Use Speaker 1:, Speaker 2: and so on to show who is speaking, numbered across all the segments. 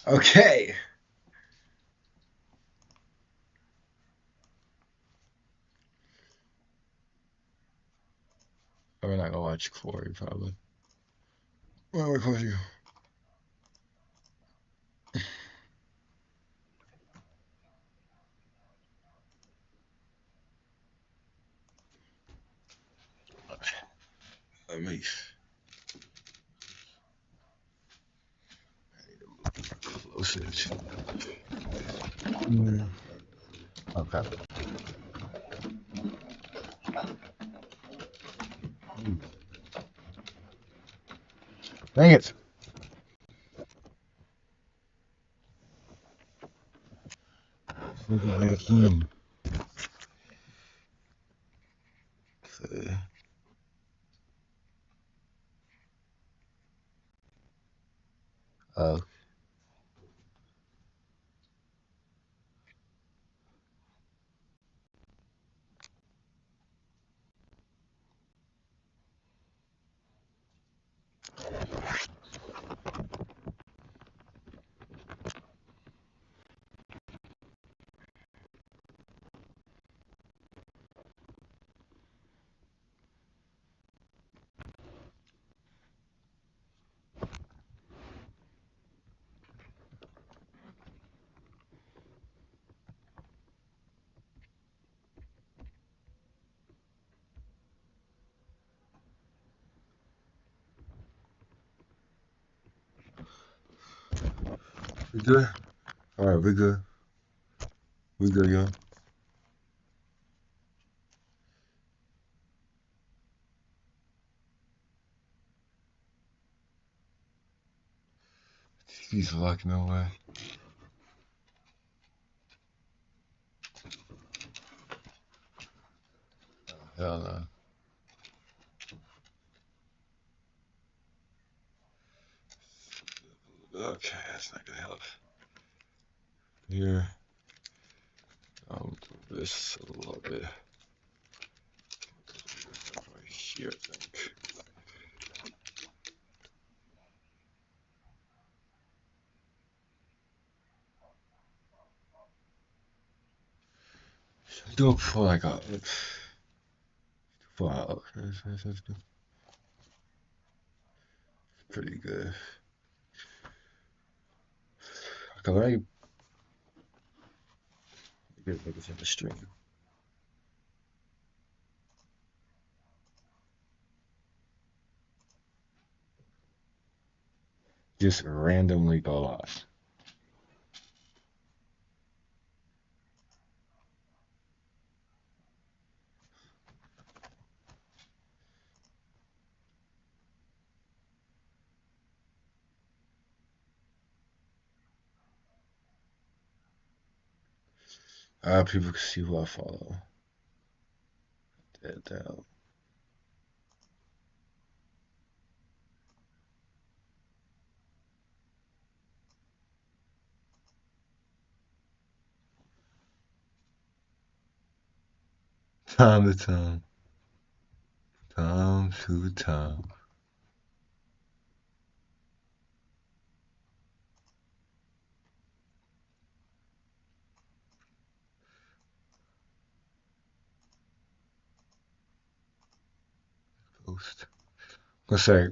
Speaker 1: Okay. We're not gonna watch Corey probably. Why would I call you? Let me. Closer to. Okay. Dang it. Okay. Uh, we good? All right, we good. We good, yo. He's like, no way. Hell no. Okay, that's not gonna help. Here, do this a little bit. Right here, I think. Do it before I got it. Wow, that's pretty good. Okay, let me get this in the stream. Just randomly go off. People can see who I follow. Dead down. Time to time. Time to time. Post. Let's say,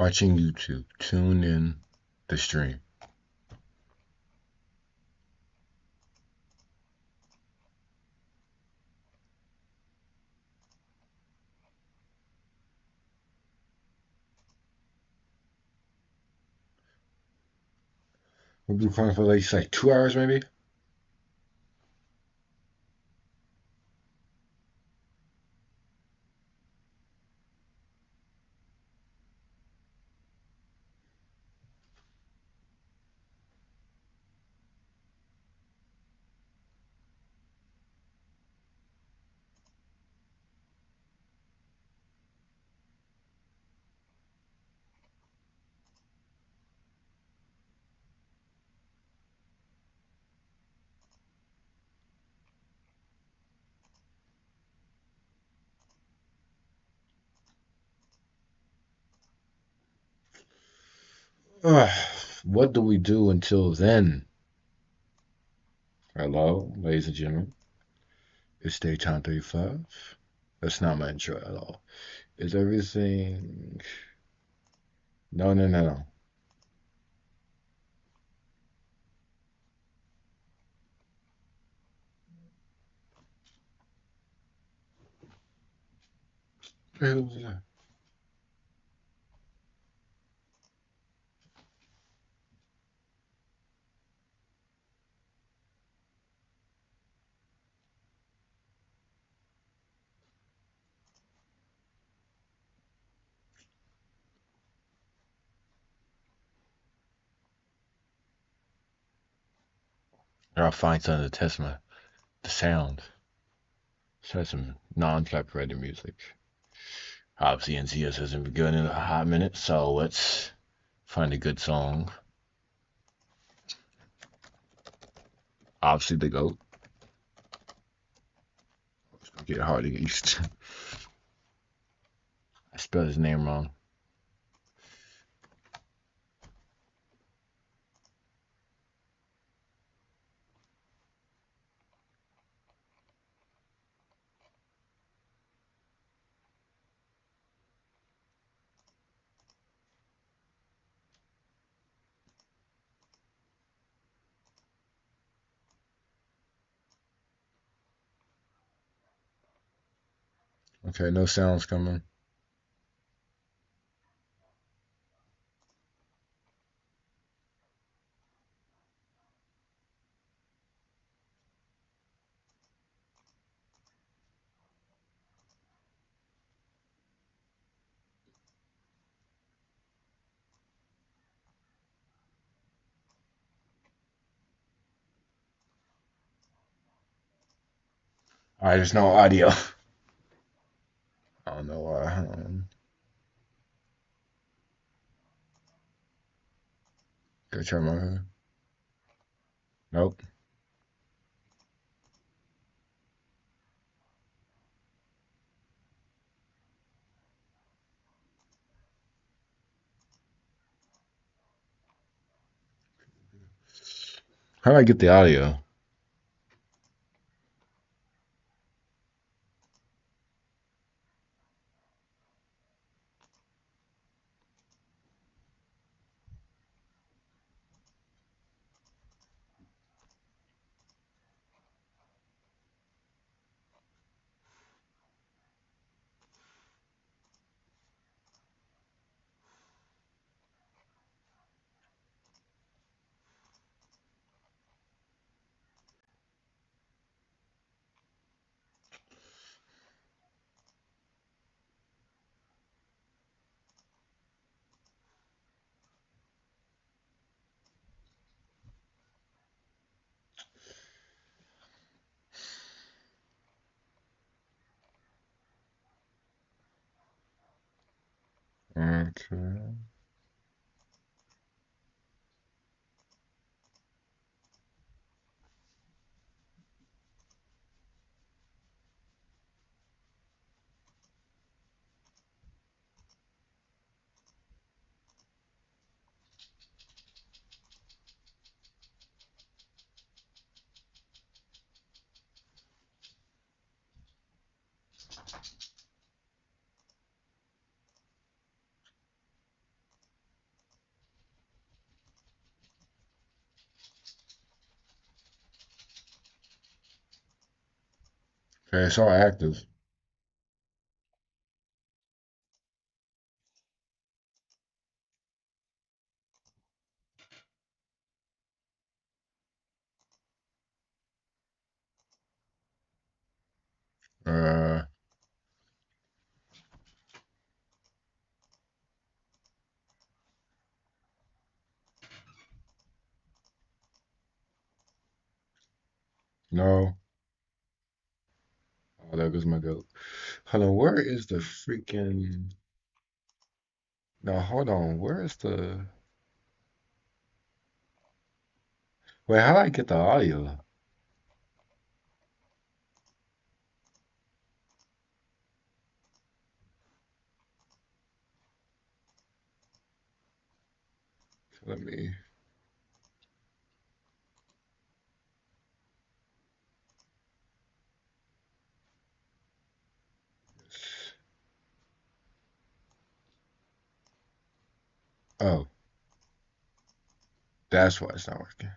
Speaker 1: watching YouTube. Tune in the stream. We'll be playing for like 2 hours maybe. What do we do until then? Hello, ladies and gentlemen. It's Daytime 35. That's not my intro at all. Is everything. No, no, no, no. I'll find something to test the sound. Try some non-copyrighted music. Obviously, NCS hasn't been good in a hot minute, so let's find a good song. Obviously, the GOAT. It's gonna get hard to get used to. I spelled his name wrong. Okay, no sounds coming. All right, there's no audio. I don't know why. Go try my. Nope. How do I get the audio? Okay. Okay, it's all active. No. Oh, there goes my goat. Hold on, where is the freaking... Now, hold on, where is the... Wait, how do I get the audio? Let me... Oh, that's why it's not working.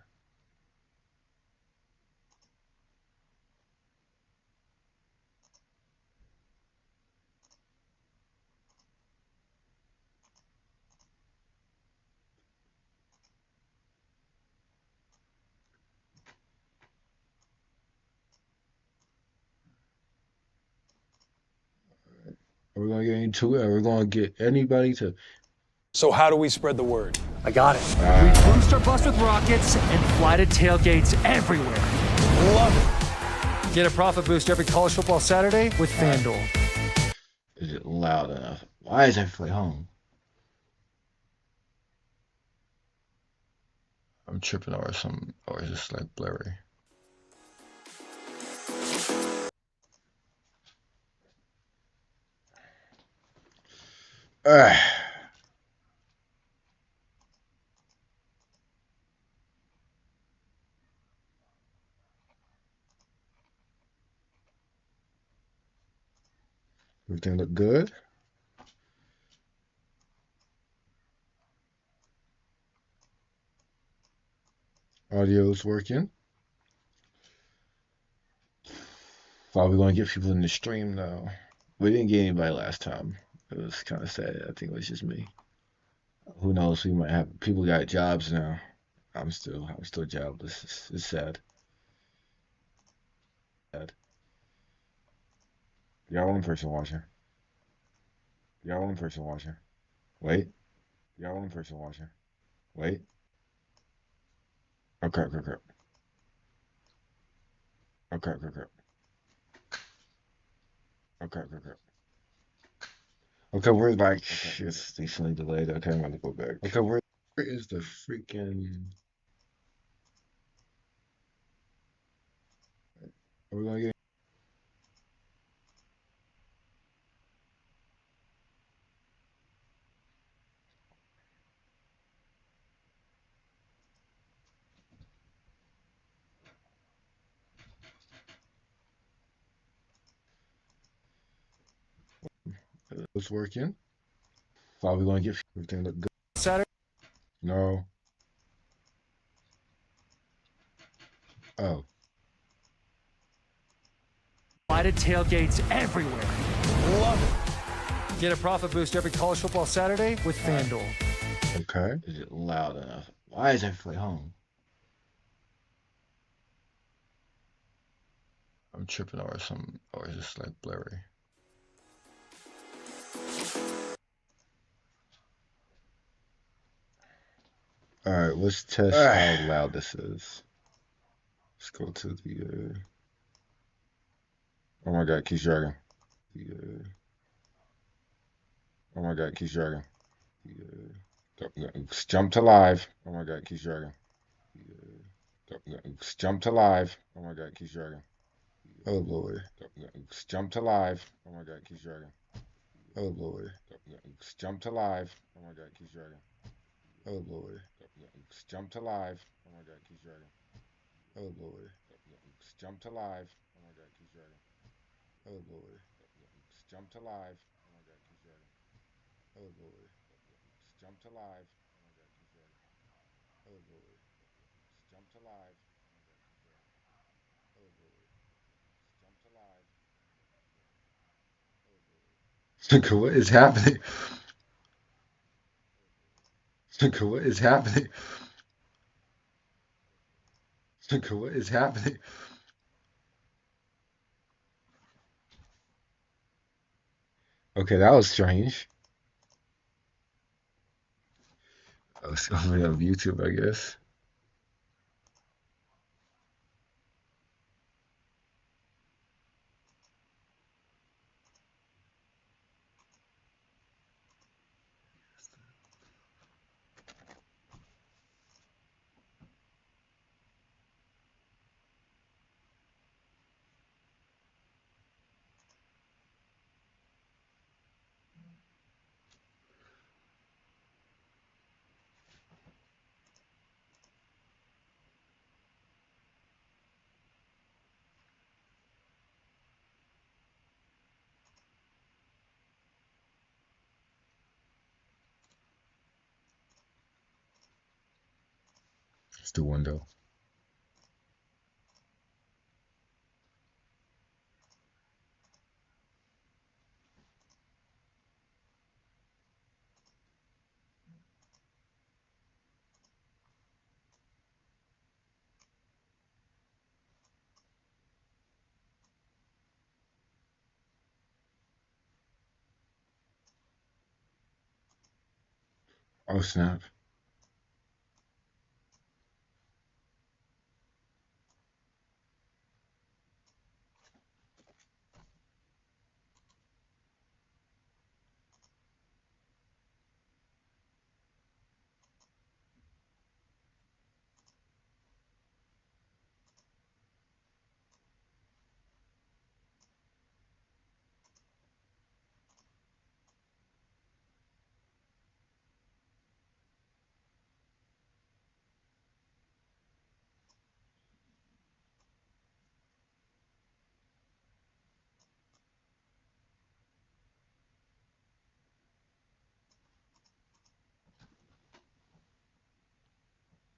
Speaker 1: We're gonna get into it. We're gonna get anybody to...
Speaker 2: So how do we spread the word?
Speaker 3: I got it. We boost our bus with rockets and fly to tailgates everywhere.
Speaker 2: Love it.
Speaker 3: Get a profit boost every college football Saturday with FanDuel.
Speaker 1: Is it loud enough? Why is everybody home? I'm tripping over some, or is this like blurry? Uh, Everything look good? Audio's working. Thought we were gonna get people in the stream though. We didn't get anybody last time. It was kind of sad. I think it was just me. Who knows? We might have people got jobs now. I'm still jobless. It's sad. Y'all one person watching. Y'all one person watching. Wait. Y'all one person watching. Wait. Oh crap, crap, crap. Oh crap, crap, crap. Oh crap, crap, crap. Okay, we're back. It's decently delayed. Okay, I'm gonna go back. Okay, where is the freaking... Are we gonna get... It's working. Thought we gonna get everything look good.
Speaker 3: Saturday.
Speaker 1: No. Oh.
Speaker 3: Fly to tailgates everywhere.
Speaker 2: Love it.
Speaker 3: Get a profit boost every college football Saturday with FanDuel.
Speaker 1: Okay. Is it loud enough? Why is everybody home? I'm tripping over some, or is this like blurry? All right, let's test how loud this is. Let's go to the... Oh my God, keeps dragging. Oh my God, keeps dragging. Jump to live. Oh my God, keeps dragging. Jump to live. Oh my God, keeps dragging. Oh Lord. Jump to live. Oh my God, keeps dragging. Oh Lord. Jump to live. Oh my God, keeps dragging. Oh Lord. Jump to live. Oh my God, keeps dragging. Oh Lord. Jump to live. Oh my God, keeps dragging. Oh Lord. Jump to live. Oh my God, keeps dragging. Oh Lord. Jump to live. Oh my God, keeps dragging. Oh Lord. Jump to live. Oh Lord. Jump to live. What is happening? What is happening? What is happening? Okay, that was strange. I was over on YouTube, I guess. Just the window. Oh snap.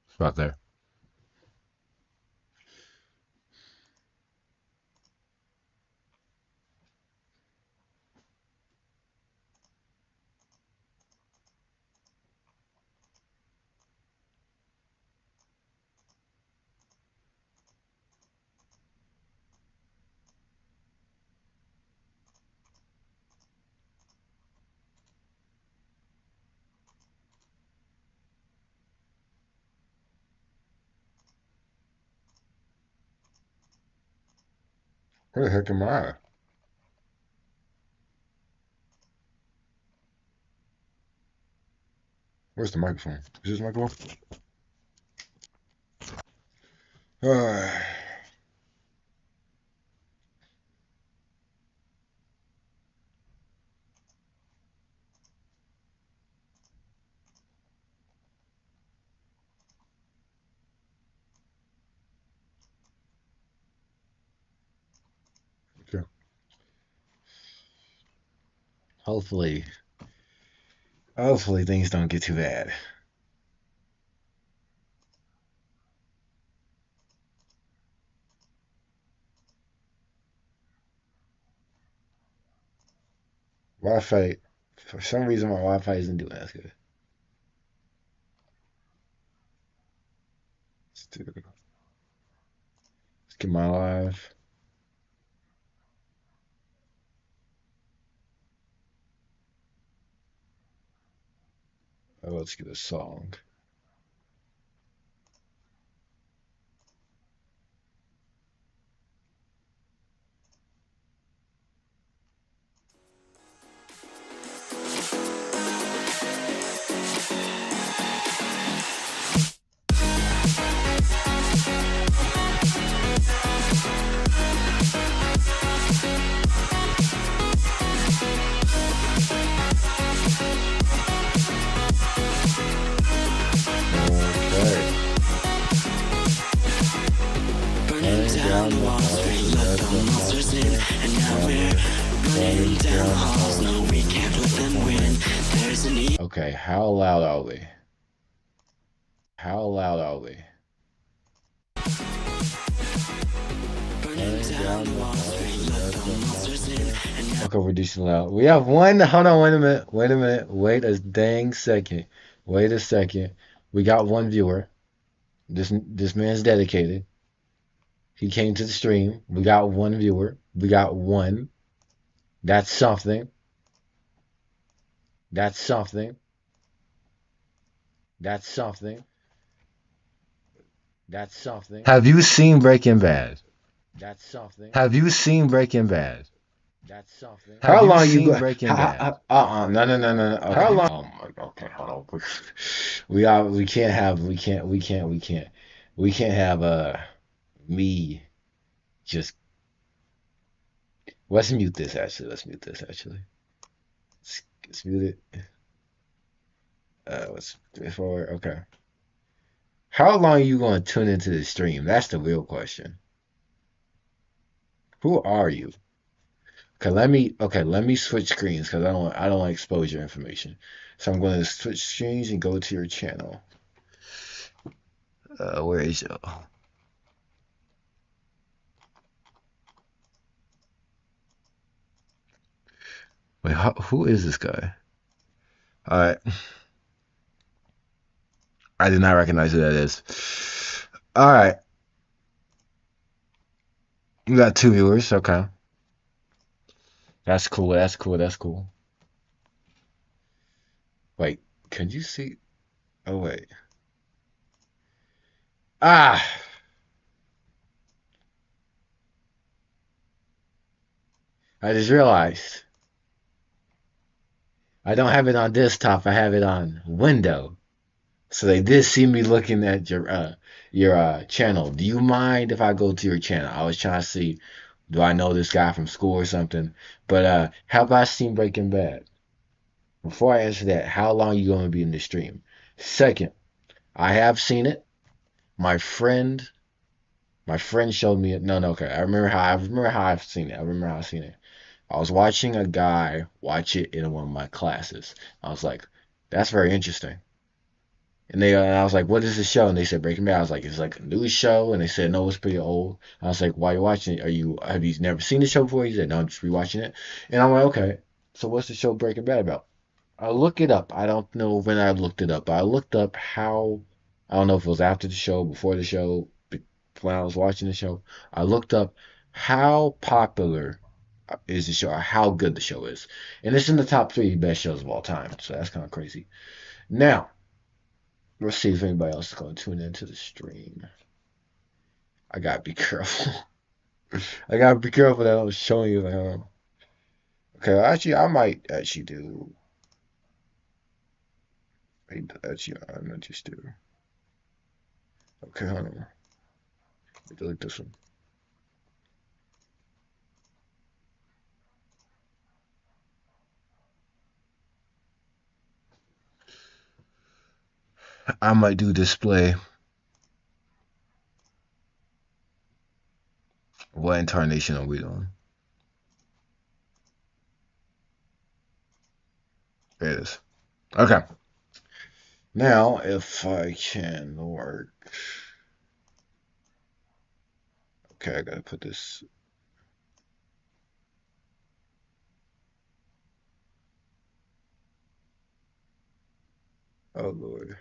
Speaker 1: It's about there. Where the heck am I? Where's the microphone? Is this microphone? Okay. Hopefully things don't get too bad. Wi-Fi, for some reason my Wi-Fi isn't doing as good. Let's get my live. Oh, let's get a song. Okay. Burning down the walls, we let the monsters in, and now we're running down the halls. No, we can't let them win. There's an Okay, how loud are we? How loud are we? Burning down the walls, we let the monsters in, and now okay, we're decent loud. We have one. Hold on, wait a minute. Wait a minute. Wait a dang second. Wait a second. We got one viewer. This man's dedicated. He came to the stream. We got one viewer. We got one. That's something. That's something. That's something. That's something. Have you seen Breaking Bad? That's something. Have you seen Breaking Bad? That's something. How long you seen Breaking Bad? No. Okay. How long? Oh my God. Okay, hold on. We can't have me just. Let's mute this actually. Let's mute it. Let's forward. Okay. How long are you going to tune into the stream? That's the real question. Who are you? Okay, let me switch screens because I don't want exposure information. So I'm going to switch screens and go to your channel. Where is Wait, who is this guy? All right, I did not recognize who that is. All right, we got 2 viewers. Okay, that's cool. That's cool. That's cool. Wait, can you see? Oh wait. Ah, I just realized I don't have it on desktop. I have it on window. So they did see me looking at your channel. Do you mind if I go to your channel? I was trying to see, do I know this guy from school or something? But have I seen Breaking Bad? Before I answer that, how long you gonna be in the stream? Second, I have seen it. My friend, my friend showed me it. No, no, okay. I remember how I've seen it. I remember how I've seen it. I was watching a guy watch it in one of my classes. I was like, that's very interesting. And I was like, what is this show? And they said Breaking Bad. I was like, it's like a new show. And they said, no, it's pretty old. I was like, why are you watching it? Have you never seen the show before? He said, no, I'm just rewatching it. And I'm like, okay, so what's the show Breaking Bad about? I look it up. I don't know when I looked it up, but I looked up how, I don't know if it was after the show, before the show, when I was watching the show. I looked up how popular is the show, or how good the show is. And it's in the top 3 best shows of all time. So that's kind of crazy. Now, let's see if anybody else is going to tune into the stream. I gotta be careful. I gotta be careful that I'm showing you. Okay, actually, I might actually do. Actually, I might just do. Okay, hold on. Let me delete this one. I might do display. What incarnation are we doing? There it is. Okay. Now, if I can work. Okay, I gotta put this. Oh, Lord.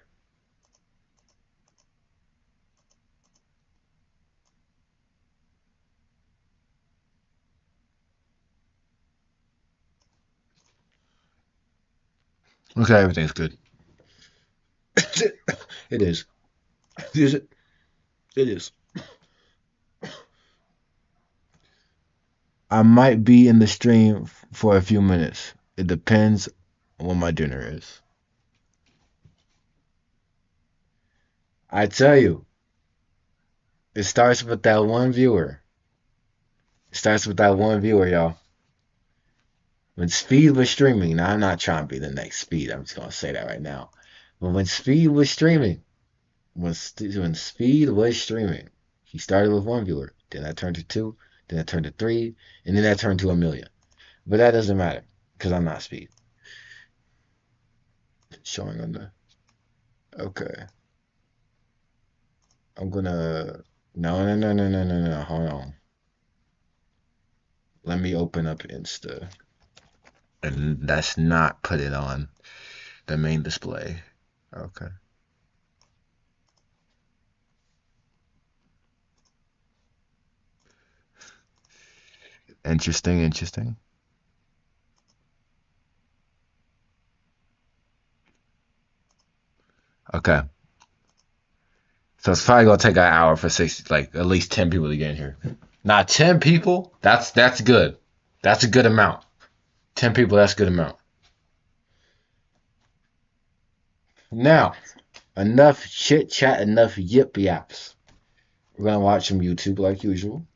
Speaker 1: Okay, everything's good. It is. Is it? It is. I might be in the stream for a few minutes. It depends on what my dinner is. I tell you, it starts with that one viewer. It starts with that one viewer, y'all. When Speed was streaming, now I'm not trying to be the next Speed. I'm just gonna say that right now. But when Speed was streaming, when Speed was streaming, he started with one viewer. Then that turned to 2. Then that turned to 3, and then that turned to 1 million. But that doesn't matter because I'm not Speed. Showing on the. Okay. I'm gonna. No, no, no, no, no, no, no. Hold on. Let me open up Insta. And that's not put it on the main display. Okay. Interesting, interesting. Okay. So it's probably gonna take an hour for like at least 10 people to get in here. Not 10 people. That's good. That's a good amount. 10 people. That's a good amount. Now, enough chit chat. Enough yip yaps. We're gonna watch some YouTube like usual.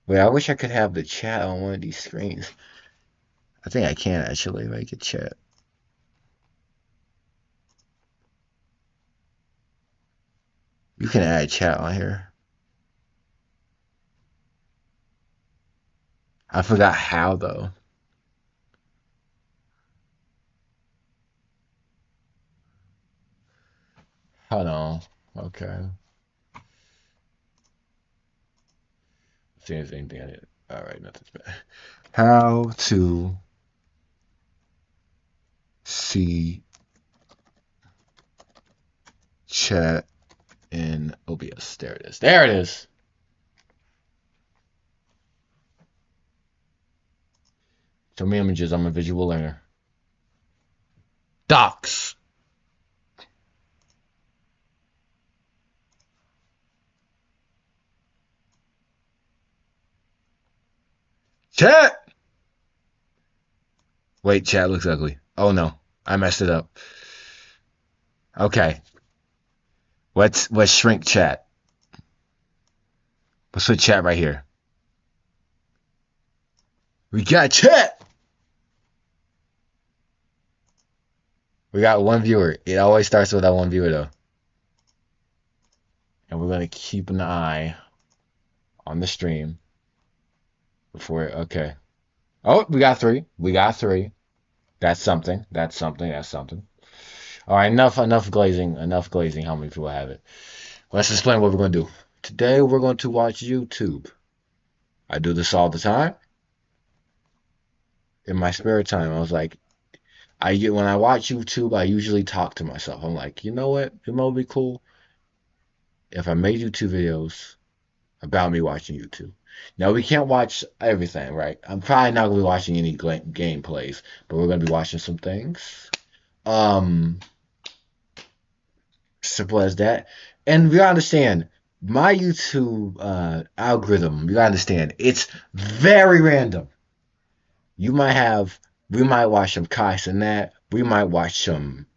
Speaker 1: Wait, I wish I could have the chat on one of these screens. I think I can actually make a chat. You can add chat on here. I forgot how though. Hold on. Okay. See if anything I did. All right, nothing's bad. How to see chat in OBS. There it is. There it is. Show me images. I'm a visual learner. Docs. Chat. Wait, chat looks ugly. Oh no, I messed it up. Okay, let's shrink chat. Let's put chat right here. We got chat. We got one viewer. It always starts with that one viewer though. And we're gonna keep an eye on the stream before. Okay. Oh, we got three. We got three. That's something. That's something. That's something. All right, enough glazing. Enough glazing. How many people have it? Let's explain what we're gonna do. Today we're going to watch YouTube. I do this all the time. In my spare time, I was like, when I watch YouTube, I usually talk to myself. I'm like, you know what? It might be cool if I made YouTube videos about me watching YouTube. Now we can't watch everything, right? I'm probably not gonna be watching any gameplays, but we're gonna be watching some things. Um, Simple as that. And we gotta understand my YouTube algorithm. You gotta understand it's very random. You might have, we might watch some Kai Cenat. We might watch some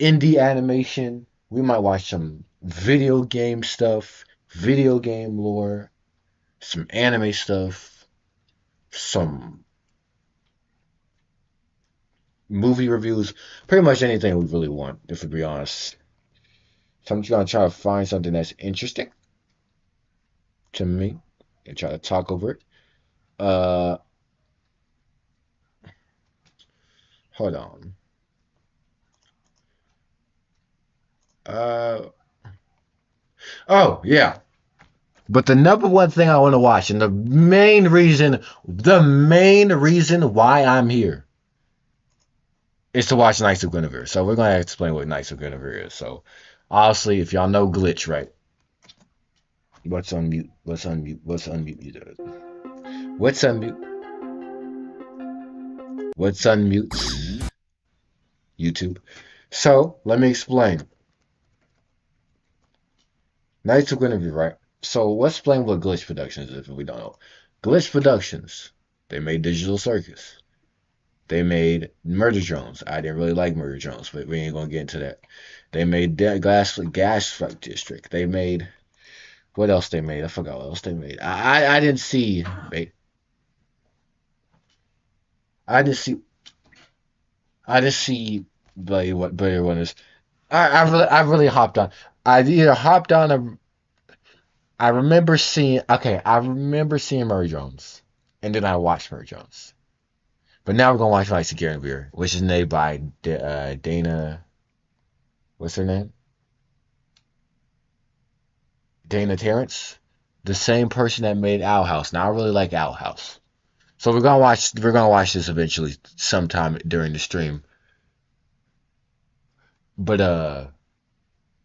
Speaker 1: indie animation. We might watch some video game stuff, video game lore, some anime stuff, some movie reviews, pretty much anything we really want, if we be honest. So I'm just gonna try to find something that's interesting to me and try to talk over it. Uh, Hold on. Uh, oh yeah. But the number one thing I want to watch, and the main reason why I'm here, is to watch Knights of Guinevere. So we're gonna explain what Knights of Guinevere is. So, obviously, if y'all know Glitch, right? What's unmute? What's unmute? What's unmute? What's unmute? What's unmute? YouTube. So let me explain. Knights of Guinevere, right? So let's explain what Glitch Productions is if we don't know. Glitch Productions, they made Digital Circus. They made Murder Drones. I didn't really like Murder Drones, but we ain't gonna get into that. They made Gaslight District. They made, what else they made? I forgot what else they made. I didn't see. I didn't see. I didn't see. What Blade One is. I really hopped on. I either hopped on a. I remember seeing. Okay, I remember seeing Murray Jones, and then I watched Murray Jones. But now we're gonna watch Lights of Beer, which is made by Dana. What's her name? Dana Terrence, the same person that made Owl House. Now I really like Owl House, so we're gonna watch this eventually sometime during the stream. But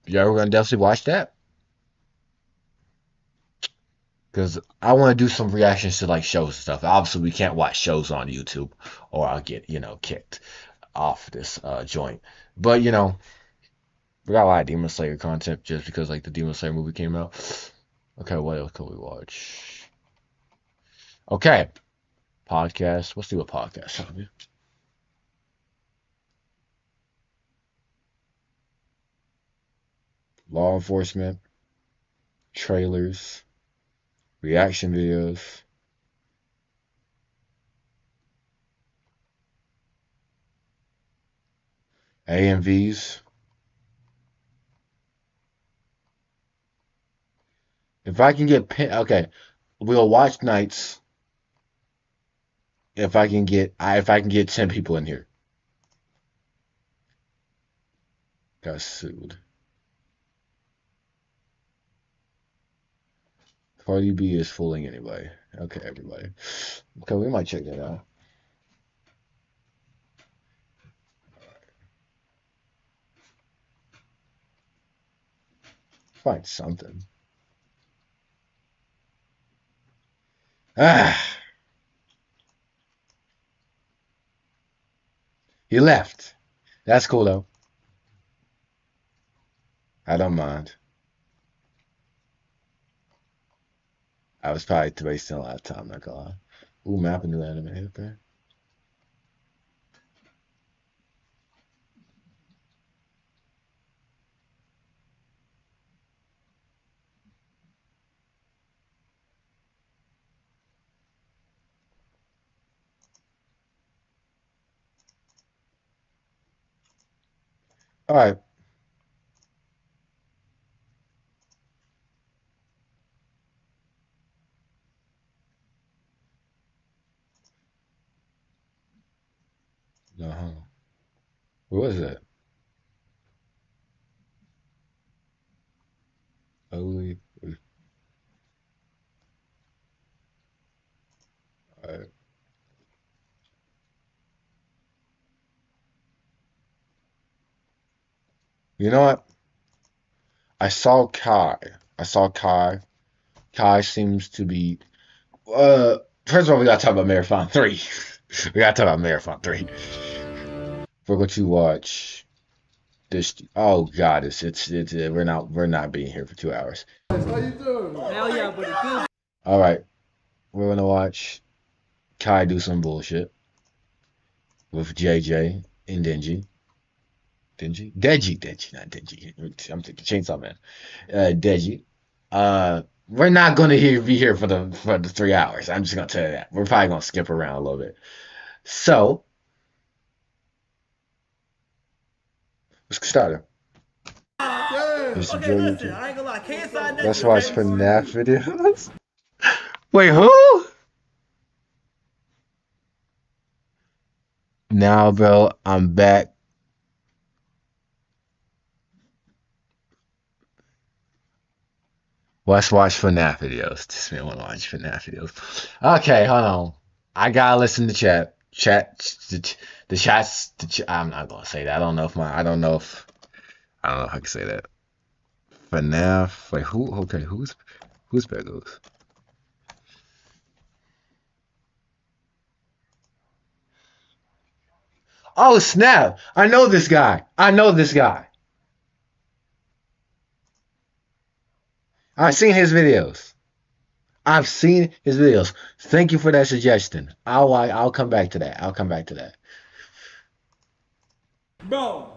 Speaker 1: yeah, we're gonna definitely watch that because I want to do some reactions to like shows and stuff. Obviously, we can't watch shows on YouTube, or I'll get kicked off this joint. But we got a lot of Demon Slayer content just because like the Demon Slayer movie came out. Okay, what else can we watch? Okay, podcast. Let's do a podcast. Law enforcement, trailers, reaction videos, AMVs. If I can get okay, we'll watch nights. If I can get 10 people in here. Got sued. Cardi B is fooling anybody. Okay, everybody. Okay, we might check that out. Find something. Ah, he left. That's cool though. I don't mind. I was probably wasting a lot of time, not gonna lie. Ooh, map a new anime, okay. Alright. Uh-huh. What was that? Holy. Alright. You know what? I saw Kai. I saw Kai. Kai seems to be. First of all, we gotta talk about Marathon 3. We gotta talk about Marathon 3. We're going to watch this. Oh God, it's we're not being here for 2 hours.
Speaker 4: How you doing? Hell yeah, buddy. Good.
Speaker 1: All right, we're gonna watch Kai do some bullshit with JJ and Denji. Deji, not Denji. I'm thinking Chainsaw Man. Deji. We're not gonna be here for the 3 hours. I'm just gonna tell you that. We're probably gonna skip around a little bit. So let's get started. Let's
Speaker 4: Okay, listen, I ain't gonna lie. KSI
Speaker 1: Let's watch FNAF videos. Wait, who? Now, bro, I'm back. Let's watch FNAF videos. This man want to watch FNAF videos. Okay, hold on. I gotta listen to chat. The chats. I'm not gonna say that. I don't know if I don't know if I can say that. FNAF. Wait, who? Okay, who's Begos? Oh snap! I know this guy. I've seen his videos. Thank you for that suggestion. I'll come back to that.
Speaker 4: Bro,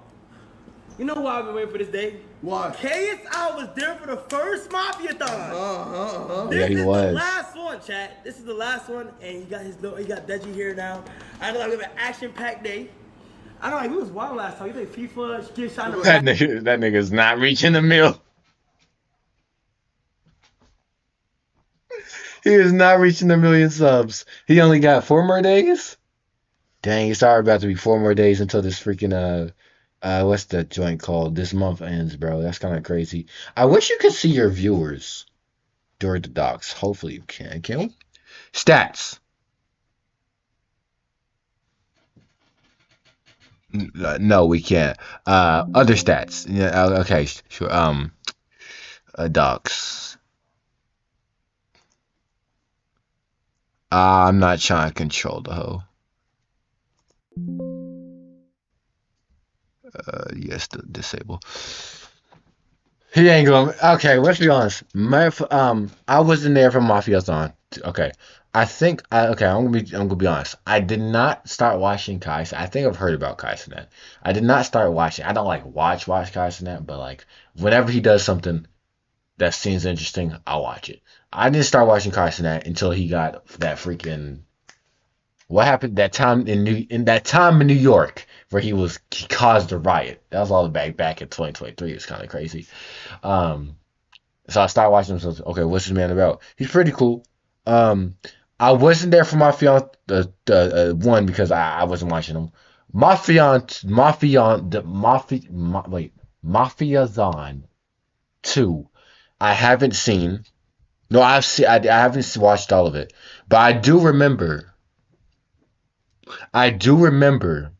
Speaker 4: you know why I've been waiting for this day?
Speaker 5: Why?
Speaker 4: KSI was there for the first Mafia-thon.
Speaker 1: Yeah, he
Speaker 4: This is
Speaker 1: was.
Speaker 4: the last one, chat. This is the last one, and he got Deji here now. I know like we have an action-packed day. I know like we was wild last time. You think FIFA get shot in the
Speaker 1: That nigga's not reaching the mill. He is not reaching the 1,000,000 subs. He only got 4 more days. Dang, it's already about to be 4 more days until this freaking what's that joint called? This month ends, bro. That's kind of crazy. I wish you could see your viewers during the docs. Hopefully you can. Can we? Stats. No, we can't. Other stats. Yeah. Okay. Sure. Docs. I'm not trying to control the hoe. Yes, disable. He ain't going. Okay, let's be honest. I wasn't there for Mafia-thon. Okay, okay, I'm gonna be honest. I did not start watching Kai. I think I've heard about Kai Cenat. I did not start watching. I don't like watch Kai Cenat, but like whenever he does something that seems interesting, I'll watch it. I didn't start watching Kai Cenat until he got that freaking. What happened that time in New York where he caused a riot? That was all back in 2023. It's kind of crazy. So I started watching him. So okay, what's this man about? He's pretty cool. I wasn't there for Mafia one because I wasn't watching him. Mafia-thon 2. I haven't seen. No, I haven't watched all of it, but I do remember. I do remember.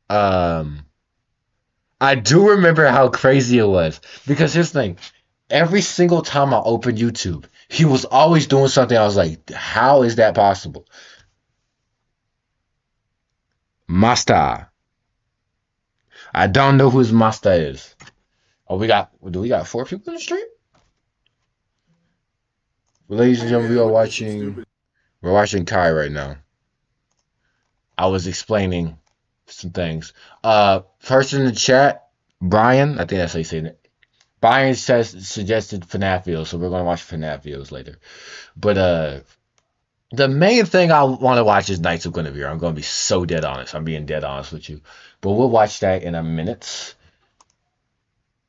Speaker 1: Um, I do remember how crazy it was because here's the thing. Every single time I opened YouTube, he was always doing something. I was like, how is that possible? Masta. I don't know who his Masta is. Oh, do we got 4 people in the stream? Well, ladies and gentlemen, we're watching Kai right now. I was explaining some things. First in the chat, Brian, I think that's how you say it. Brian suggested FNAF videos, so we're gonna watch FNAF videos later. But the main thing I want to watch is Knights of Guinevere. I'm gonna be so dead honest. I'm being dead honest with you. But we'll watch that in a minute.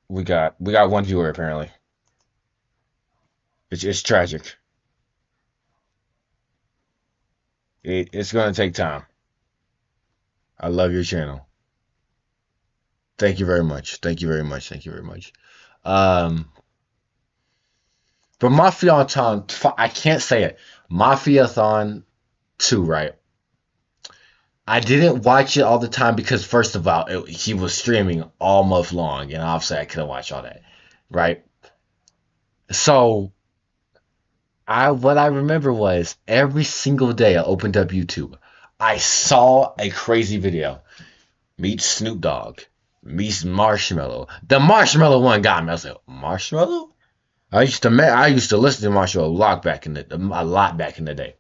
Speaker 1: We got one viewer apparently. It's tragic. It's gonna take time. I love your channel. Thank you very much. Thank you very much. Thank you very much. Um, but Mafia-thon, I can't say it. Mafia-thon 2, right? I didn't watch it all the time because, first of all, he was streaming all month long, and obviously I couldn't watch all that, right? So, what I remember was every single day I opened up YouTube, I saw a crazy video. Meet Snoop Dogg. Meet Marshmello. The Marshmello one got me. I was like, Marshmello? I used to listen to Marshmello a lot back in the day.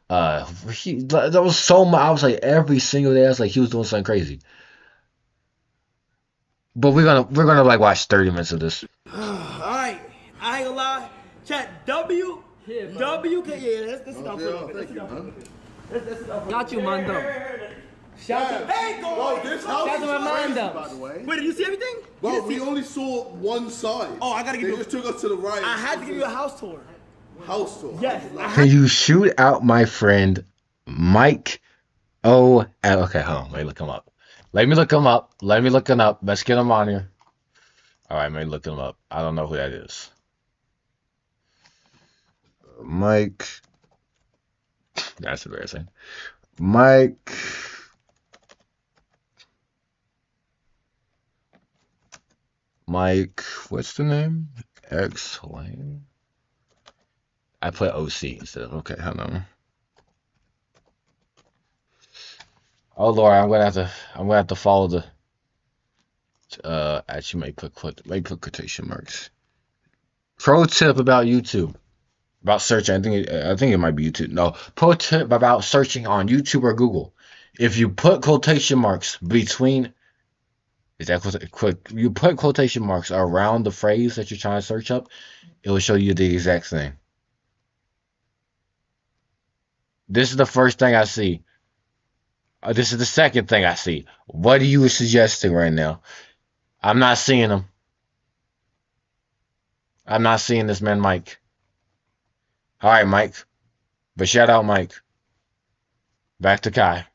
Speaker 1: That was so much. I was like every single day. I was like he was doing something crazy. But we're gonna like watch 30 minutes of this.
Speaker 4: All right, I ain't gonna lie. Chat W. Yeah, W. Yeah, that's enough for it.
Speaker 5: Got you, Mando.
Speaker 4: Shout out. Hey,
Speaker 6: Bro, this house
Speaker 5: Shout out
Speaker 6: is
Speaker 5: to my
Speaker 6: crazy,
Speaker 5: Mando.
Speaker 6: by the way.
Speaker 4: Wait, did you see everything?
Speaker 6: Bro, we only saw one side.
Speaker 4: Oh, I gotta give
Speaker 6: They
Speaker 4: you.
Speaker 6: just took us to the right.
Speaker 4: I had to give you a house tour.
Speaker 6: house tour.
Speaker 4: Yes.
Speaker 1: Can you shoot out my friend Mike? Oh, okay. Hold on. Let me look him up. Let me look him up. Let's get him on here. All right, let me look him up. I don't know who that is. Mike. That's embarrassing. Mike. What's the name? X Lane. I put OC instead of okay. Hold on. Oh Lord, I'm gonna have to follow the. Actually, may put quotation marks. Pro tip about YouTube, about searching. I think it might be YouTube. No, pro tip about searching on YouTube or Google. If you put quotation marks between, you put quotation marks around the phrase that you're trying to search up, it will show you the exact thing. This is the first thing I see. This is the second thing I see. What are you suggesting right now? I'm not seeing him. I'm not seeing this man, Mike. All right, Mike. But shout out, Mike. Back to Kai.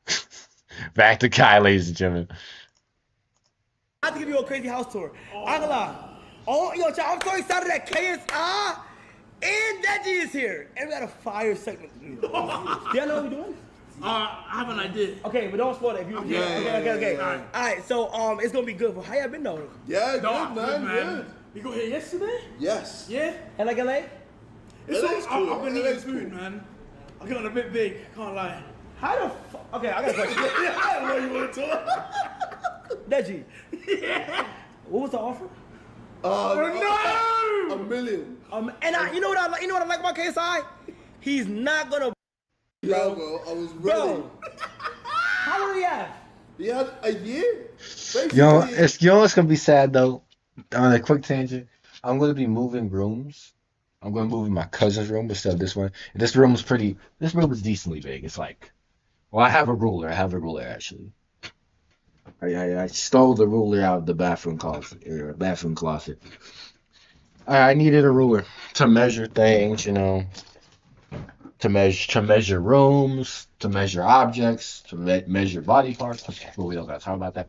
Speaker 1: Back to Kai, ladies and gentlemen.
Speaker 4: I have to give you a crazy house tour. I ain't gonna lie. Oh, yo, I'm so excited that KSI and Deji is here. And we got a fire segment. Do y'all know what we're doing?
Speaker 7: I have an idea.
Speaker 4: Okay, but don't spoil it. If you okay. All right. So it's gonna be good. But how y'all been though?
Speaker 6: Yeah,
Speaker 7: Dog,
Speaker 6: good, man. Good.
Speaker 7: You go here yesterday?
Speaker 6: Yes.
Speaker 7: Yeah?
Speaker 4: And like LA?
Speaker 7: It's
Speaker 6: LA's
Speaker 7: all,
Speaker 6: cool.
Speaker 7: I've been
Speaker 6: LA's
Speaker 7: eating food,
Speaker 6: cool.
Speaker 7: man. I'm getting a bit big, can't lie.
Speaker 4: How the fuck? Okay, I got a question.
Speaker 7: I don't know you want to talk.
Speaker 4: Deji. Yeah. What was the offer?
Speaker 7: No!
Speaker 6: A million.
Speaker 4: You know what I like about KSI? He's not gonna.
Speaker 6: Yeah, bro. I was ready.
Speaker 4: Bro, how long do you have?
Speaker 6: He had a year. Basically,
Speaker 1: You know what's gonna be sad though? On a quick tangent, I'm gonna be moving rooms. I'm gonna move in my cousin's room instead of this one. This room is decently big. It's like, well, I have a ruler. Actually. I stole the ruler out of the bathroom closet. I needed a ruler to measure things, to measure rooms, to measure objects, to measure body parts. Okay, but we don't gotta talk about that.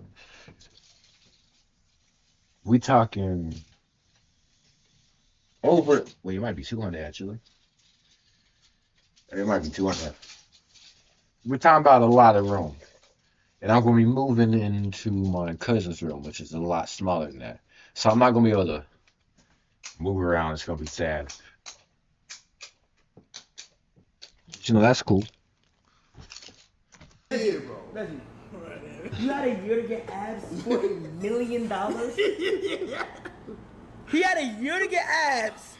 Speaker 1: We talking Over. Well, it might be 200 actually. It might be 200. We're talking about a lot of room. And I'm going to be moving into my cousin's room, which is a lot smaller than that. So I'm not going to be able to move around. It's going to be sad. But, that's cool.
Speaker 6: Yeah, bro.
Speaker 4: Reggie, you had a year to get abs for $1 million? He had a year to get abs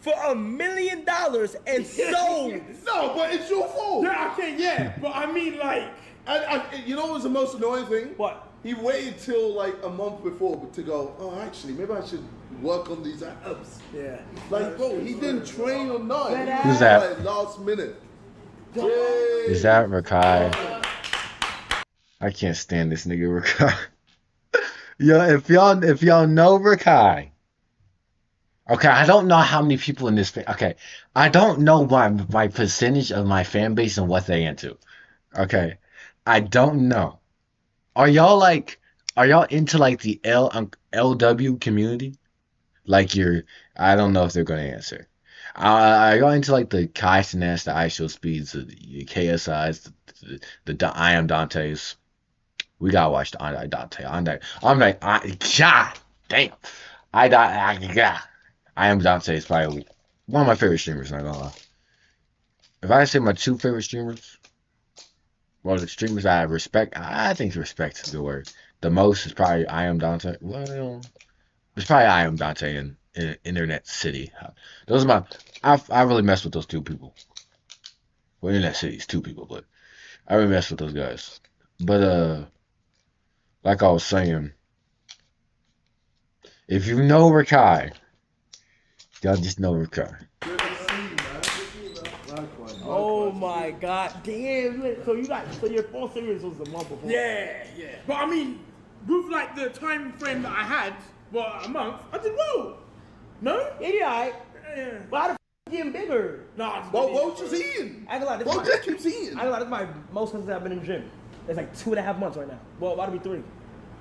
Speaker 4: for $1 million and sold.
Speaker 6: No, but it's your fault.
Speaker 7: Yeah, okay, yeah. But I mean, like,
Speaker 6: You know what was the most annoying thing?
Speaker 4: What?
Speaker 6: He waited till like a month before to go, oh, actually, maybe I should work on these abs.
Speaker 7: yeah.
Speaker 6: Like, bro, he didn't train or nothing. He
Speaker 1: Who's
Speaker 6: was
Speaker 1: that?
Speaker 6: Like, last minute.
Speaker 1: Is that Rakai? I can't stand this nigga Rakai. Yo, if y'all know Rakai. Okay, I don't know how many people in this. Okay, I don't know my percentage of my fan base and what they into. Okay, I don't know. Are y'all into like the LW community? Like I don't know if they're gonna answer. Are y'all into like the Kai Cenat, the ISO Speeds, the KSIs, the I Am Dante's? We gotta watch the I Dante. God damn. I Am Dante is probably one of my favorite streamers, not gonna lie. If I say my two favorite streamers, well, the streamers I respect, I think respect is a good word. The most is probably I Am Dante. Well, it's probably I Am Dante in Internet City. Those are I really mess with those two people. Well, Internet City is two people, but I really mess with those guys. But like I was saying, if you know Rakai, y'all just know Rakai.
Speaker 4: Oh my God, damn! So your full series was a month before.
Speaker 7: Yeah, yeah. But I mean, with like the time frame that I had, a month, I did well. No?
Speaker 4: Yeah, you alright.
Speaker 7: Yeah.
Speaker 4: But how the f getting bigger?
Speaker 7: Nah,
Speaker 6: What was just eating?
Speaker 4: I ain't gonna lie,
Speaker 6: What just keeps eating?
Speaker 4: I ain't gonna lie, this is my most since I've been in the gym. It's like 2.5 months right now. Well, about to be 3.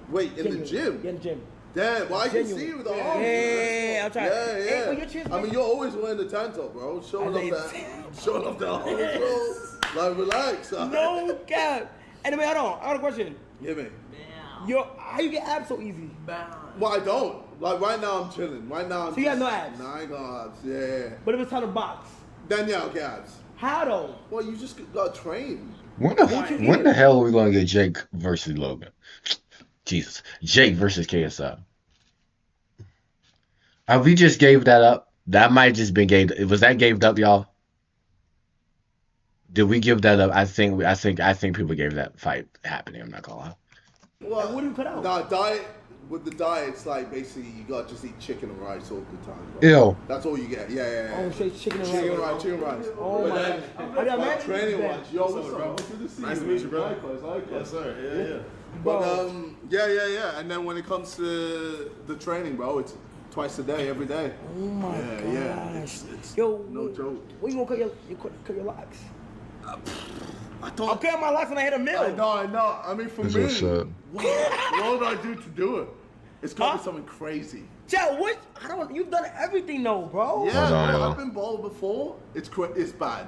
Speaker 6: Wait, in the gym?
Speaker 4: Yeah, in the gym.
Speaker 6: Damn, well, I can
Speaker 4: Genuine.
Speaker 6: see you with the
Speaker 4: Yeah,
Speaker 6: arms.
Speaker 4: yeah, I'm trying.
Speaker 6: Yeah,
Speaker 4: Hey,
Speaker 6: yeah.
Speaker 4: but your chest,
Speaker 6: I mean, you're always wearing the tank top, bro. Showing off the arms, bro. Like, relax.
Speaker 4: No cap. Anyway, hold on. I got a question.
Speaker 6: Give me.
Speaker 4: How you get abs so easy?
Speaker 6: Well, I don't. Like, right now I'm chilling. Right now I'm
Speaker 4: So you got no abs?
Speaker 6: Nah, I ain't got abs. Yeah.
Speaker 4: But if it's time to box,
Speaker 6: Then yeah, I'll get abs.
Speaker 4: how though?
Speaker 6: Well, you just gotta train.
Speaker 1: When the hell are we gonna get Jake versus Logan? Jesus, Jake versus KSI. We just gave that up. That might just been gave. Was that gave up, y'all? Did we give that up? I think people gave that fight happening. I'm not gonna lie.
Speaker 6: Well,
Speaker 4: what do you cut out?
Speaker 6: Nah, diet. With the diet, it's like basically you gotta just eat chicken and rice all the time. Bro.
Speaker 1: Ew.
Speaker 6: That's all you get. Yeah.
Speaker 4: Oh, straight chicken and
Speaker 6: Chicken
Speaker 4: rice.
Speaker 6: rice, chicken rice.
Speaker 4: Oh my God. Have y'all met?
Speaker 6: Training wise, yo, what's up, bro? Good to see
Speaker 5: Nice
Speaker 6: you.
Speaker 5: to meet you, bro.
Speaker 6: Likewise.
Speaker 5: Yes, sir. Yeah.
Speaker 6: But yeah. And then when it comes to the training, bro, it's twice a day, every day.
Speaker 4: Oh my
Speaker 6: Yeah.
Speaker 4: gosh.
Speaker 6: It's
Speaker 4: Yo,
Speaker 6: no joke.
Speaker 4: when you gonna cut your locks?
Speaker 6: I don't.
Speaker 4: I'll cut my locks when I hit a mill.
Speaker 6: I know. I mean, for
Speaker 1: That's
Speaker 6: me,
Speaker 1: what's up.
Speaker 6: what would I do to do it? It's gotta
Speaker 4: Huh?
Speaker 6: be something crazy.
Speaker 4: Chad, what? You've done everything though, bro.
Speaker 6: Yeah,
Speaker 1: Hold on,
Speaker 6: bro,
Speaker 1: yo.
Speaker 6: I've been bald before. It's bad.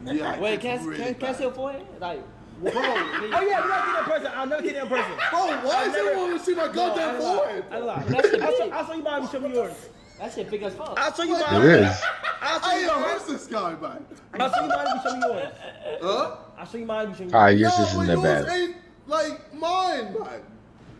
Speaker 6: Yeah.
Speaker 4: Wait,
Speaker 6: it's really
Speaker 4: can I
Speaker 6: bad.
Speaker 4: see your forehead? Like,
Speaker 6: Bro,
Speaker 4: oh yeah, we gotta see that in person. I'll never see that in person.
Speaker 6: bro, why is
Speaker 4: never-
Speaker 6: everyone want to see my goddamn forehead?
Speaker 4: I'll show you mine and show me yours.
Speaker 8: That shit big as fuck.
Speaker 4: I'll show you
Speaker 1: It
Speaker 4: mine.
Speaker 1: is.
Speaker 4: I'll show
Speaker 6: Hey,
Speaker 4: you
Speaker 6: yo,
Speaker 4: mine.
Speaker 6: who's this guy, man?
Speaker 4: I'll show you mine and show me yours.
Speaker 6: Huh?
Speaker 4: I'll show you mine and show me yours.
Speaker 1: Alright, yours
Speaker 6: No,
Speaker 1: isn't
Speaker 6: but
Speaker 1: that
Speaker 6: yours
Speaker 1: bad.
Speaker 6: ain't like mine, man.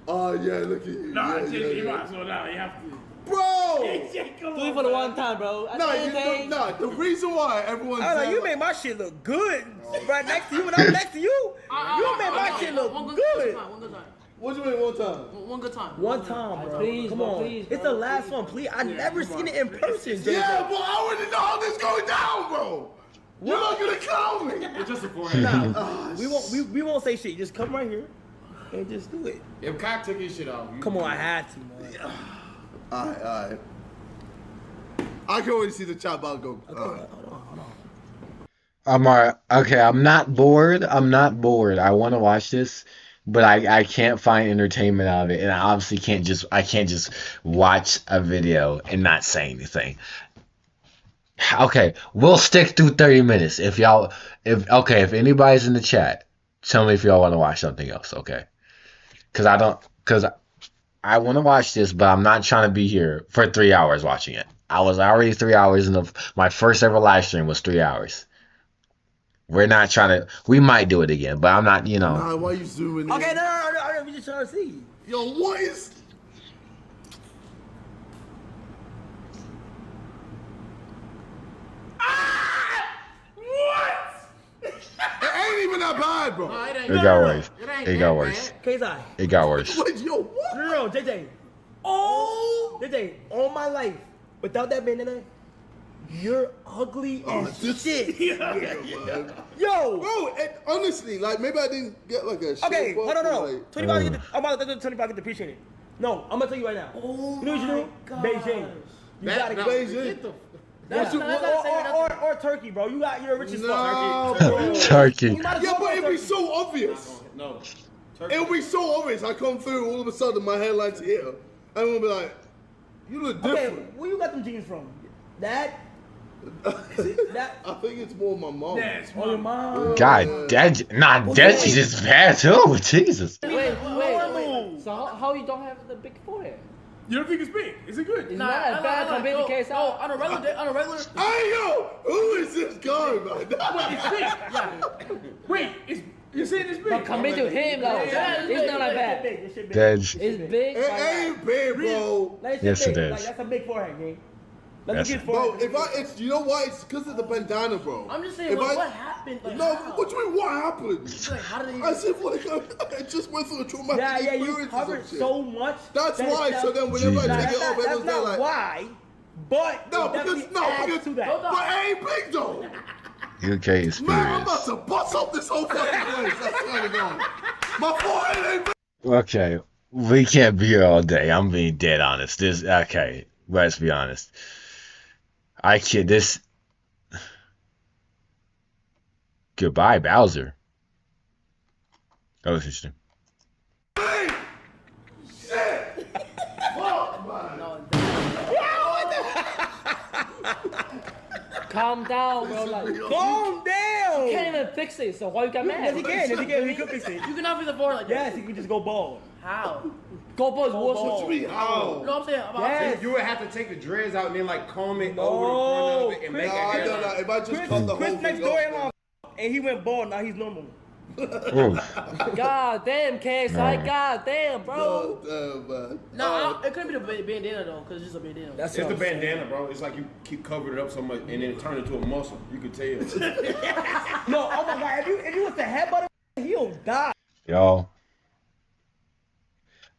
Speaker 6: Oh yeah, look at you.
Speaker 7: Nah,
Speaker 6: yeah,
Speaker 7: you
Speaker 6: yeah.
Speaker 7: might as well now. You have to.
Speaker 6: Bro!
Speaker 8: Do it for the one time, bro. At
Speaker 6: No,
Speaker 8: the end of the day,
Speaker 6: the reason why everyone's
Speaker 4: I was like,
Speaker 6: saying,
Speaker 4: you made my shit look good. Right next to you, when I'm next to you, you made my shit look
Speaker 8: one
Speaker 4: good.
Speaker 8: time, one good time.
Speaker 6: what you mean one time?
Speaker 8: One good time.
Speaker 4: One time, bro.
Speaker 8: Please,
Speaker 4: Come
Speaker 8: bro,
Speaker 4: on.
Speaker 8: please,
Speaker 4: It's
Speaker 8: bro,
Speaker 4: the last
Speaker 8: please,
Speaker 4: one, please. I never seen it in person, Jay.
Speaker 6: Yeah, but I already know how this going down, bro. You're not gonna call me.
Speaker 5: It's just a forehead.
Speaker 4: We won't say shit. Just come right here and just do it.
Speaker 5: If Cock took his shit off,
Speaker 4: Come on, I had to, man.
Speaker 6: Alright. I can already see the chat about go.
Speaker 4: Hold on.
Speaker 1: I'm alright. Okay, I'm not bored. I want to watch this, but I can't find entertainment out of it, and I obviously can't just watch a video and not say anything. Okay, we'll stick through 30 minutes. If anybody's in the chat, tell me if y'all want to watch something else, okay? Cause I want to watch this, but I'm not trying to be here for 3 hours watching it. I was already 3 hours my first ever live stream was 3 hours. We're not trying to. We might do it again, but I'm not.
Speaker 6: Nah, why you zooming
Speaker 4: Okay,
Speaker 6: in?
Speaker 4: no, we just trying to see.
Speaker 6: Yo, what is?
Speaker 7: What?
Speaker 6: It ain't even that bad, bro.
Speaker 1: It got worse. It got worse.
Speaker 4: KSI.
Speaker 1: It got worse.
Speaker 6: Wait, yo, what?
Speaker 4: No, JJ. Oh, JJ, all my life, without that bandana, you're ugly as
Speaker 6: This
Speaker 4: shit.
Speaker 6: man.
Speaker 4: Yo.
Speaker 6: Bro, honestly, like maybe I didn't get like a
Speaker 4: Okay,
Speaker 6: shape
Speaker 4: hold
Speaker 6: up,
Speaker 4: on,
Speaker 6: but,
Speaker 4: no.
Speaker 6: like,
Speaker 4: 25 get I'm about to let 25 get appreciated. No, I'm gonna tell you right now.
Speaker 8: Oh,
Speaker 4: you know what you do? Beijing. You gotta
Speaker 5: no,
Speaker 4: get
Speaker 6: Beijing.
Speaker 8: That's
Speaker 4: Yeah.
Speaker 8: not gonna say nothing.
Speaker 4: Or Turkey, bro. You're rich as
Speaker 6: No,
Speaker 4: fuck.
Speaker 6: bro.
Speaker 1: Turkey.
Speaker 4: You might as
Speaker 6: Yeah,
Speaker 4: well
Speaker 6: but
Speaker 4: go
Speaker 6: it'd be
Speaker 4: Turkey.
Speaker 6: so obvious.
Speaker 5: No.
Speaker 6: It'll be so obvious. I come through, all of a sudden my hairline's here. I'm gonna be like, you look
Speaker 4: Okay,
Speaker 6: different.
Speaker 4: where you got them jeans from? That? That?
Speaker 6: I think it's more my mom.
Speaker 7: Yes,
Speaker 4: Oh, your mom.
Speaker 1: God, that's just bad too. Jesus.
Speaker 8: Wait.
Speaker 4: Normal.
Speaker 8: So how you don't have the big forehead?
Speaker 7: You don't think it's big? Is it good?
Speaker 8: It's not as bad compared to KSI.
Speaker 7: No, on a regular day, on a regular.
Speaker 6: Hey yo, who is this guy, man?
Speaker 7: It's big. Yeah. Wait, you're saying it's big?
Speaker 8: But compared to him, though, it's not like
Speaker 4: That
Speaker 8: that.
Speaker 4: big. This shit big.
Speaker 1: That's
Speaker 8: It's big.
Speaker 6: It
Speaker 8: but
Speaker 6: ain't big, bro.
Speaker 4: Like,
Speaker 1: Yes,
Speaker 4: big.
Speaker 1: it is.
Speaker 4: Like, that's a big forehead, gang. Let
Speaker 1: That's
Speaker 4: me get
Speaker 1: a-
Speaker 6: Bro,
Speaker 4: forehead.
Speaker 6: it's you know why? It's because of the bandana, bro.
Speaker 8: I'm just saying,
Speaker 6: If
Speaker 8: what happened? Like,
Speaker 6: No,
Speaker 8: how?
Speaker 6: what do you mean? What happened?
Speaker 8: Like, how did he?
Speaker 6: I said, like, I just went through a traumatic
Speaker 4: Yeah, you
Speaker 6: experience or
Speaker 4: covered
Speaker 6: some shit.
Speaker 4: so much.
Speaker 6: That's
Speaker 4: that
Speaker 6: why.
Speaker 4: it's
Speaker 6: So
Speaker 4: not-
Speaker 6: then whenever I
Speaker 1: Jesus.
Speaker 6: take it off,
Speaker 4: That's
Speaker 6: everyone's
Speaker 4: not
Speaker 6: like,
Speaker 4: why, but
Speaker 6: no,
Speaker 4: it
Speaker 6: because
Speaker 4: definitely adds to that.
Speaker 6: but it ain't big though.
Speaker 1: UK
Speaker 6: Man, I'm about
Speaker 1: experience.
Speaker 6: to bust up this whole fucking place. I swear to God. My forehead ain't big.
Speaker 1: Okay, we can't be here all day. I'm being dead honest. Okay. Let's be honest. I kid this. Goodbye, Bowser. That was interesting.
Speaker 8: Calm down, bro. Like, you
Speaker 4: Calm down.
Speaker 8: can't even fix it. So why you got mad?
Speaker 4: Yes, he can. Yes, he can. He could fix it.
Speaker 8: You cannot fix the forehead like that.
Speaker 4: Yes, he can just go bald.
Speaker 8: How? Go boys,
Speaker 4: ball.
Speaker 6: What you mean? How?
Speaker 8: No, I'm saying about
Speaker 4: Yes.
Speaker 5: You would have to take the dreads out and then like comb it
Speaker 4: No.
Speaker 5: over the front of it and make
Speaker 6: No,
Speaker 5: a
Speaker 6: I
Speaker 5: hairline.
Speaker 6: don't know. If I just
Speaker 4: Chris,
Speaker 6: cut the
Speaker 4: Chris
Speaker 6: whole
Speaker 4: next
Speaker 6: thing
Speaker 4: door
Speaker 6: off,
Speaker 4: in law, and he went bald. Now he's normal.
Speaker 1: Ooh.
Speaker 8: God damn, KSI.
Speaker 1: No.
Speaker 8: God damn, bro.
Speaker 6: man.
Speaker 8: No, it couldn't be the bandana though, cause it's just a bandana.
Speaker 4: That's
Speaker 5: It's
Speaker 4: what
Speaker 5: the
Speaker 4: I'm saying.
Speaker 5: bandana, bro. It's like you keep covering it up so much and then it turns into a muscle. You could tell.
Speaker 4: No, oh my God. If you was the headbutt, he'll die.
Speaker 1: Y'all.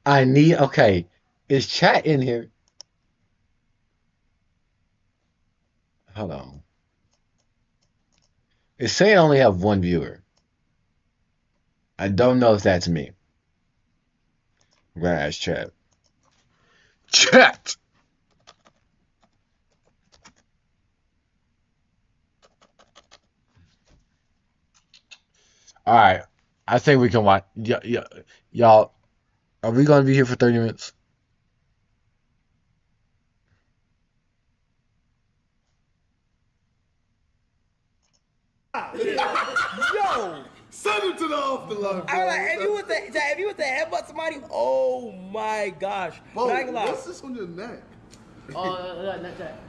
Speaker 1: Okay. Is chat in here? Hold on. It's saying I only have one viewer. I don't know if that's me. I'm gonna ask chat. Chat! Alright. I think we can watch. Y'all, are we gonna be here for 30 minutes?
Speaker 4: Yo.
Speaker 6: Send him to the afterlife, bro.
Speaker 4: I was like, if you was to headbutt somebody, oh my gosh.
Speaker 6: Bro,
Speaker 4: But I ain't gonna lie.
Speaker 6: what's this on your neck?
Speaker 8: Oh, not that.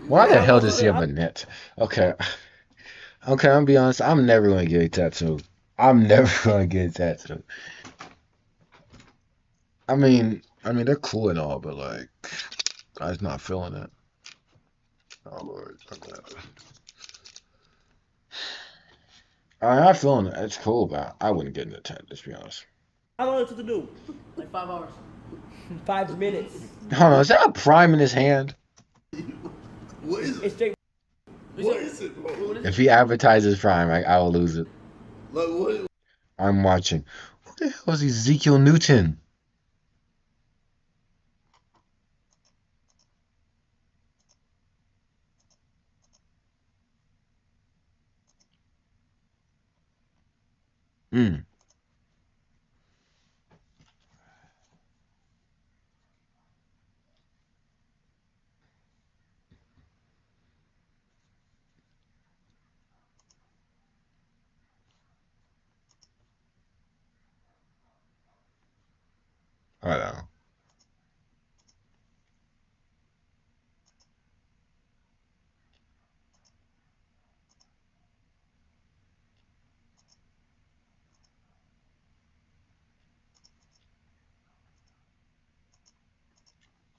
Speaker 1: Why the hell does he have a net? Okay. Okay, I'm gonna be honest. I'm never gonna get a tattoo. I'm never gonna get a tattoo. I mean, they're cool and all, but like, I'm just not feeling it. Oh Lord. Okay. I'm not feeling it. It's cool, but I wouldn't get in a tent. Let's be honest.
Speaker 4: How long it took to do?
Speaker 8: Like 5 hours.
Speaker 4: 5 minutes.
Speaker 1: Hold on, is that a prime in his hand?
Speaker 6: What is
Speaker 4: It's
Speaker 6: it?
Speaker 4: straight.
Speaker 6: What is it, bro?
Speaker 1: If he advertises prime, I will lose it.
Speaker 6: Like, what?
Speaker 1: I'm watching. Who the hell is Ezekiel Newton? Mm. Hold on.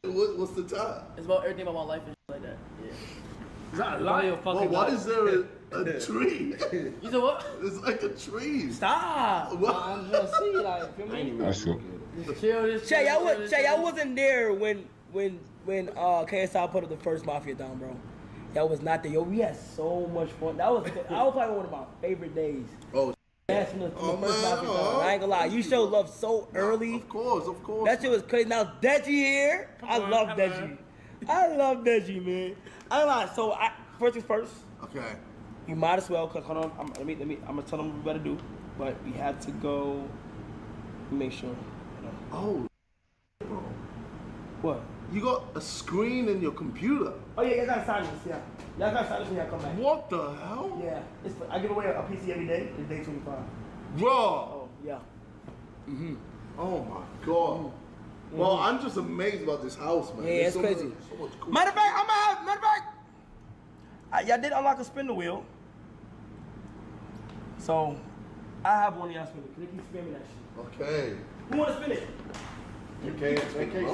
Speaker 6: What's the time?
Speaker 8: It's about everything about my life and shit like that. Yeah.
Speaker 7: Is that a
Speaker 8: Why you
Speaker 7: lie?
Speaker 8: a fucking
Speaker 6: Well, why
Speaker 8: lie?
Speaker 6: is there a tree?
Speaker 8: You said what?
Speaker 6: It's like a tree.
Speaker 8: Stop.
Speaker 6: What?
Speaker 8: I'm just see like, feel me?
Speaker 1: That's cool.
Speaker 8: Just chill this.
Speaker 4: Shay,
Speaker 8: chill this,
Speaker 4: I
Speaker 8: chill this.
Speaker 4: wasn't there when KSI put up the first Mafia down, bro. That was not there. Yo, we had so much fun. That was probably one of my favorite days.
Speaker 6: Oh,
Speaker 4: That's when the
Speaker 6: Oh,
Speaker 4: first
Speaker 6: man,
Speaker 4: Mafia down. I ain't gonna lie, you showed love so early.
Speaker 6: of course.
Speaker 4: That shit was crazy. Now Deji here, I
Speaker 7: on,
Speaker 4: love
Speaker 7: come
Speaker 4: Deji.
Speaker 7: on.
Speaker 4: I love Deji, man. I ain't gonna lie. So first things first.
Speaker 6: Okay.
Speaker 4: You might as well, cause hold on, I'm gonna tell them what we better do, but we have to go. Make sure.
Speaker 6: Oh, bro.
Speaker 4: What?
Speaker 6: You got a screen in your computer.
Speaker 4: Oh yeah, y'all gotta sign this. Yeah, y'all gotta sign this when y'all come back.
Speaker 6: What the hell?
Speaker 4: Yeah, I give away a PC every day. It's day 25.
Speaker 6: Bro.
Speaker 4: Oh yeah.
Speaker 6: Oh my god. Well, I'm just amazed about this house, man.
Speaker 4: Yeah,
Speaker 6: There's
Speaker 4: it's
Speaker 6: so
Speaker 4: crazy.
Speaker 6: Much, so much cool
Speaker 4: Matter of fact, y'all did unlock a spin the wheel. So I have one of y'all spin it. Can they keep spinning that shit?
Speaker 6: Okay.
Speaker 4: Who wanna spin it?
Speaker 5: You can't spin it.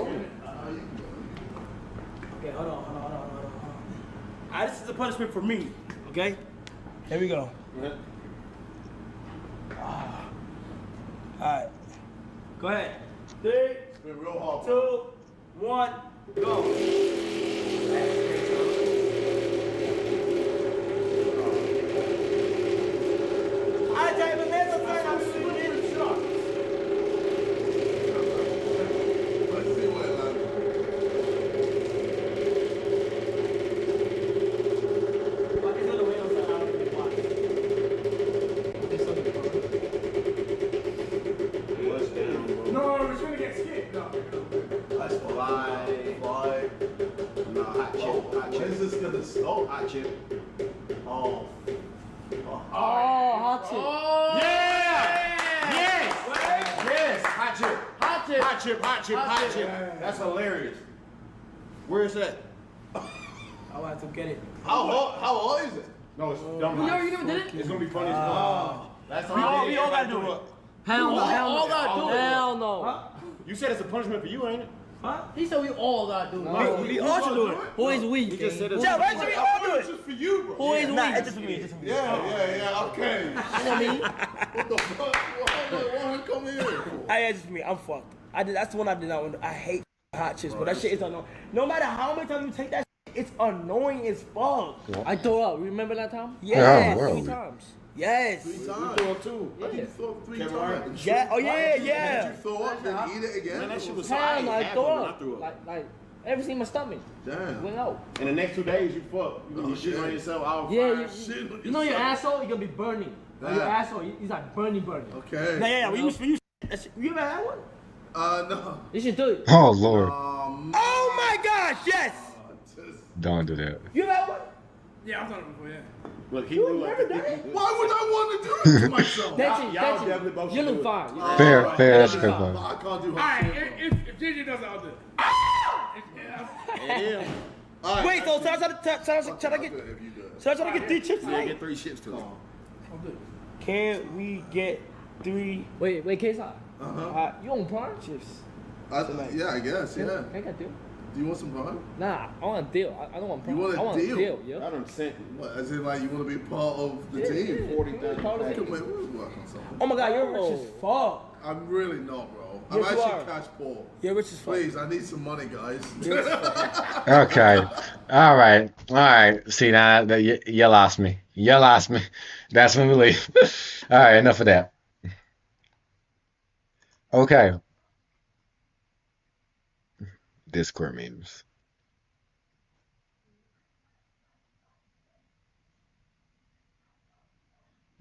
Speaker 4: Okay, hold on. This is a punishment for me. Okay? Here we go. Alright. Go ahead. 3,
Speaker 6: It's been real hard.
Speaker 4: 2, 1, go. I tell you, man, sometimes I'm shooting in shots.
Speaker 6: Let's see what it lands.
Speaker 4: But it's on the way outside, I don't even watch.
Speaker 5: What's down, bro?
Speaker 7: No, we're trying to get skipped. No.
Speaker 5: That's fly. No, hot chip. Hot
Speaker 6: When is
Speaker 5: chip.
Speaker 6: this gonna stop?
Speaker 5: Hot chip.
Speaker 6: Oh.
Speaker 8: Oh, hot chip.
Speaker 5: Yes! Hot chip.
Speaker 8: Hot chip.
Speaker 5: Hot chip, hot chip,
Speaker 8: Hot
Speaker 5: hot
Speaker 8: chip.
Speaker 5: chip. That's hilarious. Where is that?
Speaker 4: I'll have to get it.
Speaker 6: How hard is it?
Speaker 5: No, it's dumb.
Speaker 8: You never did it?
Speaker 5: It's gonna be funny as fuck. That's
Speaker 4: We all gotta do it.
Speaker 8: Hell no. Hell no. Hell no.
Speaker 4: Huh?
Speaker 5: You said it's a punishment for you, ain't it?
Speaker 4: Huh?
Speaker 8: He said we all gotta do it.
Speaker 4: We all should do it.
Speaker 8: Who is we?
Speaker 5: You just said it's
Speaker 4: Yeah, right? So we all do
Speaker 6: It's
Speaker 4: it.
Speaker 6: just for you, bro.
Speaker 8: Who is we?
Speaker 4: Nah, it's just for me. It's just for me.
Speaker 6: Yeah, okay.
Speaker 8: You know what I mean?
Speaker 6: What the fuck? Why you come here?
Speaker 4: It's just for me. I'm fucked. That's the one I did not want. I hate hot chips, but that shit is annoying. No matter how many times you take that shit, it's annoying as fuck.
Speaker 8: I throw up. Remember that time?
Speaker 4: Yes.
Speaker 1: where are
Speaker 8: 3
Speaker 1: we?
Speaker 8: times.
Speaker 4: Yes.
Speaker 6: 3
Speaker 5: You
Speaker 6: times.
Speaker 5: throw up too.
Speaker 6: How did you throw up 3
Speaker 5: Kevin
Speaker 6: times?
Speaker 4: Yeah. Oh yeah,
Speaker 6: Did
Speaker 4: yeah.
Speaker 6: you throw up, then eat it again?
Speaker 5: Man, that shit was
Speaker 8: Hell no, I
Speaker 5: half
Speaker 8: throw
Speaker 5: of it, I
Speaker 8: up.
Speaker 5: threw up.
Speaker 8: Like everything in my stomach.
Speaker 6: Damn.
Speaker 8: Went out.
Speaker 5: In the next 2 days, you fuck. You shit on
Speaker 6: shit.
Speaker 5: yourself out.
Speaker 8: Yeah,
Speaker 6: Shit on
Speaker 8: you know your
Speaker 6: yourself.
Speaker 8: asshole, you're gonna be burning.
Speaker 6: Damn.
Speaker 8: Your asshole, he's like burning.
Speaker 6: Okay.
Speaker 4: Yeah. When you ever had one?
Speaker 6: No.
Speaker 8: You should do it.
Speaker 1: Oh Lord,
Speaker 4: Oh my gosh, yes.
Speaker 1: don't do that.
Speaker 4: You ever had one?
Speaker 7: Yeah, I've done it before, yeah.
Speaker 5: Look, he
Speaker 4: You
Speaker 5: knew
Speaker 4: never
Speaker 5: like
Speaker 4: done it?
Speaker 6: Why would I want to do it to myself?
Speaker 8: That's
Speaker 5: y'all
Speaker 8: it.
Speaker 5: definitely both
Speaker 8: You
Speaker 5: should do
Speaker 8: look
Speaker 5: it.
Speaker 8: fine.
Speaker 1: Fair, that's
Speaker 8: Yeah.
Speaker 1: fair.
Speaker 6: I can't do hot
Speaker 7: Alright,
Speaker 6: shit.
Speaker 7: if JJ does it, I'll do it.
Speaker 5: Yeah.
Speaker 6: All right,
Speaker 4: Wait, so
Speaker 6: actually,
Speaker 4: should I
Speaker 6: I'll
Speaker 4: get
Speaker 6: do it if you do it.
Speaker 4: should I get 3 chips
Speaker 5: Yeah,
Speaker 4: tonight?
Speaker 5: get 3 chips too.
Speaker 4: Can we get 3
Speaker 8: Wait, KSI.
Speaker 6: Uh-huh.
Speaker 8: You on Prime?
Speaker 4: chips?
Speaker 6: Yeah, I guess, yeah.
Speaker 8: Can I get a deal?
Speaker 6: Do you want some Prime?
Speaker 8: Nah, I want a deal. I don't want Prime.
Speaker 6: You want a
Speaker 8: I want
Speaker 6: deal?
Speaker 8: a deal,
Speaker 5: I
Speaker 8: yeah.
Speaker 5: done sent
Speaker 6: What, as in like you want to be part of the team?
Speaker 5: 40,000.
Speaker 8: Part of
Speaker 6: Wait,
Speaker 8: it.
Speaker 6: we'll work on something.
Speaker 4: Oh my god, you're rich as fuck.
Speaker 6: I'm really not, bro. I'm
Speaker 4: Yes, you
Speaker 6: actually
Speaker 4: are.
Speaker 6: cash poor.
Speaker 4: You're rich as fuck.
Speaker 6: Please, I need some money, guys.
Speaker 1: Okay, all right. See now that you lost me. You lost me. That's when we leave. All right, enough of that. Okay. Discord memes.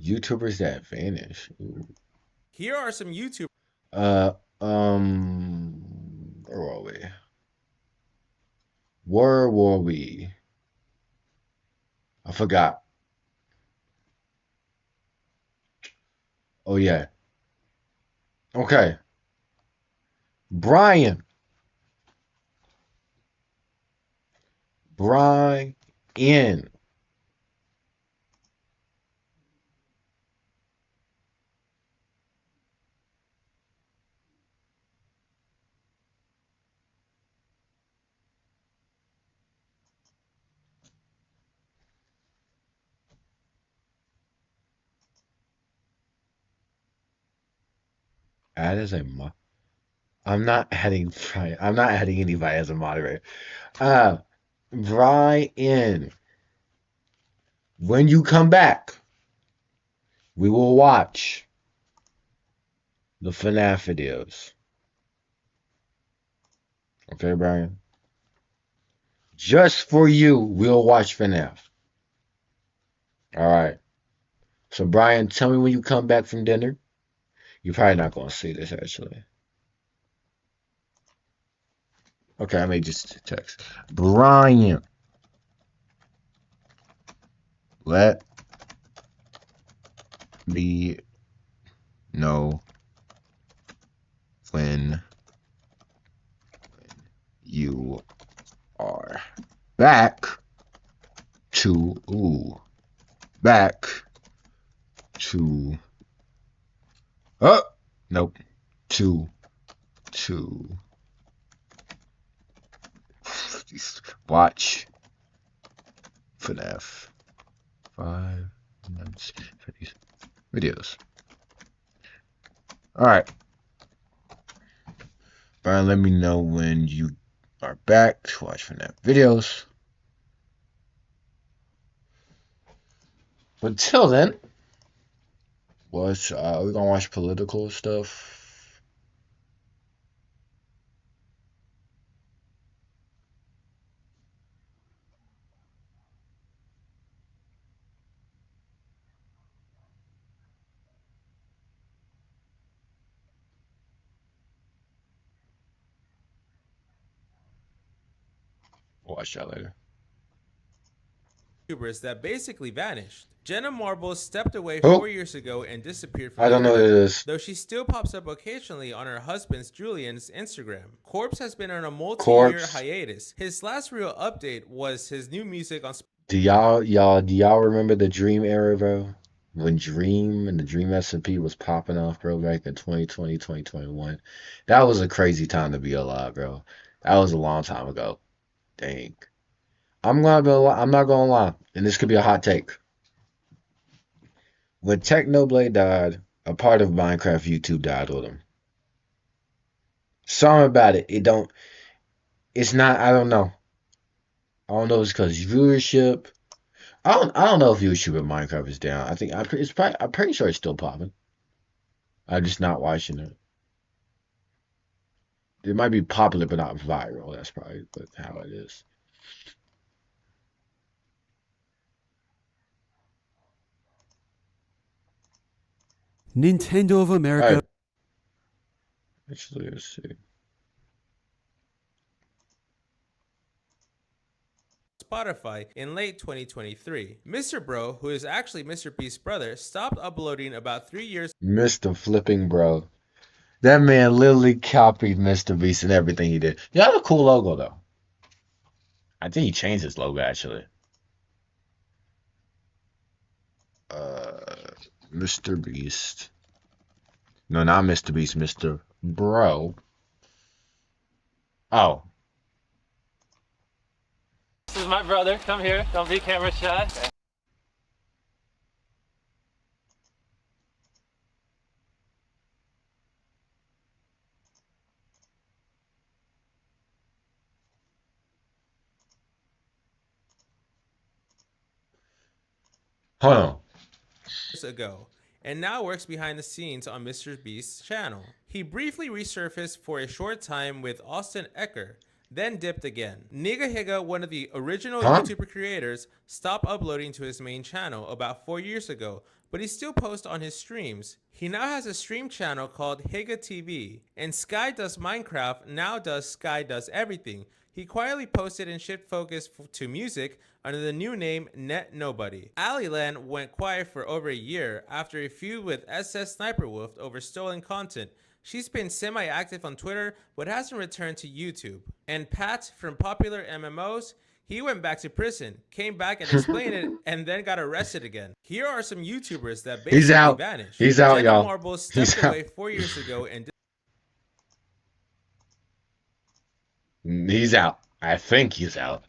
Speaker 1: YouTubers that vanish. Ooh.
Speaker 2: Here are some YouTube.
Speaker 1: Where were we? Where were we? I forgot. Oh yeah. Okay. Brian. Brian. Add as a mo- I'm not adding Brian. I'm not adding anybody as a moderator. Brian. When you come back, we will watch the FNAF videos. Okay, Brian? Just for you, we'll watch FNAF. Alright. So, Brian, tell me when you come back from dinner. You're probably not going to see this, actually. Okay, I may just text. Brian, let me know when you are back back to nope to watch FNAF 5 minutes for these videos. Alright. Brian, let me know when you are back to watch FNAF videos. But till then, we're gonna watch political stuff. We'll watch that later.
Speaker 2: YouTubers that basically vanished. Jenna Marbles stepped away
Speaker 1: Who?
Speaker 2: 4 years ago and disappeared from
Speaker 1: I
Speaker 2: the
Speaker 1: don't know who it
Speaker 2: internet,
Speaker 1: is.
Speaker 2: though she still pops up occasionally on her husband's Julian's Instagram. Corpse has been on a multi-year
Speaker 1: Corpse.
Speaker 2: hiatus. His last real update was his new music on
Speaker 1: Do y'all remember the Dream era, bro? When Dream and the Dream SMP was popping off, bro, back in 2020, 2021. That was a crazy time to be alive, bro. That was a long time ago. Dang. I'm not gonna lie, and this could be a hot take. When Technoblade died, a part of Minecraft YouTube died with him. Something about it. It's not, I don't know. I don't know if it's because viewership. I don't know if viewership in Minecraft is down. I'm pretty sure it's still popping. I'm just not watching it. It might be popular but not viral. That's probably how it is.
Speaker 3: Nintendo of America.
Speaker 1: Right. Actually, let's see.
Speaker 2: Spotify in late 2023. Mr. Bro, who is actually Mr. Beast's brother, stopped uploading about 3 years
Speaker 1: Mr. Flipping Bro. That man literally copied Mr. Beast and everything he did. He had a cool logo though. I think he changed his logo actually. Mr. Beast. No, not Mr. Beast, Mr. Bro. Oh.
Speaker 3: This is my brother. Come here. Don't be camera shy.
Speaker 1: Hold on.
Speaker 2: ago, and now works behind the scenes on Mr. Beast's channel. He briefly resurfaced for a short time with Austin Ecker, then dipped again. Niga Higa, one of the original YouTuber creators, stopped uploading to his main channel about 4 years ago, but he still posts on his streams. He now has a stream channel called Higa TV, and Sky Does Minecraft now does Sky Does Everything. He quietly posted and shift focus to music under the new name Net Nobody. Aliland went quiet for over a year after a feud with SS Sniper Wolf over stolen content, She's been semi-active on Twitter, but hasn't returned to YouTube. And Pat from popular MMOs, he went back to prison, came back and explained it, and then got arrested again. Here are some YouTubers that basically
Speaker 1: He's out.
Speaker 2: vanished.
Speaker 1: He's out,
Speaker 2: Jenna
Speaker 1: y'all.
Speaker 2: Marble
Speaker 1: He's
Speaker 2: stepped
Speaker 1: out.
Speaker 2: away 4 years ago and
Speaker 1: He's out. I think he's out.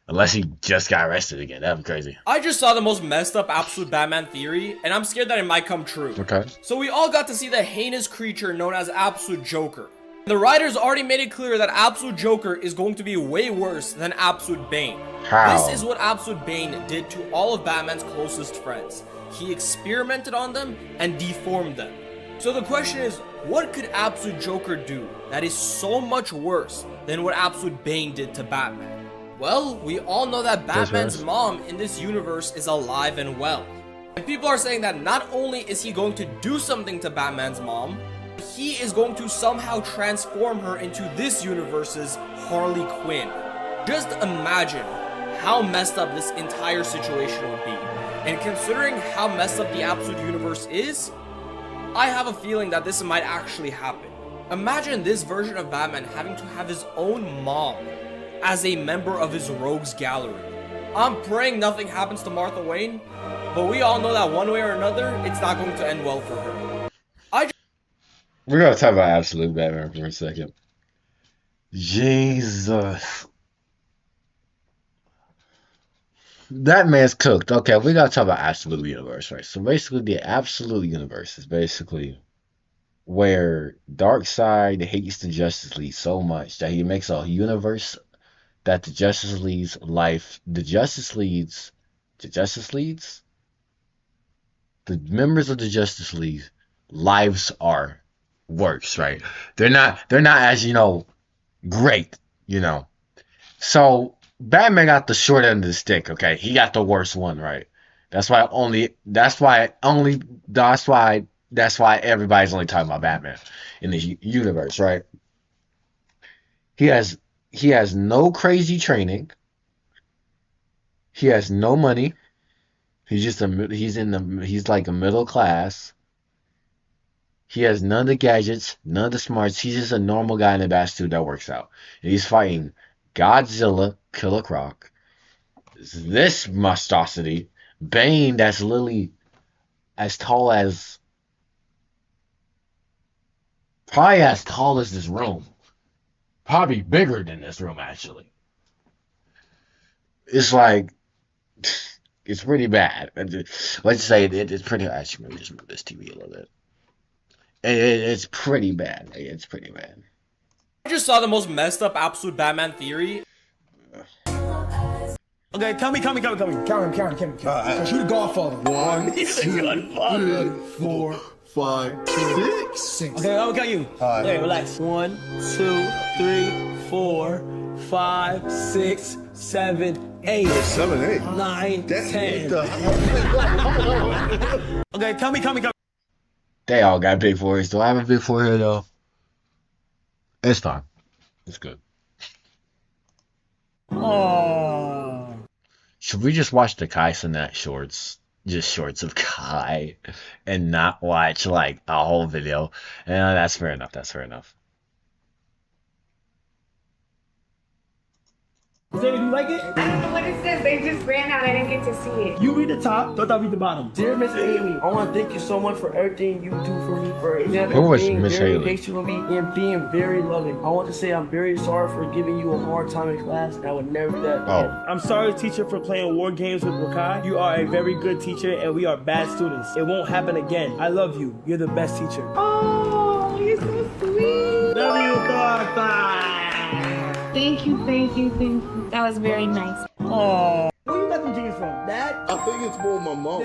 Speaker 1: Unless he just got arrested again. That'd be crazy.
Speaker 9: I just saw the most messed up absolute Batman theory, and I'm scared that it might come true.
Speaker 1: Okay.
Speaker 9: So we all got to see the heinous creature known as Absolute Joker. The writers already made it clear that Absolute Joker is going to be way worse than Absolute Bane.
Speaker 1: How?
Speaker 9: This is what Absolute Bane did to all of Batman's closest friends. He experimented on them and deformed them. So the question is, what could Absolute Joker do that is so much worse than what Absolute Bane did to Batman? Well, we all know that Batman's mom in this universe is alive and well. And people are saying that not only is he going to do something to Batman's mom, he is going to somehow transform her into this universe's Harley Quinn. Just imagine how messed up this entire situation would be. And considering how messed up the Absolute Universe is, I have a feeling that this might actually happen. Imagine this version of Batman having to have his own mom as a member of his rogues gallery. I'm praying nothing happens to Martha Wayne, but we all know that one way or another, it's not going to end well for her.
Speaker 1: We're gonna talk about Absolute Batman for a second. Jesus. That man's cooked. Okay, we gotta talk about Absolute Universe, right? So basically, the Absolute Universe is basically where Darkseid hates the Justice League so much that he makes a universe that the Justice League's the members of the Justice League lives are worse, right? They're not as, great, So Batman got the short end of the stick, okay? He got the worst one, right? That's why everybody's only talking about Batman in the universe, right? He has no crazy training. He has no money. He's like a middle class. He has none of the gadgets, none of the smarts. He's just a normal guy in a bat suit that works out. And he's fighting Godzilla, Killer Croc, this monstrosity, Bane that's literally as tall as this room. Probably bigger than this room, actually. It's like, it's pretty bad. Let's say it's pretty. Actually, maybe just move this TV a little bit. It's pretty bad. It's pretty bad.
Speaker 9: I just saw the most messed up absolute Batman theory.
Speaker 4: Okay, tell me. Count him. Cause you the Godfather.
Speaker 6: 1, 2, 3, 4, 5, 6.
Speaker 4: Okay, I'll count you. Okay, relax. 1, 2, 3, 4, 5, 6, 7, 8.
Speaker 6: 7, 8.
Speaker 4: 9,
Speaker 6: Damn,
Speaker 4: 10.
Speaker 6: what the hell?
Speaker 4: Okay, tell me.
Speaker 1: They all got big foreheads. Do I have a big forehead though? It's fine. It's good.
Speaker 4: Oh.
Speaker 1: Should we just watch the Kai Cenat shorts? Just shorts of Kai and not watch like a whole video? Yeah, that's fair enough.
Speaker 4: Zay, do you like it?
Speaker 10: I don't know what it says. They just ran out. I didn't get to see it.
Speaker 4: You read the top, don't I read the bottom.
Speaker 11: Dear Miss Haley, I want to thank you so much for everything you do for me, for
Speaker 1: Who was
Speaker 11: being
Speaker 1: Miss
Speaker 11: very
Speaker 1: Haley?
Speaker 11: patient with me and being very loving. I want to say I'm very sorry for giving you a hard time in class, and I would never do that again.
Speaker 1: Oh,
Speaker 4: I'm sorry, teacher, for playing war games with Rakai. You are a very good teacher, and we are bad students. It won't happen again. I love you. You're the best teacher.
Speaker 10: Oh, you're so sweet.
Speaker 4: Love you, Tata.
Speaker 10: Thank you. That was very nice.
Speaker 4: Oh. Where you got them jeans from? Dad?
Speaker 6: I think it's more my mom.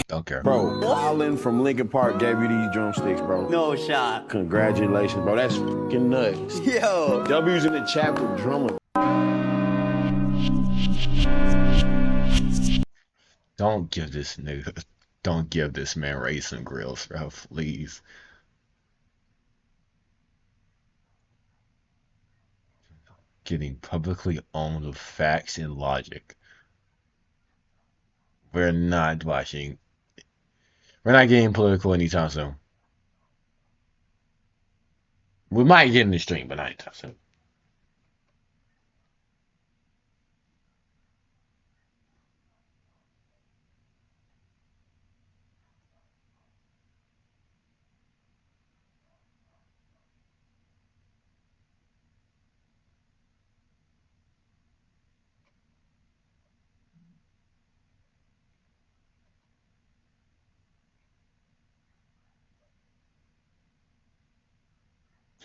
Speaker 1: don't care.
Speaker 5: Bro, Alan from Lincoln Park gave you these drumsticks, bro.
Speaker 11: No shot.
Speaker 5: Congratulations, bro. That's fucking nuts.
Speaker 11: Yo.
Speaker 5: W's in the chat for drummer.
Speaker 1: Don't give this man raisin grills, bro, please. Getting publicly owned with facts and logic. We're not getting political anytime soon. We might get in the stream, but I ain't touching.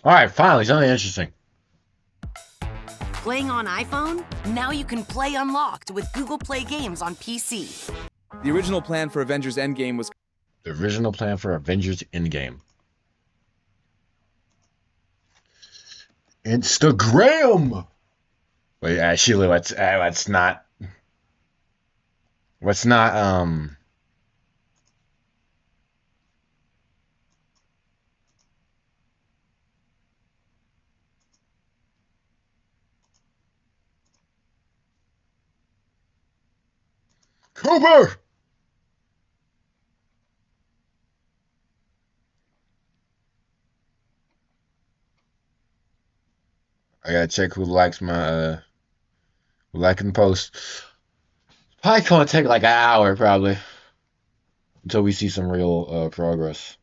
Speaker 1: All right, finally, something interesting.
Speaker 12: Playing on iPhone? Now you can play unlocked with Google Play Games on PC.
Speaker 13: The original plan for Avengers Endgame was...
Speaker 1: The original plan for Avengers Endgame. Instagram! Wait, actually, let's not... Let's not, Cooper! I gotta check who likes my, who liking the post. Probably gonna take like an hour, probably. Until we see some real, progress.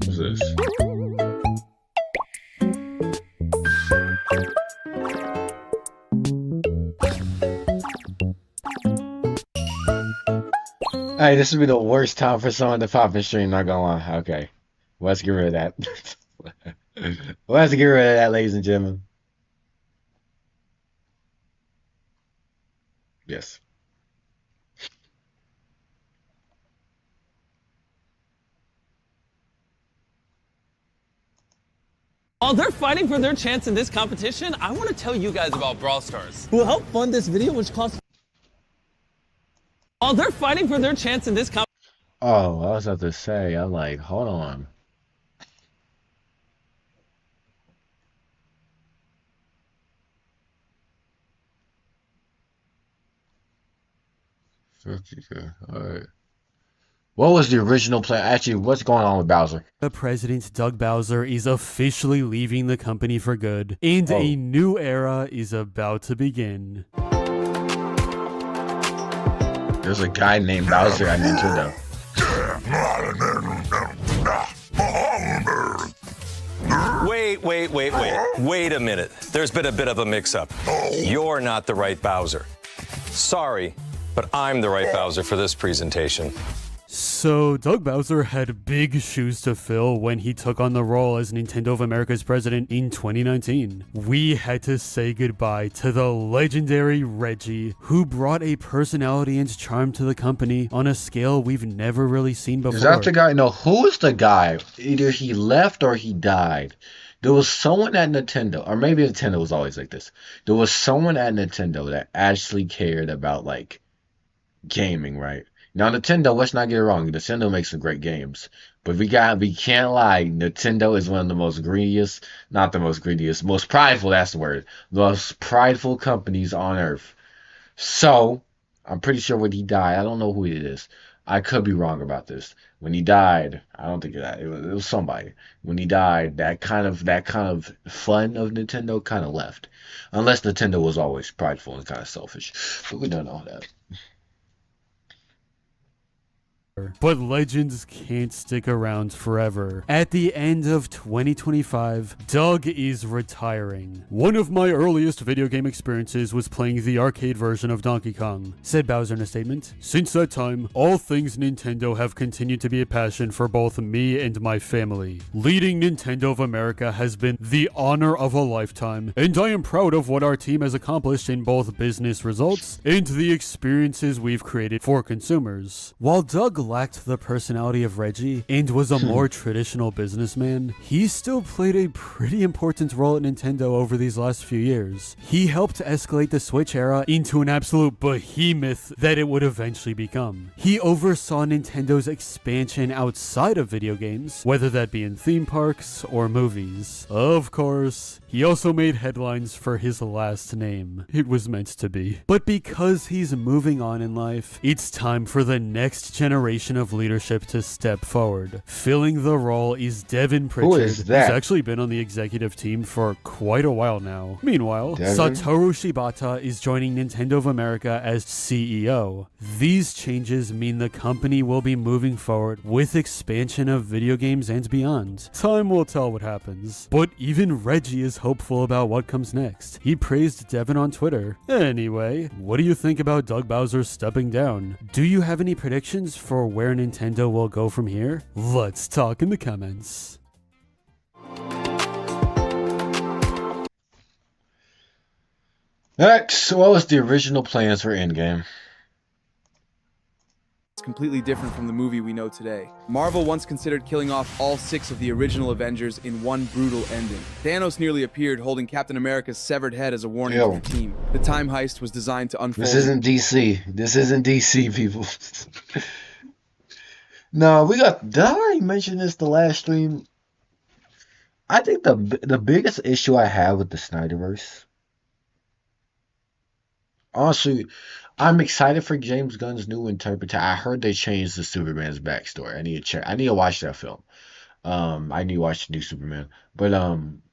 Speaker 1: What's this? Hey, this would be the worst time for someone to pop in stream, not gonna lie. Okay. Let's get rid of that. Let's get rid of that, ladies and gentlemen. Yes.
Speaker 14: While they're fighting for their chance in this competition, I want to tell you guys about Brawl Stars,
Speaker 15: who helped fund this video, which cost...
Speaker 14: While they're fighting for their chance in this competition...
Speaker 1: Oh, I was about to say, I'm like, hold on. Alright. What was the original plan? Actually, what's going on with Bowser?
Speaker 16: The president, Doug Bowser, is officially leaving the company for good, and a new era is about to begin.
Speaker 1: There's a guy named Bowser at Nintendo.
Speaker 17: Wait a minute. There's been a bit of a mix-up. You're not the right Bowser. Sorry, but I'm the right Bowser for this presentation.
Speaker 16: So, Doug Bowser had big shoes to fill when he took on the role as Nintendo of America's president in 2019. We had to say goodbye to the legendary Reggie, who brought a personality and charm to the company on a scale we've never really seen before.
Speaker 1: Is that the guy? No, who is the guy? Either he left or he died. There was someone at Nintendo, or maybe Nintendo was always like this. There was someone at Nintendo that actually cared about, like, gaming, right? Now, Nintendo, let's not get it wrong. Nintendo makes some great games. But we can't lie. Nintendo is one of the most greediest, not the most greediest, most prideful, that's the word. The most prideful companies on earth. So, I'm pretty sure when he died, I don't know who it is. I could be wrong about this. When he died, I don't think it was somebody. When he died, that kind of fun of Nintendo kind of left. Unless Nintendo was always prideful and kind of selfish. But we don't know that.
Speaker 16: But legends can't stick around forever. At the end of 2025, Doug is retiring. One of my earliest video game experiences was playing the arcade version of Donkey Kong, said Bowser in a statement. Since that time, all things Nintendo have continued to be a passion for both me and my family. Leading Nintendo of America has been the honor of a lifetime, and I am proud of what our team has accomplished in both business results and the experiences we've created for consumers. While Doug lacked the personality of Reggie and was a more traditional businessman, he still played a pretty important role at Nintendo over these last few years. He helped escalate the Switch era into an absolute behemoth that it would eventually become. He oversaw Nintendo's expansion outside of video games, whether that be in theme parks or movies. Of course, he also made headlines for his last name. It was meant to be. But because he's moving on in life, it's time for the next generation of leadership to step forward. Filling the role is Devin Pritchard.
Speaker 1: Who is that?
Speaker 16: He's actually been on the executive team for quite a while now. Meanwhile,
Speaker 1: Devin?
Speaker 16: Satoru Shibata is joining Nintendo of America as CEO. These changes mean the company will be moving forward with expansion of video games and beyond. Time will tell what happens. But even Reggie is hopeful about what comes next. He praised Devin on Twitter. Anyway, what do you think about Doug Bowser stepping down? Do you have any predictions for where Nintendo will go from here? Let's talk in the comments.
Speaker 1: Next, what was the original plans for Endgame?
Speaker 13: Completely different from the movie we know today. Marvel once considered killing off all 6 of the original Avengers in one brutal ending. Thanos nearly appeared holding Captain America's severed head as a warning to the team. The time heist was designed to unfold.
Speaker 1: This isn't DC. This isn't DC, people. No, we got. Did I already mention this the last stream? I think the biggest issue I have with the Snyderverse, honestly, I'm excited for James Gunn's new interpretation. I heard they changed the Superman's backstory. I need to check. I need to watch that film. I need to watch the new Superman. But I'm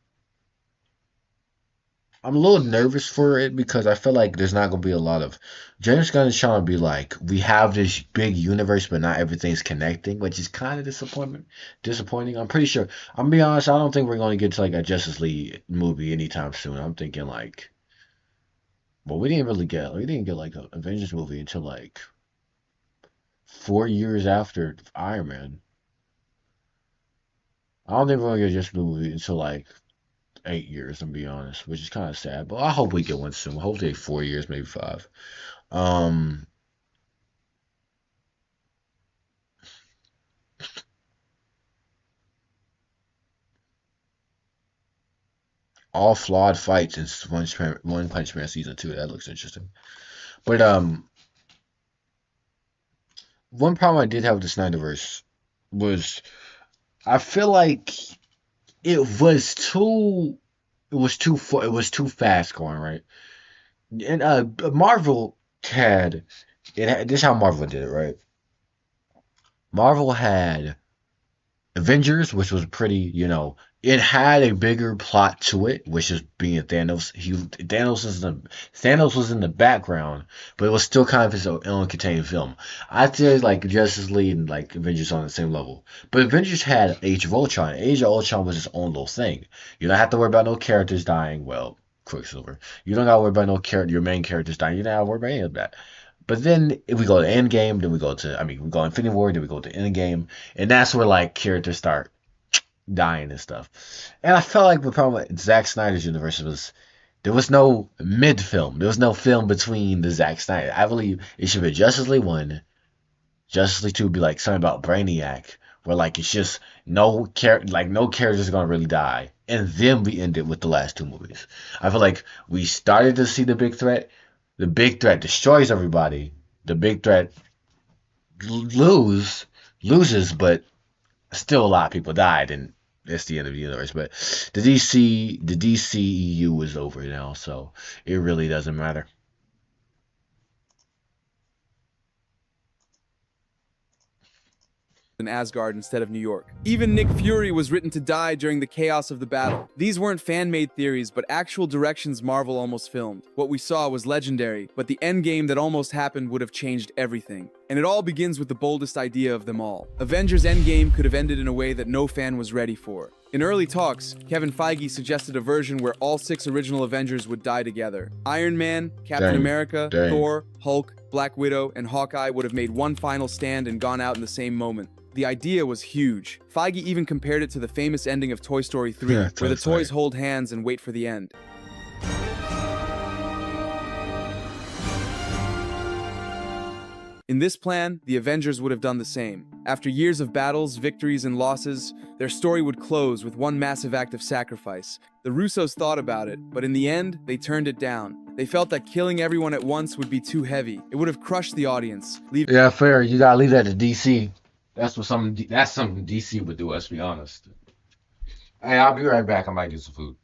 Speaker 1: a little nervous for it because I feel like there's not gonna be a lot of James Gunn is trying to be like, we have this big universe, but not everything's connecting, which is kind of disappointing. I'm pretty sure. I'm gonna be honest. I don't think we're gonna get to like a Justice League movie anytime soon. I'm thinking like. Well, we didn't get like an Avengers movie until like 4 years after Iron Man. I don't think we're gonna get just a movie until like 8 years, to be honest, which is kind of sad. But I hope we get one soon. Hopefully 4 years, maybe 5. All flawed fights in One Punch Man season 2. That looks interesting. But one problem I did have with the Snyderverse was I feel like it was too fast going, right? And Marvel had this is how Marvel did it, right? Marvel had Avengers, which was pretty, it had a bigger plot to it, which is being Thanos. Thanos was in the background, but it was still kind of his own contained film. I'd say like Justice League and like Avengers on the same level. But Avengers had Age of Ultron. Age of Ultron was its own little thing. You don't have to worry about no characters dying. Well, Quicksilver. You don't gotta worry about your main characters dying. You don't have to worry about any of that. But then if we go to Endgame, then we go Infinity War, then we go to Endgame, and that's where like characters start dying and stuff. And I felt like the problem with Zack Snyder's universe was there was no mid film. There was no film between the Zack Snyder. I believe it should be Justice League 1, Justice League 2 would be like something about Brainiac, where like it's just no characters are gonna really die. And then we ended with the last 2 movies. I feel like we started to see the big threat. The big threat destroys everybody. The big threat loses, but still a lot of people died, and that's the end of the universe. But the DCEU is over now, so it really doesn't matter.
Speaker 13: In Asgard instead of New York. Even Nick Fury was written to die during the chaos of the battle. These weren't fan-made theories, but actual directions Marvel almost filmed. What we saw was legendary, but the endgame that almost happened would have changed everything. And it all begins with the boldest idea of them all. Avengers Endgame could have ended in a way that no fan was ready for. In early talks, Kevin Feige suggested a version where all 6 original Avengers would die together. Iron Man, Captain America, Thor, Hulk, Black Widow, and Hawkeye would have made one final stand and gone out in the same moment. The idea was huge. Feige even compared it to the famous ending of Toy Story 3, where the toys hold hands and wait for the end. In this plan, the Avengers would have done the same. After years of battles, victories, and losses, their story would close with one massive act of sacrifice. The Russos thought about it, but in the end, they turned it down. They felt that killing everyone at once would be too heavy. It would have crushed the audience.
Speaker 1: Yeah, fair. You gotta leave that to DC. That's something DC would do. Let's be honest. Hey, I'll be right back. I might get some food.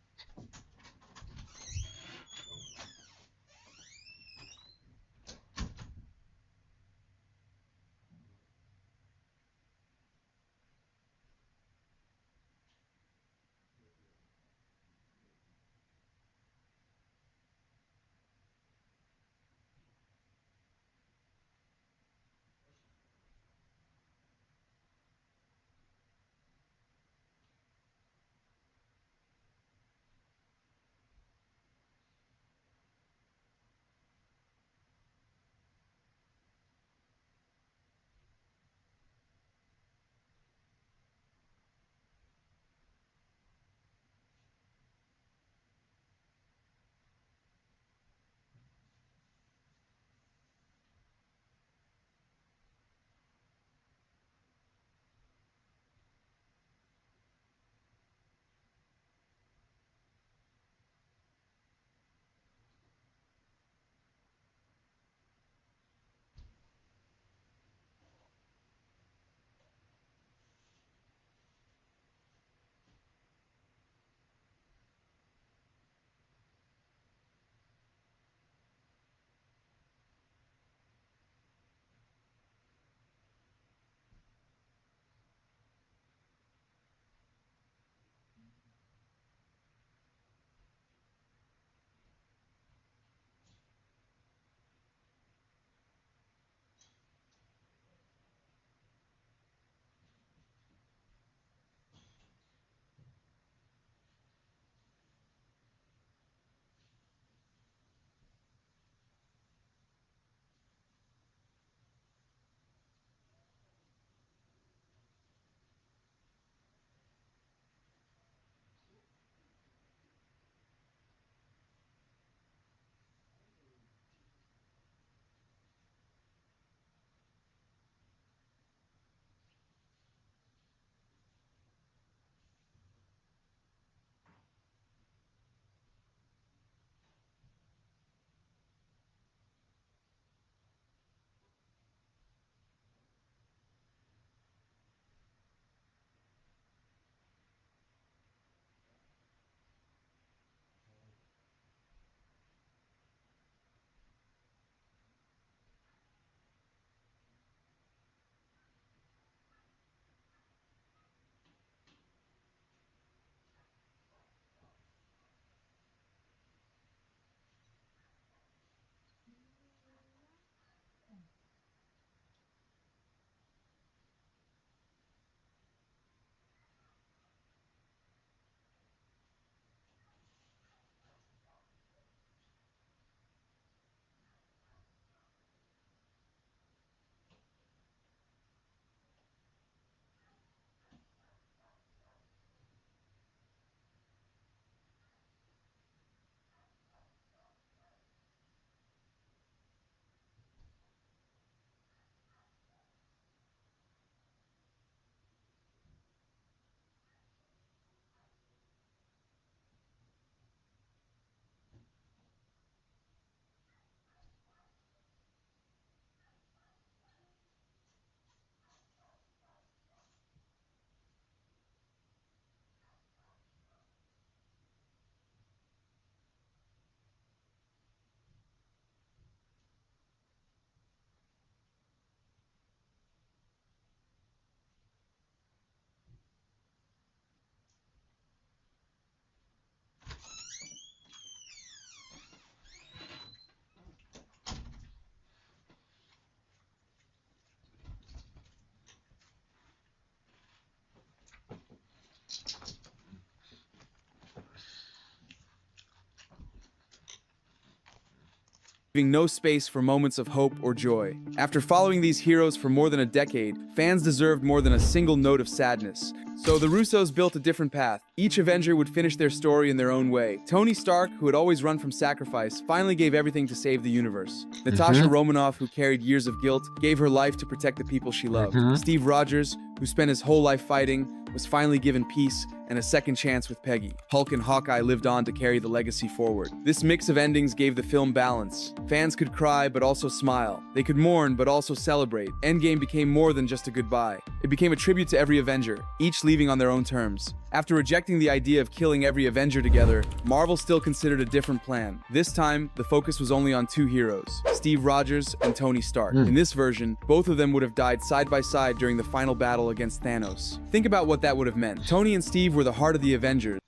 Speaker 13: Leaving no space for moments of hope or joy. After following these heroes for more than a decade, fans deserved more than a single note of sadness. So the Russos built a different path. Each Avenger would finish their story in their own way. Tony Stark, who had always run from sacrifice, finally gave everything to save the universe. Natasha Romanoff, who carried years of guilt, gave her life to protect the people she loved. Steve Rogers, who spent his whole life fighting, was finally given peace and a second chance with Peggy. Hulk and Hawkeye lived on to carry the legacy forward. This mix of endings gave the film balance. Fans could cry but also smile. They could mourn but also celebrate. Endgame became more than just a goodbye. It became a tribute to every Avenger, each leaving on their own terms. After rejecting the idea of killing every Avenger together, Marvel still considered a different plan. This time, the focus was only on two heroes, Steve Rogers and Tony Stark. In this version, both of them would have died side by side during the final battle against Thanos. Think about what that would have meant. Tony and Steve were the heart of the Avengers.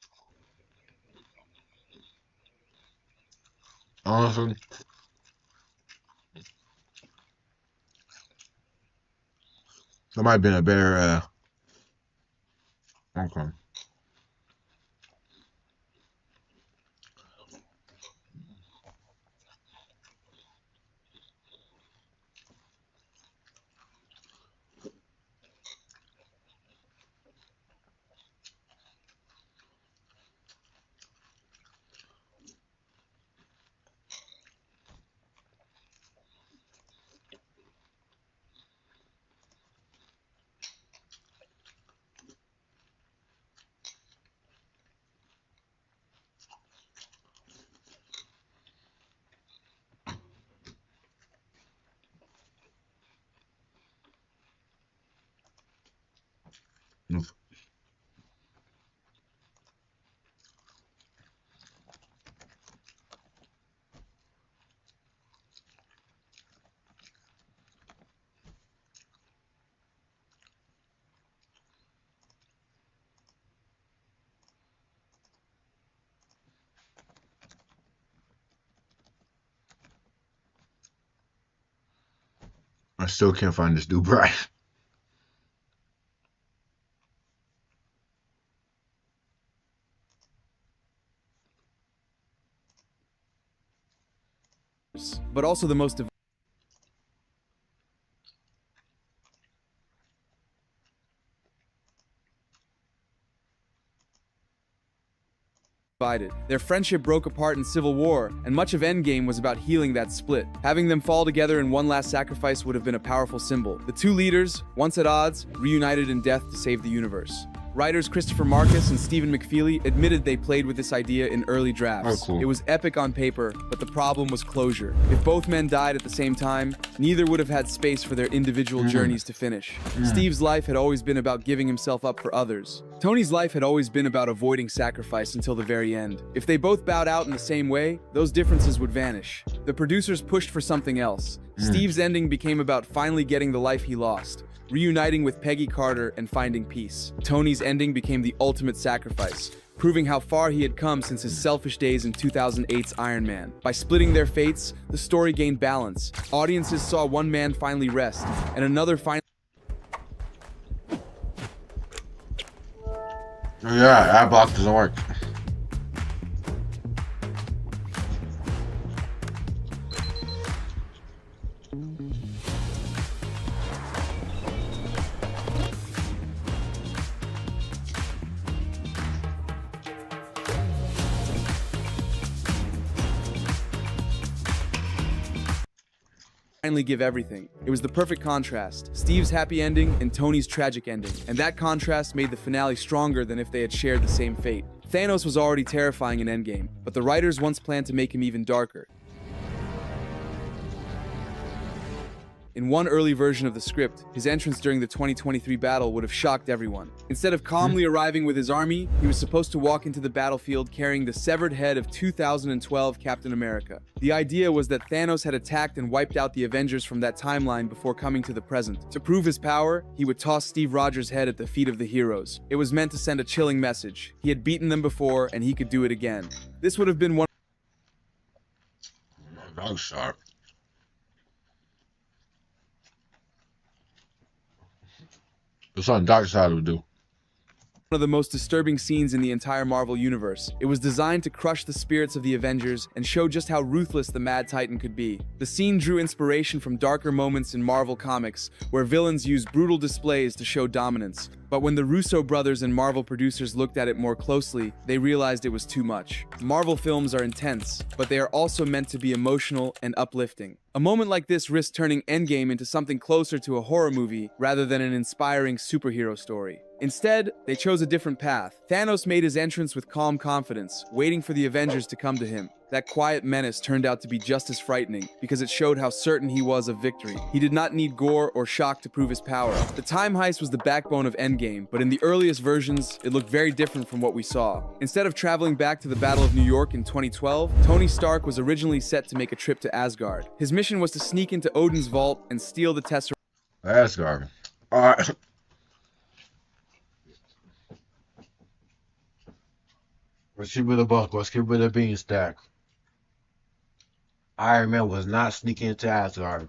Speaker 1: Awesome. That might have been a better, okay. I still can't find this dude, Brian.
Speaker 13: But also the most divided. Their friendship broke apart in Civil War, and much of Endgame was about healing that split. Having them fall together in one last sacrifice would have been a powerful symbol. The two leaders, once at odds, reunited in death to save the universe. Writers Christopher Marcus and Stephen McFeely admitted they played with this idea in early drafts.
Speaker 1: Oh, cool.
Speaker 13: It was epic on paper, but the problem was closure. If both men died at the same time, neither would have had space for their individual journeys to finish. Steve's life had always been about giving himself up for others. Tony's life had always been about avoiding sacrifice until the very end. If they both bowed out in the same way, those differences would vanish. The producers pushed for something else. Steve's ending became about finally getting the life he lost, reuniting with Peggy Carter and finding peace. Tony's ending became the ultimate sacrifice, proving how far he had come since his selfish days in 2008's Iron Man. By splitting their fates, the story gained balance. Audiences saw one man finally rest, and another finally...
Speaker 1: Yeah, ad block doesn't work.
Speaker 13: finally give everything. It was the perfect contrast. Steve's happy ending and Tony's tragic ending. And that contrast made the finale stronger than if they had shared the same fate. Thanos was already terrifying in Endgame, but the writers once planned to make him even darker. In one early version of the script, his entrance during the 2023 battle would have shocked everyone. Instead of calmly arriving with his army, he was supposed to walk into the battlefield carrying the severed head of 2012 Captain America. The idea was that Thanos had attacked and wiped out the Avengers from that timeline before coming to the present. To prove his power, he would toss Steve Rogers' head at the feet of the heroes. It was meant to send a chilling message. He had beaten them before, and he could do it again. This would have been one...
Speaker 1: That was sharp. That's on Darkseid would do.
Speaker 13: One of the most disturbing scenes in the entire Marvel Universe. It was designed to crush the spirits of the Avengers and show just how ruthless the Mad Titan could be. The scene drew inspiration from darker moments in Marvel Comics, where villains use brutal displays to show dominance. But when the Russo brothers and Marvel producers looked at it more closely, they realized it was too much. Marvel films are intense, but they are also meant to be emotional and uplifting. A moment like this risked turning Endgame into something closer to a horror movie rather than an inspiring superhero story. Instead, they chose a different path. Thanos made his entrance with calm confidence, waiting for the Avengers to come to him. That quiet menace turned out to be just as frightening, because it showed how certain he was of victory. He did not need gore or shock to prove his power. The time heist was the backbone of Endgame, but in the earliest versions, it looked very different from what we saw. Instead of traveling back to the Battle of New York in 2012, Tony Stark was originally set to make a trip to Asgard. His mission was to sneak into Odin's vault and steal the Tesseract.
Speaker 1: Asgard. Alright. Let's keep with the buck. Let's keep with the beanstalk. Iron Man was not sneaking into Asgard.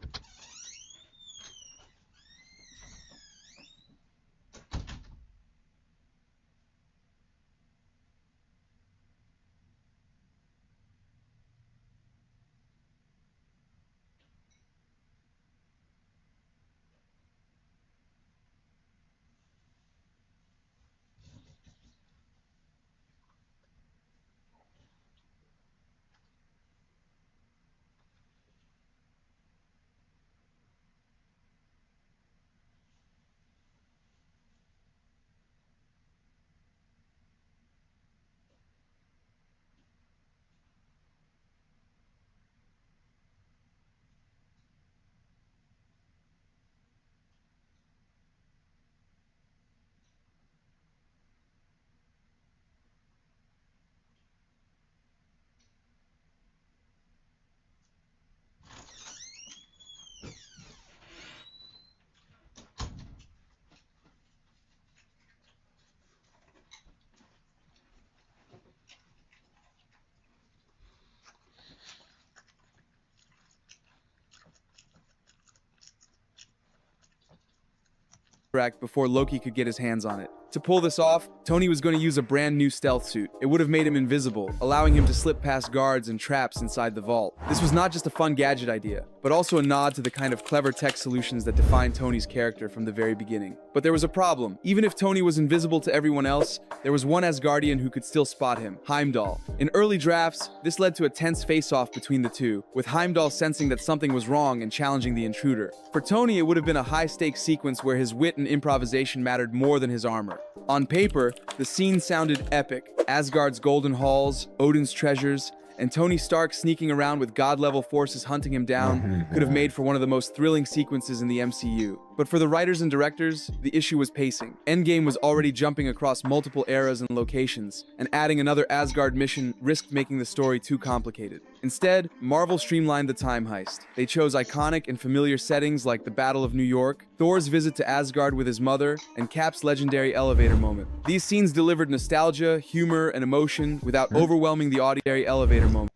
Speaker 13: Before Loki could get his hands on it. To pull this off, Tony was going to use a brand new stealth suit. It would have made him invisible, allowing him to slip past guards and traps inside the vault. This was not just a fun gadget idea, but also a nod to the kind of clever tech solutions that defined Tony's character from the very beginning. But there was a problem. Even if Tony was invisible to everyone else, there was one Asgardian who could still spot him, Heimdall. In early drafts, this led to a tense face-off between the two, with Heimdall sensing that something was wrong and challenging the intruder. For Tony, it would have been a high-stakes sequence where his wit and improvisation mattered more than his armor. On paper, the scene sounded epic. Asgard's golden halls, Odin's treasures, and Tony Stark sneaking around with god-level forces hunting him down could have made for one of the most thrilling sequences in the MCU. But for the writers and directors, the issue was pacing. Endgame was already jumping across multiple eras and locations, and adding another Asgard mission risked making the story too complicated. Instead, Marvel streamlined the time heist. They chose iconic and familiar settings like the Battle of New York, Thor's visit to Asgard with his mother, and Cap's legendary elevator moment. These scenes delivered nostalgia, humor, and emotion without overwhelming the ordinary elevator moment.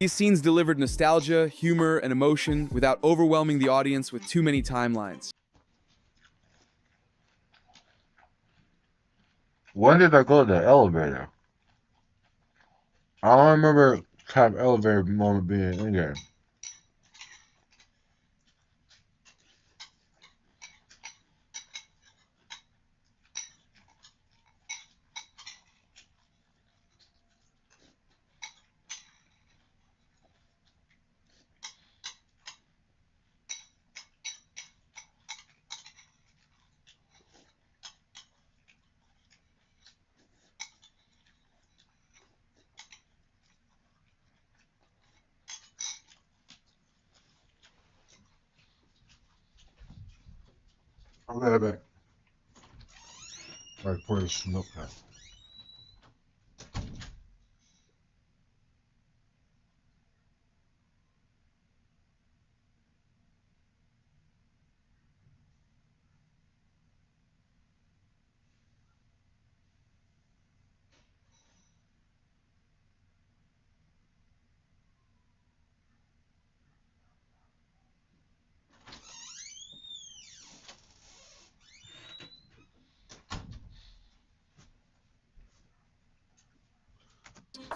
Speaker 13: These scenes delivered nostalgia, humor, and emotion without overwhelming the audience with too many timelines.
Speaker 1: When did I go to the elevator? I don't remember Cap elevator moment being in there. I'll be right back. All right, pour this milk out.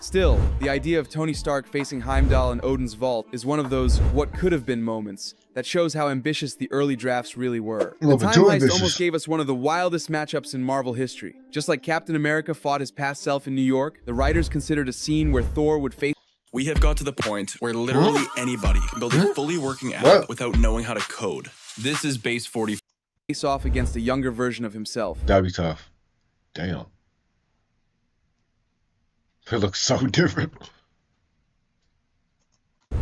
Speaker 13: Still, the idea of Tony Stark facing Heimdall in Odin's vault is one of those what could have been moments that shows how ambitious the early drafts really were. The time heist almost gave us one of the wildest matchups in Marvel history. Just like Captain America fought his past self in New York, the writers considered a scene where Thor would face.
Speaker 18: We have got to the point where literally anybody can build a fully working app without knowing how to code. This is base 40.
Speaker 13: Face off against a younger version of himself.
Speaker 1: That'd be tough. Damn. It looks so different.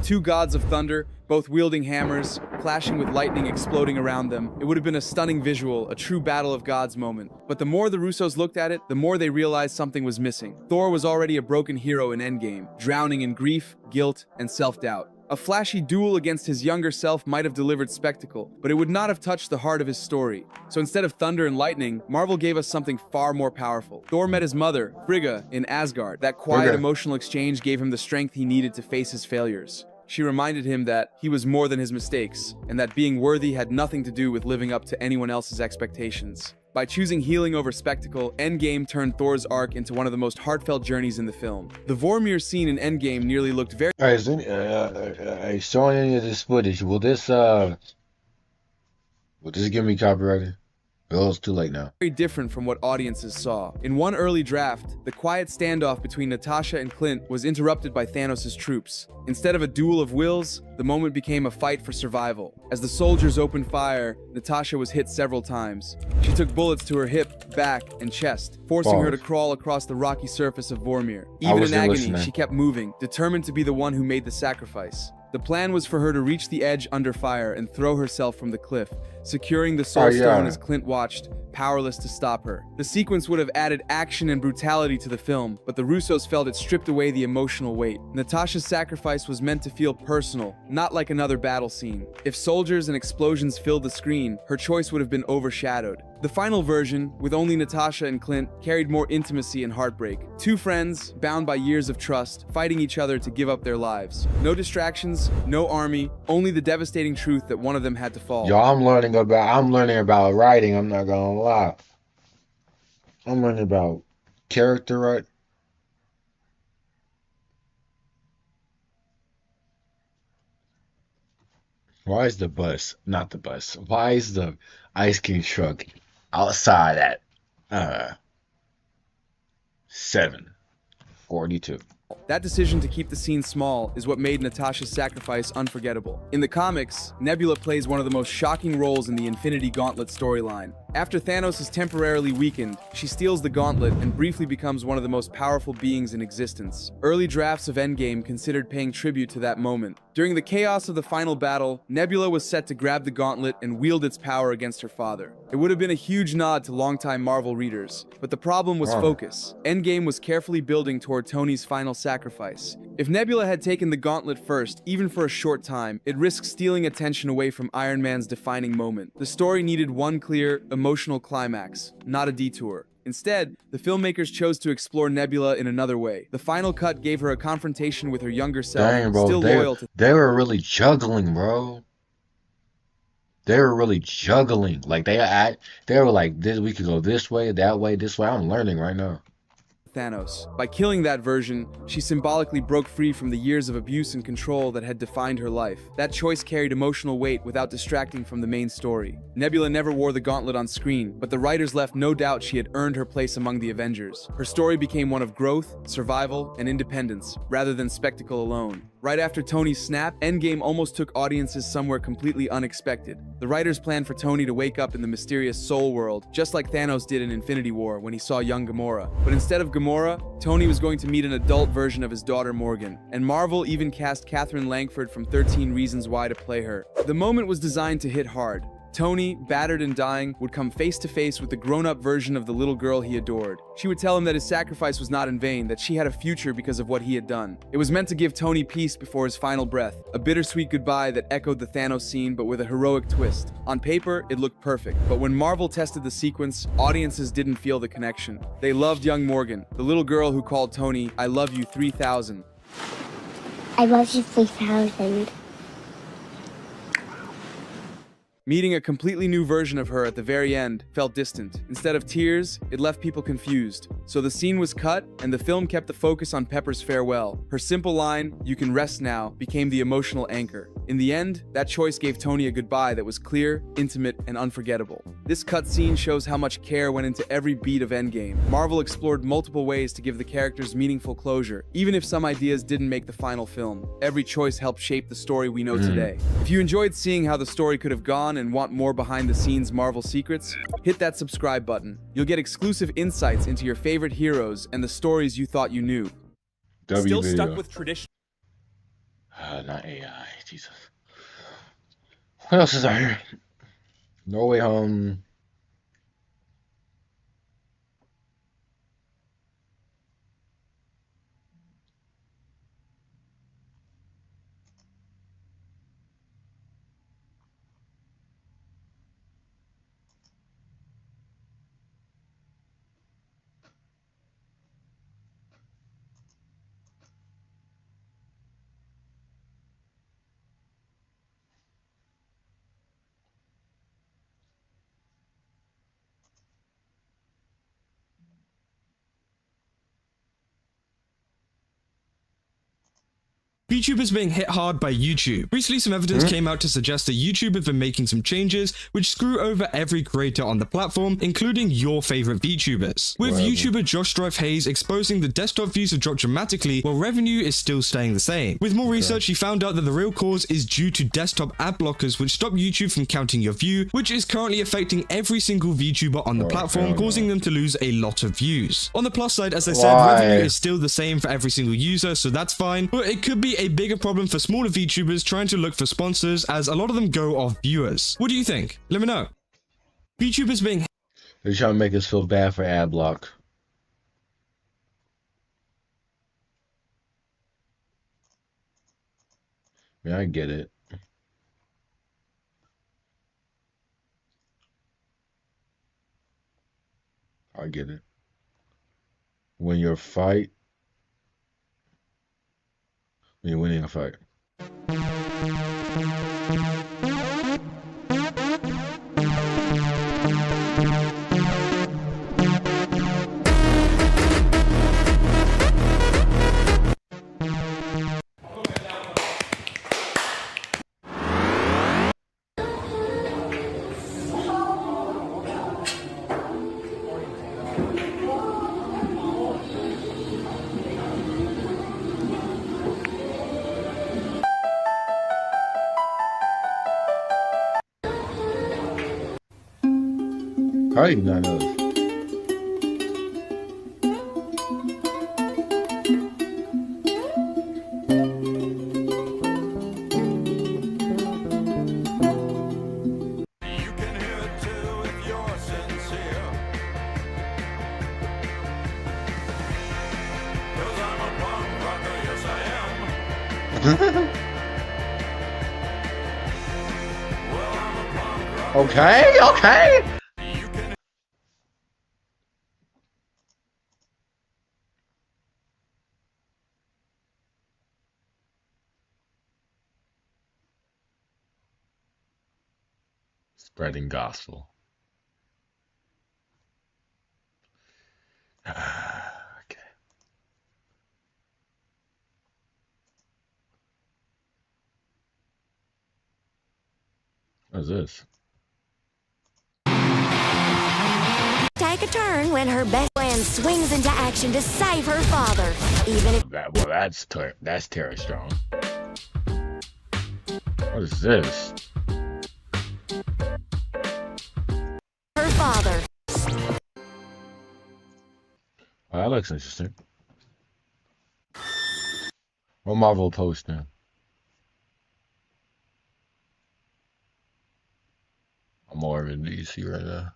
Speaker 13: Two gods of thunder, both wielding hammers, clashing with lightning exploding around them. It would have been a stunning visual, a true battle of gods moment. But the more the Russos looked at it, the more they realized something was missing. Thor was already a broken hero in Endgame, drowning in grief, guilt, and self-doubt. A flashy duel against his younger self might have delivered spectacle, but it would not have touched the heart of his story. So instead of thunder and lightning, Marvel gave us something far more powerful. Thor met his mother, Frigga, in Asgard. That quiet, emotional exchange gave him the strength he needed to face his failures. She reminded him that he was more than his mistakes, and that being worthy had nothing to do with living up to anyone else's expectations. By choosing healing over spectacle, Endgame turned Thor's arc into one of the most heartfelt journeys in the film. The Vormir scene in Endgame nearly looked very...
Speaker 1: Alright, is showing any of this footage, will this give me copyrighted? Oh, it's too late now.
Speaker 13: Very different from what audiences saw. In one early draft, the quiet standoff between Natasha and Clint was interrupted by Thanos' troops. Instead of a duel of wills, the moment became a fight for survival. As the soldiers opened fire, Natasha was hit several times. She took bullets to her hip, back, and chest, forcing her to crawl across the rocky surface of Vormir. Even in agony, she kept moving, determined to be the one who made the sacrifice. The plan was for her to reach the edge under fire and throw herself from the cliff, securing the Soul Stone as Clint watched, powerless to stop her. The sequence would have added action and brutality to the film, but the Russos felt it stripped away the emotional weight. Natasha's sacrifice was meant to feel personal, not like another battle scene. If soldiers and explosions filled the screen, her choice would have been overshadowed. The final version, with only Natasha and Clint, carried more intimacy and heartbreak. Two friends, bound by years of trust, fighting each other to give up their lives. No distractions, no army, only the devastating truth that one of them had to fall.
Speaker 1: Yo, I'm learning about writing, I'm not gonna lie. I'm learning about character writing. Why is the bus, not the bus, why is the ice cream truck outside at 7:42?
Speaker 13: That decision to keep the scene small is what made Natasha's sacrifice unforgettable. In the comics, Nebula plays one of the most shocking roles in the Infinity Gauntlet storyline. After Thanos is temporarily weakened, she steals the gauntlet and briefly becomes one of the most powerful beings in existence. Early drafts of Endgame considered paying tribute to that moment. During the chaos of the final battle, Nebula was set to grab the gauntlet and wield its power against her father. It would have been a huge nod to longtime Marvel readers, but the problem was focus. Endgame was carefully building toward Tony's final sacrifice. If Nebula had taken the gauntlet first, even for a short time, it risked stealing attention away from Iron Man's defining moment. The story needed one clear, emotional climax, not a detour. Instead, the filmmakers chose to explore Nebula in another way. The final cut gave her a confrontation with her younger self,
Speaker 1: Dang, bro,
Speaker 13: still loyal to...
Speaker 1: They were really juggling, bro. They were really juggling. Like, they were like, this, we could go this way, that way, this way. I'm learning right now.
Speaker 13: Thanos. By killing that version, she symbolically broke free from the years of abuse and control that had defined her life. That choice carried emotional weight without distracting from the main story. Nebula never wore the gauntlet on screen, but the writers left no doubt she had earned her place among the Avengers. Her story became one of growth, survival, and independence, rather than spectacle alone. Right after Tony's snap, Endgame almost took audiences somewhere completely unexpected. The writers planned for Tony to wake up in the mysterious Soul World, just like Thanos did in Infinity War when he saw young Gamora. But instead of Gamora, Tony was going to meet an adult version of his daughter Morgan, and Marvel even cast Catherine Langford from 13 Reasons Why to play her. The moment was designed to hit hard. Tony, battered and dying, would come face to face with the grown-up version of the little girl he adored. She would tell him that his sacrifice was not in vain, that she had a future because of what he had done. It was meant to give Tony peace before his final breath, a bittersweet goodbye that echoed the Thanos scene but with a heroic twist. On paper, it looked perfect, but when Marvel tested the sequence, audiences didn't feel the connection. They loved young Morgan, the little girl who called Tony, "I love you 3000.
Speaker 10: I love you 3000.
Speaker 13: Meeting a completely new version of her at the very end felt distant. Instead of tears, it left people confused. So the scene was cut, and the film kept the focus on Pepper's farewell. Her simple line, "You can rest now," became the emotional anchor. In the end, that choice gave Tony a goodbye that was clear, intimate, and unforgettable. This cutscene shows how much care went into every beat of Endgame. Marvel explored multiple ways to give the characters meaningful closure, even if some ideas didn't make the final film. Every choice helped shape the story we know today. If you enjoyed seeing how the story could have gone and want more behind-the-scenes Marvel secrets, hit that subscribe button. You'll get exclusive insights into your favorite heroes and the stories you thought you knew.
Speaker 1: Still
Speaker 13: stuck with tradition.
Speaker 1: Not AI, Jesus. What else is out here? No Way Home.
Speaker 19: VTubers being hit hard by YouTube. Recently, some evidence came out to suggest that YouTube have been making some changes which screw over every creator on the platform, including your favorite VTubers. With YouTuber Josh Drive Hayes exposing the desktop views have dropped dramatically while revenue is still staying the same. With more research, he found out that the real cause is due to desktop ad blockers which stop YouTube from counting your view, which is currently affecting every single VTuber on the platform, causing them to lose a lot of views. On the plus side, as I said, revenue is still the same for every single user, so that's fine, but it could be a bigger problem for smaller VTubers trying to look for sponsors, as a lot of them go off viewers. What do you think? Let me know. VTubers being...
Speaker 1: They're trying to make us feel bad for ad block. Yeah, I get it. I get it. When you're winning a fight. How do you not know this? Okay, okay. Spreading gospel. Okay. What is this?
Speaker 20: Take a turn when her best friend swings into action to save her father, even if
Speaker 1: that's Terry Strong. What is this?
Speaker 20: her father.
Speaker 1: Oh, that looks interesting. What Marvel post now? I'm more in DC right now.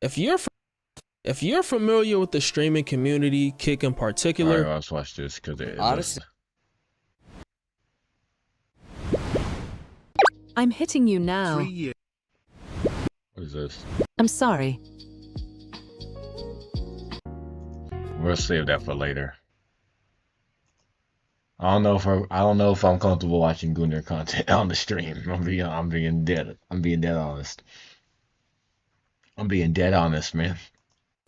Speaker 21: If you're familiar with the streaming community, Kick in particular,
Speaker 1: Alright, let's watch this because
Speaker 21: honestly,
Speaker 22: I'm hitting you now.
Speaker 1: What is this?
Speaker 22: I'm sorry.
Speaker 1: We'll save that for later. I don't know if I'm comfortable watching Gunner content on the stream. I'm being dead honest. I'm being dead honest, man.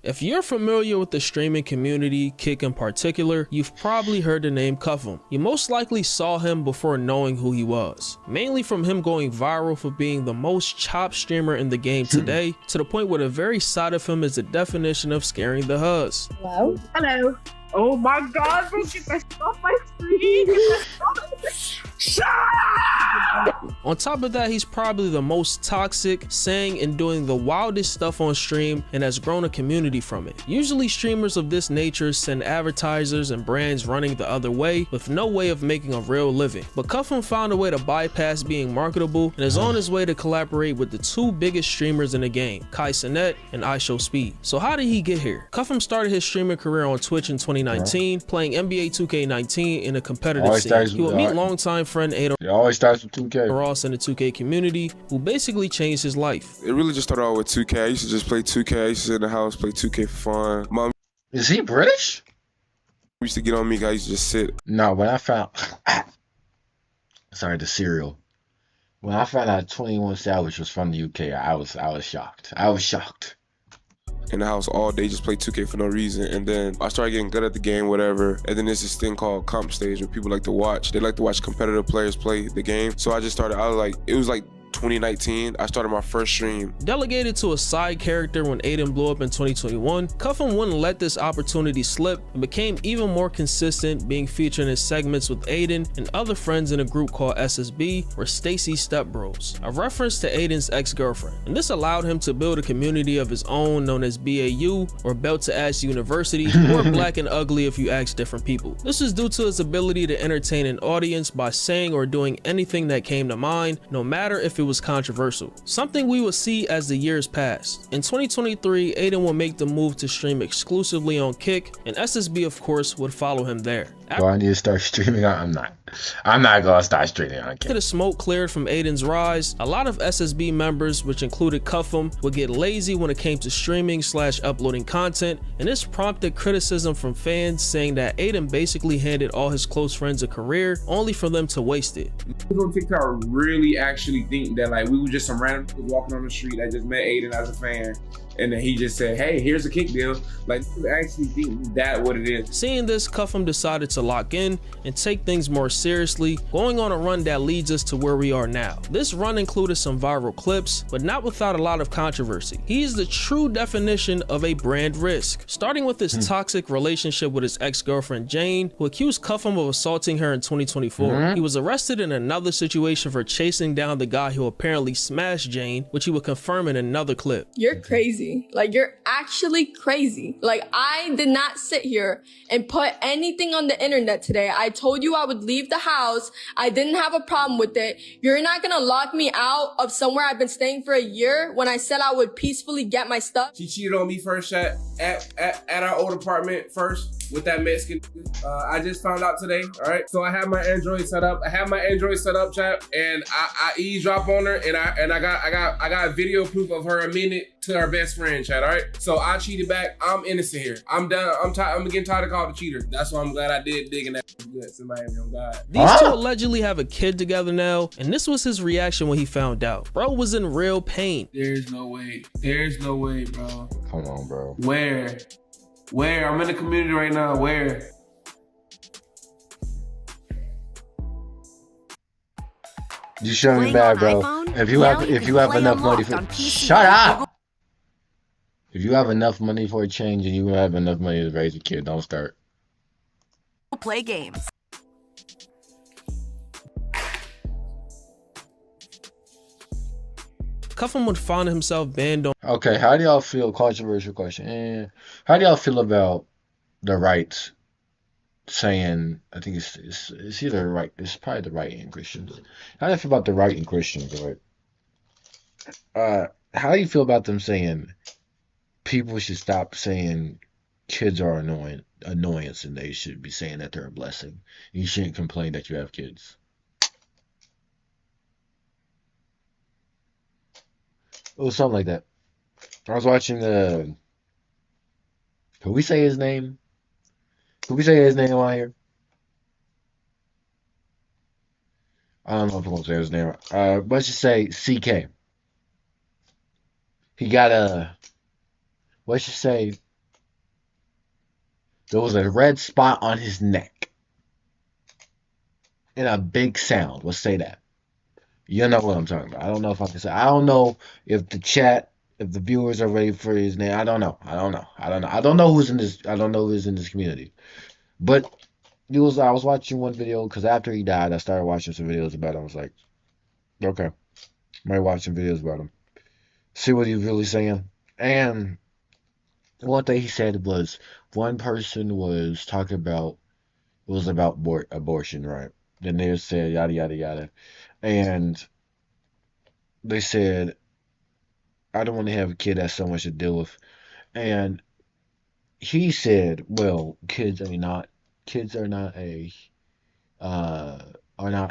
Speaker 21: If you're familiar with the streaming community, Kick in particular, you've probably heard the name Cuffham. You most likely saw him before knowing who he was, mainly from him going viral for being the most chopped streamer in the game today, to the point where the very sight of him is the definition of scaring the huzz.
Speaker 10: Hello? Hello. Oh my god, bro, get that off my screen! Shut up!
Speaker 21: On top of that, he's probably the most toxic, saying and doing the wildest stuff on stream and has grown a community from it. Usually streamers of this nature send advertisers and brands running the other way with no way of making a real living. But Cuffham found a way to bypass being marketable and is on his way to collaborate with the two biggest streamers in the game, Kai Cenat and iShowSpeed. So how did he get here? Cuffham started his streaming career on Twitch in 2019, playing NBA 2K19 in a competitive scene. He would meet longtime friend Ada
Speaker 1: It always starts with 2K.
Speaker 21: Ross in the 2K community, who basically changed his life.
Speaker 7: It really just started out with 2K. I used to just play 2K. I used to sit in the house, play 2K for fun. Mom,
Speaker 1: is he British?
Speaker 7: Used to get on me. I used to just sit.
Speaker 1: No, when I found, sorry, the cereal. When I found out 21 Savage was from the UK, I was shocked. I was shocked.
Speaker 7: In the house all day, just play 2K for no reason. And then I started getting good at the game, whatever. And then there's this thing called comp stage where people like to watch. They like to watch competitive players play the game. So I just started, it was like 2019, I started my first stream.
Speaker 21: Delegated to a side character when Aiden blew up in 2021, Cuffham wouldn't let this opportunity slip and became even more consistent, being featured in segments with Aiden and other friends in a group called SSB, or Stacy Stepbros, a reference to Aiden's ex-girlfriend. And this allowed him to build a community of his own known as BAU, or Belt to Ass University, or Black and Ugly if you ask different people. This is due to his ability to entertain an audience by saying or doing anything that came to mind, no matter if it was controversial, something we will see as the years pass. In 2023, Aiden will make the move to stream exclusively on Kick, and SSB of course would follow him there.
Speaker 1: Do I need to start streaming? I'm not gonna start streaming on Kick.
Speaker 21: After the smoke cleared from Aiden's rise, a lot of SSB members, which included Cuffham, would get lazy when it came to streaming / uploading content, and this prompted criticism from fans saying that Aiden basically handed all his close friends a career only for them to waste it.
Speaker 5: People on TikTok really actually think that like we were just some random people walking on the street that just met Aiden as a fan, and then he just said, hey, here's a Kick deal. Like, people actually think that what it is.
Speaker 21: Seeing this, Cuffham decided to lock in and take things more seriously, going on a run that leads us to where we are now. This run included some viral clips, but not without a lot of controversy. He is the true definition of a brand risk, starting with his toxic relationship with his ex-girlfriend Jane, who accused Cuffham of assaulting her in 2024. He was arrested in another situation for chasing down the guy who apparently smashed Jane, which he would confirm in another clip.
Speaker 8: You're crazy. Like, you're actually crazy. Like, I did not sit here and put anything on the internet today. I told you I would leave the house. I didn't have a problem with it. You're not gonna lock me out of somewhere I've been staying for a year when I said I would peacefully get my stuff.
Speaker 5: She cheated on me first at our old apartment first with that Mexican. I just found out today, all right? So I have my Android set up. Chat, and I eavesdrop on her, and I got video proof of her admitting it to her best friend, chat, all right? So I cheated back. I'm innocent here. I'm done. I'm getting tired of calling the cheater. That's why I'm glad I did dig in that guts in Miami. Oh God.
Speaker 21: These two allegedly have a kid together now, and this was his reaction when he found out. Bro was in real pain.
Speaker 5: There's no way. There's no way, bro.
Speaker 1: Come on, bro.
Speaker 5: Where? I'm in the community right now. Where?
Speaker 1: You show me bad, bro. If you have enough money for shut up. If you have enough money for a change and you have enough money to raise a kid, don't start.
Speaker 12: Play games.
Speaker 21: Cuffham would find himself banned on.
Speaker 1: Okay, how do y'all feel? Controversial question. How do y'all feel about the right saying? I think it's either right. It's probably the right and Christians. How do you feel about the right and Christians? Right. How do you feel about them saying people should stop saying kids are annoyance, and they should be saying that they're a blessing? You shouldn't complain that you have kids. It was something like that. I was watching the. Can we say his name? Can we say his name on here? I don't know if I'm gonna say his name. Let's just say CK. He got a. Let's just say there was a red spot on his neck and a big sound. Let's say that. You know what I'm talking about. I don't know if I can say. I don't know if the chat, if the viewers are ready for his name. I don't know. I don't know. I don't know. I don't know who's in this. I don't know who's in this community. But it was. I was watching one video because after he died, I started watching some videos about him. I was like, okay, I might watch some videos about him, see what he's really saying. And one thing he said was one person was talking about it was about abortion, right? Then they said yada yada yada, and they said I don't want to have a kid that's so much to deal with. And he said, well, kids uh are not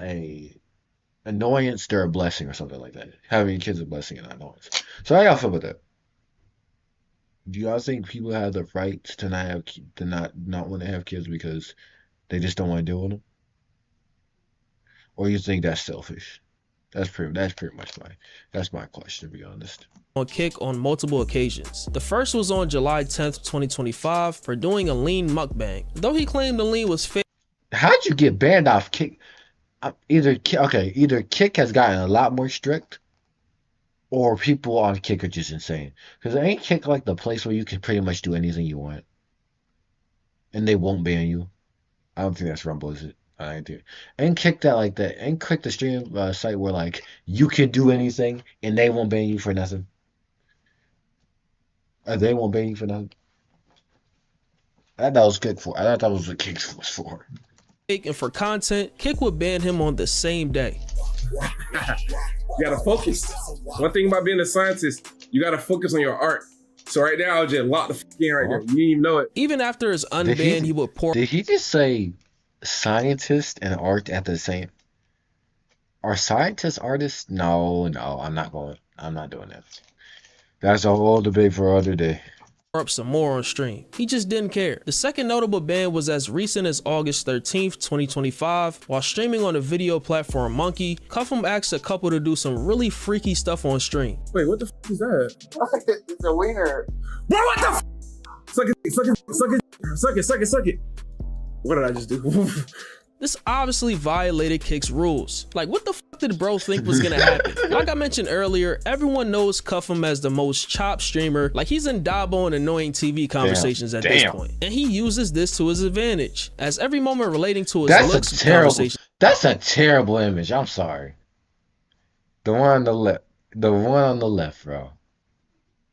Speaker 1: a annoyance, they're a blessing or something like that. Having kids is a blessing and not annoyance. So how y'all feel about that? Do y'all think people have the right to not have to not want to have kids because they just don't want to deal with them? Or you think that's selfish? That's pretty much my question, to be honest.
Speaker 21: On Kick on multiple occasions. The first was on July 10th, 2025 for doing a lean mukbang. Though he claimed the lean was fake.
Speaker 1: How'd you get banned off Kick? Either Kick has gotten a lot more strict, or people on Kick are just insane. Because ain't Kick like the place where you can pretty much do anything you want, and they won't ban you? I don't think that's Rumble, is it? I ain't think. Ain't Kick that like that? Ain't Kick the stream site where like you can do anything and they won't ban you for nothing? They won't ban you for nothing. I thought that was Kick for. I thought that was what Kick was for.
Speaker 21: And for content, Kick would ban him on the same day.
Speaker 5: You gotta focus. One thing about being a scientist, you gotta focus on your art. So right now, I just locked the fuck in right there. You didn't even know it.
Speaker 21: Even after his unban, he would pour.
Speaker 1: Did he just say scientist and art at the same? Are scientists artists? No, I'm not doing that. That's a whole debate for another day.
Speaker 21: Up some more on stream. He just didn't care. The second notable ban was as recent as August 13th, 2025. While streaming on the video platform Monkey, Cuffham asked a couple to do some really freaky stuff on stream.
Speaker 5: Wait, what the f is that?
Speaker 11: It's a wiener.
Speaker 5: Bro, what the f? Suck it. What did I just do?
Speaker 21: This obviously violated Kick's rules. Like, what the fuck did bro think was gonna happen? Like I mentioned earlier, everyone knows Cuffham as the most chopped streamer. Like, he's in Dabo and annoying TV conversations at this point. And he uses this to his advantage, as every moment relating to his looks conversation.
Speaker 1: That's a terrible image. I'm sorry. The one on the left, bro.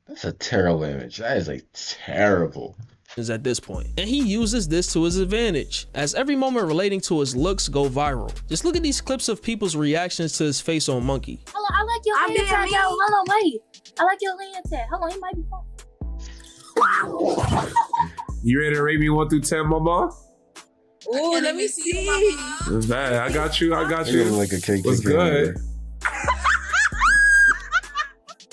Speaker 1: That's a terrible image. That is a terrible.
Speaker 21: At this point, and he uses this to his advantage, as every moment relating to his looks go viral. Just look at these clips of people's reactions to his face on Monkey.
Speaker 2: Hold on, I like your hand tag. Yo, hold on, wait. I like your hand tag. Hold on, he might be fun.
Speaker 5: You ready to rate me 1 through 10, mama?
Speaker 2: Ooh, let me see.
Speaker 5: It's bad. I got you.
Speaker 1: Like a cake.
Speaker 5: What's good?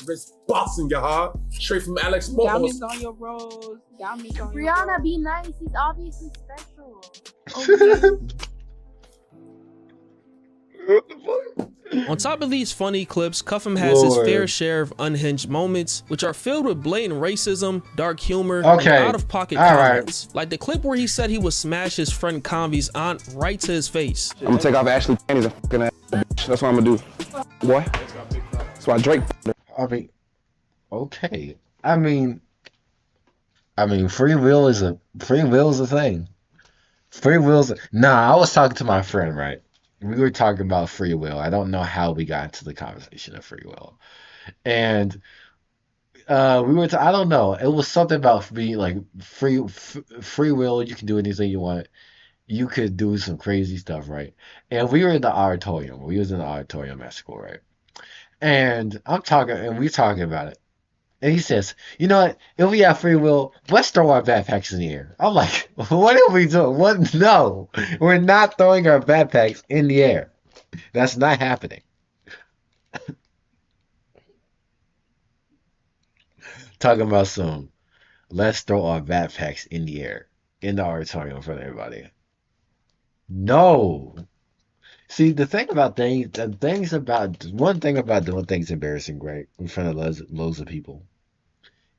Speaker 5: Best bossing your heart. Straight from Alex Moss.
Speaker 10: Diamonds on your rose. Diamonds on your
Speaker 2: Brianna,
Speaker 10: rose.
Speaker 2: be nice. He's obviously special.
Speaker 21: On top of these funny clips, Cuffham has his fair share of unhinged moments, which are filled with blatant racism, dark humor, and out-of-pocket comments. Like the clip where he said he would smash his friend Convy's aunt right to his face.
Speaker 3: I'm gonna take off Ashley panties and fucking ass bitch. That's what I'm gonna do. Boy. That's why Drake.
Speaker 1: I mean, okay. I mean, free will is a thing. Free will's I was talking to my friend, right? We were talking about free will. I don't know how we got into the conversation of free will, and we were. I don't know. It was something about being like free will. You can do anything you want. You could do some crazy stuff, right? And we were in the auditorium. We was in the auditorium at school, right? And we're talking about it. And he says, you know what? If we have free will, let's throw our backpacks in the air. I'm like, what are we doing? What? No, we're not throwing our backpacks in the air. That's not happening. Talking about some, let's throw our backpacks in the air in the auditorium in front of everybody. No. See, one thing about doing things embarrassing, right, in front of loads of people,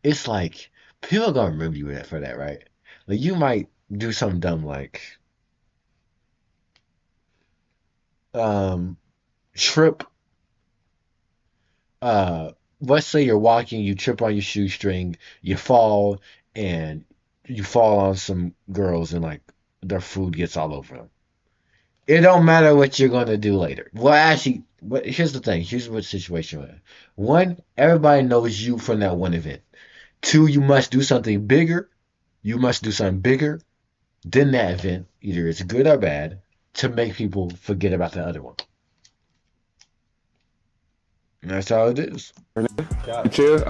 Speaker 1: it's like people are gonna remember you for that, right? Like you might do something dumb like um trip uh let's say you're walking, you trip on your shoestring, you fall, and you fall on some girls and like their food gets all over them. It don't matter what you're gonna do later. Well, actually, but here's the thing. Here's what situation we're in. One, everybody knows you from that one event. Two, you must do something bigger. You must do something bigger than that event, either it's good or bad, to make people forget about the other one. And that's how it is.
Speaker 3: Chill.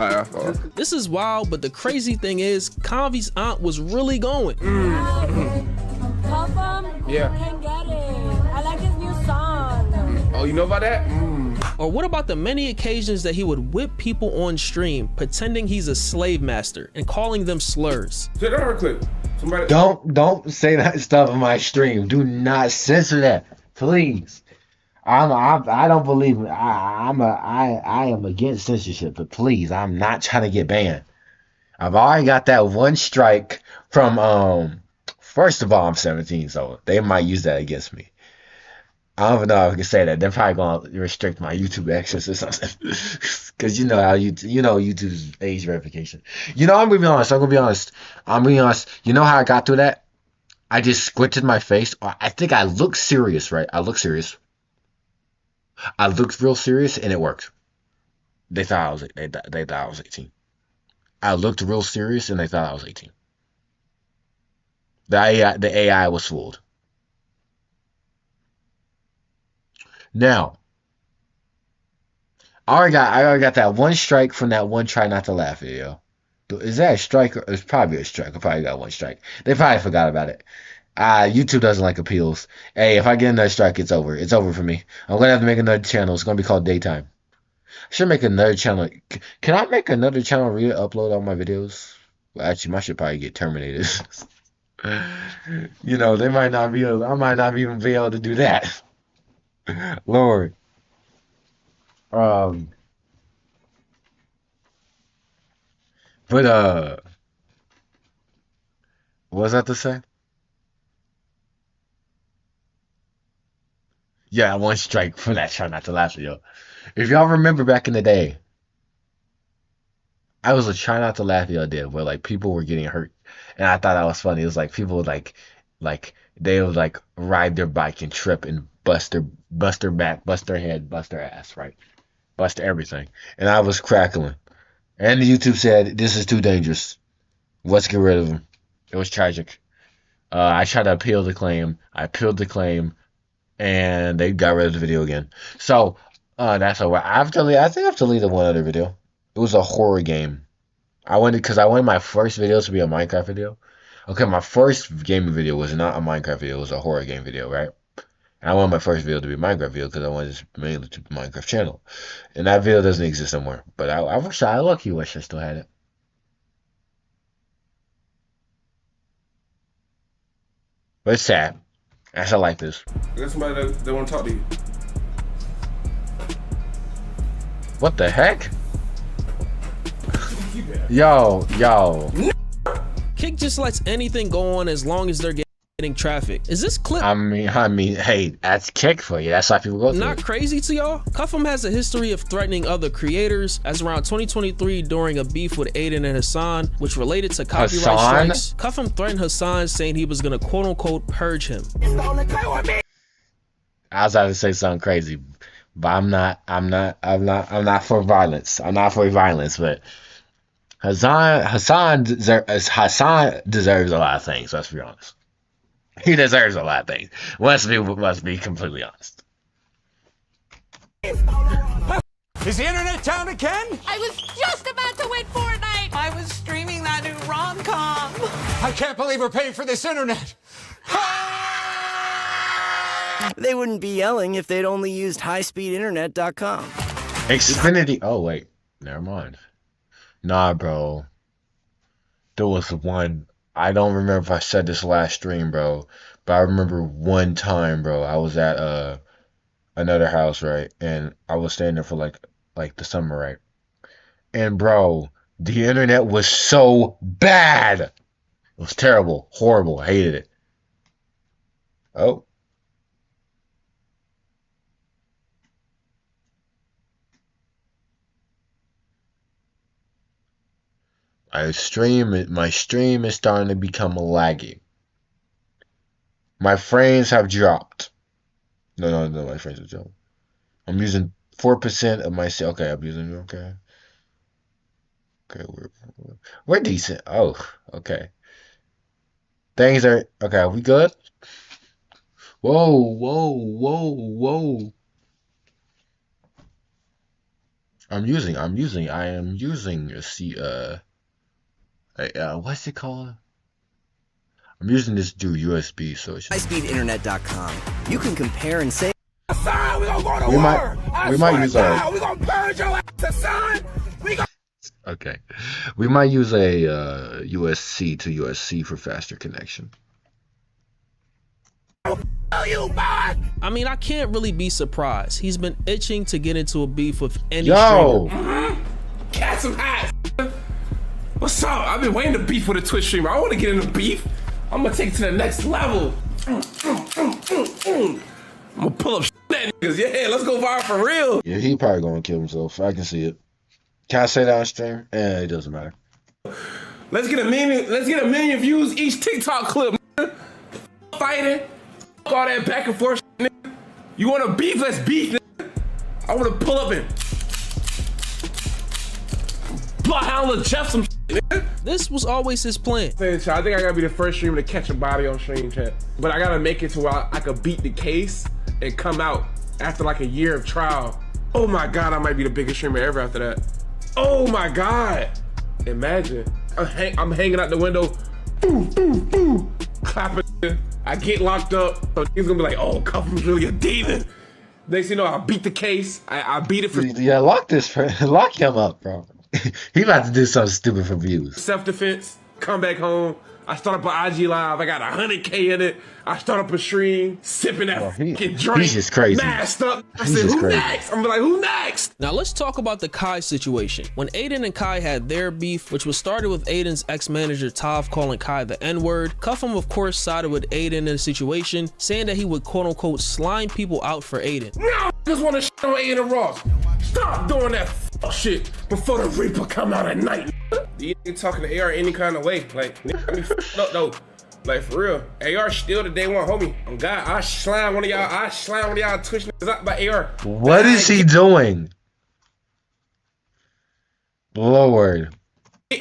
Speaker 21: This is wild, but the crazy thing is, Convy's aunt was really going.
Speaker 5: Yeah.
Speaker 10: Can get it. I like his new song.
Speaker 5: Oh, you know about that?
Speaker 21: Or what about the many occasions that he would whip people on stream, pretending he's a slave master and calling them slurs?
Speaker 5: Sit down real quick. Somebody.
Speaker 1: Don't say that stuff in my stream. Do not censor that, please. I don't believe it. I am against censorship, but please, I'm not trying to get banned. I've already got that one strike from first of all, I'm 17, so they might use that against me. I don't even know if I can say that. They're probably gonna restrict my YouTube access or something. Cause you know how YouTube's age verification. I'm gonna be honest. You know how I got through that? I just squinted my face. I think I looked serious, right? I looked serious. I looked real serious, and it worked. They thought I was 18. I looked real serious, and they thought I was 18. The AI was fooled. Now, I already got that one strike from that one try not to laugh video. Is that a strike? It's probably a strike. I probably got one strike. They probably forgot about it. YouTube doesn't like appeals. Hey, if I get another strike, it's over. It's over for me. I'm gonna have to make another channel. It's gonna be called Daytime. I should make another channel. Can I make another channel upload all my videos? Well, actually, my shit probably get terminated. They might not be able. I might not even be able to do that. Lord. But what was that to say? Yeah, one strike for that try not to laugh video. If y'all remember back in the day, I was a try not to laugh video I did where like people were getting hurt, and I thought that was funny. It was like people would like they would like ride their bike and trip and bust their back, bust their head, bust their ass, right? Bust everything. And I was crackling. And the YouTube said, this is too dangerous. Let's get rid of him. It was tragic. I tried to appeal the claim. I appealed the claim, and they got rid of the video again. So that's over. I think I've deleted one other video. It was a horror game. I wanted my first video to be a Minecraft video. Okay, my first gaming video was not a Minecraft video. It was a horror game video, right? And I wanted my first video to be a Minecraft video because I wanted to mainly to the Minecraft channel. And that video doesn't exist anymore. But I wish I still had it. But it's sad. That's how life is.
Speaker 5: There's somebody that want to talk to you.
Speaker 1: What the heck? Yo.
Speaker 21: Kick just lets anything go on as long as they're getting traffic. Is this clip?
Speaker 1: I mean, hey, that's Kick for you. That's how people go through.
Speaker 21: Not crazy to y'all? Cuffham has a history of threatening other creators, as around 2023 during a beef with Aiden and Hassan, which related to copyright strikes. Cuffham threatened Hassan, saying he was gonna quote unquote purge him.
Speaker 1: I was about to say something crazy, but I'm not for violence. I'm not for violence, but Hassan deserves a lot of things. Let's be honest. He deserves a lot of things. Let's be completely honest.
Speaker 4: Is the internet down again?
Speaker 9: I was just about to win Fortnite. I was streaming that new rom-com.
Speaker 4: I can't believe we're paying for this internet.
Speaker 23: They wouldn't be yelling if they'd only used highspeedinternet.com.
Speaker 1: Xfinity. Oh wait, never mind. Nah, bro. There was one. I don't remember if I said this last stream, bro. But I remember one time, bro. I was at another house, right? And I was staying there for like the summer, right? And bro, the internet was so bad. It was terrible, horrible. I hated it. Oh. My stream is starting to become laggy. My frames have dropped. No, my frames have dropped. I'm using 4% of my okay, I'm using okay. Okay, we're decent. Oh, okay. Things are okay, are we good? Whoa. I am using what's it called? I'm using this dude USB, so it's
Speaker 23: Highspeedinternet.com. You can compare and say.
Speaker 5: Son, we gonna go to war.
Speaker 1: We might use our.
Speaker 5: We gonna purge your ass, son.
Speaker 1: Okay, we might use a USC to USC for faster connection.
Speaker 21: I mean, I can't really be surprised. He's been itching to get into a beef with any
Speaker 1: streamer.
Speaker 5: Catch some hats. What's up? I've been waiting to beef with a Twitch streamer. I want to get into beef. I'm gonna take it to the next level. I'm gonna pull up that niggas. Yeah, let's go viral for real.
Speaker 1: Yeah, he probably gonna kill himself. I can see it. Can I say that on stream? It doesn't matter.
Speaker 5: Let's get a million views each TikTok clip. Fighting. All that back and forth. You want to beef? Let's beef. I want to pull up and bloodhound Jeff some.
Speaker 21: This was always his plan.
Speaker 5: I think I gotta be the first streamer to catch a body on stream, chat. But I gotta make it to where I could beat the case and come out after like a year of trial. Oh my God, I might be the biggest streamer ever after that. Oh my God. Imagine. I'm hanging out the window, clapping. I get locked up, so he's gonna be like, oh, Cuffham's really a demon. Next thing you know, I beat the case. I beat it for.
Speaker 1: Yeah, lock him up, bro. He about to do something stupid for views.
Speaker 5: Self-defense, come back home. I start up an IG live. I got 100K in it. I start up a stream, sipping that fucking drink.
Speaker 1: He's just crazy.
Speaker 5: Masked up. I said, who next? I'm like, who next?
Speaker 21: Now let's talk about the Kai situation. When Aiden and Kai had their beef, which was started with Aiden's ex-manager Tav calling Kai the N-word, Cuffham of course sided with Aiden in the situation, saying that he would quote-unquote slime people out for Aiden.
Speaker 5: No, just want to shit on Aiden Ross. Stop doing that shit before the Reaper come out at night. You ain't talking to AR any kind of way. Like, I mean, no, though. Like, for real. AR still the day one homie. On God, I slam one of y'all Twitch niggas out by AR.
Speaker 1: What is he doing? Lord.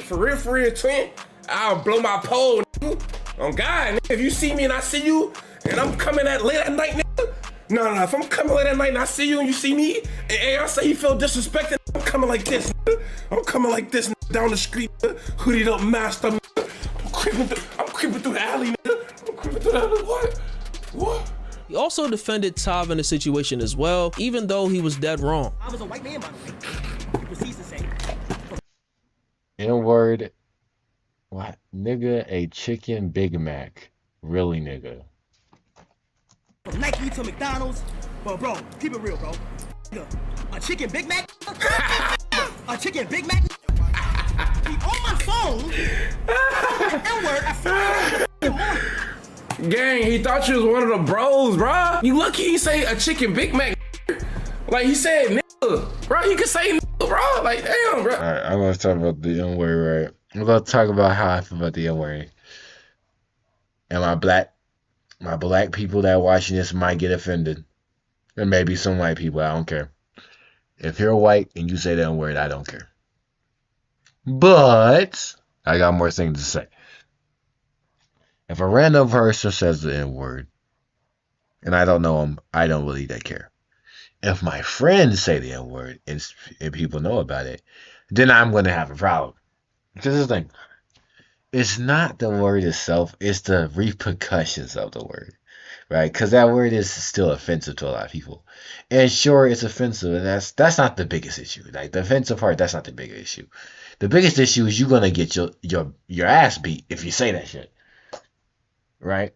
Speaker 5: For real, twin. I'll blow my pole, nigga. On God, nigga. If you see me and I see you, and I'm coming at late at night, nigga. No, if I'm coming late at night and I see you and you see me, and AR say he feel disrespected, I'm coming like this, nigga. I'm coming like this, nigga, down the street, nigga. Hoodied up, masked up, nigga. I'm creeping through the alley, nigga. I'm creeping through the alley. What?
Speaker 21: He also defended Tav in the situation as well, even though he was dead wrong.
Speaker 6: I was a white man, by the way. He proceeds to say.
Speaker 1: N-word. What? Nigga, a chicken Big Mac. Really, nigga.
Speaker 6: From Nike to McDonald's. But bro, keep it real, bro. A chicken Big Mac? A chicken Big Mac? He on my phone. N-word.
Speaker 5: Gang, he thought you was one of the bros, bro. You lucky he say a chicken Big Mac. Like he said, nigga. Bro, he could say nigga, bro. Like, damn, bro.
Speaker 1: Alright, I'm gonna talk about the N-word, right? I'm gonna talk about how I feel about the N-word. And my black people that are watching this might get offended. And maybe some white people, I don't care. If you're white and you say the N-word, I don't care. But I got more things to say. If a random person says the N-word, and I don't know him, I don't really that care. If my friends say the N-word and people know about it, then I'm going to have a problem. Because it's like, it's not the word itself, it's the repercussions of the word. Right? Because that word is still offensive to a lot of people. And sure, it's offensive, and that's not the biggest issue. Like, the offensive part, that's not the biggest issue. The biggest issue is you're going to get your ass beat if you say that shit. Right?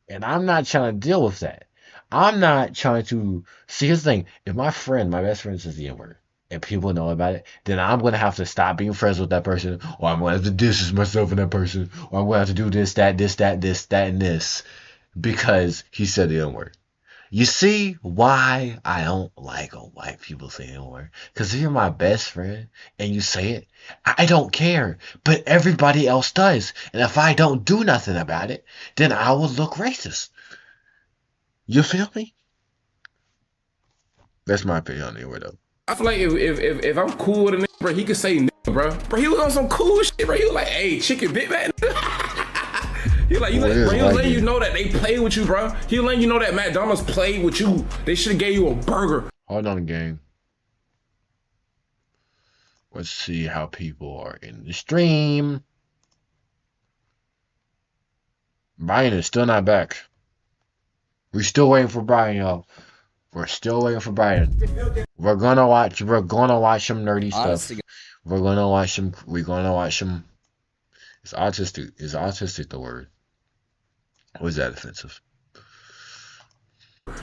Speaker 1: And I'm not trying to deal with that. I'm not trying to see. Here's the thing: if my best friend says the N-word, and people know about it, then I'm gonna have to stop being friends with that person, or I'm gonna have to distance myself from that person, or I'm gonna have to do this, that, and this, because he said the N-word. You see why I don't like white people saying the N-word? Because if you're my best friend and you say it, I don't care. But everybody else does. And if I don't do nothing about it, then I will look racist. You feel me? That's my opinion on the N-word, though.
Speaker 5: I feel like if I'm cool with a nigga, bro, he could say nigga, bro. Bro, he was on some cool shit, bro. He was like, hey, chicken Big Mac. He was letting you know that they play with you, bro. He was letting you know that McDonald's played with you. They should have gave you a burger.
Speaker 1: Hold on, gang. Let's see how people are in the stream. Brian is still not back. We're still waiting for Brian, y'all. We're still waiting for Brian. We're gonna watch some nerdy stuff. We're gonna watch some. Is autistic the word? Or is that offensive?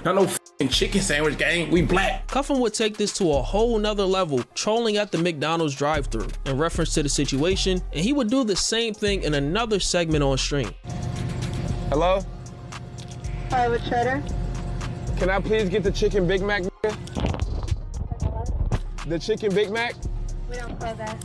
Speaker 5: Not no f***ing chicken sandwich, gang. We black.
Speaker 21: Cuffin would take this to a whole nother level, trolling at the McDonald's drive-thru in reference to the situation, and he would do the same thing in another segment on stream.
Speaker 5: Hello?
Speaker 10: Hi, with cheddar.
Speaker 5: Can I please get the chicken Big Mac? The chicken Big Mac?
Speaker 10: We don't play that.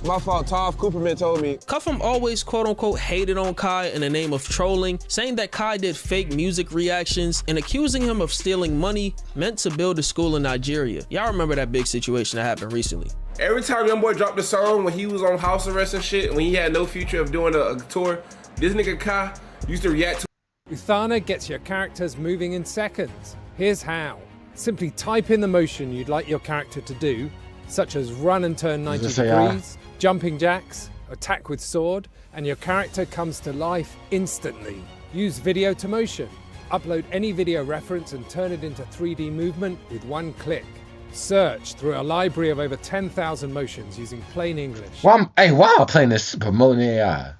Speaker 5: My fault, Toph Cooperman told me.
Speaker 21: Cuffin always quote-unquote hated on Kai in the name of trolling, saying that Kai did fake music reactions and accusing him of stealing money meant to build a school in Nigeria. Y'all remember that big situation that happened recently.
Speaker 5: Every time YoungBoy dropped a song when he was on house arrest and shit, when he had no future of doing a tour, this nigga Kai used to react to.
Speaker 14: Uthana gets your characters moving in seconds. Here's how. Simply type in the motion you'd like your character to do, such as run and turn 90 degrees, jumping jacks, attack with sword, and your character comes to life instantly. Use video to motion. Upload any video reference and turn it into 3D movement with one click. Search through a library of over 10,000 motions using plain English.
Speaker 1: Why am I playing this promoting AI?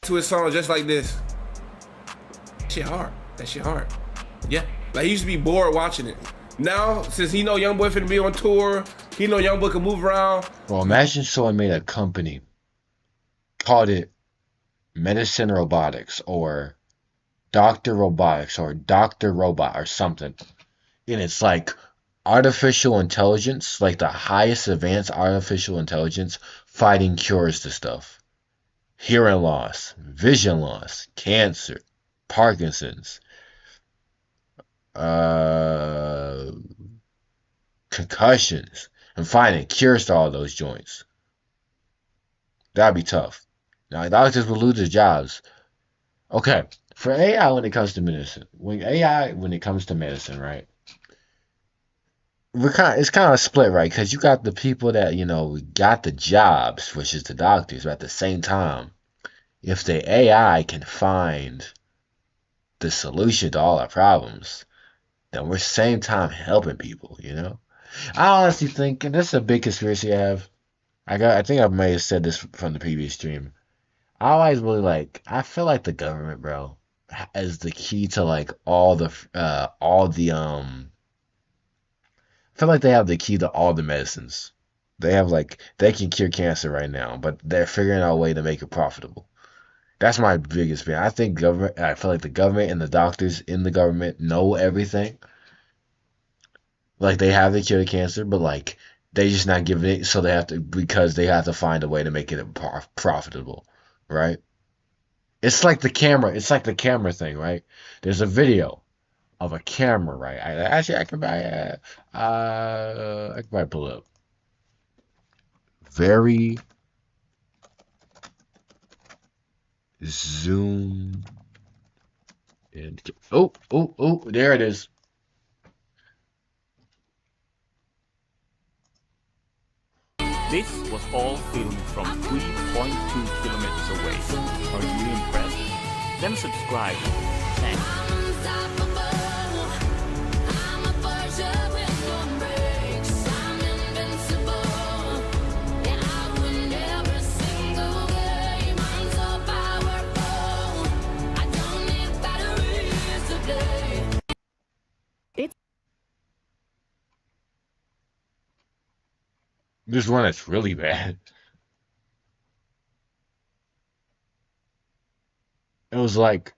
Speaker 5: To his song just like this. Shit hard. That shit hard. Yeah. Like he used to be bored watching it. Now, since he know YoungBoy finna be on tour, he know YoungBoy can move around.
Speaker 1: Well, imagine someone made a company, called it Medicine Robotics or Dr. Robotics or Dr. Robot or something. And it's like artificial intelligence, like the highest advanced artificial intelligence fighting cures to stuff. Hearing loss, vision loss, cancer, Parkinson's, concussions, and finding cures to all those joints. That'd be tough. Now, doctors will lose their jobs. Okay, for AI when it comes to medicine, when it comes to medicine, right? It's kind of split, right? Because you got the people that, got the jobs, which is the doctors, but at the same time, if the AI can find the solution to all our problems, then we're same time helping people, I honestly think, and this is a big conspiracy I have. I think I may have said this from the previous stream. I feel like the government, bro, is the key to I feel like they have the key to all the medicines. They can cure cancer right now, but they're figuring out a way to make it profitable. That's my biggest fear. I feel like the government and the doctors in the government know everything. Like they have the cure to cancer, but they just not giving it, so because they have to find a way to make it profitable, right? It's like the camera thing, right? There's a video of a camera, right? I can probably pull it up. Very zoom in. Oh, there it is.
Speaker 15: This was all filmed from 3.2 kilometers away. Are you impressed? Then subscribe. Thanks.
Speaker 1: There's one that's really bad. It was like,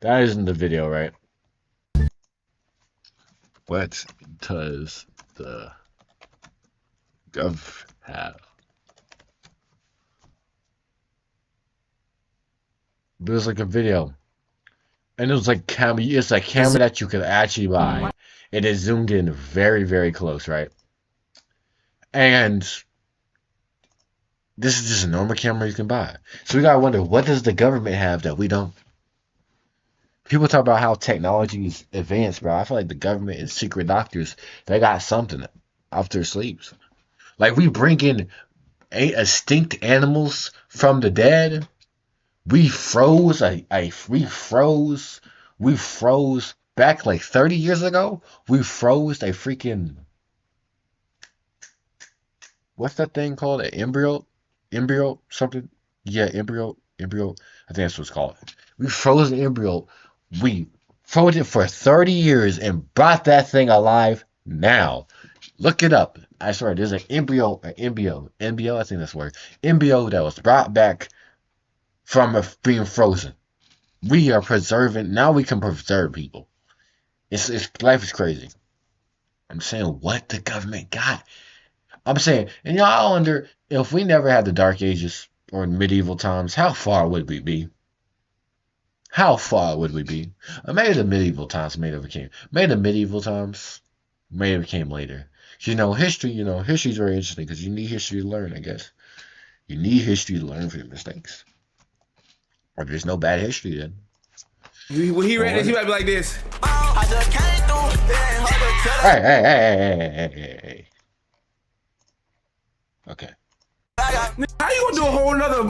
Speaker 1: that isn't the video, right? What does the gov have? There's like a video, and it was like it's a camera that you could actually buy. It is zoomed in very, very close, right? And this is just a normal camera you can buy. So we gotta wonder, what does the government have that we don't? People talk about how technology is advanced, bro. I feel like the government and secret doctors, they got something up their sleeves. Like, we bring in extinct animals from the dead. We froze we froze back like 30 years ago. We froze a freaking, what's that thing called? An embryo something? Yeah, embryo. I think that's what it's called. We froze an embryo. We froze it for 30 years and brought that thing alive now. Look it up. I swear, there's an embryo, I think that's the word. Embryo that was brought back from being frozen. We are preserving, now we can preserve people. It's life is crazy. I'm saying, what the government got? I'm saying, and y'all wonder, if we never had the Dark Ages or medieval times, how far would we be? How far would we be? Or maybe the medieval times may never came. Maybe the medieval times may have came later. History is very interesting because you need history to learn, I guess. You need history to learn from your mistakes. Or there's no bad history then.
Speaker 5: When he read this, he might be like this.
Speaker 1: Hey. Okay.
Speaker 5: How you gonna do a whole nother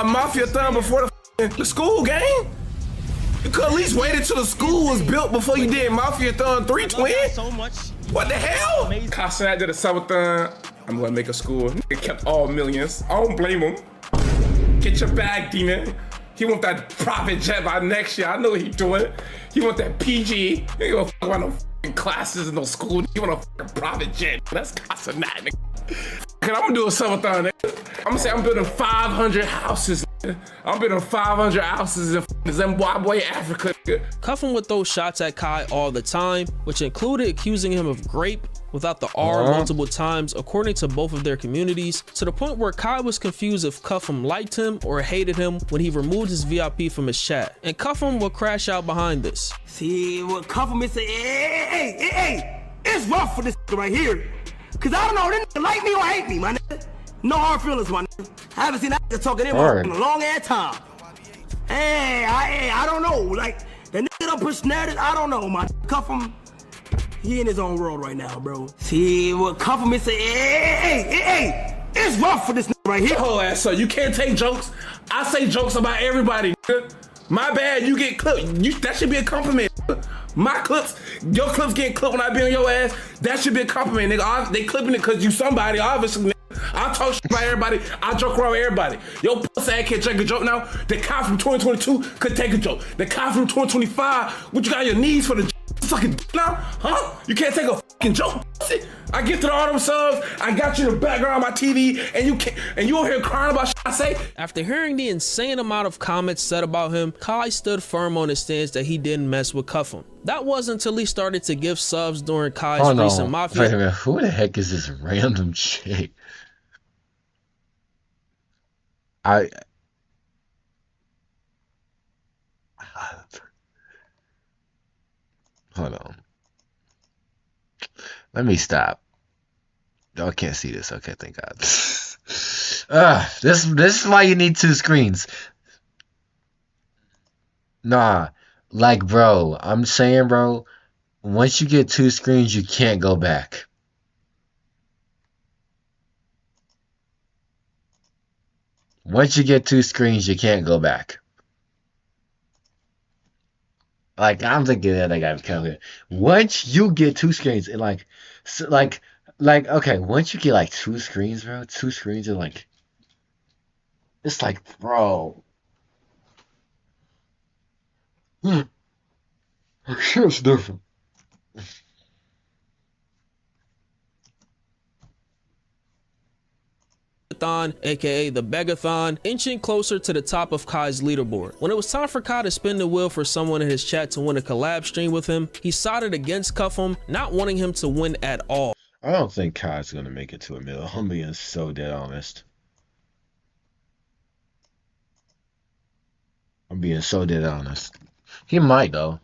Speaker 5: mafia thing before the school game? You could at least wait until the school was built before you did Mafia Thon 3 twin. So much. What the hell? Casanat did a subathon. I'm gonna make a school. Nigga kept all millions. I don't blame him. Get your bag, demon. He want that private jet by next year. I know what he doing. He want that PG. He gonna fuck around no fucking classes in no school. He want a fucking private jet. That's Casanat, nigga. I'm gonna do a subathon, nigga. I'm gonna say I'm building 500 houses. I'm building 500 houses in Zimbabwe, Africa.
Speaker 21: Cuffin would throw shots at Kai all the time, which included accusing him of grape without the R multiple times, according to both of their communities, to the point where Kai was confused if Cuffin liked him or hated him when he removed his VIP from his chat. And Cuffin would crash out behind this.
Speaker 6: See what Cuffin is saying? Hey, it's rough for this right here. Cause I don't know, this nigga like me or hate me, my nigga. No hard feelings, my nigga. I haven't seen that nigga talking in a long ass time. Hey, I don't know. Like, the nigga done push narrative, I don't know, my Cuff him. He in his own world right now, bro. See what Cuff him is saying? Hey, it's rough for this nigga right here.
Speaker 5: Whole ass, so you can't take jokes. I say jokes about everybody, nigga. My bad, you get clipped. That should be a compliment. My clips, your clips getting clipped when I be on your ass, that should be a compliment, nigga. They clipping it because you somebody, obviously, nigga. I talk shit about everybody. I joke around with everybody. Yo, pussy ass can't take a joke now. The guy from 2022 could take a joke. The guy from 2025, what you got on your knees for the fucking now? Huh? You can't take a fucking joke. I get to all them subs. I got you in the background of my TV, and you over here crying about shit I say.
Speaker 21: After hearing the insane amount of comments said about him, Kai stood firm on his stance that he didn't mess with Cuffin. That wasn't until he started to give subs during Kai's recent Mafia.
Speaker 1: Wait a minute, who the heck is this random chick? Hold on. Let me stop. Oh, I can't see this. Okay, thank God. This is why you need two screens. Nah, like, bro, I'm saying, bro, once you get two screens, you can't go back. Once you get two screens, you can't go back. Like, I'm thinking that I gotta come here. Once you get two screens, and like, okay, once you get like two screens, bro, two screens are like, it's like, bro. Shit's different.
Speaker 21: Mafiathon, aka the Begathon, inching closer to the top of Kai's leaderboard. When it was time for Kai to spin the wheel for someone in his chat to win a collab stream with him, he sided against Cuffham, not wanting him to win at all.
Speaker 1: I don't think Kai's gonna make it to a mil. I'm being so dead honest. I'm being so dead honest. He might though.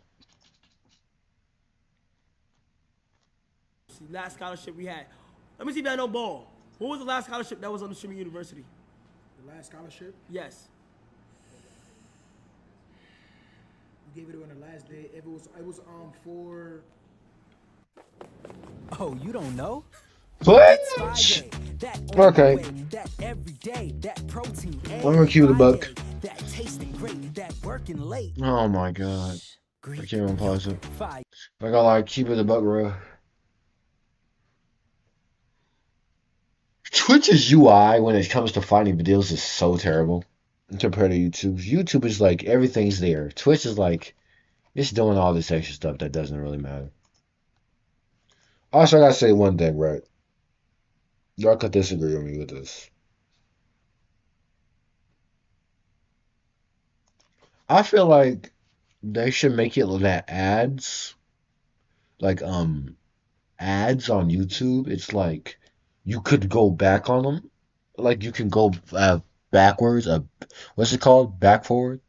Speaker 11: Last scholarship we had. Let me see if I know ball. What was the last scholarship that was on the streaming university?
Speaker 16: The last scholarship?
Speaker 11: Yes.
Speaker 16: You gave it on the last day. It was for.
Speaker 17: Oh, you don't know?
Speaker 1: What? Okay. I'm gonna cue the buck. Oh my god. I can't even pause it. I gotta like keep it the buck, bro. Twitch's UI when it comes to finding videos is so terrible compared to YouTube. YouTube is like everything's there. Twitch is like it's doing all this extra stuff that doesn't really matter. Also, I gotta say one thing, right? Y'all could disagree with me with this. I feel like they should make it that ads, like ads on YouTube. It's like you could go back on them, like you can go backwards. What's it called? Back forward,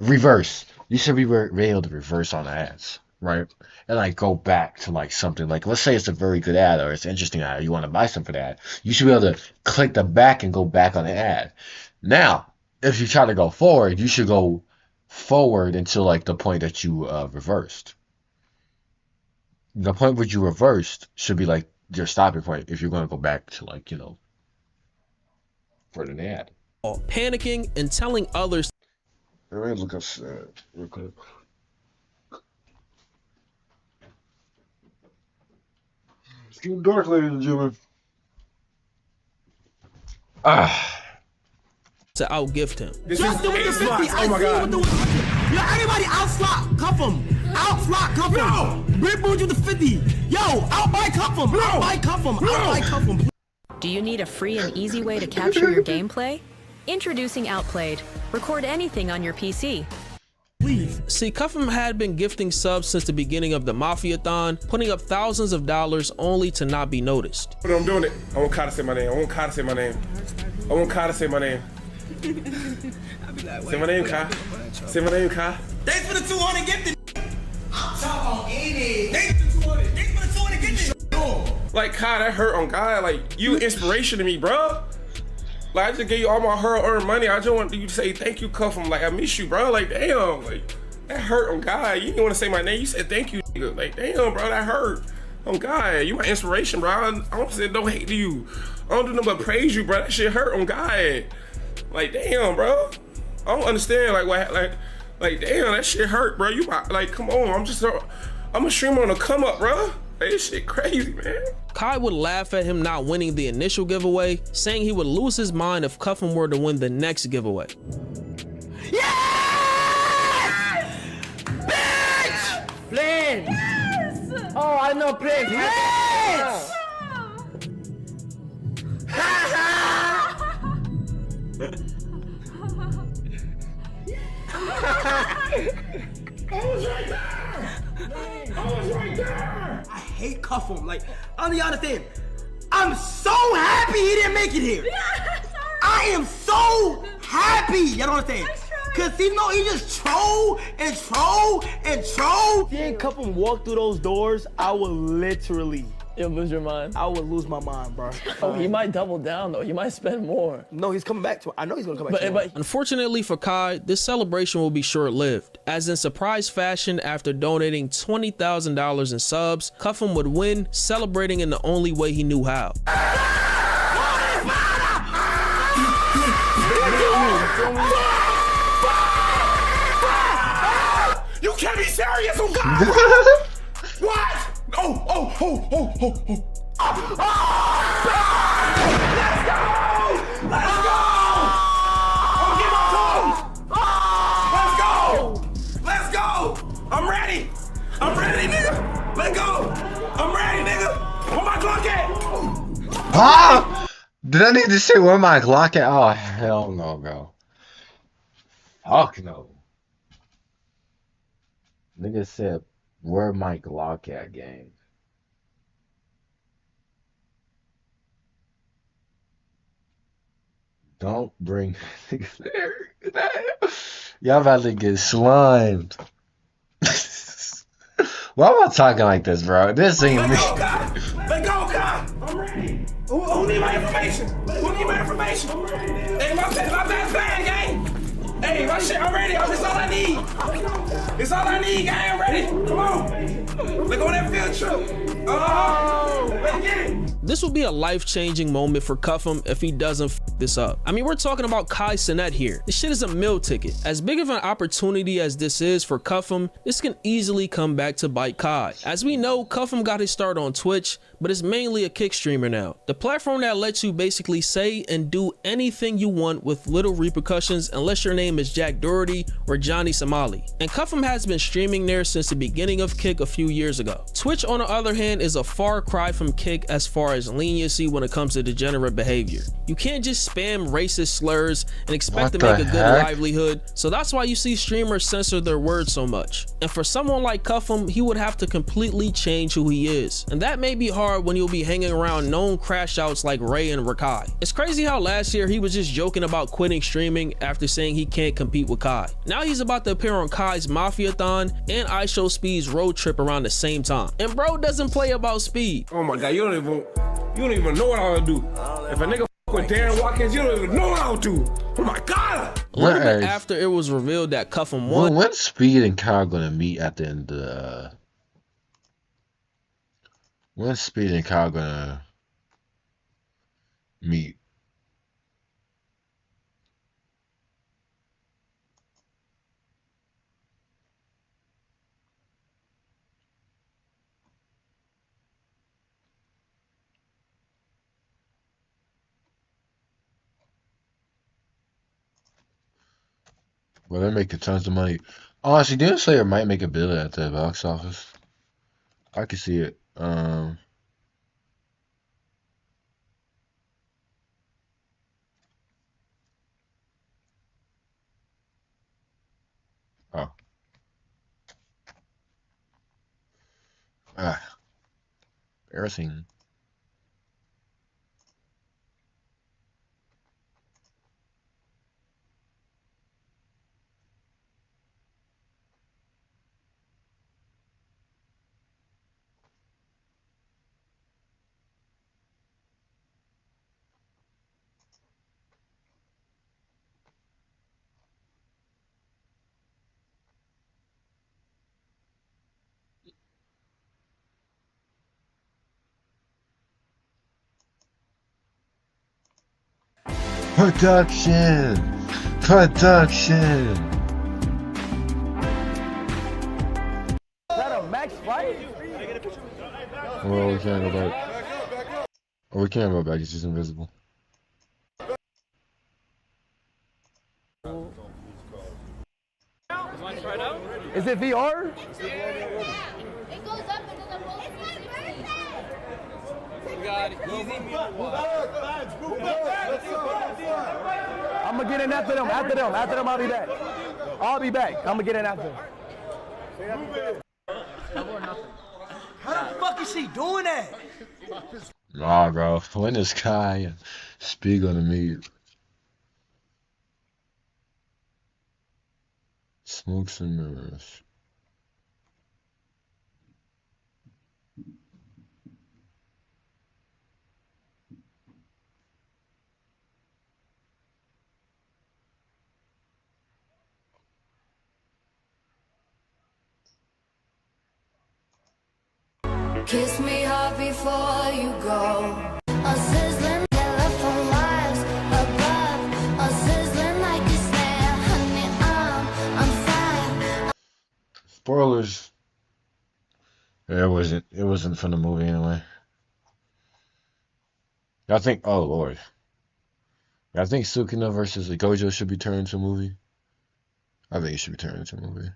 Speaker 1: reverse. You should be able to reverse on ads, right? And like go back to like something like, let's say it's a very good ad or it's an interesting ad, or you want to buy something for that. You should be able to click the back and go back on the ad. Now, if you try to go forward, you should go forward until like the point that you reversed. The point where you reversed should be like your stopping point if you're going to go back to like, you know, for the ad.
Speaker 21: Panicking and telling others.
Speaker 1: Let me look up real quick. It's getting dark, ladies and gentlemen.
Speaker 21: To outgift him.
Speaker 11: Just do it with the 50. Oh my god. Yo, everybody outslot Cuffham. Outslot Cuffham. No. Big Booge with the 50. Yo, outbuy Cuffham. No. Outbuy Cuffham. No. Outbuy Cuffham.
Speaker 18: Do you need a free and easy way to capture your gameplay? Introducing Outplayed. Record anything on your PC.
Speaker 21: Please. See, Cuffham had been gifting subs since the beginning of the Mafiathon, putting up thousands of dollars only to not be noticed.
Speaker 5: But I'm doing it. I want Kai to say my name. I want Kai to say my name. I want Kai to say my name. Say my name, Kai. Say my name, Kai.
Speaker 11: Thanks for the 200 gifted. I'm talking on it. Thanks for the 200. Thanks for the 200 gifted.
Speaker 5: Like, Kai, that hurt on God. Like, you inspiration to me, bro. Like, I just gave you all my hard-earned money. I just want you to say thank you, Cuffham. Like, I miss you, bro. Like, damn. Like, that hurt on God. You didn't want to say my name. You said thank you, nigga. Like, damn, bro, that hurt. On God, you my inspiration, bro. I don't say no hate to you. I don't do nothing but praise you, bro. That shit hurt on God. Like, damn, bro. I don't understand. Like, what? Like, damn, that shit hurt, bro. You like, come on. I'm a streamer on a come up, bro. Like, this shit crazy, man.
Speaker 21: Kai would laugh at him not winning the initial giveaway, saying he would lose his mind if Cuffham were to win the next giveaway.
Speaker 11: Yes! Bitch! Plane! Yes! Oh, I know plane. Yes! I was right there! I was right there! I hate Cuffham. Like, on the other thing, I'm so happy he didn't make it here. I am so happy. You know what I'm saying? Cause he just troll and troll and troll. Seeing Cuffham walk through those doors, I would literally.
Speaker 24: You'll lose your mind.
Speaker 11: I would lose my mind, bro.
Speaker 24: Oh, he might double down though. He might spend more.
Speaker 11: No, he's coming back to it. I know he's gonna come back to it.
Speaker 21: But unfortunately for Kai, this celebration will be short-lived, as in surprise fashion, after donating $20,000 in subs, Cuffham would win, celebrating in the only way he knew how.
Speaker 5: You can't be serious, oh God! What? Oh. Let's go! Let's go! Oh, get my phone! Let's go! I'm ready! I'm ready, nigga! Let go! I'm ready, nigga! Where my Glock at?
Speaker 1: Ah! Did I need to say where my Glock at? Oh, hell no, bro. Fuck no. Nigga said, where my Glock at, gang? Don't bring niggas there. Y'all about to get slimed. Why am I talking like this, bro? This ain't me.
Speaker 6: Let go, God. I'm ready. Who need my information? Who need my information? Hey, my best bag, gang. Hey, my shit, I'm ready. That's all I need. It's all I need, gang. I'm ready. Come on. Let's go on that field trip. Oh, let's get it.
Speaker 21: This will be a life-changing moment for Cuffham if he doesn't f this up. I mean, we're talking about Kai Cenat here. This shit is a meal ticket. As big of an opportunity as this is for Cuffham, this can easily come back to bite Kai. As we know, Cuffham got his start on Twitch, but is mainly a kick streamer now. The platform that lets you basically say and do anything you want with little repercussions unless your name is Jack Doherty or Johnny Somali. And Cuffham has been streaming there since the beginning of Kick a few years ago. Twitch, on the other hand, is a far cry from Kick as far as leniency when it comes to degenerate behavior. You can't just spam racist slurs and expect to make a good livelihood, so that's why you see streamers censor their words so much. And for someone like Cuffham, he would have to completely change who he is. And that may be hard when you'll be hanging around known crash outs like Ray and Rakai. It's crazy how last year he was just joking about quitting streaming after saying he can't compete with Kai. Now he's about to appear on Kai's Mafia-thon and iShowSpeed's road trip around the same time. And bro doesn't play about speed.
Speaker 5: Oh my god, you don't even know what I would do. If a nigga with Darren Watkins, you don't even know what I would do. Oh my god.
Speaker 21: A little bit after it was revealed that Cuffham won.
Speaker 1: When's Speed and Kyle gonna meet at the end of the when's Speed and Kyle gonna meet? Well, they're making tons of money. Honestly, Demon Slayer might make a billion at the box office. I can see it. Oh. Embarrassing. Production! Production!
Speaker 6: Is that a max fight?
Speaker 1: Well, we can't go back. Oh, we can't go back, it's just invisible.
Speaker 6: Is it VR?
Speaker 13: It goes up and then
Speaker 6: I'm gonna get in after them. After them, I'll be back. I'll be back. I'm gonna get in after them.
Speaker 11: How the fuck is she doing that?
Speaker 1: Nah, bro. When is Kai and Speed gonna meet? Smokes and mirrors.
Speaker 13: Kiss me hard before you go. A sizzling yellow for miles above. A sizzling like a snare, honey, I'm fine.
Speaker 1: Spoilers. Yeah, it wasn't from the movie anyway. I think, oh lord. I think Sukino versus Gojo should be turned into a movie. I think it should be turned into a movie.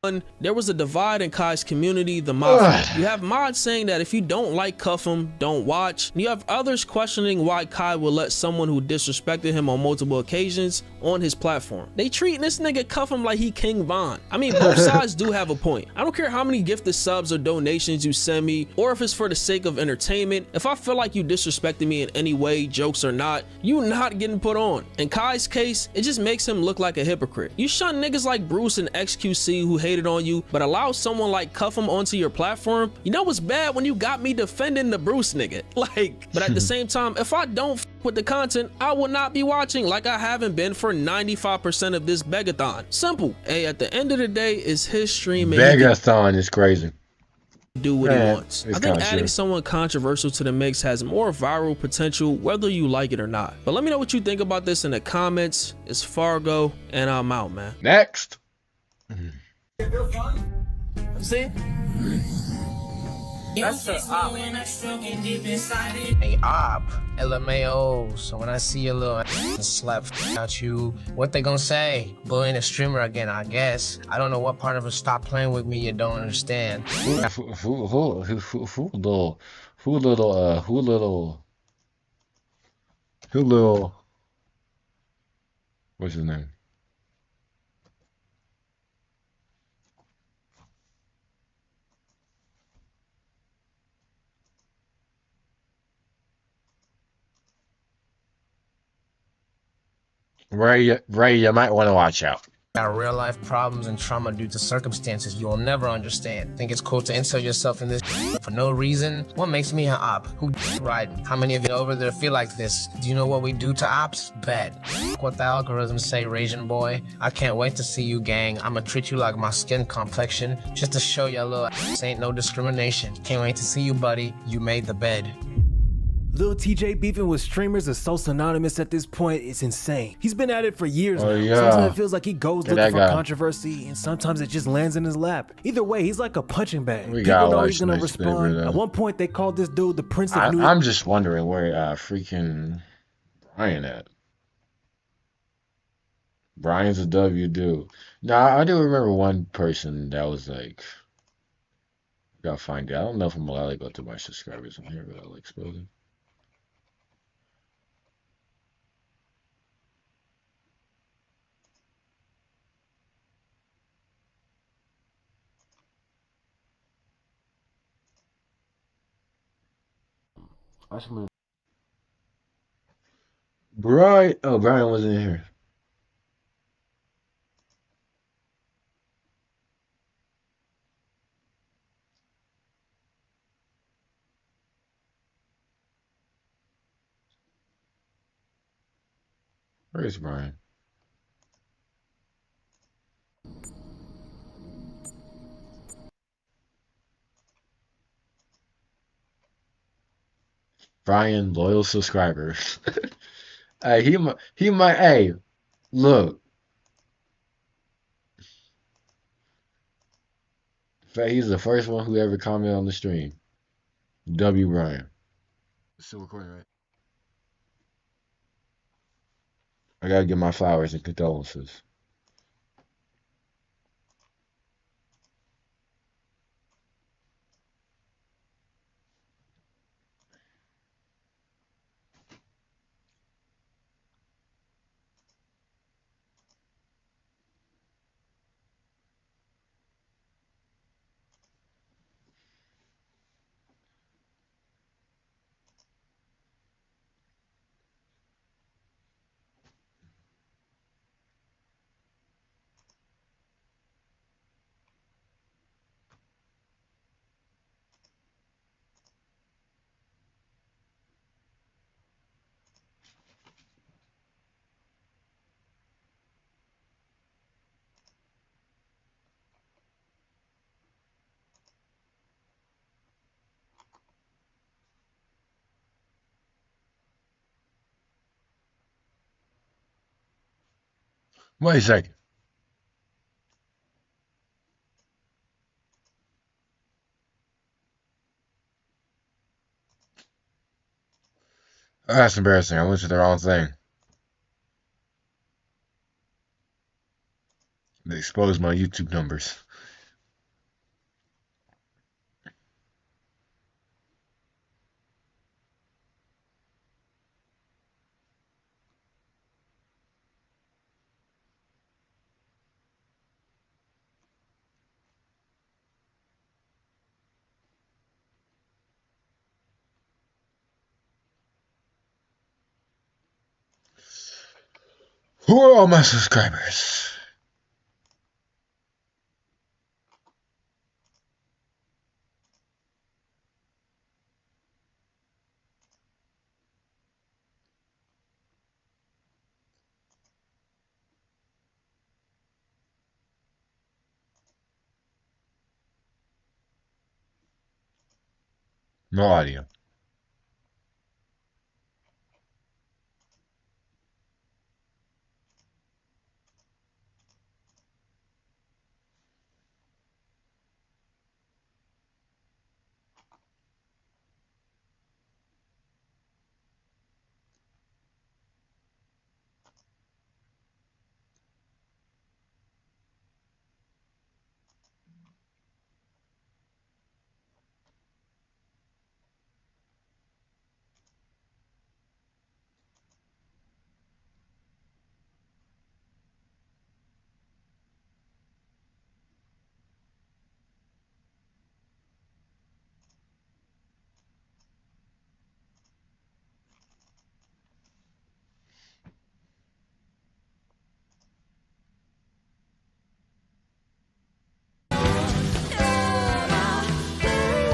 Speaker 21: There was a divide in Kai's community, the Mafia. You have mods saying that if you don't like Cuffham, don't watch. And you have others questioning why Kai will let someone who disrespected him on multiple occasions on his platform. They treating this nigga Cuffham like he King Von. I mean, both sides do have a point. I don't care how many gifted subs or donations you send me, or if it's for the sake of entertainment. If I feel like you disrespected me in any way, jokes or not, you not getting put on. In Kai's case, it just makes him look like a hypocrite. You shun niggas like Bruce and XQC who hated on you, but allow someone like Cuffham onto your platform. You know what's bad when you got me defending the Bruce nigga. Like, but at the same time, if I don't f with the content, I will not be watching like I haven't been for 95% of this Begathon. Simple. Hey, at the end of the day, it's his stream.
Speaker 1: Begathon is crazy.
Speaker 21: Do what he wants. I think adding someone controversial to the mix has more viral potential, whether you like it or not. But let me know what you think about this in the comments. It's Fargo, and I'm out, man.
Speaker 1: Next.
Speaker 11: See? That's the op. Hey, op. LMAO. So when I see a little slap out you, what they gonna say? Bullying a streamer again, I guess. I don't know what part of a stop playing with me you don't understand.
Speaker 1: Who little, what's his name? Ray, you might want to watch out.
Speaker 11: Got real life problems and trauma due to circumstances you will never understand. Think it's cool to insert yourself in this for no reason? What makes me an op? Who riding? How many of you over there feel like this? Do you know what we do to ops? Bet. What the algorithms say, Raging boy. I can't wait to see you, gang. I'ma treat you like my skin complexion just to show you a little ain't no discrimination. Can't wait to see you, buddy. You made the bed.
Speaker 17: Lil TJ beefing with streamers is so synonymous at this point, it's insane. He's been at it for years now.
Speaker 1: Yeah.
Speaker 17: Sometimes it feels like he goes looking for controversy, and sometimes it just lands in his lap. Either way, he's like a punching bag. People know he's gonna respond. At one point, they called this dude the Prince of New York.
Speaker 1: I'm just wondering where freaking Brian at. Brian's a W dude. Now, I do remember one person that was like, gotta find out. I don't know if I'm allowed to go to my subscribers in here, but I'll expose it. Brian, oh, Brian wasn't here. Where is Brian? Brian, loyal subscriber. Hey, he might. Hey, look. In fact, he's the first one who ever commented on the stream. W. Brian. Still recording, right? I gotta give my flowers and condolences. Wait a second. That's embarrassing. I went to the wrong thing. They exposed my YouTube numbers. Who are all my subscribers? No audio.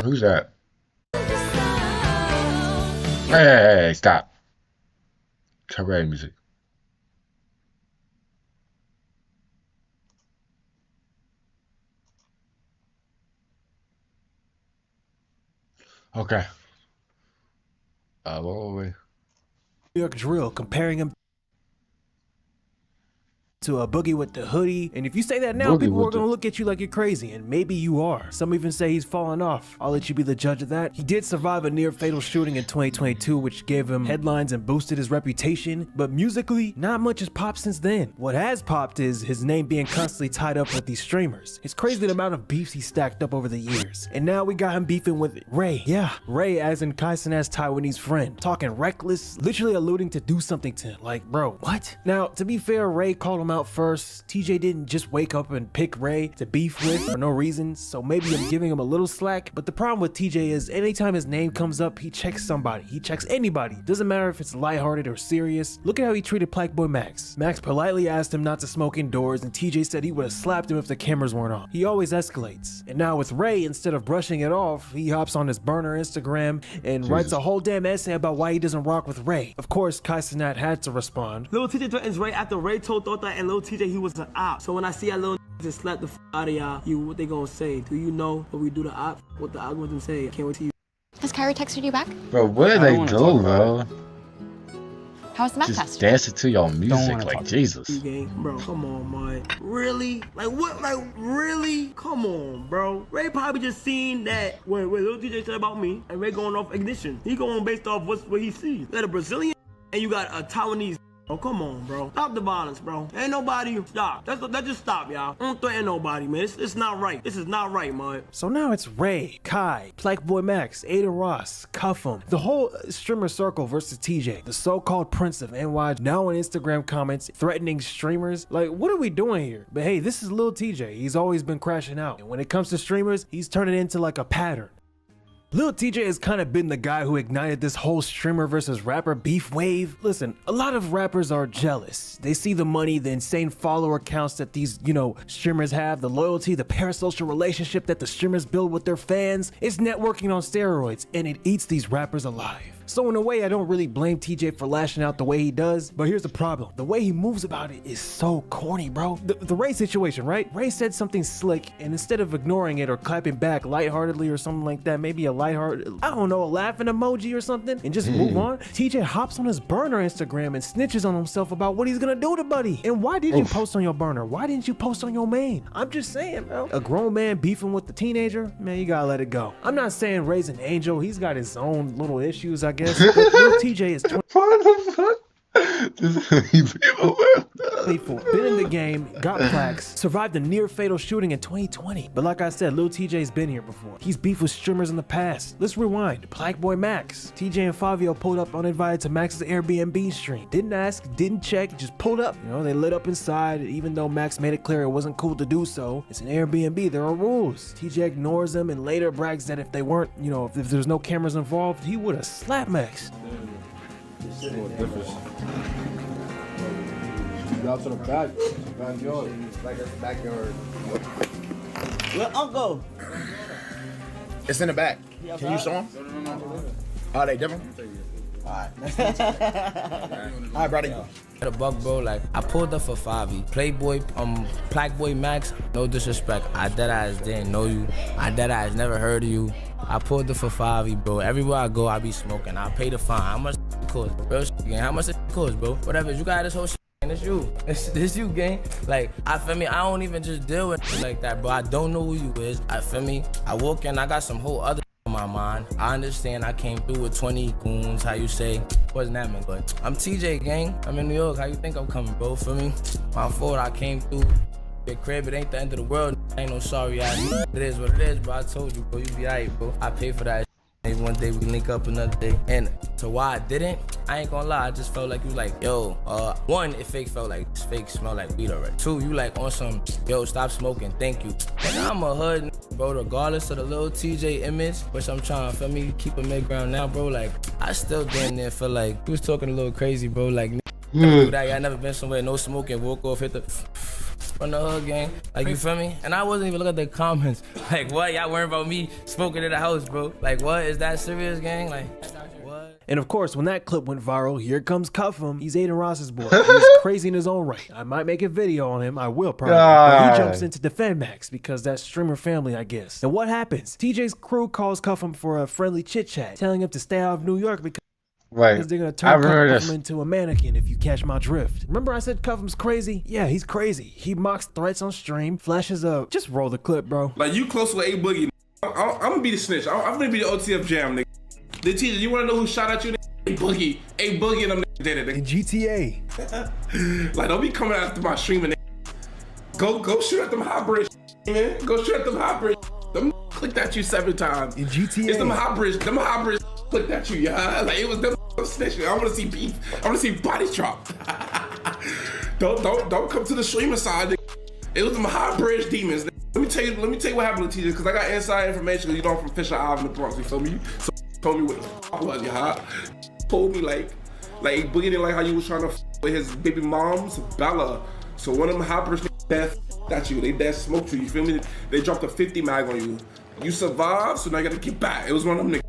Speaker 1: Who's that? Hey, stop. Copyright music. Okay. What were we?
Speaker 17: New York drill, comparing him to a Boogie with the hoodie. And if you say that now,
Speaker 1: Boogie
Speaker 17: people are
Speaker 1: with
Speaker 17: gonna look at you like you're crazy, and maybe you are. Some even say he's fallen off. I'll let you be the judge of that. He did survive a near fatal shooting in 2022, which gave him headlines and boosted his reputation, but musically, not much has popped since then. What has popped is his name being constantly tied up with these streamers. It's crazy the amount of beefs he stacked up over the years. And now we got him beefing with Ray. Yeah, Ray as in Kai Cenat's Taiwanese friend. Talking reckless, literally alluding to do something to him. Like, bro, what? Now, to be fair, Ray called him out first. TJ didn't just wake up and pick Ray to beef with for no reason, so maybe I'm giving him a little slack. But the problem with TJ is anytime his name comes up, he checks somebody. He checks anybody. Doesn't matter if it's lighthearted or serious. Look at how he treated Plaqueboy Max. Max politely asked him not to smoke indoors, and TJ said he would have slapped him if the cameras weren't on. He always escalates. And now with Ray, instead of brushing it off, he hops on his burner Instagram and writes a whole damn essay about why he doesn't rock with Ray. Of course, Kai Cenat had to respond.
Speaker 11: Lil TJ threatens Ray after Ray told Thota and Lil TJ he was an op. So when I see that little just slap the out of y'all, what they gonna say? Do you know what we do to op? What the algorithm say? I can't wait till you.
Speaker 7: Has Kyrie texted you back?
Speaker 1: Bro, where they go, bro?
Speaker 7: How's the math
Speaker 1: Just
Speaker 7: test?
Speaker 1: dancing to your music, like Jesus.
Speaker 11: Bro, come on, man. Really? Like what? Like really? Come on, bro. Ray probably just seen that when Lil TJ said about me, and Ray going off ignition. He going based off what he sees. You got a Brazilian and you got a Taiwanese. Oh, come on, bro. Stop the violence, bro. Ain't nobody. Stop. That just stop, y'all. Don't threaten nobody, man. It's not right. This is not right, man.
Speaker 17: So now it's Ray, Kai, Plaqueboy Max, Aiden Ross, Cuff'em, the whole streamer circle versus TJ, the so-called Prince of NY, now in Instagram comments threatening streamers. Like, what are we doing here? But hey, this is Lil TJ. He's always been crashing out. And when it comes to streamers, he's turning into like a pattern. Lil TJ has kind of been the guy who ignited this whole streamer versus rapper beef wave. Listen, a lot of rappers are jealous. They see the money, the insane follower counts that these, streamers have, the loyalty, the parasocial relationship that the streamers build with their fans. It's networking on steroids, and it eats these rappers alive. So in a way, I don't really blame TJ for lashing out the way he does, but here's the problem. The way he moves about it is so corny, bro. The Ray situation, right? Ray said something slick, and instead of ignoring it or clapping back lightheartedly or something like that, maybe a lighthearted, I don't know, a laughing emoji or something, and just move on, TJ hops on his burner Instagram and snitches on himself about what he's gonna do to Buddy. And why did you post on your burner? Why didn't you post on your main? I'm just saying, bro. A grown man beefing with the teenager? Man, you gotta let it go. I'm not saying Ray's an angel. He's got his own little issues, I guess. But Lil TJ is 24, been in the game, got plaques, survived a near fatal shooting in 2020. But like I said, Lil TJ's been here before. He's beefed with streamers in the past. Let's rewind. Plaqueboy Max. TJ and Fabio pulled up uninvited to Max's Airbnb stream. Didn't ask, didn't check, just pulled up. They lit up inside, even though Max made it clear it wasn't cool to do so. It's an Airbnb, there are rules. TJ ignores them and later brags that if they weren't, if there's no cameras involved, he would have slapped Max.
Speaker 3: Out to the back. Backyard.
Speaker 5: Like it's backyard.
Speaker 11: Where Uncle?
Speaker 8: It's in the back. Can you show them?
Speaker 3: No.
Speaker 8: Are they different? Alright. Alright, brother.
Speaker 19: The buck, bro, like I pulled up for Favi. Playboy, Blackboy Max, no disrespect. I deadass didn't know you. I deadass never heard of you. I pulled up for Favi, bro. Everywhere I go, I be smoking. I pay the fine. How much it cost? Real shit, gang. How much it cost, bro? Whatever. You got this whole shit, and it's you. It's you, gang. Like, I feel me. I don't even just deal with shit like that, bro. I don't know who you is. I feel me. I walk in, I got some whole other on my mind. I understand I came through with 20 goons, how you say, wasn't that man, but I'm TJ, gang. I'm in New York, how you think I'm coming, bro, for me? My fault, I came through the crib, it ain't the end of the world, ain't no sorry ass. It is what it is, bro, I told you, bro, you be alright, bro. I pay for that. Maybe one day we link up another day. And to why I didn't, I ain't gonna lie, I just felt like you like, yo, one, it felt like fake smell like weed already. Two, you like on some, yo, stop smoking, thank you. And I'm a hood, bro, regardless of the little TJ image, which I'm trying, feel me, keep a mid-ground now, bro, like, I still damn near feel like, he was talking a little crazy, bro, like, do that, I never been somewhere, no smoking, walk off, hit the, from the hood, gang. Like, you feel me? And I wasn't even looking at the comments. Like, what? Y'all worrying about me smoking in the house, bro? Like, what? Is that serious, gang? Like, what?
Speaker 17: And of course, when that clip went viral, here comes Cuff'em. He's Aiden Ross's boy. He's crazy in his own right. I might make a video on him. I will probably. But he jumps in to defend Max because that's streamer family, I guess. And what happens? TJ's crew calls Cuff'em for a friendly chit-chat, telling him to stay out of New York because they're gonna turn Cuff'em into a mannequin if you catch my drift. Remember I said Cuff'em's crazy? Yeah, he's crazy. He mocks threats on stream, flashes up. Just roll the clip, bro.
Speaker 5: Like, you close with A Boogie. I'm gonna be the snitch. I'm gonna be the OTF jam, nigga. The teacher, you wanna know who shot at you, nigga? A Boogie. A Boogie and them niggas did it, nigga.
Speaker 17: In GTA.
Speaker 5: Like, don't be coming after my streaming, nigga. Go shoot at them hot bridge, man. Go shoot at them hot bridge. Them clicked at you 7 times.
Speaker 17: In GTA.
Speaker 5: It's them hot bridge clicked at you, yeah. Like, it was them snitching. I wanna see beef. I wanna see bodies drop. Don't come to the streamer side, nigga. It was them hot bridge demons, nigga. Let me tell you what happened to TJ, because I got inside information, you know, I'm from Fisher Ave in the Bronx, you feel me? So told me what the fuck was, yeah. Told me like Boogie didn't like how you was trying to with his baby mom's Bella. So one of them hot bridge death at you. They dead smoked you, you feel me? They dropped a 50 mag on you. You survived, so now you gotta get back. It was one of them niggas.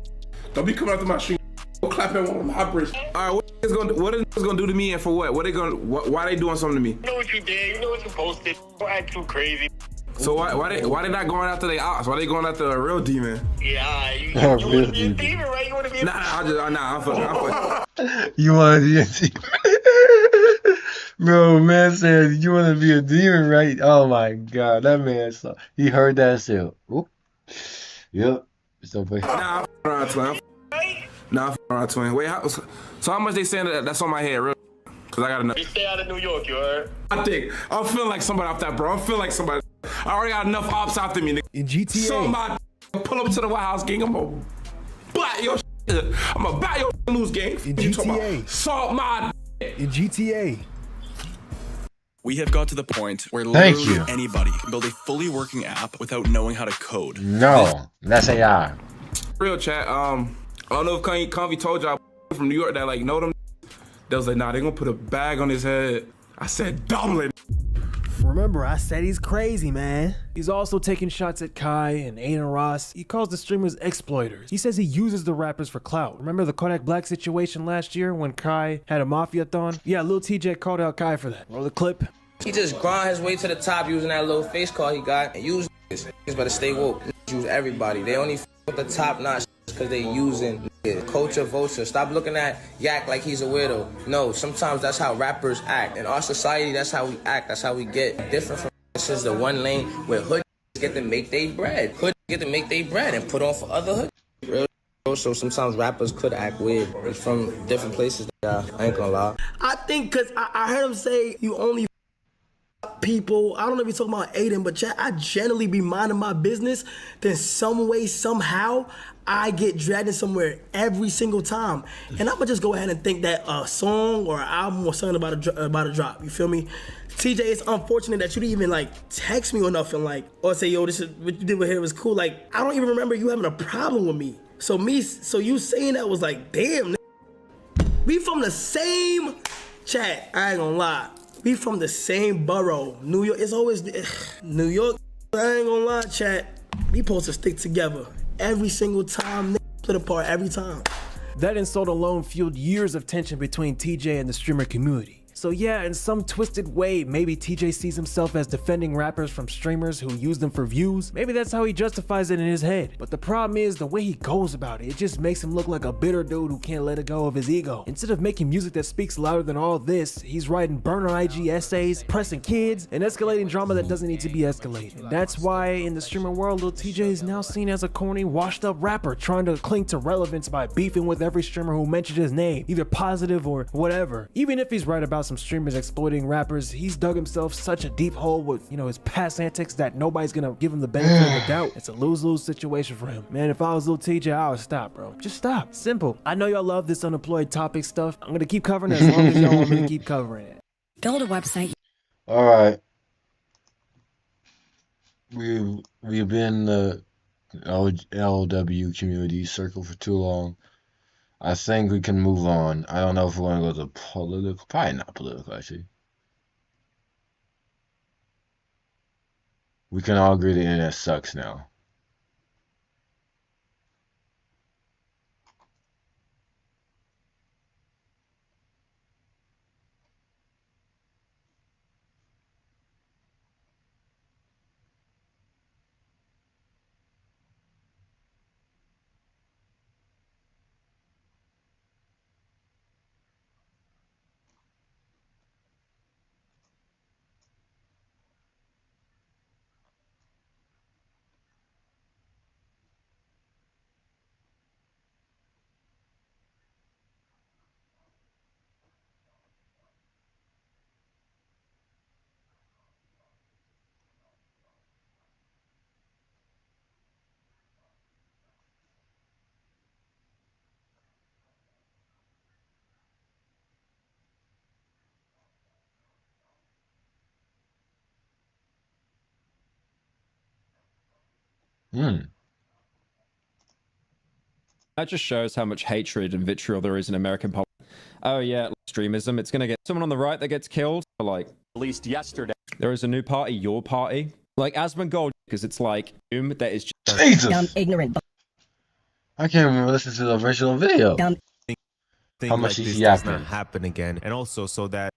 Speaker 5: Don't be coming after my stream. Go clap at one of them hot bridge. All right, what is gonna do to me and for what? Why they doing something to me?
Speaker 20: You know what you did. You know what you posted. Don't act too crazy.
Speaker 5: So why they not going after they ops? Why they going after a real demon?
Speaker 20: Yeah, you want to be a demon, right? You want to be a demon?
Speaker 5: I'm fucking.
Speaker 1: You want to be a demon? Bro, man said you want to be a demon, right? Oh my God, that man saw. He heard that still. Yep. So
Speaker 5: Nah, I'm around twin. Nah, I'm around twin. Wait, so how much they saying that's on my head, real? Cause I gotta know.
Speaker 20: You stay out of New York, you heard?
Speaker 5: I'm feeling like somebody off that, bro. I'm feeling like somebody. I already got enough ops after me, nigga.
Speaker 17: In GTA.
Speaker 5: So my pull up to the White House, gang. I'm gonna bat your shit. I'm gonna bat your loose, gang.
Speaker 17: In GTA.
Speaker 5: Salt my.
Speaker 17: In GTA.
Speaker 22: We have got to the point where literally anybody can build a fully working app without knowing how to code.
Speaker 1: No, that's AI.
Speaker 5: Real chat. I don't know if Convy told y'all from New York that like know them. They was like, nah, they gonna put a bag on his head. I said, Dublin.
Speaker 17: Remember, I said he's crazy, man. He's also taking shots at Kai and Aiden Ross. He calls the streamers exploiters. He says he uses the rappers for clout. Remember the Kodak Black situation last year when Kai had a mafia-thon? Yeah, Lil TJ called out Kai for that. Roll the clip.
Speaker 19: He just grind his way to the top using that little face card he got and use niggas. Niggas better stay woke. Use everybody. They only with the top notch because they using niggas. Culture vulture. Stop looking at Yak like he's a weirdo. No, sometimes that's how rappers act. In our society, that's how we act. That's how we get different from this is the one lane where hood get to make their bread. Hood get to make their bread and put on for other hood. Real. So sometimes rappers could act weird. It's from different places. I ain't gonna lie.
Speaker 11: I think because I heard him say you only people, I don't know if you're talking about Aiden, but I generally be minding my business. Then some way, somehow, I get dragged in somewhere every single time. And I'ma just go ahead and think that a song or an album or something about a drop. You feel me? TJ, it's unfortunate that you didn't even like text me or nothing like, or say, yo, this is what you did with here was cool. Like, I don't even remember you having a problem with me. So you saying that was like, damn, we from the same chat. I ain't gonna lie. We from the same borough. New York, it's always New York. I ain't gonna lie, chat. We supposed to stick together every single time. Split apart every time.
Speaker 17: That insult alone fueled years of tension between TJ and the streamer community. So yeah, in some twisted way, maybe TJ sees himself as defending rappers from streamers who use them for views. Maybe that's how he justifies it in his head. But the problem is the way he goes about it. It just makes him look like a bitter dude who can't let it go of his ego. Instead of making music that speaks louder than all this, he's writing burner IG essays, pressing kids, and escalating drama that doesn't need to be escalated. And that's why in the streamer world, Lil TJ is now seen as a corny, washed up rapper trying to cling to relevance by beefing with every streamer who mentioned his name, either positive or whatever. Even if he's right about some streamers exploiting rappers, he's dug himself such a deep hole with, his past antics that nobody's gonna give him the benefit of the doubt. It's a lose-lose situation for him. Man, if I was Lil TJ, I would stop, bro. Just stop. Simple. I know y'all love this unemployed topic stuff. I'm gonna keep covering it as long as y'all want me to keep covering it.
Speaker 18: Build a website.
Speaker 1: All right. We've been in the LW community circle for too long. I think we can move on. I don't know if we want to go to political. Probably not political, actually. We can all agree the internet sucks now.
Speaker 2: That just shows how much hatred and vitriol there is in American public. Oh yeah, extremism. It's gonna get someone on the right that gets killed. Like, at least yesterday, there is a new party, your party. Like Asmongold, because it's like, that is just
Speaker 1: Jesus.
Speaker 2: dumb, ignorant.
Speaker 1: I can't even listen to the original video. How much
Speaker 4: like
Speaker 1: is
Speaker 4: this
Speaker 1: he
Speaker 4: does
Speaker 1: yapping?
Speaker 4: not happen again, and also so that.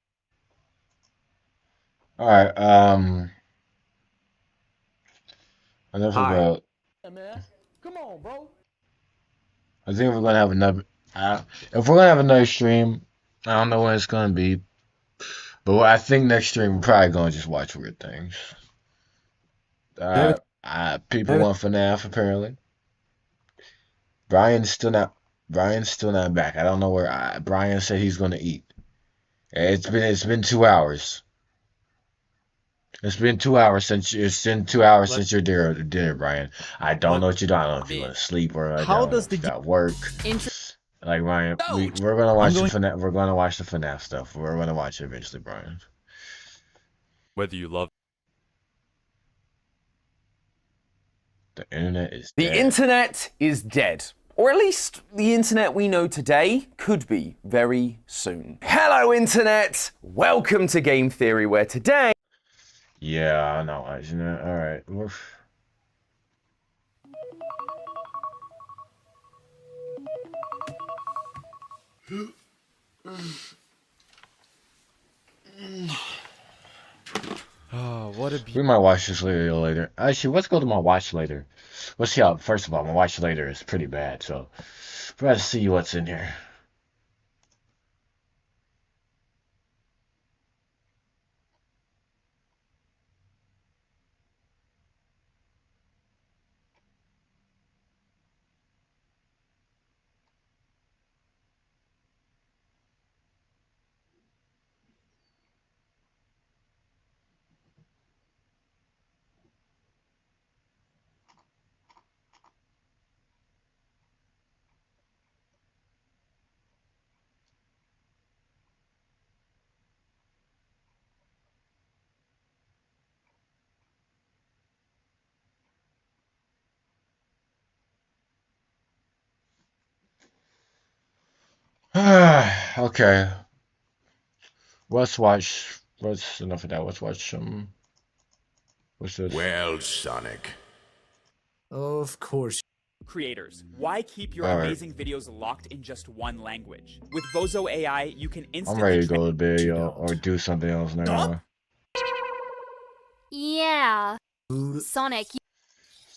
Speaker 1: All right. Enough about.
Speaker 6: Yeah, man. Come on, bro.
Speaker 1: I think we're gonna have another. If we're gonna have another stream, I don't know when it's gonna be, but I think next stream we're probably gonna just watch weird things. People want FNAF apparently. Brian's still not back. I don't know where. Brian said he's gonna eat. It's been 2 hours. It's been 2 hours since your dinner, Brian. I don't know what you're doing. I don't know if you're gonna sleep or I don't know if you got work. Like Ryan, we're gonna watch the FNAF. We're gonna watch the FNAF stuff. We're gonna watch it eventually, Brian.
Speaker 9: Whether you love
Speaker 1: the internet is
Speaker 12: dead. The internet is dead. Or at least the internet we know today could be very soon. Hello, internet! Welcome to Game Theory, where today.
Speaker 1: Yeah, I know. All right.
Speaker 2: Oh, what a
Speaker 1: We might watch this later. Actually, let's go to my watch later. Let's see how. First of all, my watch later is pretty bad, so we're gonna see what's in here. Okay. Let's watch What's enough of that? Let's watch some. What's this?
Speaker 10: Well, Sonic.
Speaker 14: Of course.
Speaker 15: Creators, why keep your
Speaker 1: All right.
Speaker 15: amazing videos locked in just one language? With Bozo AI, you can
Speaker 1: I'm
Speaker 15: instantly
Speaker 1: ready to go to bed, y'all, or do something else now.
Speaker 7: Yeah. Sonic,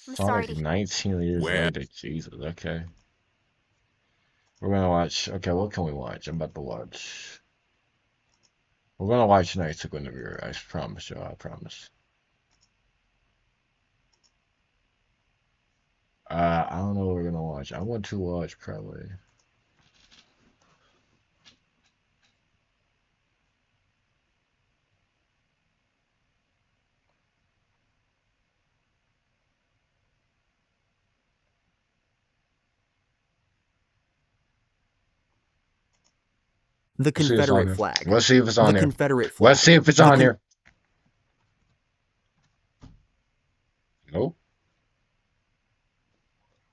Speaker 7: I'm sorry
Speaker 1: Sonic
Speaker 7: to
Speaker 1: 19 years later. Jesus, okay. We're gonna watch. Okay, what can we watch? I'm about to watch. We're gonna watch Night to Guinevere. I promise y'all. I promise. I don't know what we're gonna watch. I want to watch probably.
Speaker 23: The
Speaker 1: Let's see if it's on
Speaker 23: Confederate
Speaker 1: here.
Speaker 23: flag.
Speaker 1: Let's see if it's on
Speaker 23: The
Speaker 1: here.
Speaker 23: Confederate flag.
Speaker 1: Let's see if it's
Speaker 23: The
Speaker 1: on here. Nope.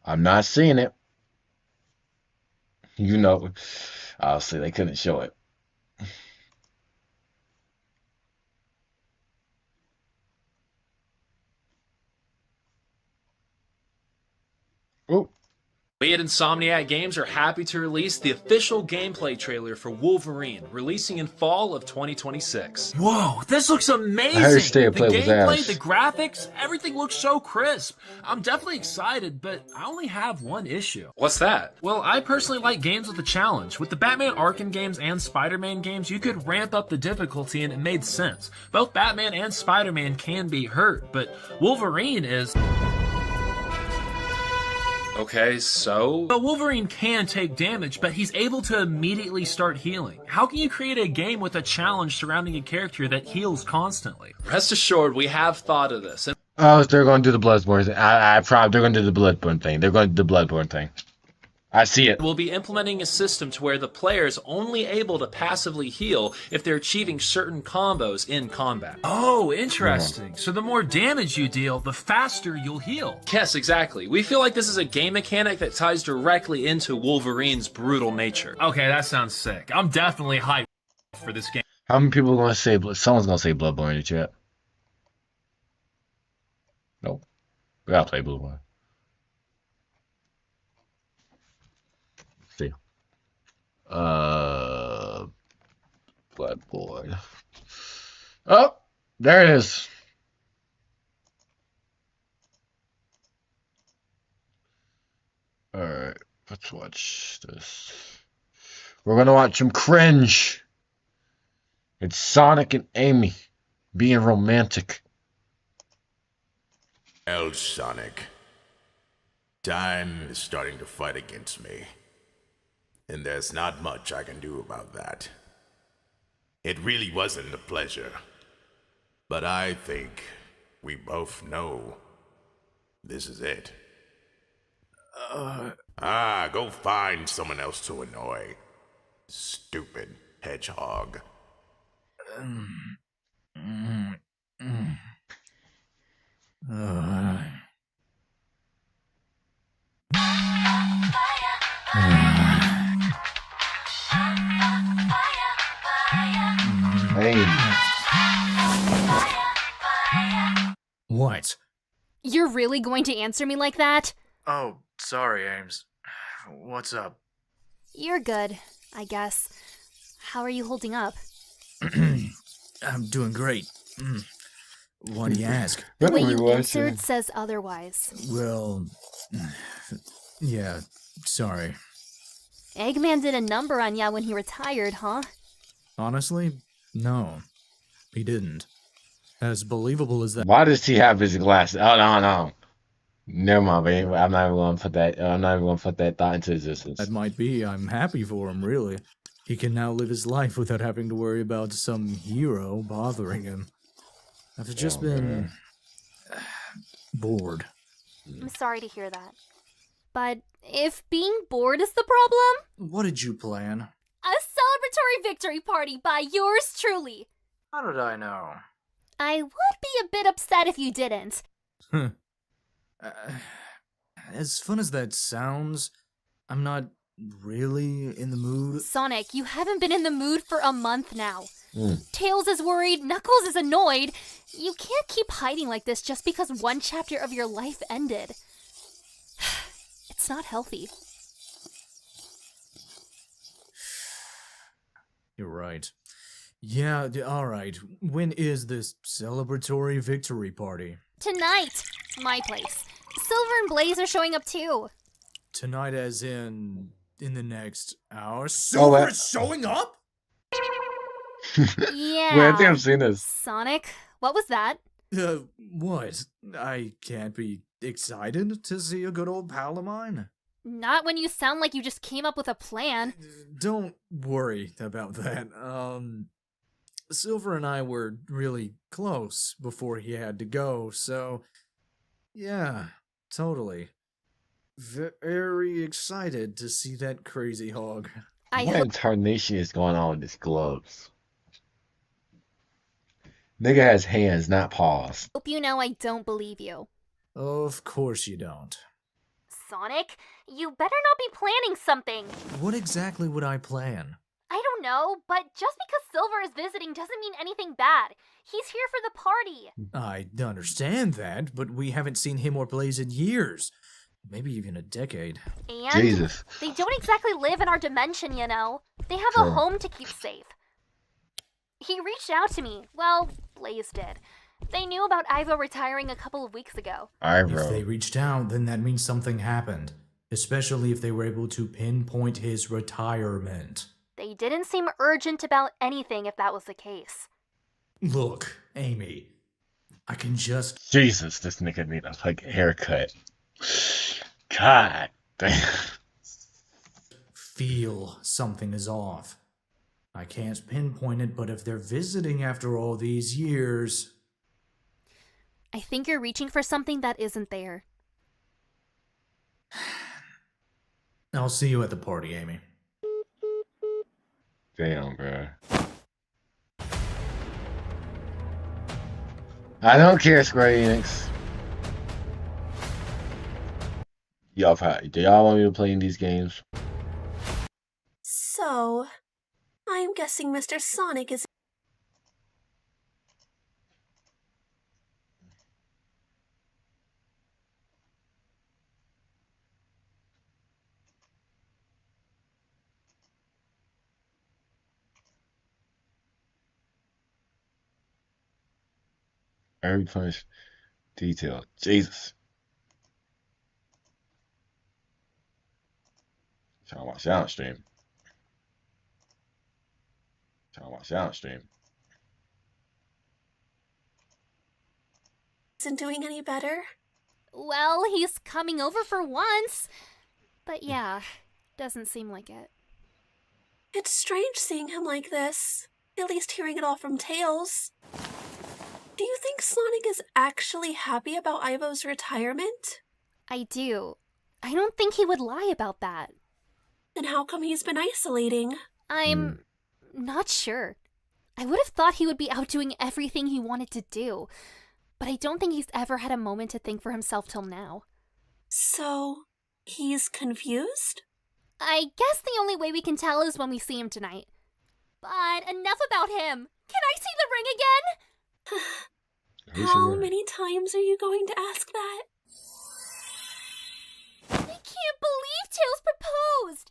Speaker 1: I'm not seeing it. You know, obviously they couldn't show it. Oh.
Speaker 25: We at Insomniac Games are happy to release the official gameplay trailer for Wolverine, releasing in fall of 2026.
Speaker 26: Whoa, this looks
Speaker 1: I heard
Speaker 26: amazing!
Speaker 1: Stay
Speaker 26: The
Speaker 1: Play was
Speaker 26: gameplay,
Speaker 1: ass.
Speaker 26: the graphics, everything looks so crisp. I'm definitely excited, but I only have one issue.
Speaker 25: What's that?
Speaker 26: Well, I personally like games with a challenge. With the Batman Arkham games and Spider-Man games, you could ramp up the difficulty and it made sense. Both Batman and Spider-Man can be hurt, but Wolverine is...
Speaker 25: Okay, so?
Speaker 26: But Wolverine can take damage, but he's able to immediately start healing. How can you create a game with a challenge surrounding a character that heals constantly?
Speaker 25: Rest assured, we have thought of this.
Speaker 1: Oh, they're going to do the Bloodborne thing. I they're going to do the Bloodborne thing. They're going to do the Bloodborne thing. I see it.
Speaker 25: We'll be implementing a system to where the player is only able to passively heal if they're achieving certain combos in combat.
Speaker 26: Oh, interesting. So the more damage you deal, the faster you'll heal.
Speaker 25: Yes, exactly. We feel like this is a game mechanic that ties directly into Wolverine's brutal nature.
Speaker 26: Okay, that sounds sick. I'm definitely hyped for this game.
Speaker 1: How many people are going to say, someone's going to say Bloodborne in the chat? Nope. We got to play Bloodborne. See. Bloodborne. Oh, there it is. Alright, let's watch this. We're gonna watch some cringe. It's Sonic and Amy being romantic.
Speaker 10: Well, Sonic. Time is starting to fight against me. And there's not much I can do about that. It really wasn't a pleasure. But I think we both know this is it. Go find someone else to annoy. Stupid hedgehog.
Speaker 1: Hey.
Speaker 14: What?
Speaker 7: You're really going to answer me like that?
Speaker 14: Oh, sorry, Ames. What's up?
Speaker 7: You're good, I guess. How are you holding up?
Speaker 14: I'm doing great. Why do you ask?
Speaker 7: The way you answered says otherwise.
Speaker 14: Well, yeah, sorry.
Speaker 7: Eggman did a number on ya when he retired, huh?
Speaker 14: Honestly, no. He didn't. As believable as that.
Speaker 1: Why does he have his glasses? Oh no. Never mind, babe. I'm not even gonna put that. I'm not even gonna put that thought into existence.
Speaker 14: That might be. I'm happy for him, really. He can now live his life without having to worry about some hero bothering him. I've just been bored.
Speaker 7: I'm sorry to hear that. But if being bored is the problem,
Speaker 14: What did you plan?
Speaker 7: a celebratory victory party by yours truly.
Speaker 14: How did I know?
Speaker 7: I would be a bit upset if you didn't.
Speaker 14: As fun as that sounds, I'm not really in the mood.
Speaker 7: Sonic, you haven't been in the mood for a month now. Tails is worried, Knuckles is annoyed. You can't keep hiding like this just because one chapter of your life ended. It's not healthy.
Speaker 14: You're right. Yeah, alright. When is this celebratory victory party?
Speaker 7: Tonight! My place. Silver and Blaze are showing up too.
Speaker 14: Tonight as in the next hour?
Speaker 1: Silver
Speaker 14: is showing up?
Speaker 7: Yeah.
Speaker 1: Wait, I think I've seen this.
Speaker 7: Sonic, what was that?
Speaker 14: What? I can't be excited to see a good old pal of mine?
Speaker 7: Not when you sound like you just came up with a plan.
Speaker 14: Don't worry about that. Silver and I were really close before he had to go, so yeah, totally. Very excited to see that crazy hog.
Speaker 1: What in tarnation is going on with his gloves? Nigga has hands, not paws.
Speaker 7: Hope you know I don't believe you.
Speaker 14: Of course you don't.
Speaker 7: Sonic, you better not be planning something.
Speaker 14: What exactly would I plan?
Speaker 7: I don't know, but just because Silver is visiting doesn't mean anything bad. He's here for the party.
Speaker 14: I understand that, but we haven't seen him or Blaze in years. Maybe even a decade.
Speaker 7: And
Speaker 1: Jesus.
Speaker 7: They don't exactly live in our dimension, you know. They have a home to keep safe. He reached out to me. Well, Blaze did. They knew about Ivo retiring a couple of weeks ago.
Speaker 14: If they reached out, then that means something happened. Especially if they were able to pinpoint his retirement.
Speaker 7: They didn't seem urgent about anything if that was the case.
Speaker 14: Look, Amy. I can just...
Speaker 1: Jesus, this nigga need a fucking haircut. God damn.
Speaker 14: Feel something is off. I can't pinpoint it, but if they're visiting after all these years...
Speaker 7: I think you're reaching for something that isn't there.
Speaker 14: I'll see you at the party, Amy.
Speaker 1: Damn, bro. I don't care, Square Enix. Y'all, do y'all want me to play in these games?
Speaker 3: So, I'm guessing Mr. Sonic is...
Speaker 1: Every punch detail. Jesus. Trying to watch downstream.
Speaker 3: Isn't doing any better?
Speaker 7: Well, he's coming over for once. But yeah, doesn't seem like it.
Speaker 3: It's strange seeing him like this. At least hearing it all from Tails. Do you think Sonic is actually happy about Ivo's retirement?
Speaker 7: I do. I don't think he would lie about that.
Speaker 3: Then how come he's been isolating?
Speaker 7: I'm not sure. I would have thought he would be out doing everything he wanted to do, but I don't think he's ever had a moment to think for himself till now.
Speaker 3: So, he's confused?
Speaker 7: I guess the only way we can tell is when we see him tonight. But enough about him! Can I see the ring again?
Speaker 3: How many times are you going to ask that?
Speaker 7: I can't believe Tails proposed!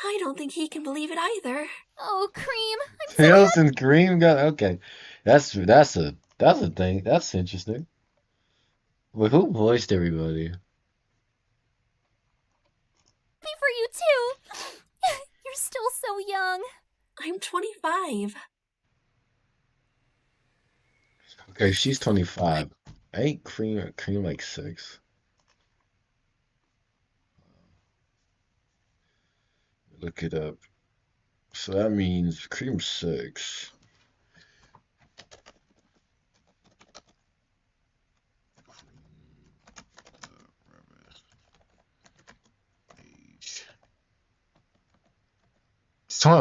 Speaker 3: I don't think he can believe it either.
Speaker 7: Oh, Cream, I'm so
Speaker 1: Tails and Cream got okay. That's a thing. That's interesting. But who voiced everybody?
Speaker 7: happy for you too! You're still so young.
Speaker 3: I'm 25.
Speaker 1: Okay, she's 25. Ain't Cream like 6? Look it up. So that means Cream's 6.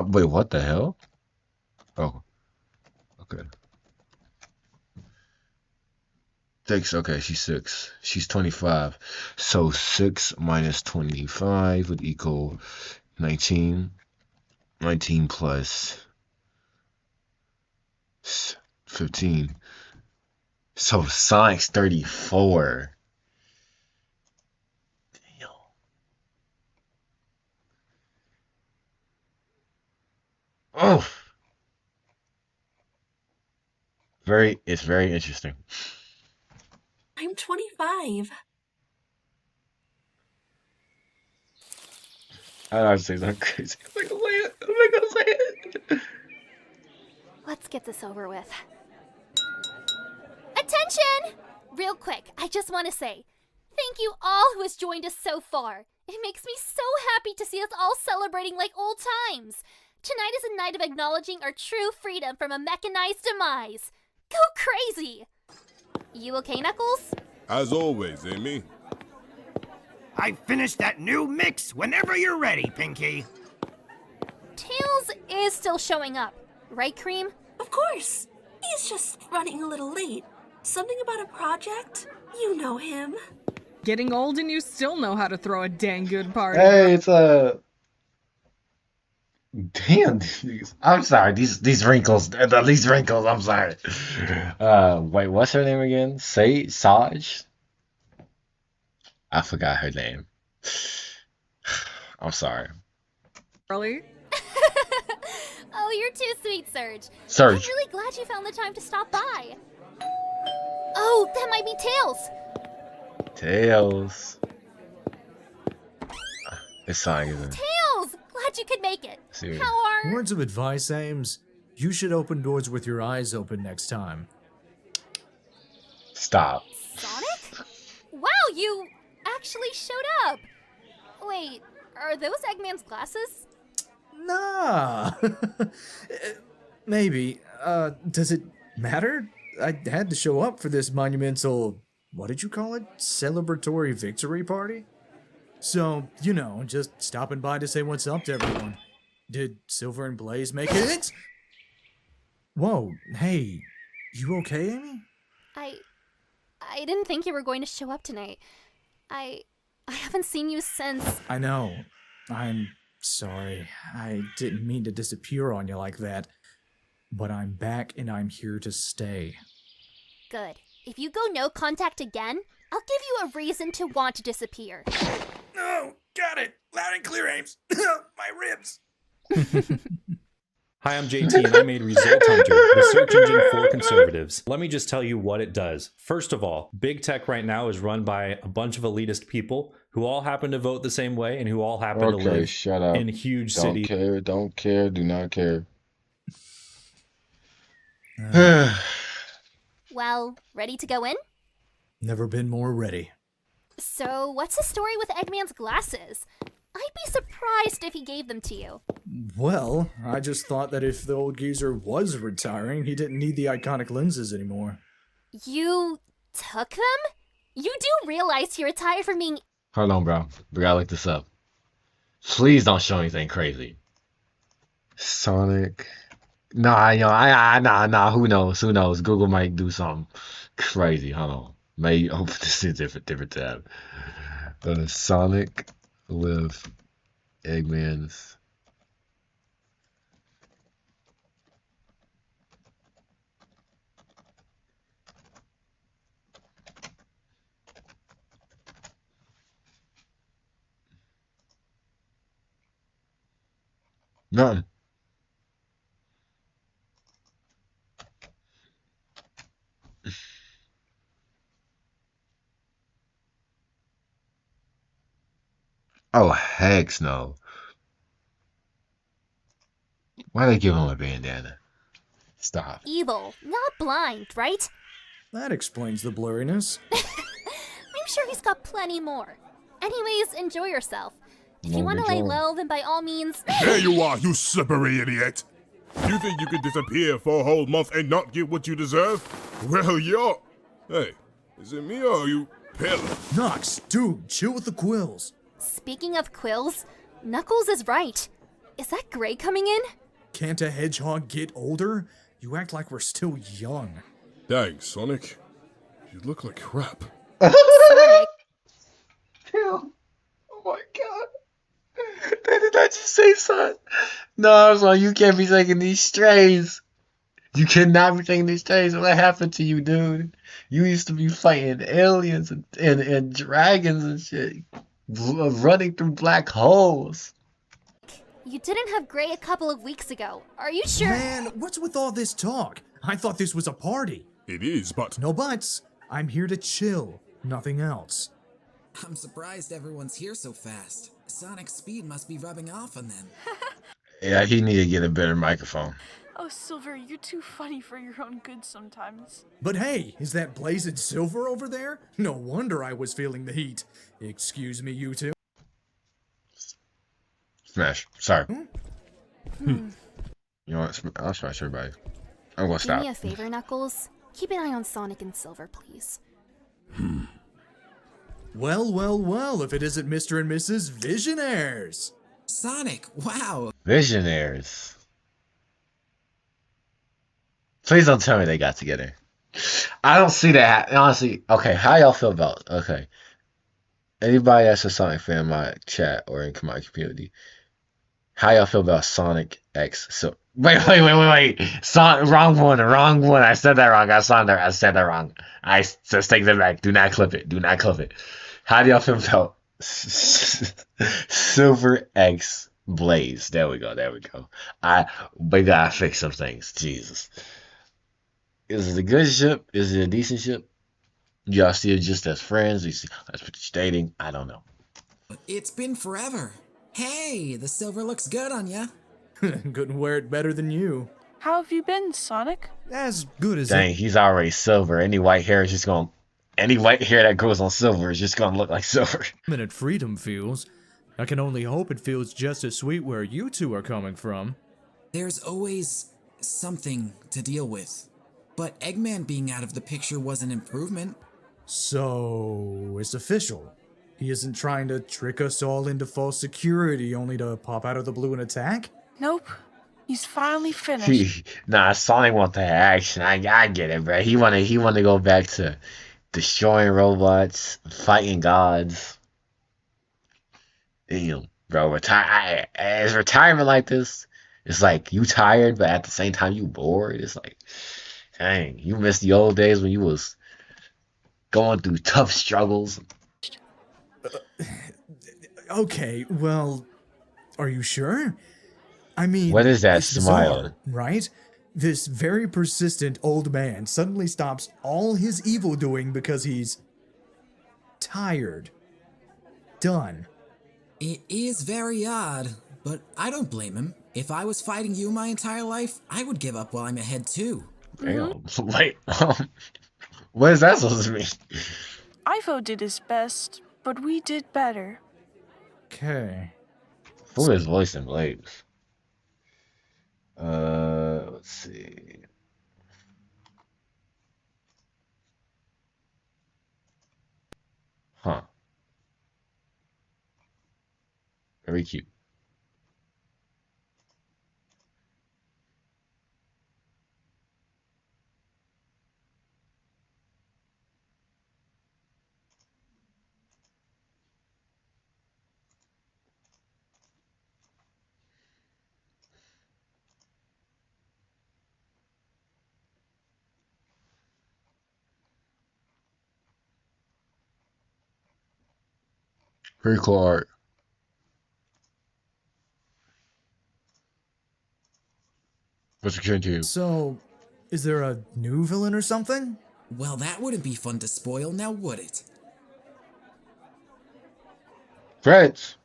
Speaker 1: Wait, what the hell? Oh, okay. 6, okay, she's 6. She's 25. So 6 minus 25 would equal 19. 19 plus 15. So Sonic's 34. Damn. Oh. It's very interesting.
Speaker 3: I'm 25.
Speaker 1: I don't say something crazy. I'm not gonna say it.
Speaker 7: Let's get this over with. Attention! Real quick, I just want to say, thank you all who has joined us so far. It makes me so happy to see us all celebrating like old times. Tonight is a night of acknowledging our true freedom from a mechanized demise. Go crazy! You okay, Knuckles?
Speaker 8: As always, Amy.
Speaker 6: I finished that new mix whenever you're ready, Pinky.
Speaker 7: Tails is still showing up, right, Cream?
Speaker 3: Of course. He's just running a little late. Something about a project? You know him.
Speaker 13: Getting old and you still know how to throw a dang good party.
Speaker 1: Hey, it's damn. I'm sorry. These wrinkles. These wrinkles. I'm sorry. Wait. What's her name again? Saj. I forgot her name. I'm sorry.
Speaker 13: Really?
Speaker 7: Oh, you're too sweet, Serge.
Speaker 1: Serge.
Speaker 7: I'm really glad you found the time to stop by. Oh, that might be Tails.
Speaker 1: Tails. It's Sonic, isn't it?
Speaker 7: Tails! Glad you could make it.
Speaker 1: Seriously.
Speaker 7: How are...
Speaker 14: Words of advice, Ames. You should open doors with your eyes open next time.
Speaker 1: Stop.
Speaker 7: Sonic? Wow, you actually showed up. Wait, are those Eggman's glasses?
Speaker 14: Nah. Maybe. Does it matter? I had to show up for this monumental, what did you call it? Celebratory victory party? So, you know, just stopping by to say what's up to everyone. Did Silver and Blaze make it? Whoa, hey, you okay, Amy?
Speaker 7: I didn't think you were going to show up tonight. I haven't seen you since...
Speaker 14: I know. I'm sorry. I didn't mean to disappear on you like that. But I'm back and I'm here to stay.
Speaker 7: Good. If you go no contact again, I'll give you a reason to want to disappear.
Speaker 6: No, got it. Loud and clear, Ames. My ribs.
Speaker 16: Hi, I'm JT, and I made Result Hunter, the search engine for conservatives. Let me just tell you what it does. First of all, big tech right now is run by a bunch of elitist people who all happen to vote the same way and who all happen to live
Speaker 1: shut up.
Speaker 16: in huge cities.
Speaker 1: Don't care, do not care.
Speaker 7: Well, ready to go in?
Speaker 14: Never been more ready.
Speaker 7: So, what's the story with Eggman's glasses? I'd be surprised if he gave them to you.
Speaker 14: Well, I just thought that if the old geezer was retiring, he didn't need the iconic lenses anymore.
Speaker 7: You took them? You do realize he retired from being...
Speaker 1: Hold on, bro. We gotta look this up. Please don't show anything crazy. Sonic. Nah, nah. Who knows? Google might do something crazy. Hold on. Maybe open this is a different tab. Sonic with Eggman's. Nothing. Oh, heck no. Why they give him a bandana? Stop.
Speaker 7: Evil, not blind, right?
Speaker 14: That explains the blurriness.
Speaker 7: I'm sure he's got plenty more. Anyways, enjoy yourself. If you want to lay low, then by all means...
Speaker 8: There you are, you slippery idiot! You think you could disappear for a whole month and not get what you deserve? Well, you're... Hey, is it me or are you pale?
Speaker 14: Nox, dude, chill with the quills.
Speaker 7: Speaking of quills, Knuckles is right. Is that Gray coming in?
Speaker 14: Can't a hedgehog get older? You act like we're still young.
Speaker 8: Dang, Sonic. You look like crap.
Speaker 7: Sonic.
Speaker 1: Oh my god. Did I just say son? No, I was like, you can't be taking these strays. You cannot be taking these days. What happened to you, dude? You used to be fighting aliens and dragons and shit, running through black holes.
Speaker 7: You didn't have Gray a couple of weeks ago. Are you sure?
Speaker 14: Man, what's with all this talk? I thought this was a party.
Speaker 8: It is, but...
Speaker 14: No buts. I'm here to chill. Nothing else.
Speaker 5: I'm surprised everyone's here so fast. Sonic's speed must be rubbing off on them.
Speaker 1: Yeah, he need to get a better microphone.
Speaker 19: Oh, Silver, you're too funny for your own good sometimes.
Speaker 14: But hey, is that blazing silver over there? No wonder I was feeling the heat. Excuse me, you two.
Speaker 1: Smash. Sorry.
Speaker 7: Hmm.
Speaker 1: You know what? I'll smash everybody. I'm gonna
Speaker 7: Do
Speaker 1: stop.
Speaker 7: me a favor, Knuckles. Keep an eye on Sonic and Silver, please.
Speaker 14: Well, well, well, if it isn't Mr. and Mrs. Visionaires.
Speaker 5: Sonic, wow.
Speaker 1: Visionaries. Please don't tell me they got together. I don't see that. Honestly, okay, how y'all feel about, okay. Anybody that's a Sonic fan in my chat or in my community, how y'all feel about Sonic X? So wait. Wrong one. I said that wrong. I said that wrong. I just take that back. Do not clip it. How do y'all feel about Silver X Blaze? There we go. We gotta fix some things. Jesus. Is it a good ship? Is it a decent ship? Y'all see it just as friends? You see as dating? I don't know.
Speaker 5: It's been forever. Hey, the silver looks good on ya.
Speaker 14: Couldn't wear it better than you.
Speaker 19: How have you been, Sonic?
Speaker 14: As good as
Speaker 1: Dang, he's already silver. Any white hair that grows on silver is just gonna look like silver.
Speaker 14: Minute freedom feels. I can only hope it feels just as sweet where you two are coming from.
Speaker 5: There's always something to deal with. But Eggman being out of the picture was an improvement.
Speaker 14: So, it's official. He isn't trying to trick us all into false security only to pop out of the blue and attack?
Speaker 19: Nope. He's finally finished.
Speaker 1: Nah, Sonic want the action. I get it, bro. He wanna go back to destroying robots, fighting gods. Damn, bro, as retirement like this, it's like you tired, but at the same time you bored. It's like, dang, you miss the old days when you was going through tough struggles.
Speaker 14: Okay, well, are you sure? I mean,
Speaker 1: what is that
Speaker 14: it's
Speaker 1: smile?
Speaker 14: Bizarre, right? This very persistent old man suddenly stops all his evil doing because he's tired. Done.
Speaker 5: It is very odd, but I don't blame him. If I was fighting you my entire life, I would give up while I'm ahead too.
Speaker 1: Damn. Wait, what is that supposed to mean?
Speaker 19: Ivo did his best, but we did better.
Speaker 14: Okay.
Speaker 1: Who is voicing Blaze? Let's see. Huh. Very cute. Very cool art. What's it to you?
Speaker 14: So, is there a new villain or something?
Speaker 5: Well, that wouldn't be fun to spoil, now would it?
Speaker 1: Friends.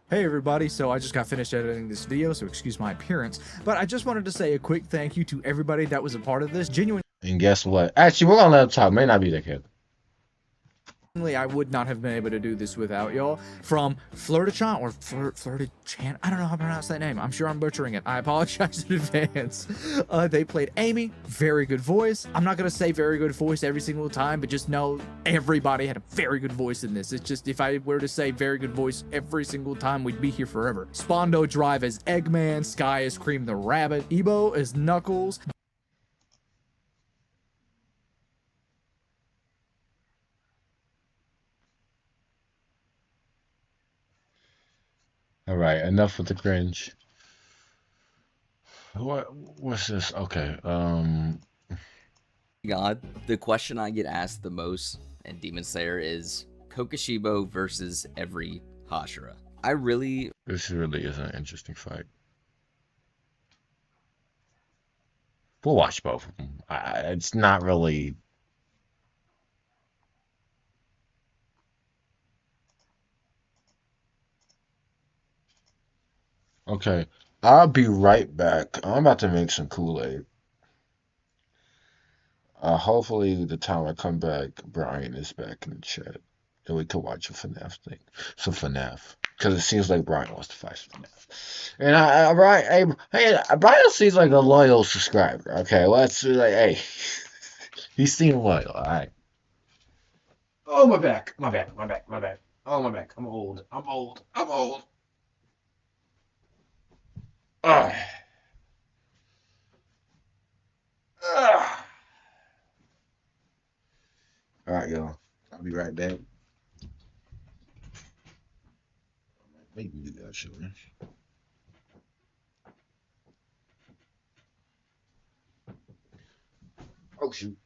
Speaker 14: Hey everybody, so I just got finished editing this video, so excuse my appearance, but I just wanted to say a quick thank you to everybody that was a part of this. Genuinely,
Speaker 1: And guess what? Actually, we're gonna let him talk. May not be that kid.
Speaker 14: I would not have been able to do this without y'all. From Flirtachan or Flirtachan, I don't know how to pronounce that name. I'm sure I'm butchering it. I apologize in advance. They played Amy, very good voice. I'm not gonna say very good voice every single time, but just know everybody had a very good voice in this. It's just if I were to say very good voice every single time, we'd be here forever. Spondo Drive as Eggman, Sky as Cream the Rabbit, Ebo as Knuckles.
Speaker 1: All right, enough with the cringe. What's this? Okay.
Speaker 11: God, the question I get asked the most in Demon Slayer is Kokoshibo versus every Hashira. I really.
Speaker 1: This really is an interesting fight. We'll watch both of them. It's not really. Okay, I'll be right back. I'm about to make some Kool-Aid. Hopefully, the time I come back, Brian is back in the chat, and we can watch a FNAF thing. Some FNAF, because it seems like Brian wants to fight some FNAF. And Brian, hey, Brian seems like a loyal subscriber. Okay, let's like, hey, he seems loyal. All right. Oh, my back, my back, my back, my back. Oh, my back. I'm old. I'm old. I'm old. Ugh. Ugh. All right, y'all. I'll be right back. Maybe do that shit. Oh shoot.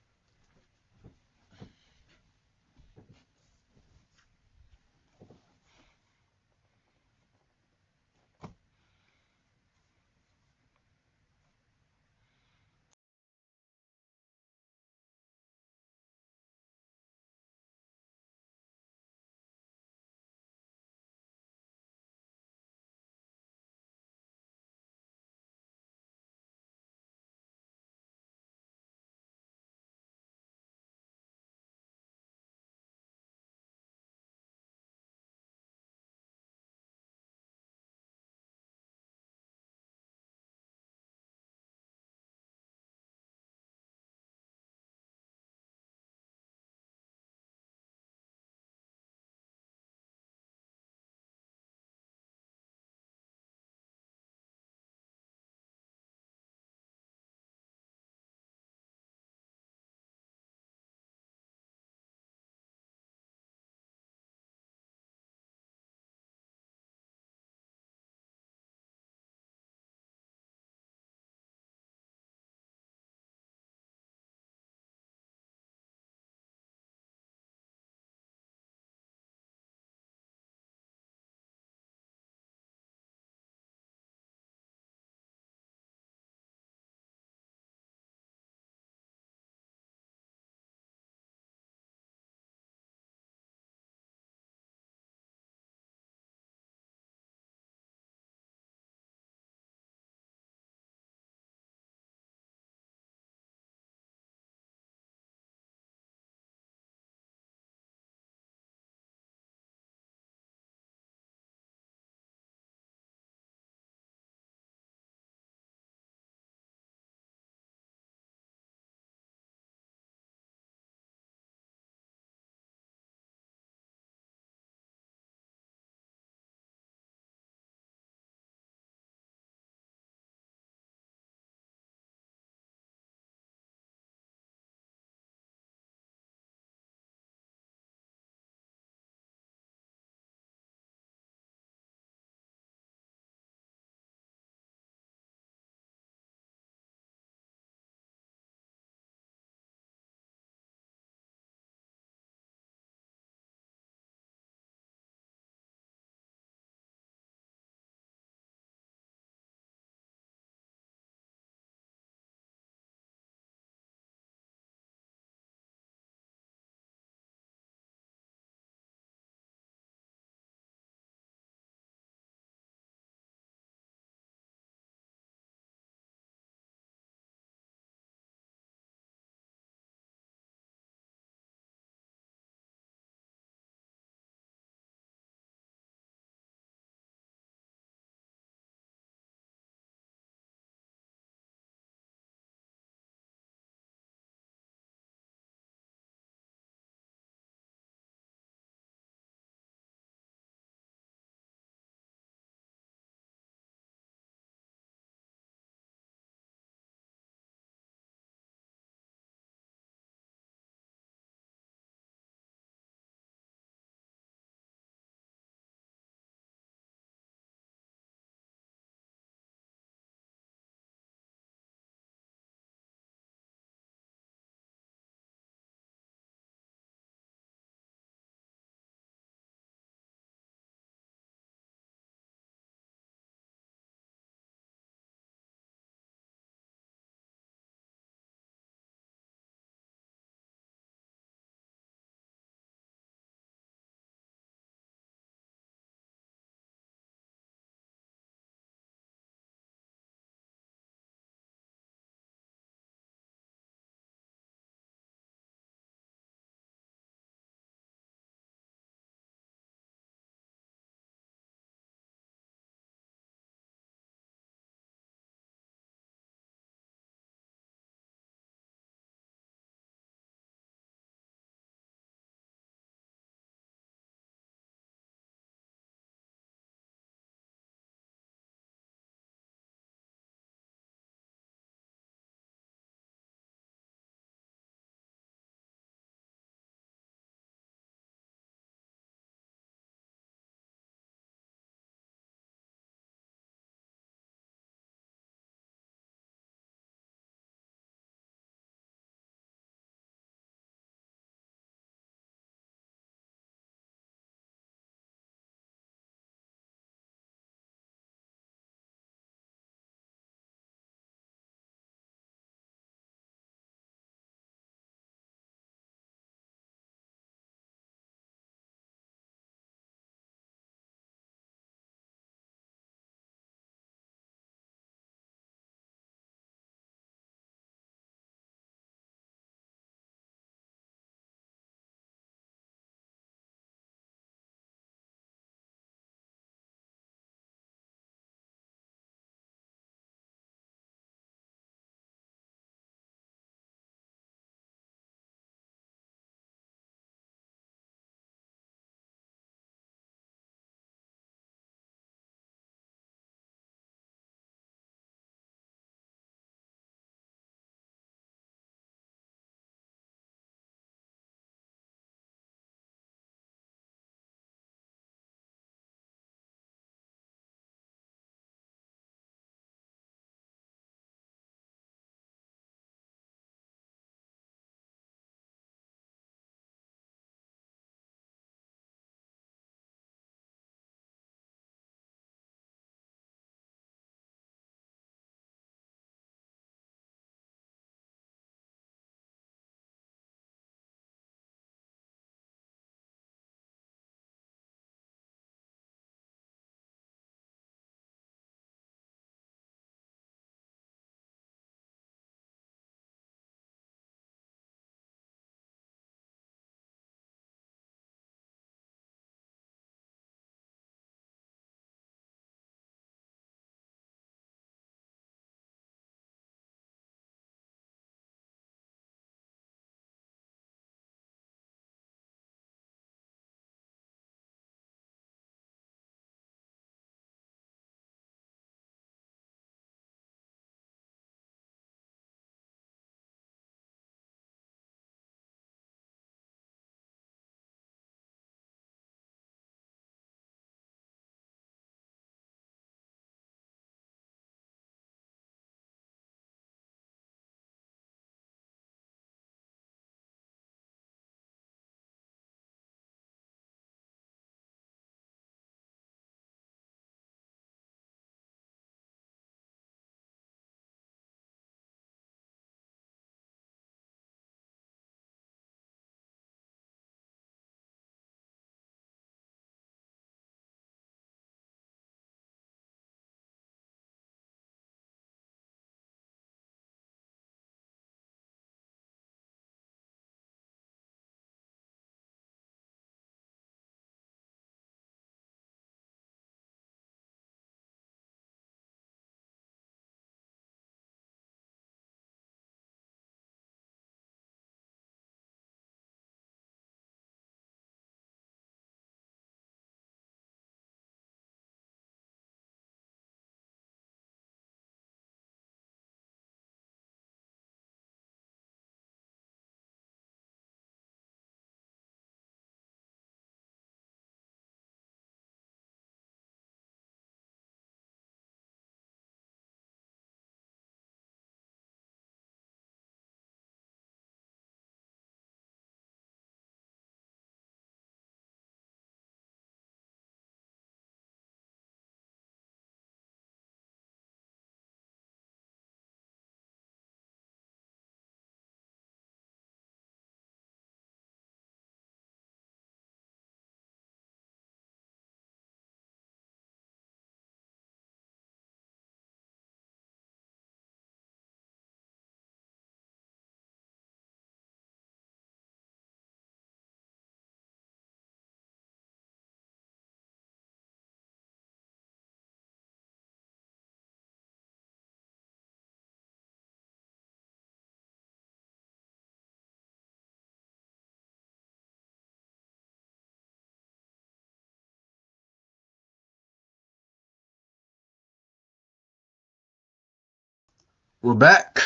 Speaker 1: We're back.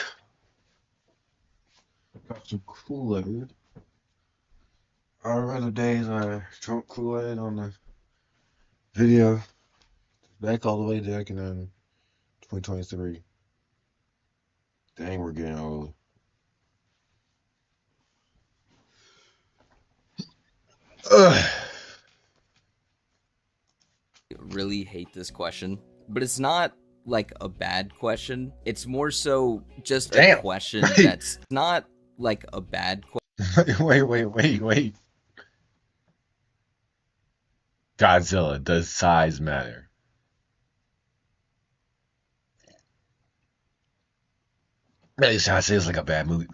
Speaker 1: Got some Kool-Aid. I remember the days I drunk Kool-Aid on the video. Back all the way back in 2023. Dang, we're getting old. Ugh.
Speaker 11: Really hate this question, but it's not like a bad question. It's more so just a question that's not like a bad question.
Speaker 1: Wait. Godzilla, does size matter? At least I say it's like a bad movie.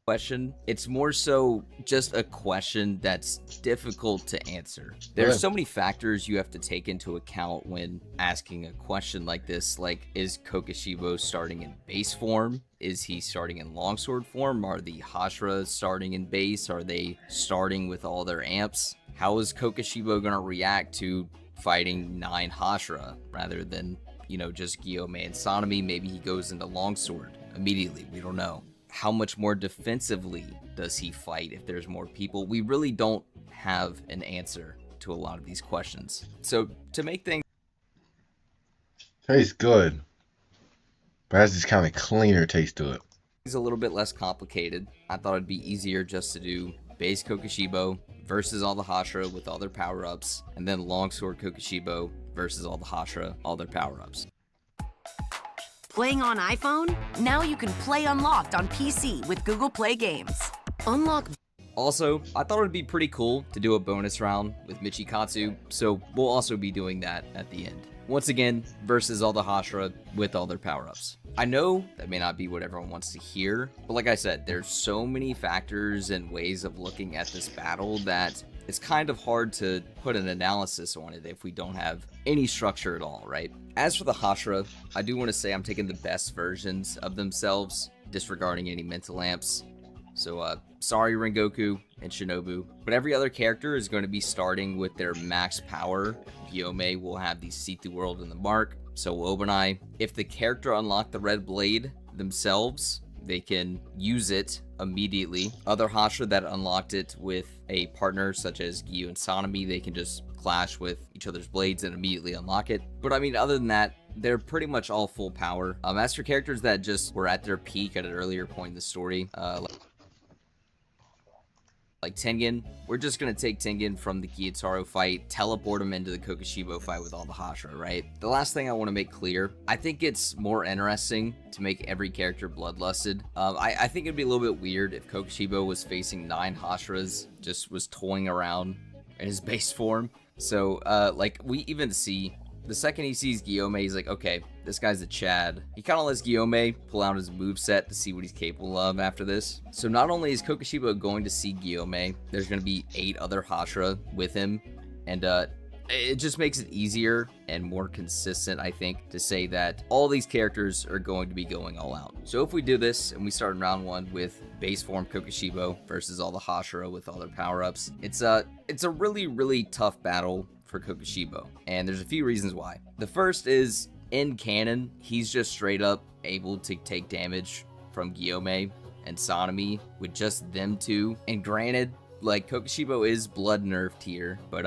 Speaker 11: Question. It's more so just a question that's difficult to answer. There's so many factors you have to take into account when asking a question like this. Like, is Kokoshibo starting in base form? Is he starting in longsword form? Are the Hashira starting in base? Are they starting with all their amps? How is Kokoshibo going to react to fighting 9 Hashira rather than, you know, just Gyome and Sanemi? Maybe he goes into longsword immediately. We don't know. How much more defensively does he fight if there's more people? We really don't have an answer to a lot of these questions. So to make things
Speaker 1: Tastes good, but has this kind of cleaner taste to it.
Speaker 11: a little bit less complicated, I thought it'd be easier just to do base Kokoshibo versus all the Hashira with all their power-ups, and then longsword Kokoshibo versus all the Hashira, all their power-ups.
Speaker 17: Playing on iPhone? Now you can play Unlocked on PC with Google Play Games. Unlock.
Speaker 11: Also, I thought it'd be pretty cool to do a bonus round with Michikatsu, so we'll also be doing that at the end. Once again, versus all the Hashira with all their power-ups. I know that may not be what everyone wants to hear, but like I said, there's so many factors and ways of looking at this battle that it's kind of hard to put an analysis on it if we don't have any structure at all, right? As for the Hashira, I do want to say I'm taking the best versions of themselves, disregarding any mental amps. So, sorry Rengoku and Shinobu, but every other character is going to be starting with their max power. Gyome will have the see-through world in the mark, so will Obanai. If the character unlocked the red blade themselves, they can use it immediately. Other Hashira that unlocked it with a partner such as Gyu and Sanemi, they can just clash with each other's blades and immediately unlock it. But I mean, other than that, they're pretty much all full power. As for characters that just were at their peak at an earlier point in the story, like Tengen, we're just going to take Tengen from the Gyutaro fight, teleport him into the Kokoshibo fight with all the Hashira, right? The last thing I want to make clear, I think it's more interesting to make every character bloodlusted. I think it'd be a little bit weird if Kokoshibo was facing 9 Hashiras, just was toying around in his base form. So, like, we even see, the second he sees Gyome, he's like, okay, this guy's a Chad. He kind of lets Gyome pull out his moveset to see what he's capable of after this. So not only is Kokoshibo going to see Gyome, there's going to be 8 other Hashira with him. And it just makes it easier and more consistent, I think, to say that all these characters are going to be going all out. So if we do this and we start in round 1 with base form Kokoshibo versus all the Hashira with all their power-ups, it's a really, really tough battle for Kokoshibo, and there's a few reasons why. The first is, in canon, he's just straight up able to take damage from Gyome and Sanemi with just them two. And granted, like, Kokoshibo is blood nerfed here, but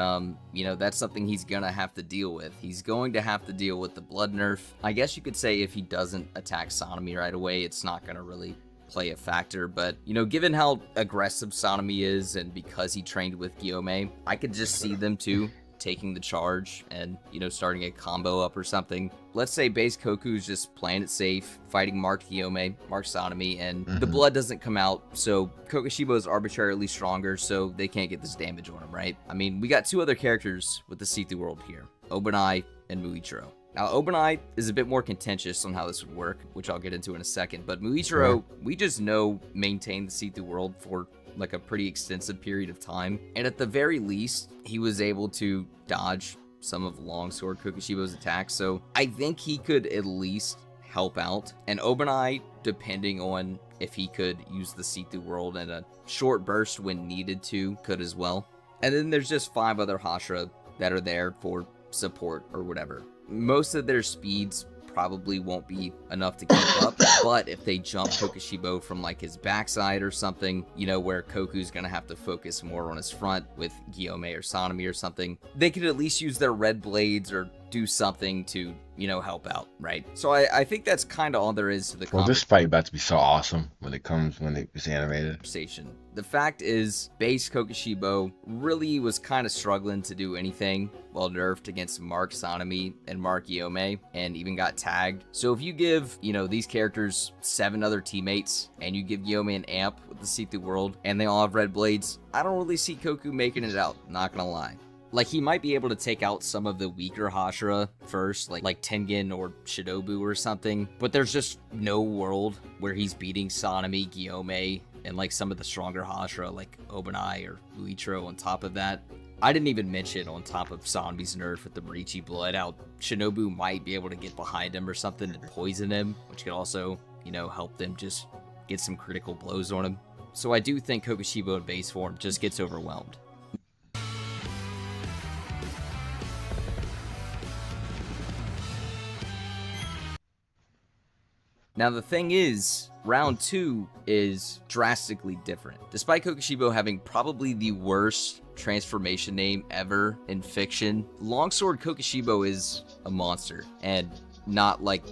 Speaker 11: you know, that's something he's gonna have to deal with. He's going to have to deal with the blood nerf. I guess you could say if he doesn't attack Sanemi right away, it's not gonna really play a factor, but you know, given how aggressive Sanemi is and because he trained with Gyome, I could just see them two taking the charge and, you know, starting a combo up or something. Let's say base Koku's just playing it safe, fighting marked Gyome, marked Sanemi, and the blood doesn't come out, so Kokoshibo is arbitrarily stronger, so they can't get this damage on him, right? I mean, we got 2 other characters with the see-through world here, Obanai and Muichiro. Now, Obanai is a bit more contentious on how this would work, which I'll get into in a second, but Muichiro, we just know maintained the see-through world for like a pretty extensive period of time, and at the very least, he was able to dodge some of Longsword Kokoshibo's attacks, so I think he could at least help out. And Obanai, depending on if he could use the see-through world in a short burst when needed to, could as well. And then there's just 5 other Hashira that are there for support or whatever. Most of their speeds probably won't be enough to keep up, but if they jump Kokoshibo from like his backside or something, you know, where Koku's gonna have to focus more on his front with Gyome or Sanemi or something, they could at least use their red blades or do something to, you know, help out, right? So I think that's kind of all there is to the
Speaker 1: Well, this fight about to be so awesome when it's animated.
Speaker 11: conversation. The fact is, base Kokoshibo really was kind of struggling to do anything while nerfed against Mark Sanemi and Mark Gyome, and even got tagged. So if you give, you know, these characters 7 other teammates, and you give Gyome an amp with the see-through world, and they all have red blades, I don't really see Koku making it out, not gonna lie. Like, he might be able to take out some of the weaker Hashira first, like Tengen or Shinobu or something, but there's just no world where he's beating Sanemi, Gyome, and like some of the stronger Hashira like Obanai or Uitro on top of that. I didn't even mention, on top of Sanemi's nerf with the Marichi blood, how Shinobu might be able to get behind him or something and poison him, which could also, you know, help them just get some critical blows on him. So I do think Kokoshibo in base form just gets overwhelmed. Now the thing is, round 2 is drastically different. Despite Kokoshibo having probably the worst transformation name ever in fiction, Longsword Kokoshibo is a monster, and not like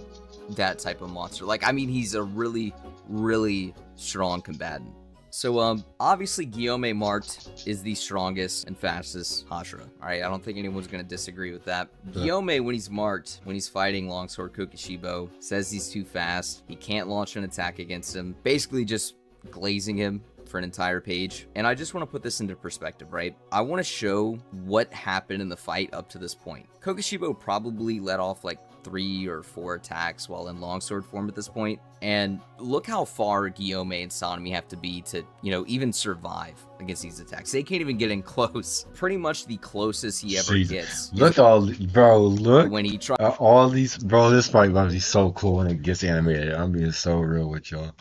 Speaker 11: that type of monster. Like, I mean, he's a really, really strong combatant. So, obviously Gyome marked is the strongest and fastest Hashira. Alright, I don't think anyone's going to disagree with that. Gyome, when he's marked, when he's fighting Longsword Kokoshibo, says he's too fast. He can't launch an attack against him. Basically just glazing him for an entire page. And I just want to put this into perspective, right? I want to show what happened in the fight up to this point. Kokoshibo probably let off like 3 or 4 attacks while in longsword form at this point, and look how far Gyome and Sanemi have to be to, you know, even survive against these attacks. They can't even get in close. Pretty much the closest he ever gets.
Speaker 1: Look look
Speaker 11: when he tries
Speaker 1: all these, bro. This fight about to be so cool when it gets animated. I'm being so real with y'all.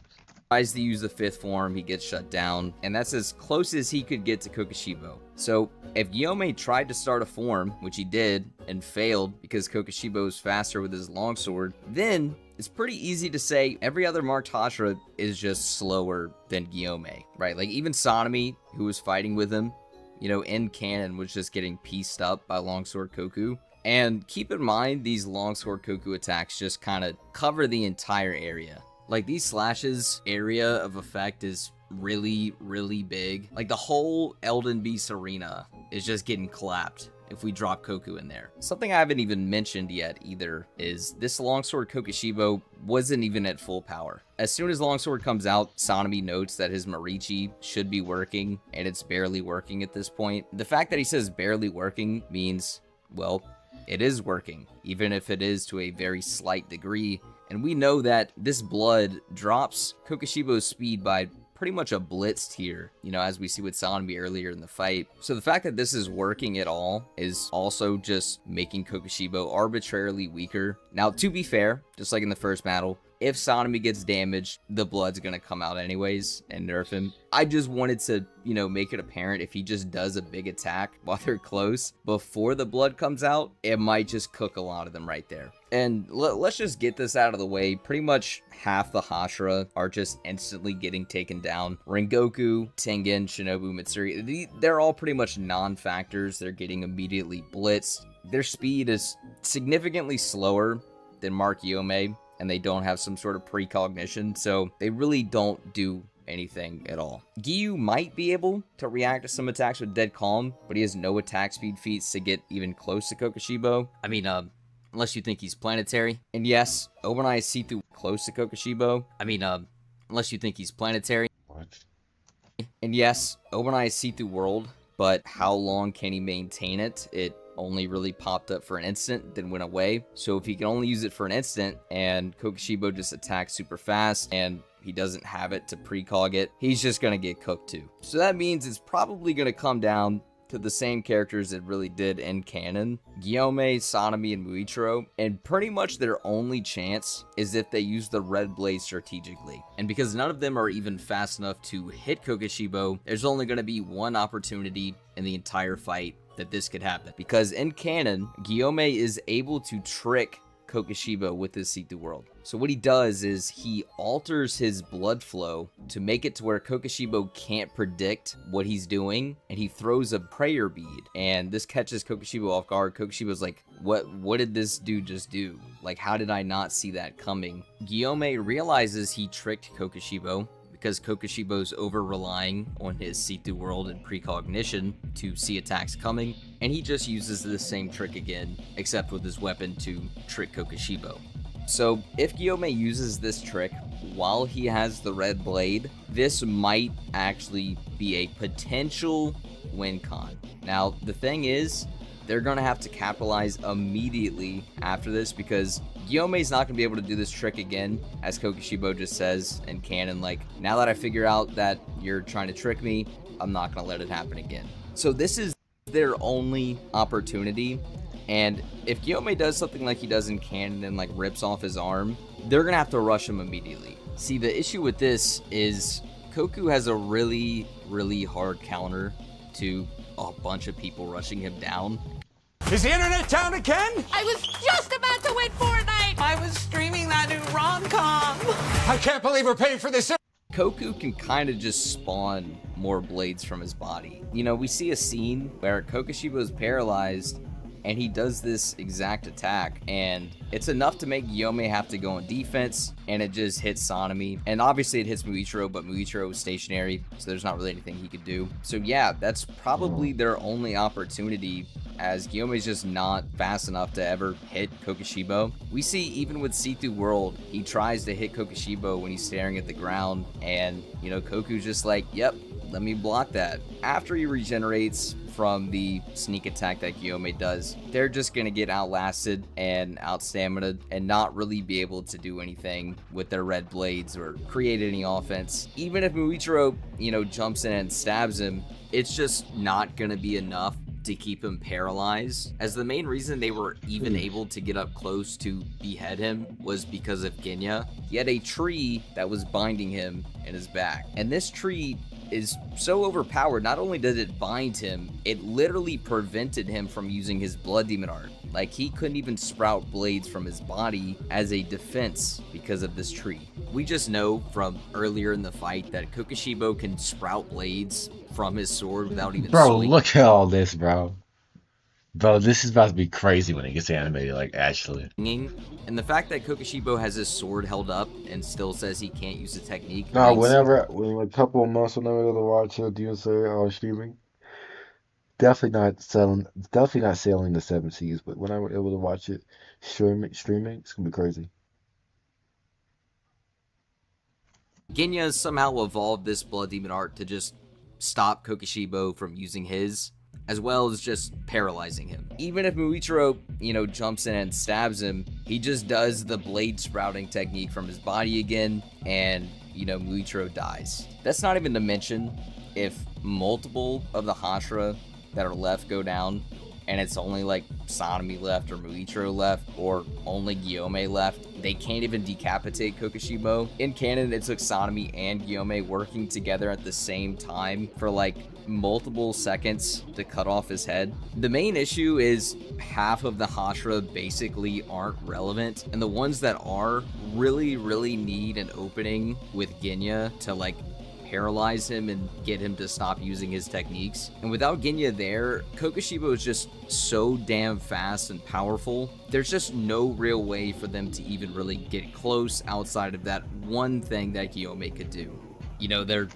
Speaker 11: Tries to use the 5th form, he gets shut down, and that's as close as he could get to Kokoshibo. So if Gyome tried to start a form, which he did, and failed because Kokoshibo is faster with his longsword, then it's pretty easy to say every other marked Hashira is just slower than Gyome, right? Like, even Sanemi, who was fighting with him, you know, in canon, was just getting pieced up by Longsword Koku. And keep in mind, these Longsword Koku attacks just kind of cover the entire area. Like, these slashes area of effect is really, really big. Like, the whole Elden Beast arena is just getting clapped if we drop Koku in there. Something I haven't even mentioned yet either is this Longsword Kokoshibo wasn't even at full power. As soon as Longsword comes out, Sanemi notes that his Marichi should be working, and it's barely working at this point. The fact that he says barely working means, well, it is working, even if it is to a very slight degree. And we know that this blood drops Kokoshibo's speed by pretty much a blitz tier, you know, as we see with Sanemi earlier in the fight. So the fact that this is working at all is also just making Kokoshibo arbitrarily weaker. Now, to be fair, just like in the first battle, if Sanemi gets damaged, the blood's gonna come out anyways and nerf him. I just wanted to, you know, make it apparent if he just does a big attack while they're close before the blood comes out, it might just cook a lot of them right there. And let's just get this out of the way. Pretty much half the Hashira are just instantly getting taken down. Rengoku, Tengen, Shinobu, Mitsuri, they're all pretty much non-factors. They're getting immediately blitzed. Their speed is significantly slower than Mark Gyome, and they don't have some sort of precognition, so they really don't do anything at all. Giyu might be able to react to some attacks with Dead Calm, but he has no attack speed feats to get even close to Kokoshibo. I mean, unless you think he's planetary. And yes, Obanai is see-through close to Kokoshibo. I mean, unless you think he's planetary.
Speaker 1: What?
Speaker 11: And yes, Obanai is see-through world, but how long can he maintain it? It only really popped up for an instant, then went away. So if he can only use it for an instant, and Kokoshibo just attacks super fast, and he doesn't have it to precog it, he's just gonna get cooked too. So that means it's probably gonna come down to the same characters it really did in canon, Guillaume, Sanemi, and Muichiro, and pretty much their only chance is if they use the red blade strategically. And because none of them are even fast enough to hit Kokoshibo, there's only going to be one opportunity in the entire fight that this could happen. Because in canon, Guillaume is able to trick Kokoshibo with his See Through World. So what he does is he alters his blood flow to make it to where Kokoshibo can't predict what he's doing, and he throws a prayer bead, and this catches Kokoshibo off guard. Kokoshibo's like, what did this dude just do? Like, how did I not see that coming? Guillaume realizes he tricked Kokoshibo because Kokoshibo's over-relying on his See Through World and precognition to see attacks coming, and he just uses the same trick again, except with his weapon to trick Kokoshibo. So if Guillaume uses this trick while he has the red blade, this might actually be a potential win con. Now, the thing is, they're going to have to capitalize immediately after this, because Guillaume's not going to be able to do this trick again, as Kokoshibo just says in canon, like, now that I figure out that you're trying to trick me, I'm not going to let it happen again. So this is their only opportunity, and if Guillaume does something like he does in canon and like rips off his arm, they're going to have to rush him immediately. See, the issue with this is Koku has a really, really hard counter to a bunch of people rushing him down.
Speaker 4: Is the internet down again?
Speaker 18: I was just about to win Fortnite! I was streaming that new rom-com!
Speaker 4: I can't believe we're paying for this.
Speaker 11: Koku can kind of just spawn more blades from his body. You know, we see a scene where Kokoshibo is paralyzed and he does this exact attack, and it's enough to make Guillaume have to go on defense, and it just hits Sanemi. And obviously it hits Muichiro, but Muichiro is stationary, so there's not really anything he could do. So yeah, that's probably their only opportunity, as Guillaume is just not fast enough to ever hit Kokoshibo. We see even with See Through World, he tries to hit Kokoshibo when he's staring at the ground, and you know, Koku's just like, yep, let me block that. After he regenerates from the sneak attack that Guillaume does, they're just gonna get outlasted and outstamina and not really be able to do anything with their red blades or create any offense. Even if Muichiro, you know, jumps in and stabs him, it's just not gonna be enough to keep him paralyzed, as the main reason they were even able to get up close to behead him was because of Genya. He had a tree that was binding him in his back, and this tree is so overpowered. Not only did it bind him, it literally prevented him from using his blood demon art. Like, he couldn't even sprout blades from his body as a defense because of this tree. We just know from earlier in the fight that Kokoshibo can sprout blades from his sword without even swinging.
Speaker 1: Look at all this, bro. Bro, this is about to be crazy when it gets animated, like, actually.
Speaker 11: And the fact that Kokoshibo has his sword held up and still says he can't use the technique.
Speaker 1: No, when a couple of months whenever I go to watch DSA streaming, definitely not selling the 7 Cs, but when I were able to watch it streaming, it's gonna be crazy.
Speaker 11: Genya somehow evolved this blood demon art to just stop Kokoshibo from using his, as well as just paralyzing him. Even if Muichiro, you know, jumps in and stabs him, he just does the blade sprouting technique from his body again, and, you know, Muichiro dies. That's not even to mention if multiple of the Hashira that are left go down, and it's only like Sanemi left or Muichiro left or only Guillaume left, they can't even decapitate Kokoshibo. In canon, it took Sanemi and Guillaume working together at the same time for like multiple seconds to cut off his head. The main issue is half of the Hashira basically aren't relevant, and the ones that are really need an opening with Genya to like paralyze him and get him to stop using his techniques. And without Genya there, Kokoshibo is just so damn fast and powerful. There's just no real way for them to even really get close outside of that one thing that Guillaume could do. You know, their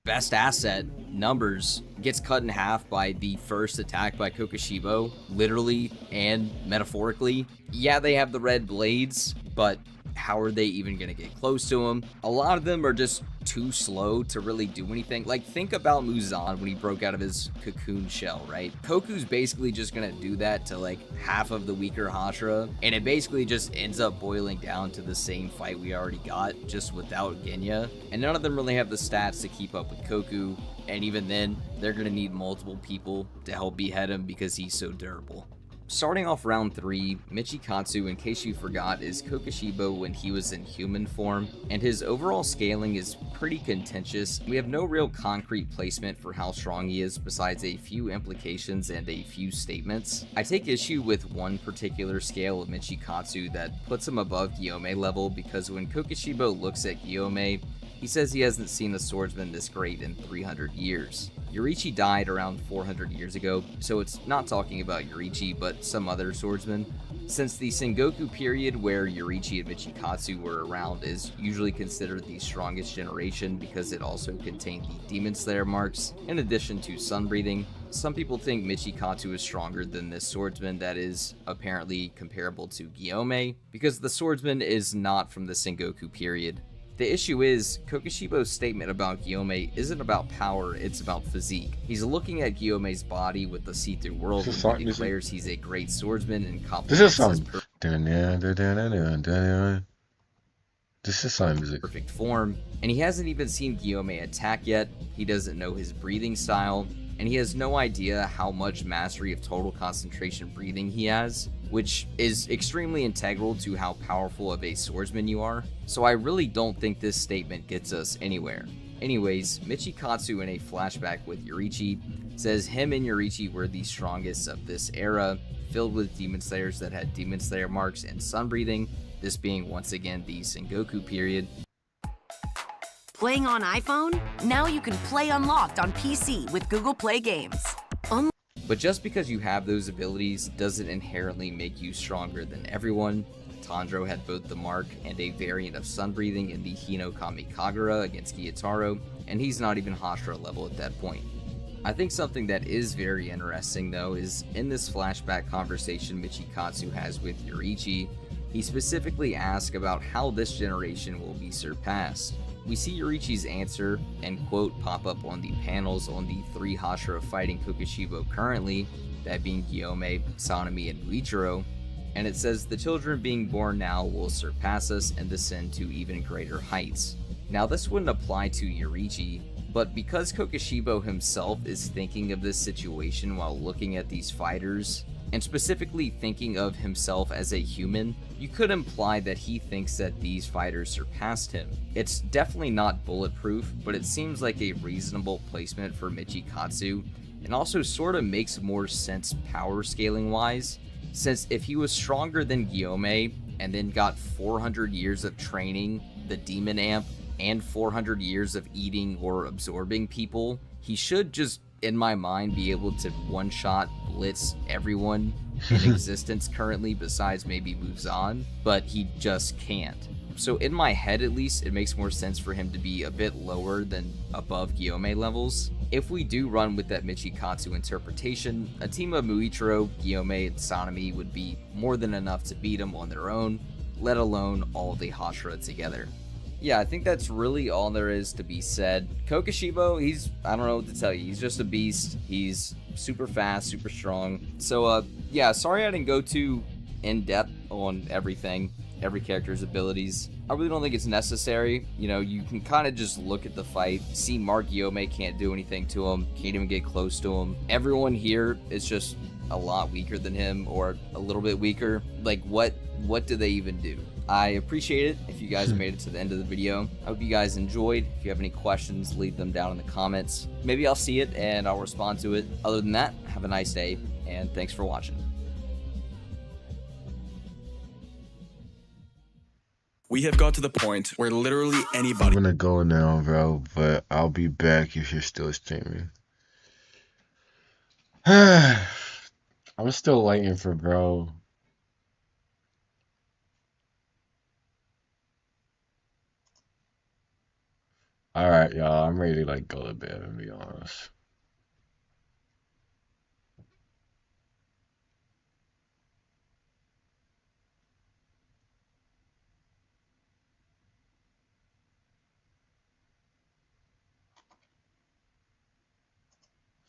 Speaker 11: best asset, numbers, gets cut in half by the first attack by Kokoshibo, literally and metaphorically. Yeah, they have the red blades, but how are they even going to get close to him? A lot of them are just too slow to really do anything. Like, think about Muzan when he broke out of his cocoon shell, right? Koku's basically just going to do that to like half of the weaker Hashira, and it basically just ends up boiling down to the same fight we already got, just without Genya. And none of them really have the stats to keep up with Koku, and even then, they're going to need multiple people to help behead him because he's so durable. Starting off round 3, Michikatsu, in case you forgot, is Kokoshibo when he was in human form, and his overall scaling is pretty contentious. We have no real concrete placement for how strong he is besides a few implications and a few statements. I take issue with one particular scale of Michikatsu that puts him above Gyome level, because when Kokoshibo looks at Gyome, he says he hasn't seen a swordsman this great in 300 years. Yoriichi died around 400 years ago, so it's not talking about Yoriichi, but some other swordsman. Since the Sengoku period where Yoriichi and Michikatsu were around is usually considered the strongest generation because it also contained the Demon Slayer marks, in addition to sun breathing, some people think Michikatsu is stronger than this swordsman that is apparently comparable to Gyome, because the swordsman is not from the Sengoku period. The issue is, Kokoshibo's statement about Gyome isn't about power, it's about physique. He's looking at Gyome's body with the see-through world when he declares he's a great swordsman and compliments his perfect form, and he hasn't even seen Gyome attack yet, he doesn't know his breathing style, and he has no idea how much mastery of total concentration breathing he has, which is extremely integral to how powerful of a swordsman you are, so I really don't think this statement gets us anywhere. Anyways, Michikatsu in a flashback with Yoriichi says him and Yoriichi were the strongest of this era, filled with Demon Slayers that had Demon Slayer marks and sun breathing, this being once again the Sengoku period.
Speaker 17: Playing on iPhone? Now you can play Unlocked on PC with Google Play Games.
Speaker 11: But just because you have those abilities doesn't inherently make you stronger than everyone. Tanjiro had both the mark and a variant of sun breathing in the Hinokami Kagura against Gyutaro, and he's not even Hashira level at that point. I think something that is very interesting though is in this flashback conversation Michikatsu has with Yoriichi, he specifically asks about how this generation will be surpassed. We see Yoriichi's answer and quote pop up on the panels on the 3 Hashira fighting Kokoshibo currently, that being Gyome, Sanemi, and Muichiro, and it says the children being born now will surpass us and descend to even greater heights. Now this wouldn't apply to Yoriichi, but because Kokoshibo himself is thinking of this situation while looking at these fighters, and specifically thinking of himself as a human, you could imply that he thinks that these fighters surpassed him. It's definitely not bulletproof, but it seems like a reasonable placement for Michikatsu, and also sort of makes more sense power scaling wise, since if he was stronger than Gyome, and then got 400 years of training, the Demon Amp, and 400 years of eating or absorbing people, he should just, in my mind, be able to one-shot blitz everyone in existence currently besides maybe Muzan, but he just can't. So in my head at least, it makes more sense for him to be a bit lower than above Gyome levels. If we do run with that Michikatsu interpretation, a team of Muichiro, Gyome, and Sanemi would be more than enough to beat him on their own, let alone all the Hashira together. Yeah, I think that's really all there is to be said. Kokoshibo, I don't know what to tell you. He's just a beast. He's super fast, super strong. So, yeah, sorry I didn't go too in-depth on everything, every character's abilities. I really don't think it's necessary. You know, you can kind of just look at the fight, see Mark Gyome can't do anything to him, can't even get close to him. Everyone here is just a lot weaker than him, or a little bit weaker. Like, what do they even do? I appreciate it if you guys made it to the end of the video. I hope you guys enjoyed. If you have any questions, leave them down in the comments. Maybe I'll see it and I'll respond to it. Other than that, have a nice day, and thanks for watching.
Speaker 9: We have got to the point where literally anybody...
Speaker 1: I'm gonna go now, bro, but I'll be back if you're still streaming. I'm still waiting for bro. Alright, y'all, I'm ready to like go to bed and be honest.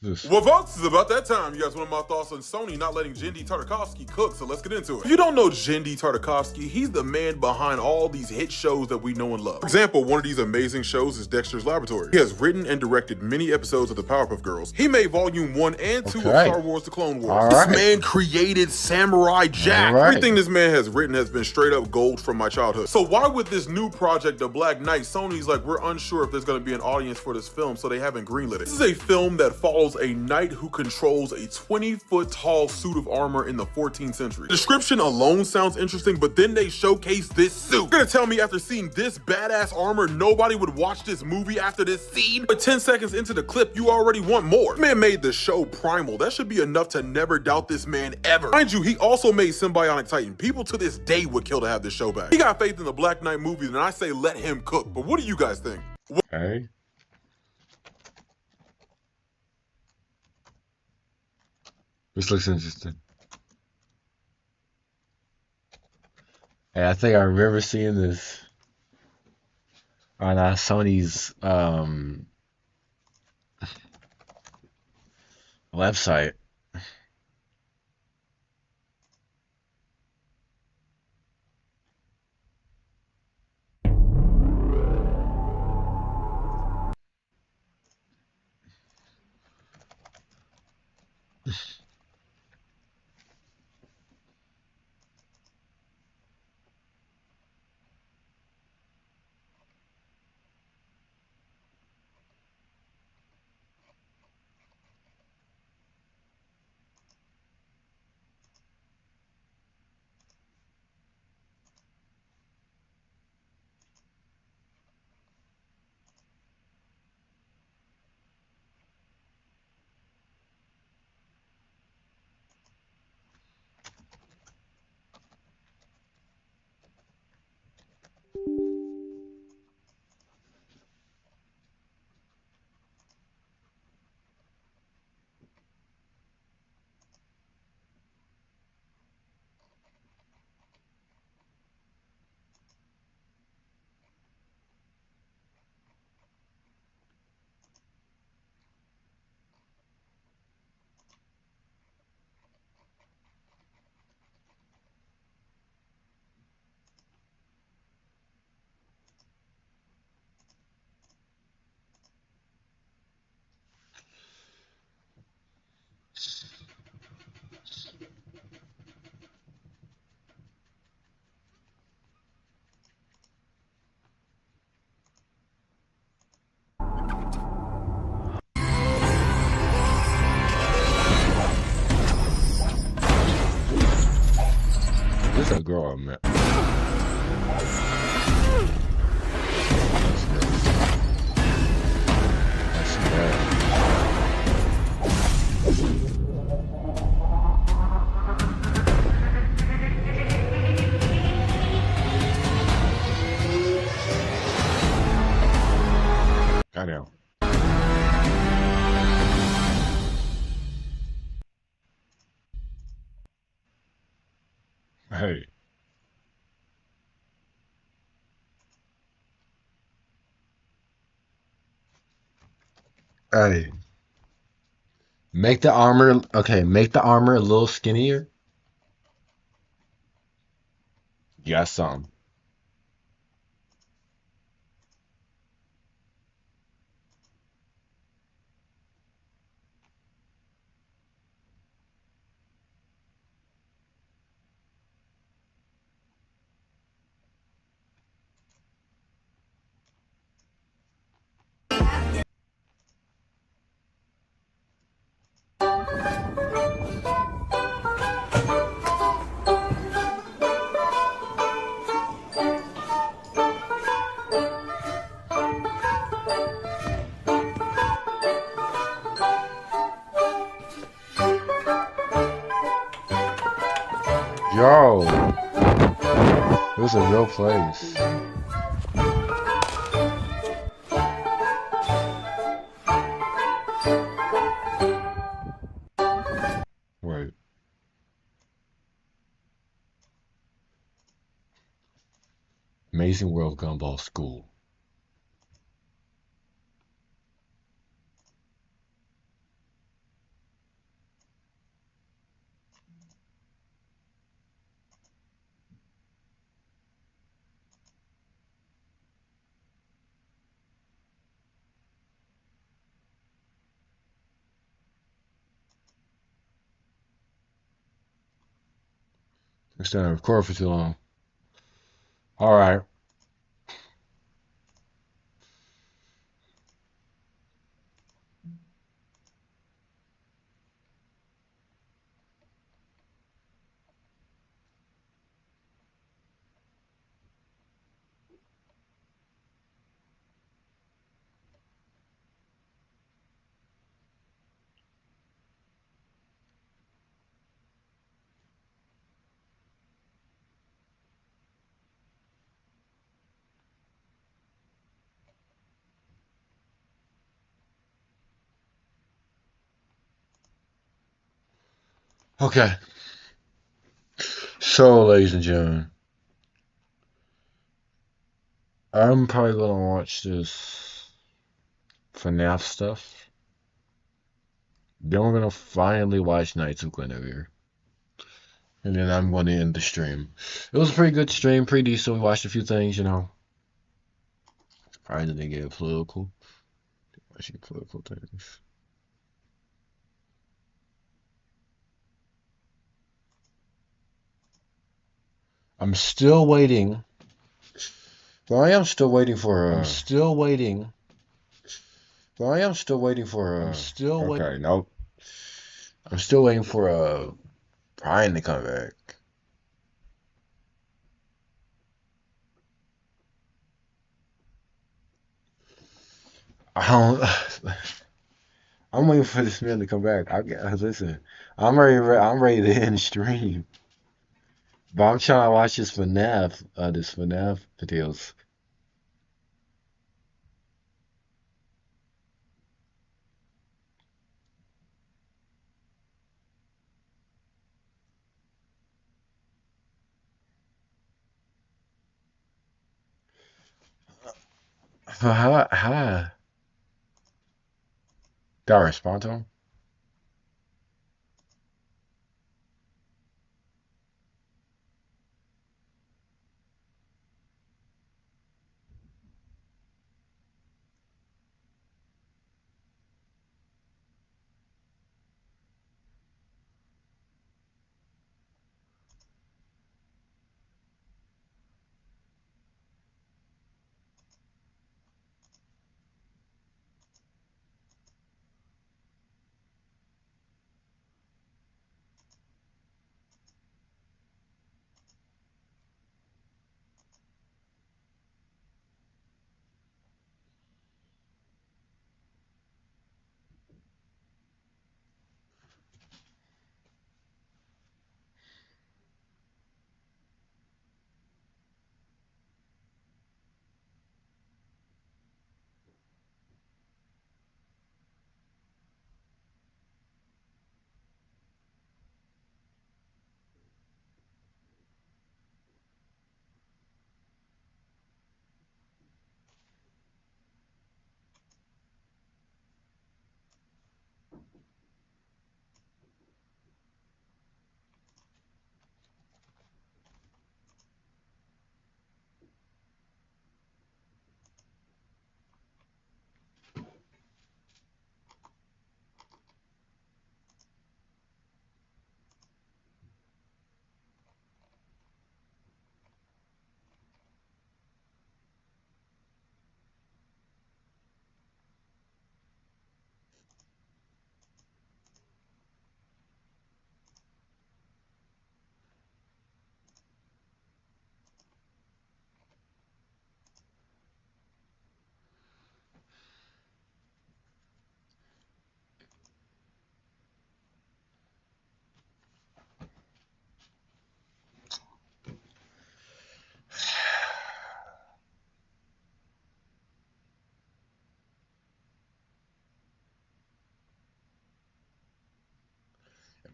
Speaker 8: Well, folks, it's about that time. You guys want my thoughts on Sony not letting Jindy Tartakovsky cook, so let's get into it. If you don't know Jindy Tartakovsky, he's the man behind all these hit shows that we know and love. For example, one of these amazing shows is Dexter's Laboratory. He has written and directed many episodes of the Powerpuff Girls. He made Volume 1 and 2 of Star Wars The Clone Wars. This man created Samurai Jack. Everything this man has written has been straight up gold from my childhood. So why with this new project, The Black Knight, Sony's like, we're unsure if there's going to be an audience for this film, so they haven't greenlit it. This is a film that follows a knight who controls a 20-foot tall suit of armor in the 14th century. The description alone sounds interesting, but then they showcase this suit. You're gonna tell me after seeing this badass armor, nobody would watch this movie after this scene? But 10 seconds into the clip, you already want more. This man made the show primal. That should be enough to never doubt this man ever. Mind you, he also made Symbionic Titan. People to this day would kill to have this show back. He got faith in the Black Knight movies, and I say let him cook. But what do you guys think?
Speaker 1: Okay. This looks interesting. Hey, I think I remember seeing this on Sony's website. This is a girl, man. That's bad. Goddamn. Hey. Hey. Make the armor, okay, make the armor a little skinnier. You got some. Yo, it was a real place. Wait. Amazing World Gumball School. We're starting to record for too long. All right. Okay. So, ladies and gentlemen, I'm probably gonna watch this FNAF stuff. Then we're gonna finally watch Knights of Guinevere. And then I'm gonna end the stream. It was a pretty good stream, pretty decent. We watched a few things, you know. Probably didn't get political. Watching political things. I'm still waiting. Well, I am still waiting for. I'm still waiting. Well, I am still waiting for. I'm still waiting. Okay, nope. I'm still waiting for Brian to come back. I don't. I'm waiting for this man to come back. Listen. I'm ready. I'm ready to end the stream. But I'm trying to watch this FNAF videos. How? Did I respond to him?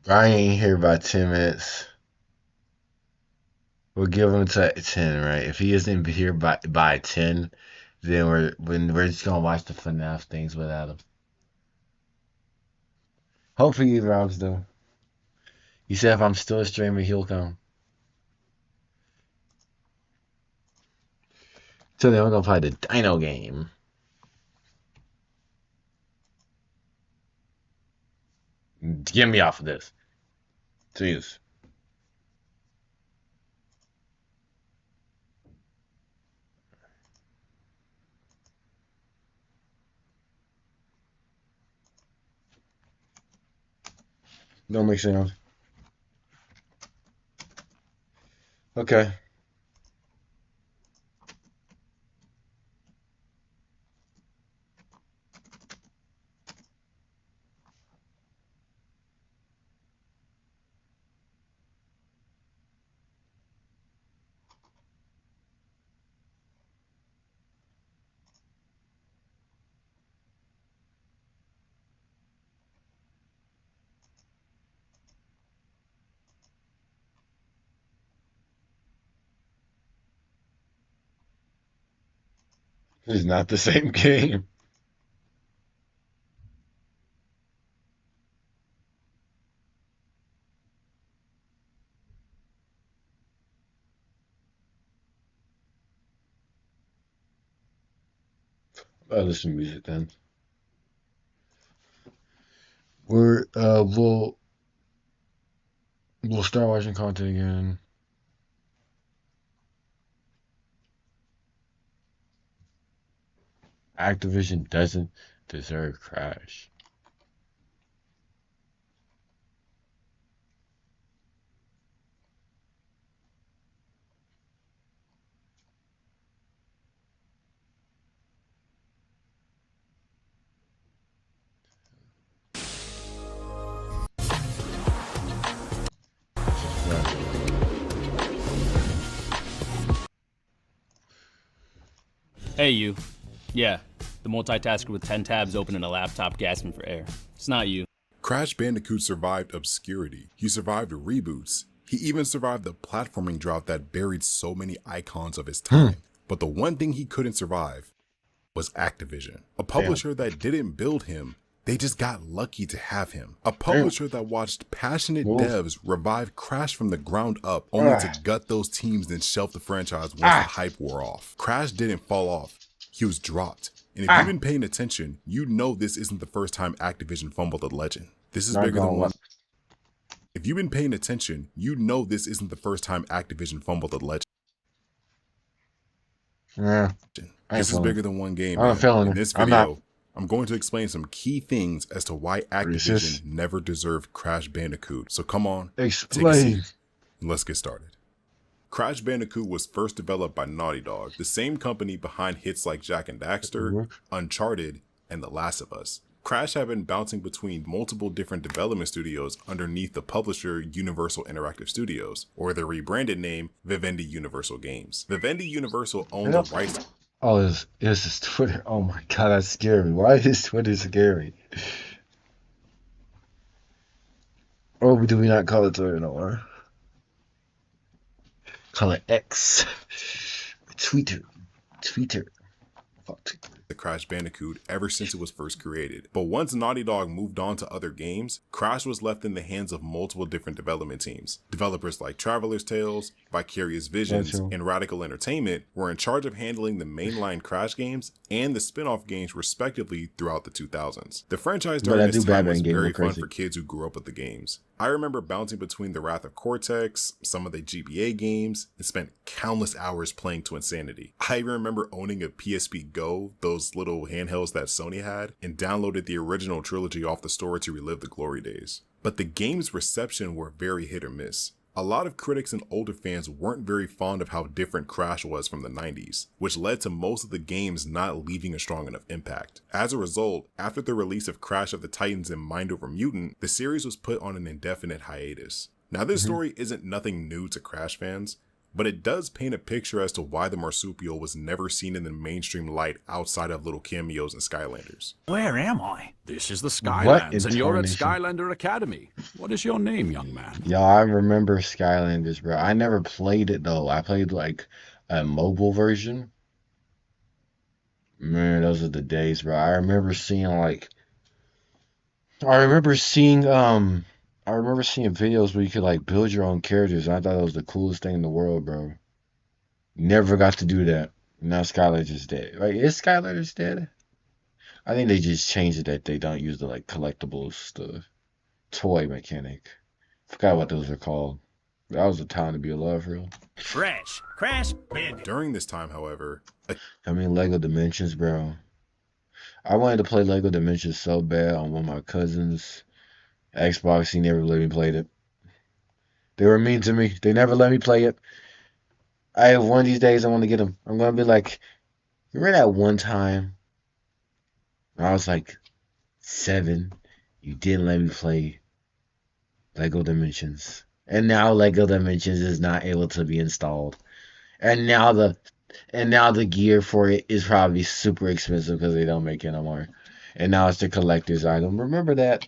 Speaker 1: Brian ain't here by 10 minutes. We'll give him to 10, right? If he isn't here by 10, then we're just gonna watch the FNAF things without him. Hopefully he arrives though. He said if I'm still a streamer, he'll come. So then we're gonna play the Dino game. Get me off of this. Jeez. Don't make sense. Okay. It's not the same game. I'll listen to music then. We'll start watching content again. Activision doesn't deserve Crash.
Speaker 2: Hey, you. Yeah, the multitasker with 10 tabs open in a laptop gasping for air. It's not you.
Speaker 8: Crash Bandicoot survived obscurity. He survived reboots. He even survived the platforming drought that buried so many icons of his time. But the one thing he couldn't survive was Activision. A publisher that didn't build him, they just got lucky to have him. A publisher that watched passionate devs revive Crash from the ground up, only to gut those teams and shelf the franchise once the hype wore off. Crash didn't fall off. He was dropped. And if you've been paying attention, you know this isn't the first time Activision fumbled a legend. This is bigger than one. If you've been paying attention, you know this isn't the first time Activision fumbled a legend.
Speaker 1: Yeah.
Speaker 8: This is bigger than one game.
Speaker 1: I'm feeling
Speaker 8: In this video, I'm going to explain some key things as to why Activision never deserved Crash Bandicoot. So come on, take a seat, and let's get started. Crash Bandicoot was first developed by Naughty Dog, the same company behind hits like Jak and Daxter, Uncharted, and The Last of Us. Crash had been bouncing between multiple different development studios underneath the publisher Universal Interactive Studios, or their rebranded name, Vivendi Universal Games. Vivendi Universal owned the rights.
Speaker 1: Oh, is his Twitter? Oh my god, that's scary. Why is his Twitter scary? Or do we not call it Twitter no more? Call it X. Twitter. Fuck.
Speaker 8: The Crash Bandicoot ever since it was first created. But once Naughty Dog moved on to other games, Crash was left in the hands of multiple different development teams. Developers like Traveler's Tales, Vicarious Visions, and Radical Entertainment were in charge of handling the mainline Crash games and the spin-off games respectively throughout the 2000s. The franchise during this time was very fun for kids who grew up with the games. I remember bouncing between the Wrath of Cortex, some of the GBA games, and spent countless hours playing to insanity. I even remember owning a PSP Go, those little handhelds that Sony had, and downloaded the original trilogy off the store to relive the glory days. But the game's reception were very hit or miss. A lot of critics and older fans weren't very fond of how different Crash was from the 90s, which led to most of the games not leaving a strong enough impact. As a result, after the release of Crash of the Titans and Mind Over Mutant, the series was put on an indefinite hiatus. Now this story isn't nothing new to Crash fans, but it does paint a picture as to why the marsupial was never seen in the mainstream light outside of little cameos and Skylanders.
Speaker 12: Where am I? This is the Skylands, and you're at Skylander Academy. What is your name, young man?
Speaker 1: Yo, I remember Skylanders, bro. I never played it, though. I played, like, a mobile version. Man, those are the days, bro. I remember seeing videos where you could like build your own characters, and I thought that was the coolest thing in the world, bro. Never got to do that. Now Skylanders dead. Right? Is Skylanders dead? I think they just changed it that they don't use the like collectibles, the toy mechanic. Forgot what those are called. That was a time to be alive, real.
Speaker 12: Crash Bandicoot.
Speaker 8: During this time, however,
Speaker 1: Lego Dimensions, bro. I wanted to play Lego Dimensions so bad on one of my cousins' Xbox, he never let me play it. They were mean to me. They never let me play it. I have one of these days I want to get them. I'm gonna be like, remember that one time when I was like 7, you didn't let me play Lego Dimensions. And now Lego Dimensions is not able to be installed. And now the gear for it is probably super expensive because they don't make it no more. And now it's the collector's item. Remember that?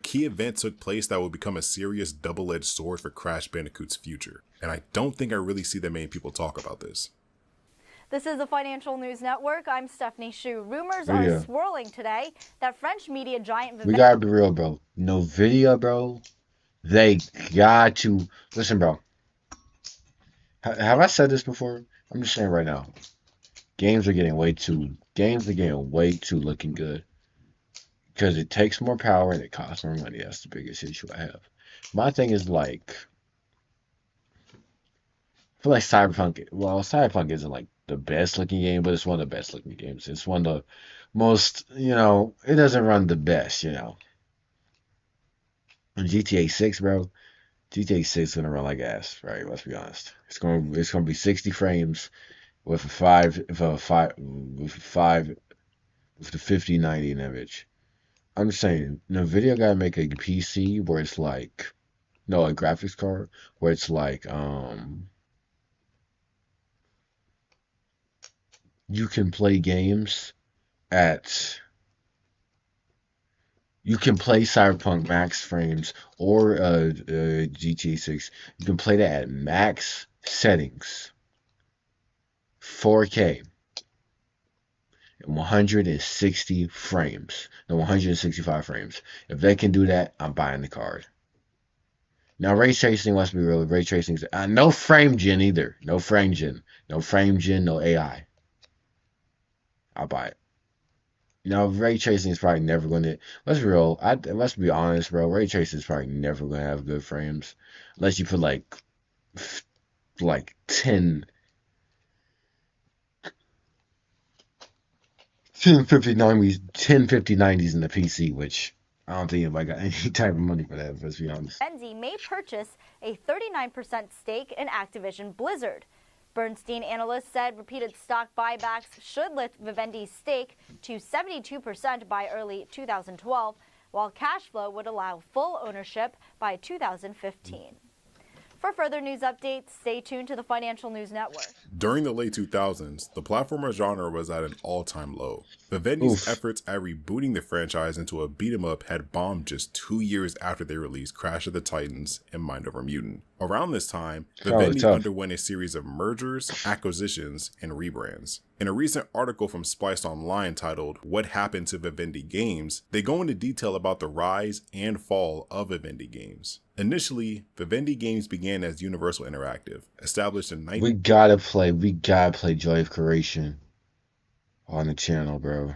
Speaker 8: Key event took place that will become a serious double-edged sword for Crash Bandicoot's future. And I don't think I really see that many people talk about this.
Speaker 15: This is the Financial News Network. I'm Stephanie Shu. Rumors are swirling today that French media giant...
Speaker 1: We gotta be real, bro. NVIDIA, bro. They got to... Listen, bro. Have I said this before? I'm just saying right now. Games are getting way too looking good. Because it takes more power and it costs more money. That's the biggest issue I have. My thing is like... I feel like Cyberpunk isn't like the best looking game, but it's one of the best looking games. It's one of the most, it doesn't run the best, And GTA 6, bro. GTA 6 is gonna run like ass, right? Let's be honest. It's gonna be 60 frames with the 5090 image. I'm just saying, NVIDIA gotta make a PC where it's like, no, a graphics card where it's like, you can play games you can play Cyberpunk max frames or GTA 6. You can play that at max settings, 4K, and 160 frames. No, 165 frames. If they can do that, I'm buying the card. Now, ray tracing, let's be real. Ray tracing, no frame gen either. No frame gen. No frame gen, no AI. I'll buy it. Ray tracing is probably never going to... Let's be real. Let's be honest, bro. Ray tracing is probably never going to have good frames. Unless you put like 10 1050-90s in the PC, which I don't think anybody got any type of money for that, let's be honest.
Speaker 15: Vivendi may purchase a 39% stake in Activision Blizzard. Bernstein analysts said repeated stock buybacks should lift Vivendi's stake to 72% by early 2012, while cash flow would allow full ownership by 2015. For further news updates, stay tuned to the Financial News Network.
Speaker 8: During the late 2000s, the platformer genre was at an all-time low. Vivendi's efforts at rebooting the franchise into a beat-em-up had bombed just 2 years after they released Crash of the Titans and Mind Over Mutant. Around this time, Vivendi underwent a series of mergers, acquisitions, and rebrands. In a recent article from Spliced Online titled, "What Happened to Vivendi Games?" they go into detail about the rise and fall of Vivendi Games. Initially, Vivendi Games began as Universal Interactive, established in...
Speaker 1: We gotta play Joy of Creation on the channel, bro.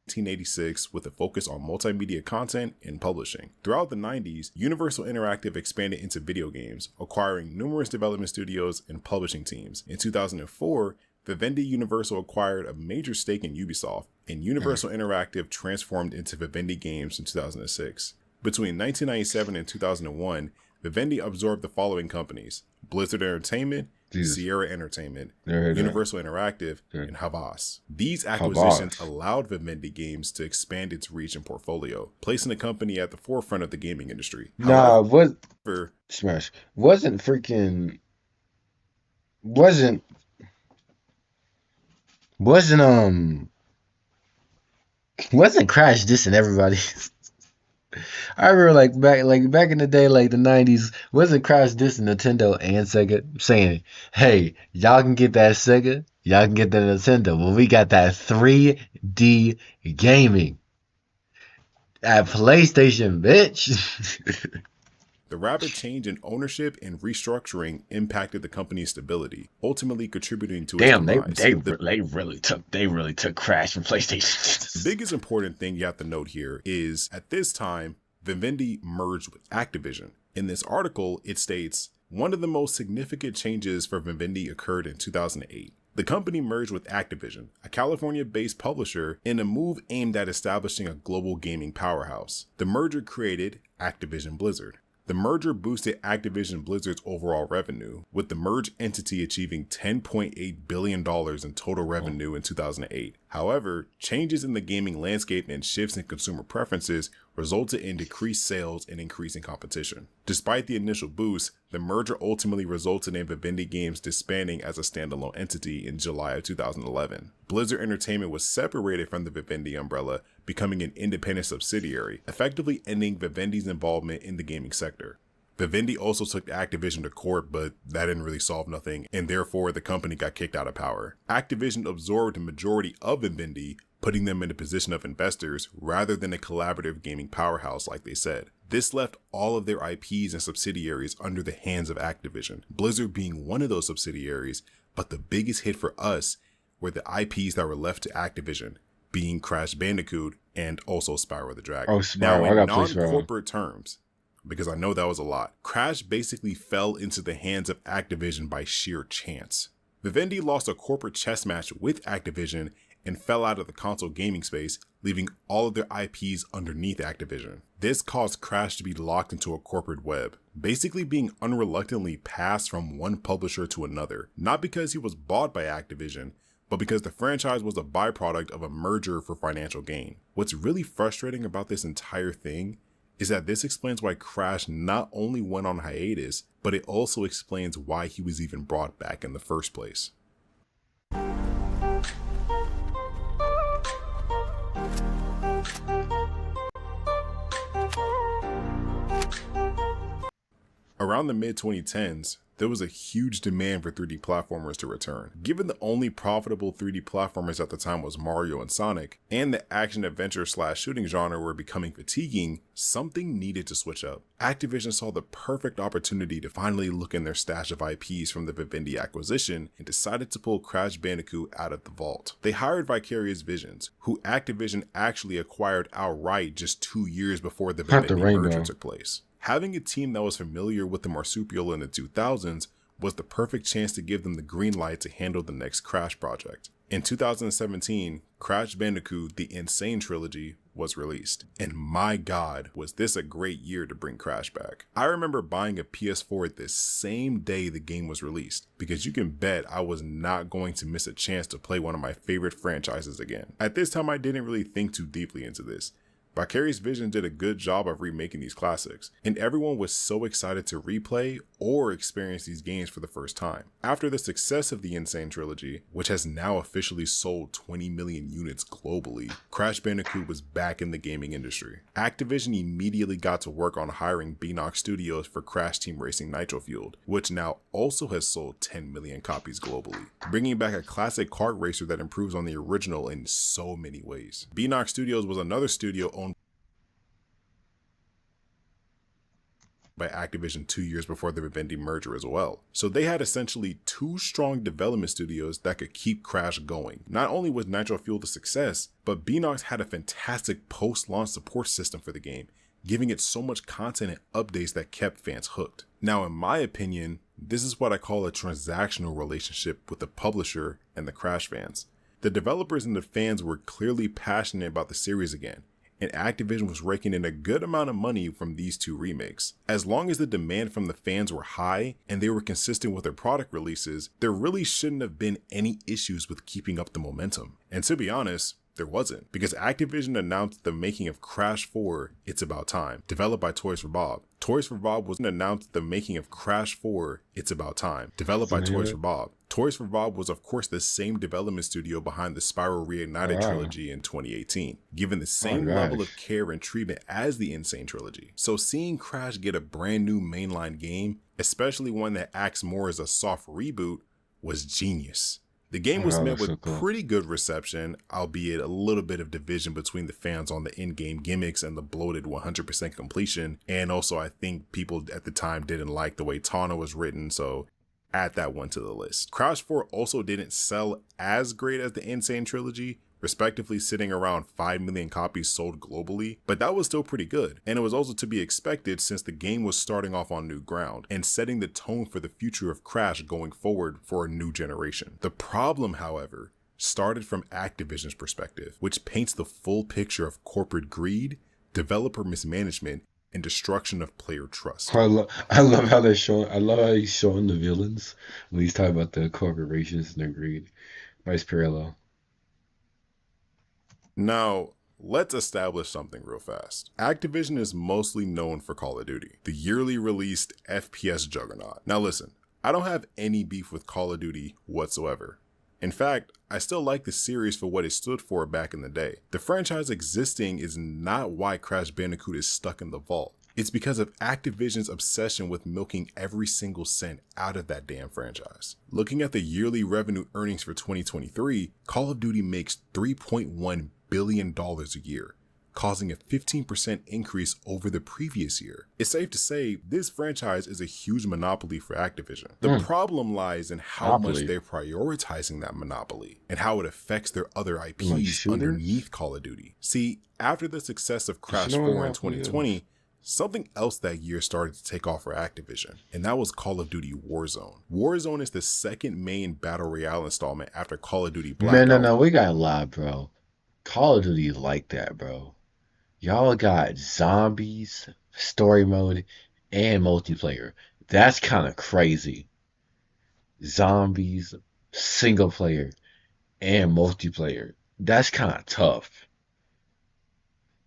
Speaker 8: ...1986 with a focus on multimedia content and publishing. Throughout the 90s, Universal Interactive expanded into video games, acquiring numerous development studios and publishing teams. In 2004, Vivendi Universal acquired a major stake in Ubisoft, and Universal Interactive transformed into Vivendi Games in 2006. Between 1997 and 2001, Vivendi absorbed the following companies: Blizzard Entertainment, Sierra Entertainment, Universal Interactive, and Havas. These acquisitions allowed Vivendi Games to expand its reach and portfolio, placing the company at the forefront of the gaming industry.
Speaker 1: Wasn't Crash dissing everybody? I remember back in the day, like the 90s, wasn't Crash dissing Nintendo and Sega, saying, "Hey, y'all can get that Sega, y'all can get that Nintendo, but we got that 3D gaming at PlayStation, bitch."
Speaker 8: The rapid change in ownership and restructuring impacted the company's stability, ultimately contributing to its demise.
Speaker 1: They really took Crash from PlayStation.
Speaker 8: The biggest important thing you have to note here is, at this time, Vivendi merged with Activision. In this article, it states, one of the most significant changes for Vivendi occurred in 2008. The company merged with Activision, a California-based publisher, in a move aimed at establishing a global gaming powerhouse. The merger created Activision Blizzard. The merger boosted Activision Blizzard's overall revenue, with the merged entity achieving $10.8 billion in total revenue in 2008. However, changes in the gaming landscape and shifts in consumer preferences resulted in decreased sales and increasing competition. Despite the initial boost, the merger ultimately resulted in Vivendi Games disbanding as a standalone entity in July of 2011. Blizzard Entertainment was separated from the Vivendi umbrella, becoming an independent subsidiary, effectively ending Vivendi's involvement in the gaming sector. Vivendi also took Activision to court, but that didn't really solve nothing, and therefore the company got kicked out of power. Activision absorbed the majority of Vivendi, putting them in a position of investors rather than a collaborative gaming powerhouse like they said. This left all of their IPs and subsidiaries under the hands of Activision, Blizzard being one of those subsidiaries, but the biggest hit for us were the IPs that were left to Activision, being Crash Bandicoot and also Spyro the Dragon.
Speaker 1: Oh, Spyro.
Speaker 8: Now, in non-corporate terms, because I know that was a lot, Crash basically fell into the hands of Activision by sheer chance. Vivendi lost a corporate chess match with Activision and fell out of the console gaming space, leaving all of their IPs underneath Activision. This caused Crash to be locked into a corporate web, basically being unreluctantly passed from one publisher to another, not because he was bought by Activision, but because the franchise was a byproduct of a merger for financial gain. What's really frustrating about this entire thing is that this explains why Crash not only went on hiatus, but it also explains why he was even brought back in the first place. Around the mid-2010s, there was a huge demand for 3D platformers to return. Given the only profitable 3D platformers at the time was Mario and Sonic, and the action-adventure/shooting genre were becoming fatiguing, something needed to switch up. Activision saw the perfect opportunity to finally look in their stash of IPs from the Vivendi acquisition and decided to pull Crash Bandicoot out of the vault. They hired Vicarious Visions, who Activision actually acquired outright just 2 years before the Vivendi merger took place. Having a team that was familiar with the marsupial in the 2000s was the perfect chance to give them the green light to handle the next Crash project. In 2017, Crash Bandicoot: The Insane Trilogy was released. And my god, was this a great year to bring Crash back. I remember buying a PS4 the same day the game was released, because you can bet I was not going to miss a chance to play one of my favorite franchises again. At this time, I didn't really think too deeply into this. Vicarious Visions did a good job of remaking these classics, and everyone was so excited to replay or experience these games for the first time. After the success of the Insane Trilogy, which has now officially sold 20 million units globally, Crash Bandicoot was back in the gaming industry. Activision immediately got to work on hiring Beenox Studios for Crash Team Racing Nitro Fueled, which now also has sold 10 million copies globally, bringing back a classic kart racer that improves on the original in so many ways. Beenox Studios was another studio owned by Activision 2 years before the Vivendi merger as well. So they had essentially two strong development studios that could keep Crash going. Not only was Nitro Fueled a success, but Beenox had a fantastic post-launch support system for the game, giving it so much content and updates that kept fans hooked. Now, in my opinion, this is what I call a transactional relationship with the publisher and the Crash fans. The developers and the fans were clearly passionate about the series again, and Activision was raking in a good amount of money from these two remakes. As long as the demand from the fans were high and they were consistent with their product releases, there really shouldn't have been any issues with keeping up the momentum. And to be honest, there wasn't, because Activision announced the making of Crash 4: It's About Time, developed by Toys for Bob. Toys for Bob was announced the making of Crash 4: It's About Time, developed by Toys for Bob. Toys for Bob was of course the same development studio behind the Spyro Reignited trilogy in 2018, given the same level of care and treatment as the Insane Trilogy. So seeing Crash get a brand new mainline game, especially one that acts more as a soft reboot, was genius. The game was met with pretty good reception, albeit a little bit of division between the fans on the in-game gimmicks and the bloated 100% completion. And also I think people at the time didn't like the way Tawna was written, so add that one to the list. Crash 4 also didn't sell as great as the Insane Trilogy, respectively sitting around 5 million copies sold globally, but that was still pretty good, and it was also to be expected since the game was starting off on new ground and setting the tone for the future of Crash going forward for a new generation. The problem, however, started from Activision's perspective, which paints the full picture of corporate greed, developer mismanagement, and destruction of player trust.
Speaker 1: I love how they're showing. I love how he's showing the villains when he's talking about the corporations and their greed. Nice parallel.
Speaker 8: Now, let's establish something real fast. Activision is mostly known for Call of Duty, the yearly released FPS juggernaut. Now listen, I don't have any beef with Call of Duty whatsoever. In fact, I still like the series for what it stood for back in the day. The franchise existing is not why Crash Bandicoot is stuck in the vault. It's because of Activision's obsession with milking every single cent out of that damn franchise. Looking at the yearly revenue earnings for 2023, Call of Duty makes $3.1 billion a year, causing a 15% increase over the previous year. It's safe to say this franchise is a huge monopoly for Activision. The problem lies in how much they're prioritizing that monopoly and how it affects their other IPs underneath Call of Duty. See, after the success of Crash 4 in 2020, something else that year started to take off for Activision, and that was Call of Duty Warzone. Warzone is the second main Battle Royale installment after Call of Duty Black Ops.
Speaker 1: No, we got a lot, bro. Call of Duty is like that, bro. Y'all got zombies, story mode, and multiplayer. That's kind of crazy. Zombies, single player, and multiplayer. That's kind of tough.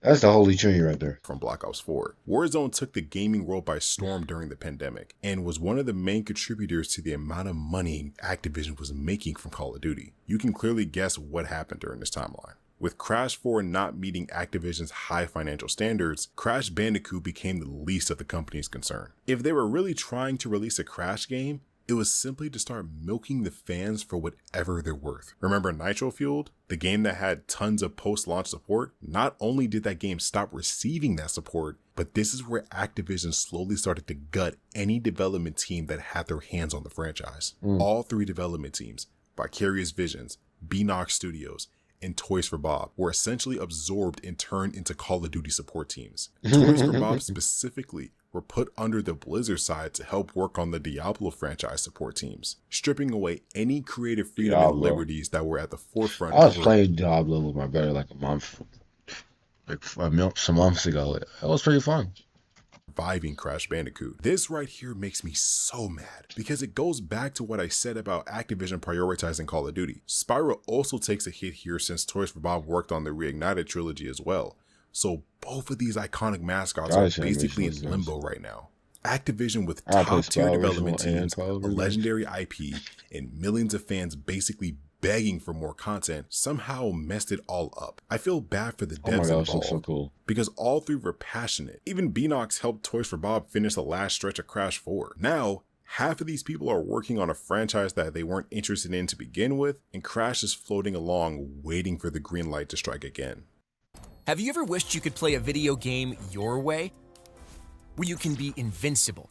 Speaker 1: That's the holy trinity right there.
Speaker 8: From Black Ops 4. Warzone took the gaming world by storm during the pandemic and was one of the main contributors to the amount of money Activision was making from Call of Duty. You can clearly guess what happened during this timeline. With Crash 4 not meeting Activision's high financial standards, Crash Bandicoot became the least of the company's concern. If they were really trying to release a Crash game, it was simply to start milking the fans for whatever they're worth. Remember Nitro Fueled? The game that had tons of post-launch support? Not only did that game stop receiving that support, but this is where Activision slowly started to gut any development team that had their hands on the franchise. All three development teams, Vicarious Visions, Beenox Studios, and Toys for Bob were essentially absorbed and turned into Call of Duty support teams. Toys for Bob specifically were put under the Blizzard side to help work on the Diablo franchise support teams, stripping away any creative freedom and liberties that were at the forefront.
Speaker 1: I was playing Diablo with my brother like some months ago. It was pretty fun.
Speaker 8: Surviving Crash Bandicoot. This right here makes me so mad because it goes back to what I said about Activision prioritizing Call of Duty. Spyro also takes a hit here since Toys for Bob worked on the Reignited trilogy as well. So both of these iconic mascots are basically in limbo right now. Activision with top tier development teams, a legendary IP, and millions of fans basically begging for more content somehow messed it all up. I feel bad for the devs involved
Speaker 1: so cool.
Speaker 8: Because all three were passionate. Even Beenox helped Toys for Bob finish the last stretch of Crash 4. Now, half of these people are working on a franchise that they weren't interested in to begin with, and Crash is floating along waiting for the green light to strike again.
Speaker 20: Have you ever wished you could play a video game your way? Where you can be invincible,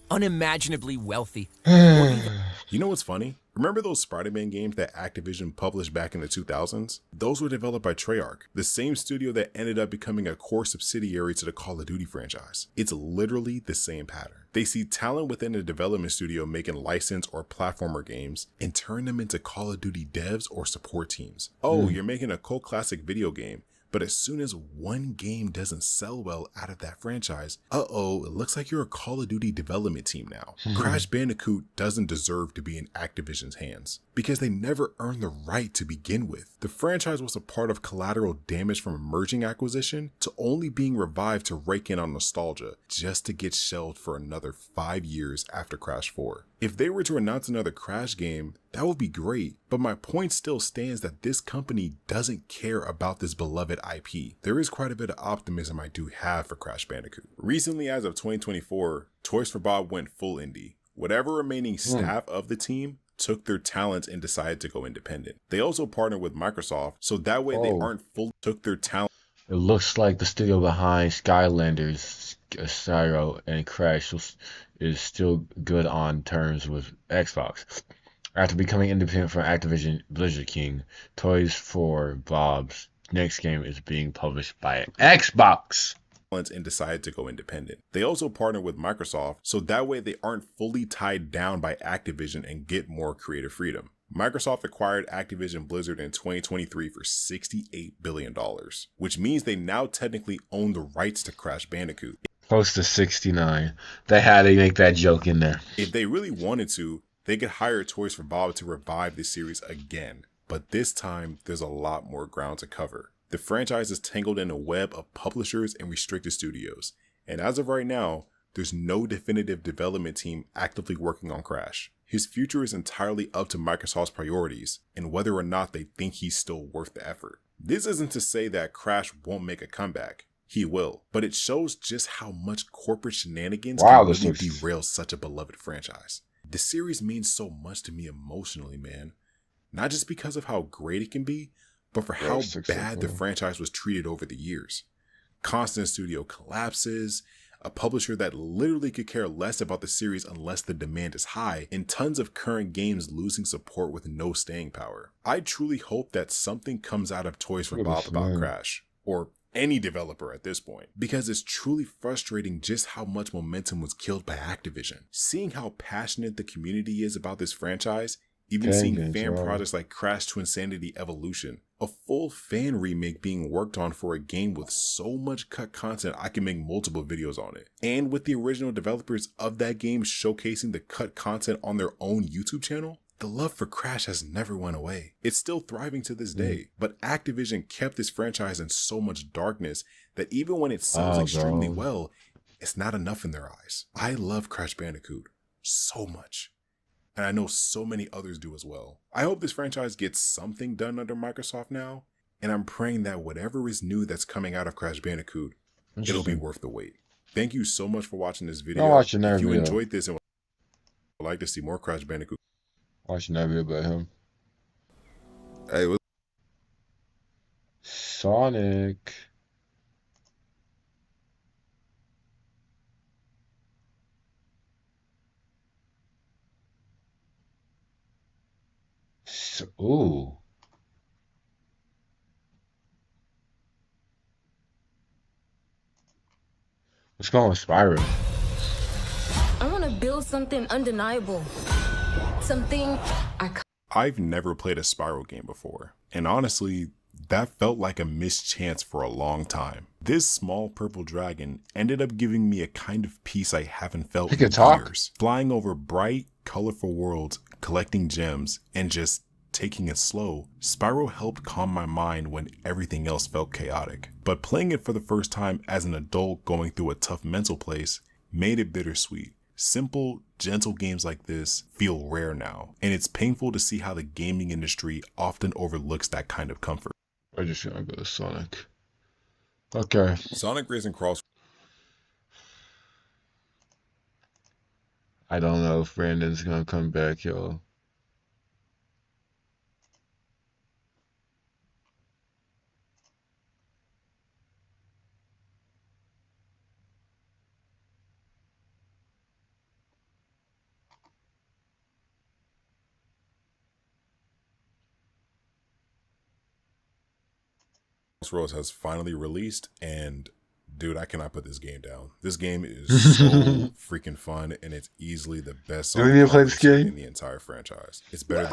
Speaker 20: unimaginably wealthy.
Speaker 8: You know what's funny? Remember those Spider-Man games that Activision published back in the 2000s? Those were developed by Treyarch, the same studio that ended up becoming a core subsidiary to the Call of Duty franchise. It's literally the same pattern. They see talent within a development studio making licensed or platformer games and turn them into Call of Duty devs or support teams. Oh, you're making a cult classic video game. But as soon as one game doesn't sell well out of that franchise, it looks like you're a Call of Duty development team now. Crash Bandicoot doesn't deserve to be in Activision's hands because they never earned the right to begin with. The franchise was a part of collateral damage from a merging acquisition to only being revived to rake in on nostalgia just to get shelved for another 5 years after Crash 4. If they were to announce another Crash game, that would be great, but my point still stands that this company doesn't care about this beloved IP. There is quite a bit of optimism I do have for Crash Bandicoot. Recently, as of 2024, Toys for Bob went full indie. Whatever remaining staff of the team took their talents and decided to go independent. They also partnered with Microsoft, so that way they aren't full took their talent.
Speaker 1: It looks like the studio behind Skylanders, Spyro, and Crash is still good on terms with Xbox. After becoming independent from Activision Blizzard King, Toys for Bob's next game is being published by Xbox.
Speaker 8: And decided to go independent. They also partnered with Microsoft, so that way they aren't fully tied down by Activision and get more creative freedom. Microsoft acquired Activision Blizzard in 2023 for $68 billion, which means they now technically own the rights to Crash Bandicoot.
Speaker 1: Close to 69. They had to make that joke in there.
Speaker 8: If they really wanted to, they could hire Toys for Bob to revive the series again, but this time there's a lot more ground to cover. The franchise is tangled in a web of publishers and restricted studios, and as of right now, there's no definitive development team actively working on Crash. His future is entirely up to Microsoft's priorities and whether or not they think he's still worth the effort. This isn't to say that Crash won't make a comeback. He will, but it shows just how much corporate shenanigans can really derail such a beloved franchise. The series means so much to me emotionally, man. Not just because of how great it can be, but for how bad the franchise was treated over the years. Constant studio collapses, a publisher that literally could care less about the series unless the demand is high, and tons of current games losing support with no staying power. I truly hope that something comes out of Toys for Bob about Crash, or any developer at this point, because it's truly frustrating just how much momentum was killed by Activision. Seeing how passionate the community is about this franchise, even seeing fan projects like Crash to Insanity Evolution, a full fan remake being worked on for a game with so much cut content I can make multiple videos on it. And with the original developers of that game showcasing the cut content on their own YouTube channel, the love for Crash has never went away. It's still thriving to this day, but Activision kept this franchise in so much darkness that even when it sells extremely well, it's not enough in their eyes. I love Crash Bandicoot so much, and I know so many others do as well. I hope this franchise gets something done under Microsoft now, and I'm praying that whatever is new that's coming out of Crash Bandicoot, it'll be worth the wait. Thank you so much for watching this video. If you enjoyed this and would like to see more Crash Bandicoot,
Speaker 1: watching that video about him.
Speaker 8: Hey, what's
Speaker 1: Sonic. Ooh. Let's go on Spyro.
Speaker 21: I want to build something undeniable. Something
Speaker 8: I've never played a Spyro game before, and honestly, that felt like a missed chance for a long time. This small purple dragon ended up giving me a kind of peace I haven't felt in years. Flying over bright, colorful worlds, collecting gems, and just taking it slow, Spyro helped calm my mind when everything else felt chaotic. But playing it for the first time as an adult going through a tough mental place made it bittersweet. Simple, gentle games like this feel rare now, and it's painful to see how the gaming industry often overlooks that kind of comfort.
Speaker 1: I just gotta go to Sonic. Okay.
Speaker 8: Sonic Racing Cross.
Speaker 1: I don't know if Brandon's gonna come back, y'all.
Speaker 8: Crossroads has finally released, and dude, I cannot put this game down. This game is so freaking fun, and it's easily the best Sonic in the entire franchise. It's better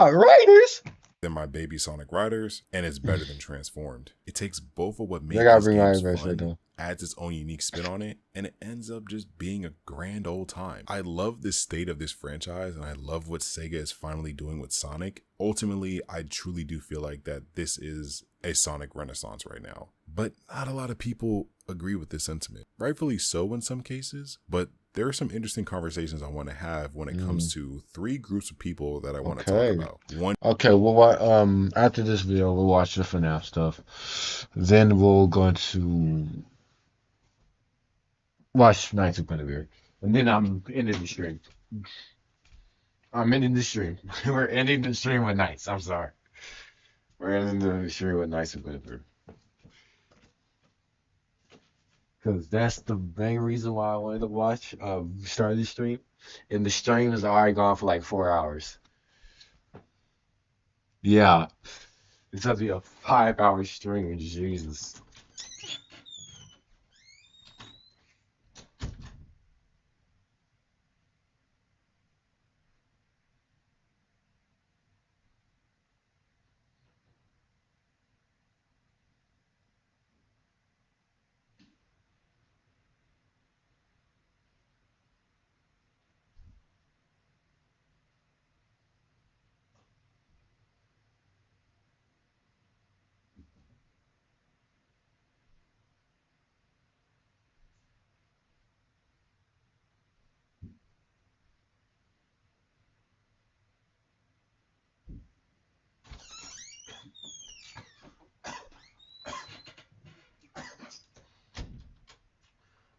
Speaker 8: than my baby Sonic Riders, and it's better than Transformed. It takes both of what makes these games fun, adds its own unique spin on it, and it ends up just being a grand old time. I love the state of this franchise, and I love what Sega is finally doing with Sonic. Ultimately, I truly do feel like that this is a Sonic renaissance right now. But not a lot of people agree with this sentiment. Rightfully so in some cases, but there are some interesting conversations I want to have when it comes to three groups of people that I want to talk about.
Speaker 1: Okay, well, after this video, we'll watch the FNAF stuff. Then we'll go into watch Knights of Guinevere. And then I'm ending the stream. I'm ending the stream. We're ending the stream with Knights. I'm sorry. We're ending the stream with Knights of Guinevere. Because that's the main reason why I wanted to watch, start the stream. And the stream is already gone for like 4 hours. Yeah. It's have to be a 5-hour stream. Jesus.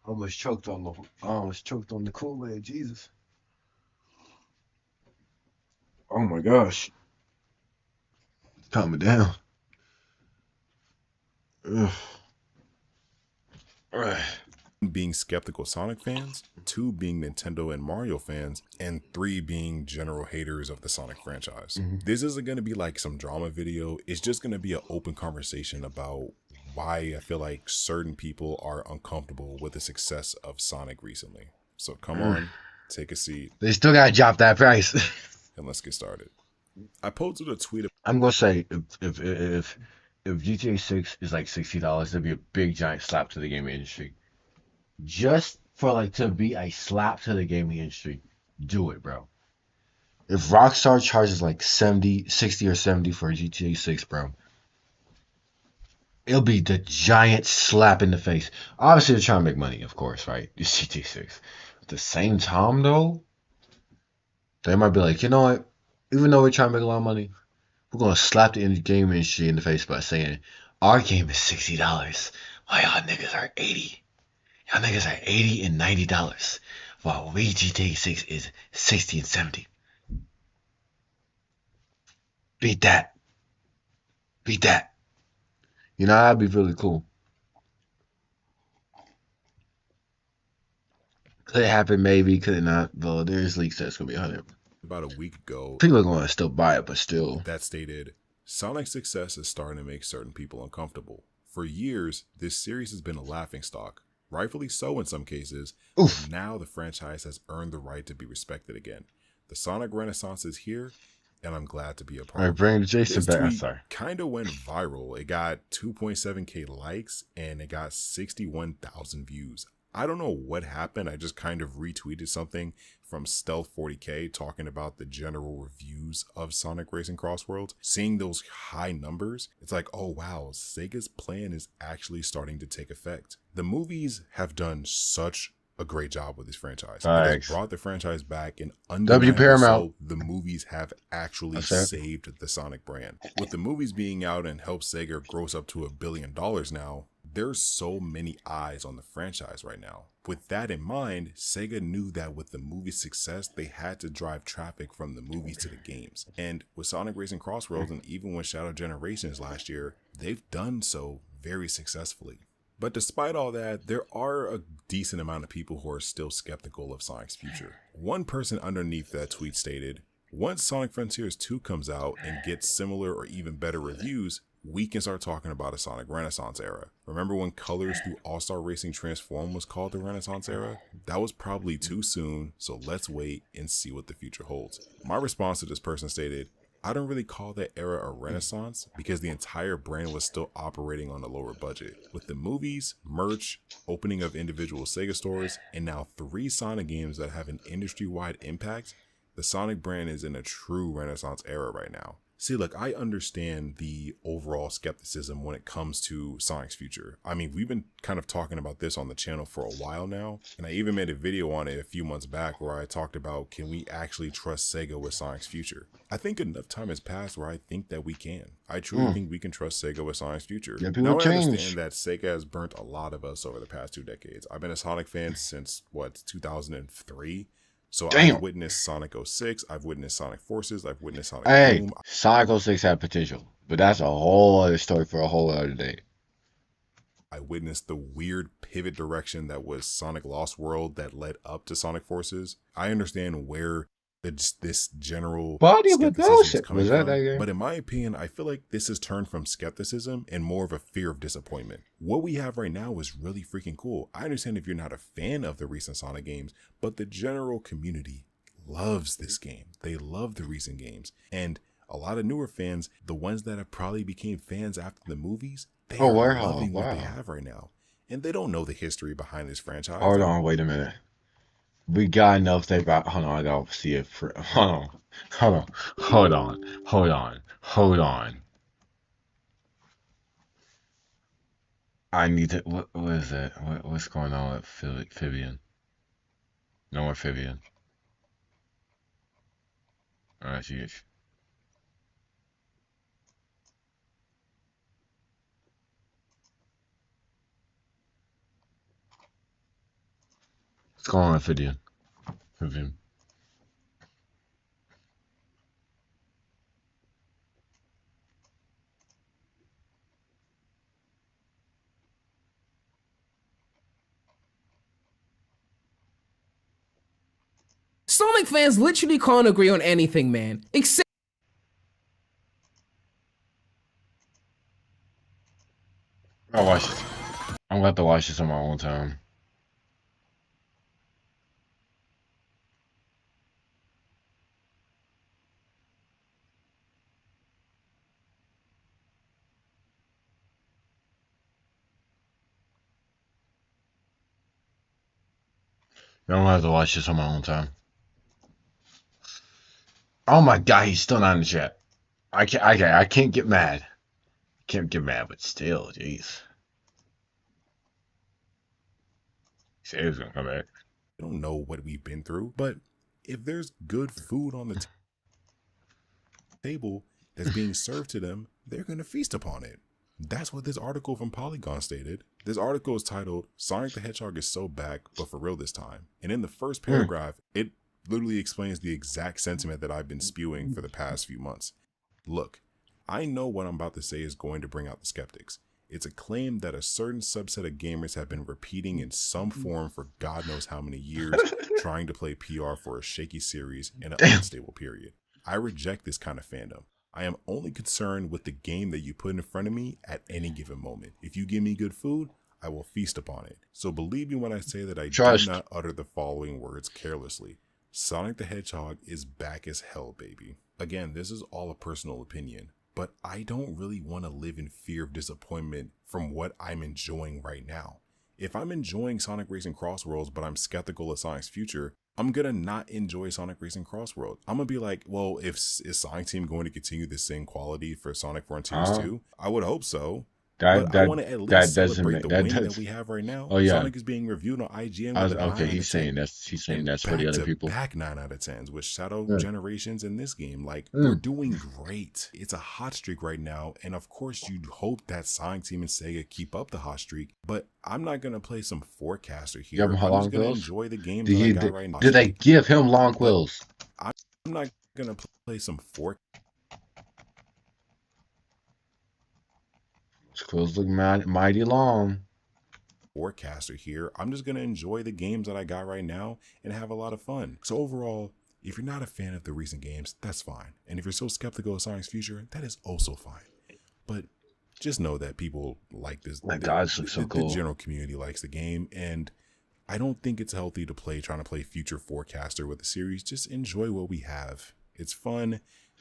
Speaker 1: I almost choked on the Kool-Aid. Jesus. Oh my gosh. Calm it down. Ugh. All right.
Speaker 8: Being skeptical Sonic fans, 2 being Nintendo and Mario fans, and 3 being general haters of the Sonic franchise. This isn't going to be like some drama video. It's just going to be an open conversation about why I feel like certain people are uncomfortable with the success of Sonic recently. So come on, take a seat.
Speaker 1: They still gotta drop that price.
Speaker 8: And let's get started. I posted a tweet.
Speaker 1: I'm gonna say if GTA 6 is like $60, that'd be a big giant slap to the gaming industry. Just for like to be a slap to the gaming industry, do it, bro. If Rockstar charges like 60 or 70 for GTA 6, bro, it'll be the giant slap in the face. Obviously, they're trying to make money, of course, right? It's GTA 6. At the same time, though, they might be like, you know what? Even though we're trying to make a lot of money, we're gonna slap the game industry in the face by saying our game is $60, while y'all niggas are 80. Y'all niggas are $80 and $90, while we GTA 6 is 60 and 70. Beat that. Beat that. You know, that'd be really cool. Could it happen? Maybe. Could it not? Though there's leaks that's gonna be 100.
Speaker 8: About a week ago,
Speaker 1: people are going to still buy it, but still.
Speaker 8: That stated, Sonic's success is starting to make certain people uncomfortable. For years, this series has been a laughingstock, rightfully so in some cases, but now the franchise has earned the right to be respected again. The Sonic Renaissance is here, and I'm glad to be a part of it.
Speaker 1: Bring Jason back. I'm
Speaker 8: This
Speaker 1: sorry.
Speaker 8: tweet kind of went viral. It got 2.7k likes, and it got 61,000 views. I don't know what happened. I just kind of retweeted something from Stealth40k talking about the general reviews of Sonic Racing Cross Worlds. Seeing those high numbers, it's like, oh wow, Sega's plan is actually starting to take effect. The movies have done such a great job with this franchise. It has brought the franchise back, and
Speaker 1: Paramount.
Speaker 8: the movies have actually saved the Sonic brand. With the movies being out and helped Sega gross up to $1 billion now, there's so many eyes on the franchise right now. With that in mind, Sega knew that with the movie's success, they had to drive traffic from the movies to the games. And with Sonic Racing Cross Worlds, and even with Shadow Generations last year, they've done so very successfully. But despite all that, there are a decent amount of people who are still skeptical of Sonic's future. One person underneath that tweet stated, once Sonic Frontiers 2 comes out and gets similar or even better reviews, we can start talking about a Sonic Renaissance era. Remember when Colors through All-Star Racing Transform was called the Renaissance era? That was probably too soon, so let's wait and see what the future holds. My response to this person stated, I don't really call that era a renaissance because the entire brand was still operating on a lower budget. With the movies, merch, opening of individual Sega stores, and now 3 Sonic games that have an industry-wide impact, the Sonic brand is in a true renaissance era right now. See, look, I understand the overall skepticism when it comes to Sonic's future. I mean, we've been kind of talking about this on the channel for a while now, and I even made a video on it a few months back where I talked about, can we actually trust Sega with Sonic's future? I think enough time has passed where I think that we can. I truly think we can trust Sega with Sonic's future.
Speaker 1: Yeah,
Speaker 8: now, I
Speaker 1: change.
Speaker 8: understand that Sega has burnt a lot of us over the past 2 decades. I've been a Sonic fan since, 2003? So
Speaker 1: Damn.
Speaker 8: I've witnessed Sonic 06, I've witnessed Sonic Forces, I've witnessed Sonic
Speaker 1: Hey,
Speaker 8: Boom.
Speaker 1: Sonic 06 had potential, but that's a whole other story for a whole other day.
Speaker 8: I witnessed the weird pivot direction that was Sonic Lost World that led up to Sonic Forces. I understand where
Speaker 10: it's this general
Speaker 1: Body of
Speaker 10: skepticism is
Speaker 1: Bullshit.
Speaker 10: coming
Speaker 1: Was that
Speaker 10: from.
Speaker 1: that game?
Speaker 10: But in my opinion, I feel like this has turned from skepticism and more of a fear of disappointment. What we have right now is really freaking cool. I understand if you're not a fan of the recent Sonic games, but the general community loves this game. They love the recent games. And a lot of newer fans, the ones that have probably became fans after the movies, they are loving what they have right now. And they don't know the history behind this franchise.
Speaker 1: Hold on, wait a minute. We got enough thing about. Hold on, I gotta see it. Hold on. I need to. What is it? What's going on with Fibian? No more Fibian. Alright, huge. What's going on with Fibian?
Speaker 22: Sonic fans literally can't agree on anything, man. Except
Speaker 1: I'll watch it. I'm gonna have to watch this on my own time. I'm gonna have to watch this on my own time. Oh my god, he's still not in the chat. I can't get mad. Can't get mad, but still, jeez. He said he was gonna come back.
Speaker 10: I don't know what we've been through, but if there's good food on the table that's being served to them, they're gonna feast upon it. That's what this article from Polygon stated. This article is titled, Sonic the Hedgehog is so back, but for real this time. And in the first paragraph, it literally explains the exact sentiment that I've been spewing for the past few months. Look, I know what I'm about to say is going to bring out the skeptics. It's a claim that a certain subset of gamers have been repeating in some form for God knows how many years, trying to play PR for a shaky series in an unstable period. I reject this kind of fandom. I am only concerned with the game that you put in front of me at any given moment. If you give me good food, I will feast upon it. So believe me when I say that I do not utter the following words carelessly. Sonic the Hedgehog is back as hell, baby. Again, this is all a personal opinion, but I don't really want to live in fear of disappointment from what I'm enjoying right now. If I'm enjoying Sonic Racing Crossworlds, but I'm skeptical of Sonic's future, I'm gonna not enjoy Sonic Racing Crossworld. I'm gonna be like, well, is Sonic Team going to continue the same quality for Sonic Frontiers 2? I would hope so. But I want to at least celebrate the win that we have right now.
Speaker 1: Oh, yeah.
Speaker 10: Sonic is being reviewed on IGN with a 9
Speaker 1: okay,
Speaker 10: out
Speaker 1: he's
Speaker 10: of 10.
Speaker 1: saying that's for the other people.
Speaker 10: Back 9 out of 10s with Shadow Generations in this game. Like, we're doing great. It's a hot streak right now. And of course, you'd hope that Sonic Team and Sega keep up the hot streak. But I'm not going to play some forecaster here. I'm just going to enjoy the game that I got right now.
Speaker 1: Did they give him long quills?
Speaker 10: I'm not going to play some forecaster.
Speaker 1: Quills look mighty long.
Speaker 10: Forecaster here. I'm just going to enjoy the games that I got right now and have a lot of fun. So overall, if you're not a fan of the recent games, that's fine. And if you're so skeptical of Sonic's future, that is also fine. But just know that people like this.
Speaker 1: My God, this looks so cool.
Speaker 10: The general community likes the game, and I don't think it's healthy to trying to play future forecaster with the series. Just enjoy what we have. It's fun.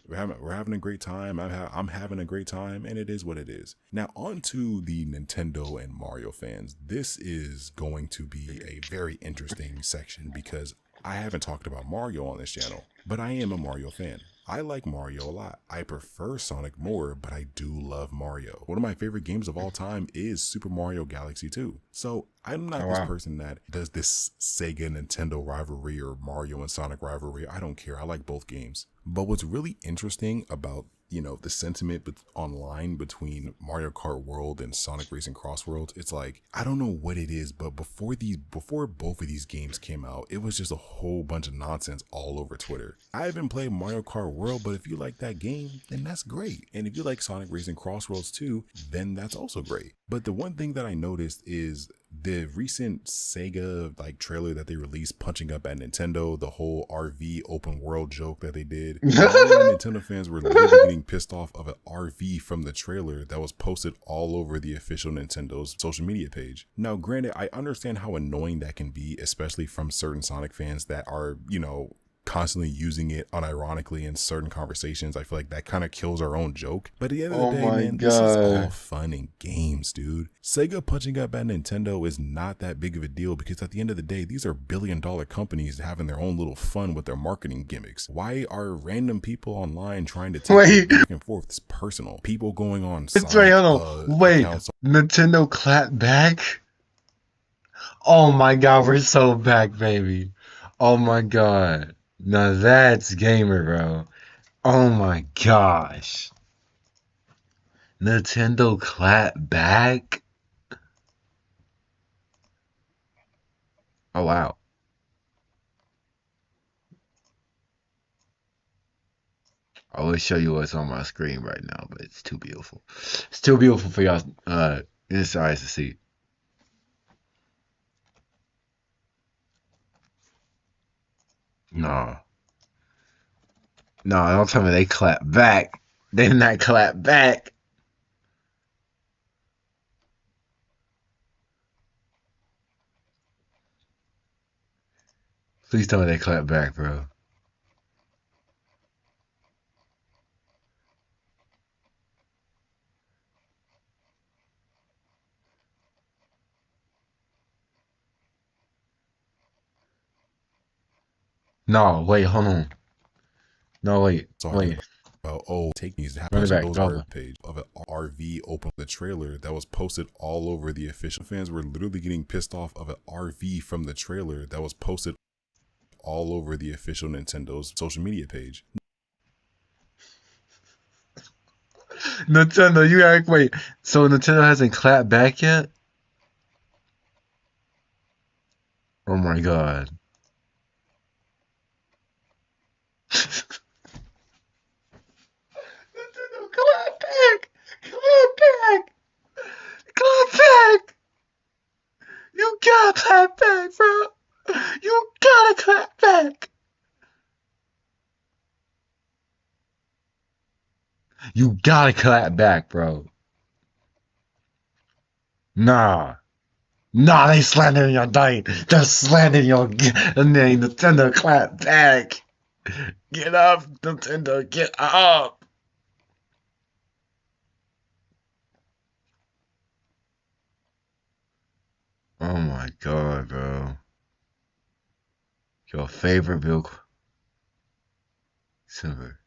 Speaker 10: We're having a great time. I'm having a great time, and it is what it is. Now, on to the Nintendo and Mario fans. This is going to be a very interesting section because I haven't talked about Mario on this channel, but I am a Mario fan. I like Mario a lot. I prefer Sonic more, but I do love Mario. One of my favorite games of all time is Super Mario Galaxy 2. So I'm not this person that does this Sega Nintendo rivalry or Mario and Sonic rivalry. I don't care. I like both games. But what's really interesting about, the sentiment online between Mario Kart World and Sonic Racing Crossworlds, it's like, I don't know what it is, but before both of these games came out, it was just a whole bunch of nonsense all over Twitter. I haven't played Mario Kart World, but if you like that game, then that's great. And if you like Sonic Racing Crossworlds too, then that's also great. But the one thing that I noticed is the recent Sega like trailer that they released punching up at Nintendo, the whole RV open world joke that they did, Nintendo fans were literally getting pissed off of an RV from the trailer that was posted all over the official Nintendo's social media page. Now, granted, I understand how annoying that can be, especially from certain Sonic fans that are, you know, constantly using it unironically in certain conversations. I feel like that kind of kills our own joke. But at the end of the day, man, this is all fun and games, dude. Sega punching up at Nintendo is not that big of a deal because at the end of the day, these are billion-dollar companies having their own little fun with their marketing gimmicks. Why are random people online trying to take it back and forth? It's personal. People going on Sonic,
Speaker 1: Nintendo clap back? Oh my god, we're so back, baby. Oh my god. Now that's gamer, bro. Oh my gosh. Nintendo clap back? Oh wow. I will show you what's on my screen right now, but it's too beautiful. It's too beautiful for y'all his eyes to see. No. No, don't tell me they clap back. They did not clap back. Please tell me they clap back, bro. No, wait, hold on. No, wait.
Speaker 10: Take these to
Speaker 1: Run it back,
Speaker 10: art page of an RV open the trailer that was posted all over the official. Fans were literally getting pissed off of an RV from the trailer that was posted all over the official Nintendo's social media page.
Speaker 1: Nintendo, you act wait. So Nintendo hasn't clapped back yet? Oh my god. Nintendo, clap back! Clap back! Clap back! You gotta clap back, bro! You gotta clap back! You gotta clap back, bro. Nah. Nah, they slandering your name. They're slandering your name. Nintendo, clap back. Get up, Nintendo, get up. Oh my god, bro. Your favorite Bill Silver.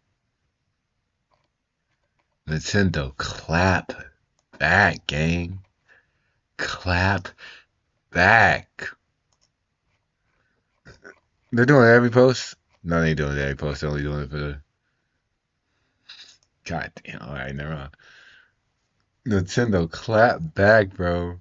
Speaker 1: Nintendo, clap back, gang. Clap back. They're doing it every post? No, they ain't doing it every post. They're only doing it for the... God damn. Alright, never mind. Nintendo, clap back, bro.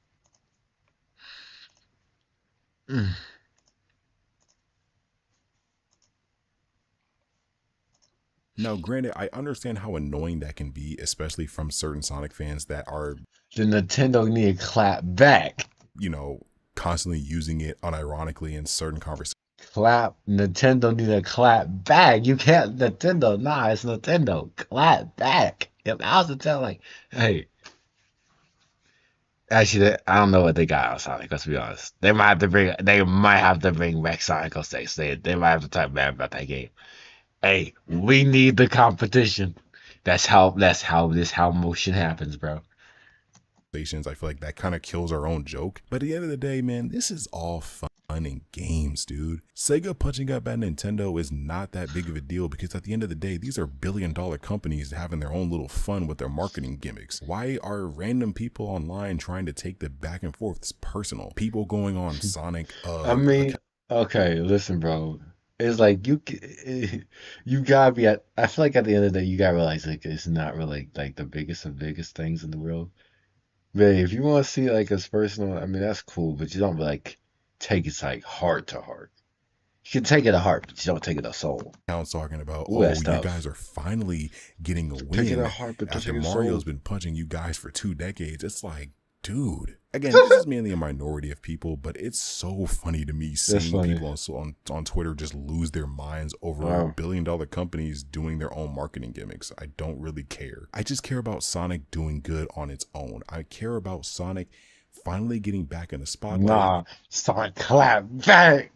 Speaker 10: Now, granted, I understand how annoying that can be, especially from certain Sonic fans that are...
Speaker 1: The Nintendo need to clap back.
Speaker 10: You know, constantly using it unironically in certain conversations.
Speaker 1: Clap. Nintendo need to clap back. You can't... Nintendo. Nah, it's Nintendo. Clap back. If I was to tell, like, hey... Actually, I don't know what they got out Sonic. Let's be honest. They might have to bring back Sonic on stage. They might have to talk bad about that game. Hey, we need the competition. That's how motion happens, bro.
Speaker 10: I feel like that kind of kills our own joke. But at the end of the day, man, this is all fun and games, dude. Sega punching up at Nintendo is not that big of a deal because at the end of the day, these are billion-dollar companies having their own little fun with their marketing gimmicks. Why are random people online trying to take the back and forth? It's personal. People going on Sonic.
Speaker 1: I mean, okay, listen, bro. It's like you gotta be at. I feel like at the end of the day, you gotta realize like it's not really like the biggest of biggest things in the world. Really, if you want to see like it's personal, I mean that's cool, but you don't like take it like heart to heart. You can take it to heart, but you don't take it to soul.
Speaker 10: Now it's talking about, you guys are finally getting a win
Speaker 1: Take it to heart, but
Speaker 10: after Mario's been punching you guys for 2 decades. It's like, dude, Again, this is mainly a minority of people, but it's so funny to me seeing
Speaker 1: funny.
Speaker 10: people on Twitter just lose their minds over
Speaker 1: Wow.
Speaker 10: billion-dollar companies doing their own marketing gimmicks. I don't really care. I just care about Sonic doing good on its own. I care about Sonic finally getting back in the spotlight.
Speaker 1: Nah, Sonic clap back.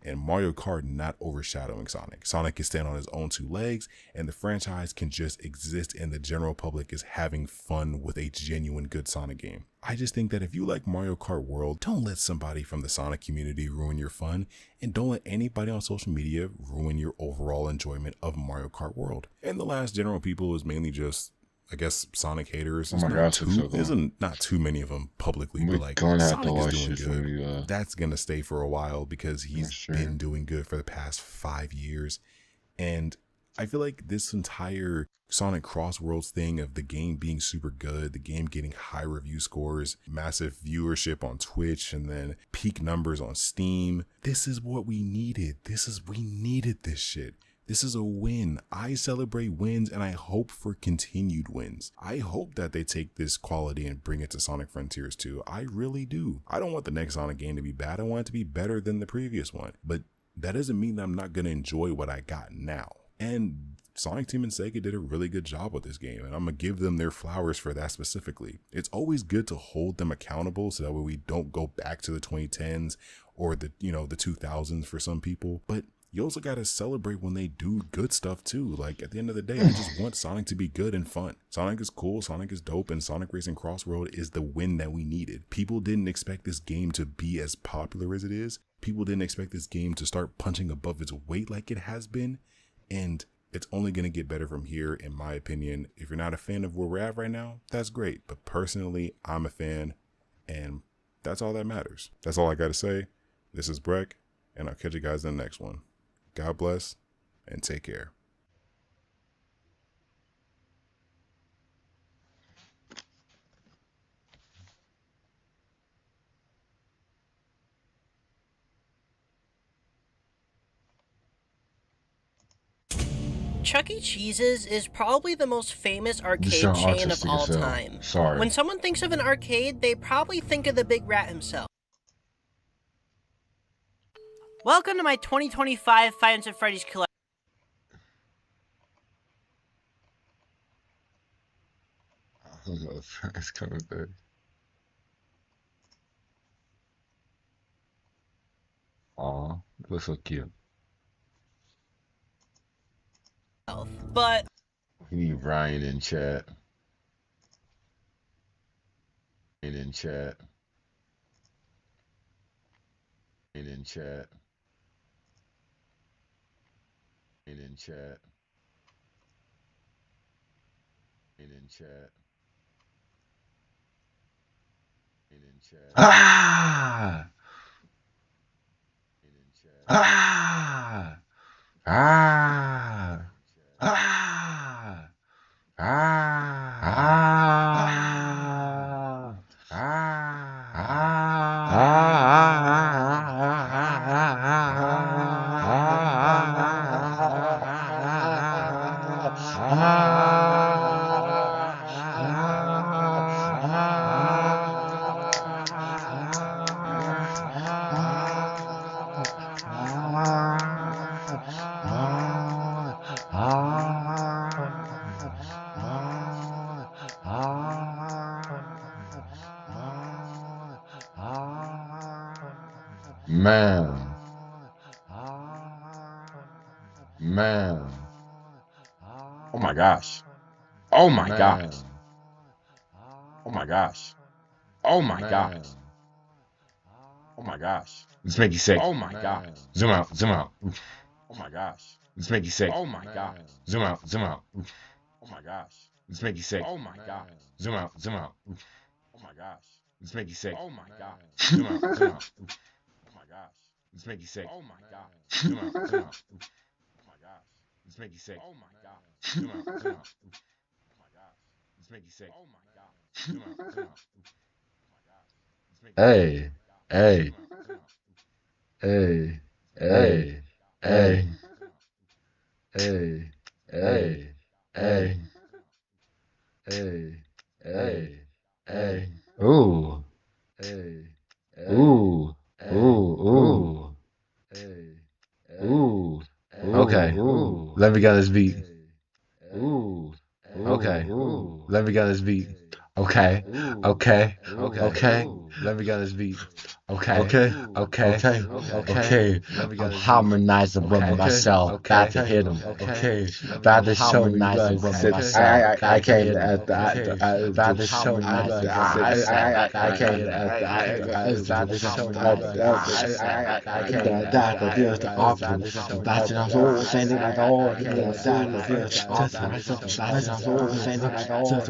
Speaker 10: And Mario Kart not overshadowing Sonic. Sonic can stand on his own two legs, and the franchise can just exist, and the general public is having fun with a genuine good Sonic game. I just think that if you like Mario Kart World, don't let somebody from the Sonic community ruin your fun, and don't let anybody on social media ruin your overall enjoyment of Mario Kart World. And the last general people is mainly just, I guess, Sonic haters.
Speaker 1: Oh my gosh,
Speaker 10: There's not too many of them publicly, but like
Speaker 1: Sonic
Speaker 10: is doing good. That's gonna stay for a while because he's been doing good for the past 5 years. And I feel like this entire Sonic Cross Worlds thing of the game being super good, the game getting high review scores, massive viewership on Twitch, and then peak numbers on Steam. This is what we needed. We needed this shit. This is a win. I celebrate wins and I hope for continued wins. I hope that they take this quality and bring it to Sonic Frontiers 2. I really do. I don't want the next Sonic game to be bad. I want it to be better than the previous one. But that doesn't mean that I'm not going to enjoy what I got now. And Sonic Team and Sega did a really good job with this game, and I'm going to give them their flowers for that specifically. It's always good to hold them accountable so that way we don't go back to the 2010s or the 2000s for some people. But you also got to celebrate when they do good stuff too. Like at the end of the day, I just want Sonic to be good and fun. Sonic is cool, Sonic is dope, and Sonic Racing Cross World is the win that we needed. People didn't expect this game to be as popular as it is. People didn't expect this game to start punching above its weight like it has been. And it's only going to get better from here, in my opinion. If you're not a fan of where we're at right now, that's great. But personally, I'm a fan, and that's all that matters. That's all I got to say. This is Breck, and I'll catch you guys in the next one. God bless, and take care.
Speaker 3: Chuck E. Cheese's is probably the most famous arcade
Speaker 1: sound
Speaker 3: chain of
Speaker 1: autistic
Speaker 3: all
Speaker 1: as hell.
Speaker 3: time.
Speaker 1: Sorry.
Speaker 3: When someone thinks of an arcade, they probably think of the Big Rat himself. Welcome to my 2025 Five Nights at Freddy's collection.
Speaker 1: I don't know if it's coming back. Aw, it looks so cute.
Speaker 3: But
Speaker 1: We need Ryan in chat. In chat. In chat. In chat. In chat. In chat. Ah! Ah! Ah! Ah! Ah! Man. Man. Oh my gosh. Oh my gosh. Oh my gosh. Oh my gosh. Oh my gosh. Let's make you sick. Oh my gosh. Zoom out. Zoom out. Oh my gosh. Let's make you sick. Oh my gosh. Zoom out. Zoom out. Oh my gosh. Let's make you sick. Oh my gosh. Zoom out. Zoom out. Oh my gosh. Let's make you sick. Oh my gosh. Zoom out. Zoom out. Oh my gosh. Let's make you sick. Oh my gosh. Zoom out. Zoom out. Oh my gosh. Let's make you sick. Oh my gosh. Zoom out. Zoom out. Oh my gosh. Let's make you sick. Oh my gosh. Zoom out. Zoom out. Hey, hey, hey, hey, hey, hey, hey, hey, hey, hey, hey. Ooh. Okay. Let me get this beat. Okay. Let me get this beat. Okay. Okay. Okay. Let me get this beat. Okay.
Speaker 6: Okay,
Speaker 1: Okay.
Speaker 6: okay,
Speaker 1: Okay.
Speaker 6: okay.
Speaker 1: Let me get
Speaker 6: I'm
Speaker 1: this beat.
Speaker 6: harmonizing with
Speaker 1: Okay.
Speaker 6: myself, about to
Speaker 1: Okay.
Speaker 6: hit him.
Speaker 1: Okay.
Speaker 6: About to
Speaker 1: Harmonizing
Speaker 6: shownize
Speaker 1: with
Speaker 6: with
Speaker 1: myself.
Speaker 6: myself,
Speaker 1: I
Speaker 6: I
Speaker 1: can
Speaker 6: came
Speaker 1: hit him. Okay.
Speaker 6: about to shownize with myself, I came about to shownize. I came back with the option. About to all offended at all. Just myself, myself, all offended at all.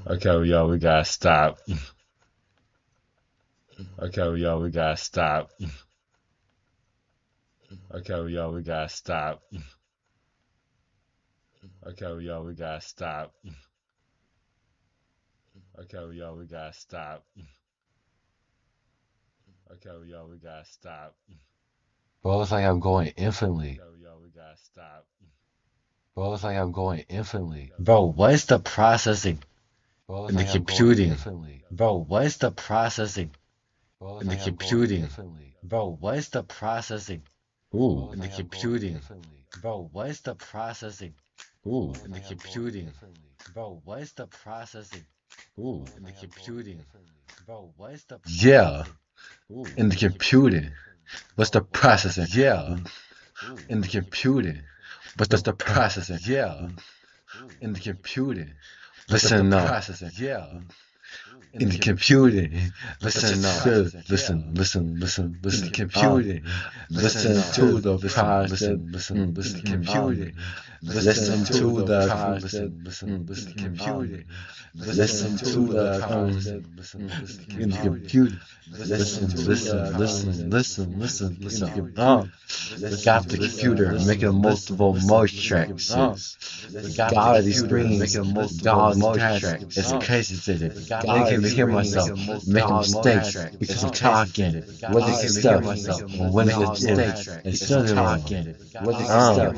Speaker 1: Okay, well, yo, we gotta stop. Okay, well, yo, we gotta stop. Okay, well, yo, we gotta stop. Okay, well, yo, we gotta stop. Okay, well, yo, we gotta stop. Okay, well, yo, we gotta stop.
Speaker 6: Bro, it's like I'm going infinitely.
Speaker 1: Okay, well, yo, we gotta stop.
Speaker 6: Bro, it's like I'm going infinitely. Bro, what is the processing
Speaker 1: Bro,
Speaker 6: in
Speaker 1: it's
Speaker 6: the
Speaker 1: like I'm going
Speaker 6: computing?
Speaker 1: infinitely.
Speaker 6: Bro, what is the processing
Speaker 1: Bro,
Speaker 6: in
Speaker 1: it's
Speaker 6: the
Speaker 1: like I'm going
Speaker 6: computing?
Speaker 1: infinitely.
Speaker 6: Bro, what is the processing
Speaker 1: Bro,
Speaker 6: in
Speaker 1: it's
Speaker 6: the
Speaker 1: like I'm going
Speaker 6: computing?
Speaker 1: infinitely.
Speaker 6: Bro, what is the processing
Speaker 1: Bro,
Speaker 6: in
Speaker 1: it's
Speaker 6: the
Speaker 1: like I'm going
Speaker 6: computing?
Speaker 1: infinitely.
Speaker 6: Bro, what is the processing
Speaker 1: Bro,
Speaker 6: in
Speaker 1: it's
Speaker 6: the
Speaker 1: like I'm going
Speaker 6: computing?
Speaker 1: infinitely.
Speaker 6: Bro, what is the
Speaker 1: Yeah,
Speaker 6: processing
Speaker 1: in the computing. What's the processing?
Speaker 6: Yeah,
Speaker 1: In the computing. What's the processing?
Speaker 6: yeah,
Speaker 1: In the computing.
Speaker 6: listen up.
Speaker 1: Processing.
Speaker 6: Yeah,
Speaker 1: In the computing.
Speaker 6: listen up.
Speaker 1: Listen.
Speaker 6: In the
Speaker 1: Um,
Speaker 6: computing,
Speaker 1: listen to the process.
Speaker 6: listen. In the computing,
Speaker 1: Listen to the
Speaker 6: in the computing,
Speaker 1: listen to the in the computer. Listen. Got the computer making multiple voice tracks. God these screens, God's track. It's crazy today. Making me hear myself, making mistakes because I'm talking. What is the stuff? When it gets mistakes, it's still talking. What is the stuff?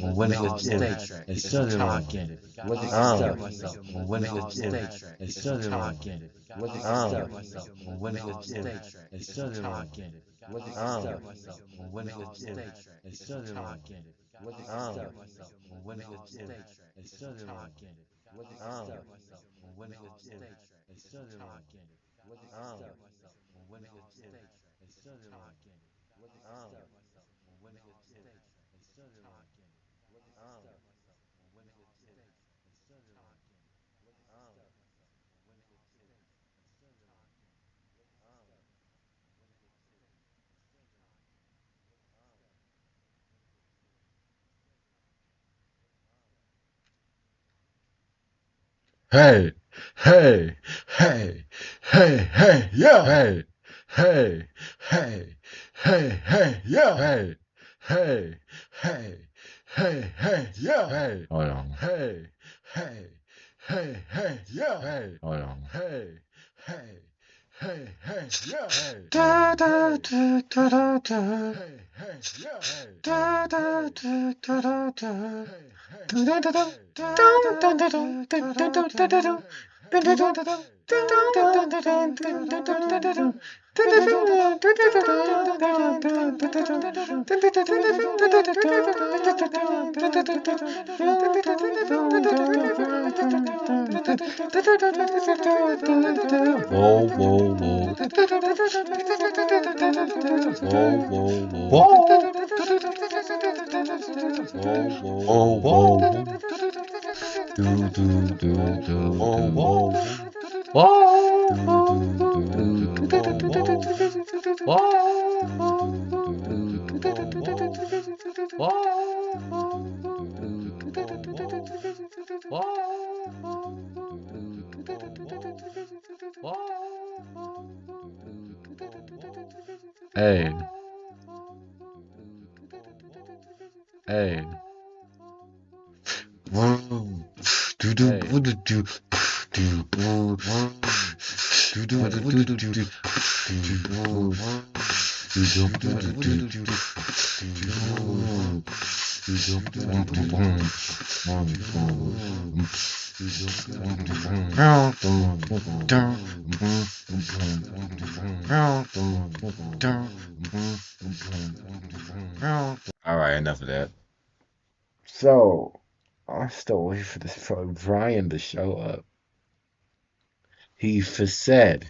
Speaker 1: When it gets mistakes, it's still talking. What is the stuff? When it gets mistakes, it's still talking. What is the stuff? When it gets mistakes, it's still talking. What is the stuff? When it gets mistakes, it's still talking. What is the stuff? When it gets mistakes, it's still talking. What is the stuff? When it gets mistakes, it's still talking. What is the stuff? When it gets mistakes, it's still talking. What is the stuff? When it gets mistakes, it's still talking. What is the stuff? When it gets mistakes, it's still talking. What is the stuff? When it gets mistakes, it's still talking. What is the stuff? When it gets mistakes, it's still talking. Hey, Hey, hey, hey, hey, yeah. Hey, hey, hey, hey, hey, yeah. Hey, hey, hey, hey, hey, yeah. Hey, hold on. Hey, hey, hey, hey, yeah. Hey, hold on. Hey, hey, hey, hey, yeah. Hey, da da da da da da. Hey, hey, yeah. Hey, da da da da da da. Da da da da. Whoa, whoa, whoa. Whoa, whoa, whoa. Whoa, whoa, whoa. Do, do, do, do, whoa, whoa. Whoa, do, do, do, Hey. Hey. Do do do do do do All right, enough of that. So, I'm still waiting for this for Brian to show up. He said,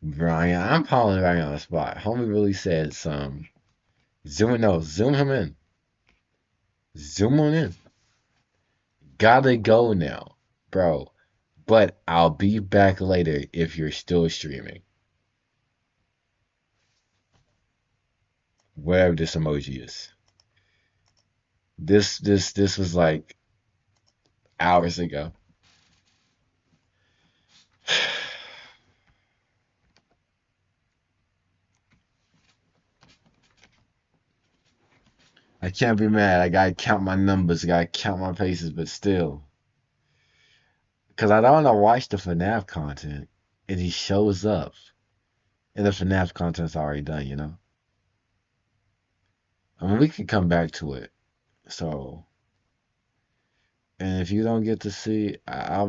Speaker 1: Brian, I'm calling Brian on the spot. Homie really said some. Zoom him in. Zoom on in. Gotta go now, bro. But I'll be back later if you're still streaming. Whatever this emoji is. This was like hours ago. I can't be mad. I gotta count my numbers. I gotta count my paces, but still. Because I don't want to watch the FNAF content. And he shows up. And the FNAF content's already done, you know? I mean, we can come back to it. So. And if you don't get to see, I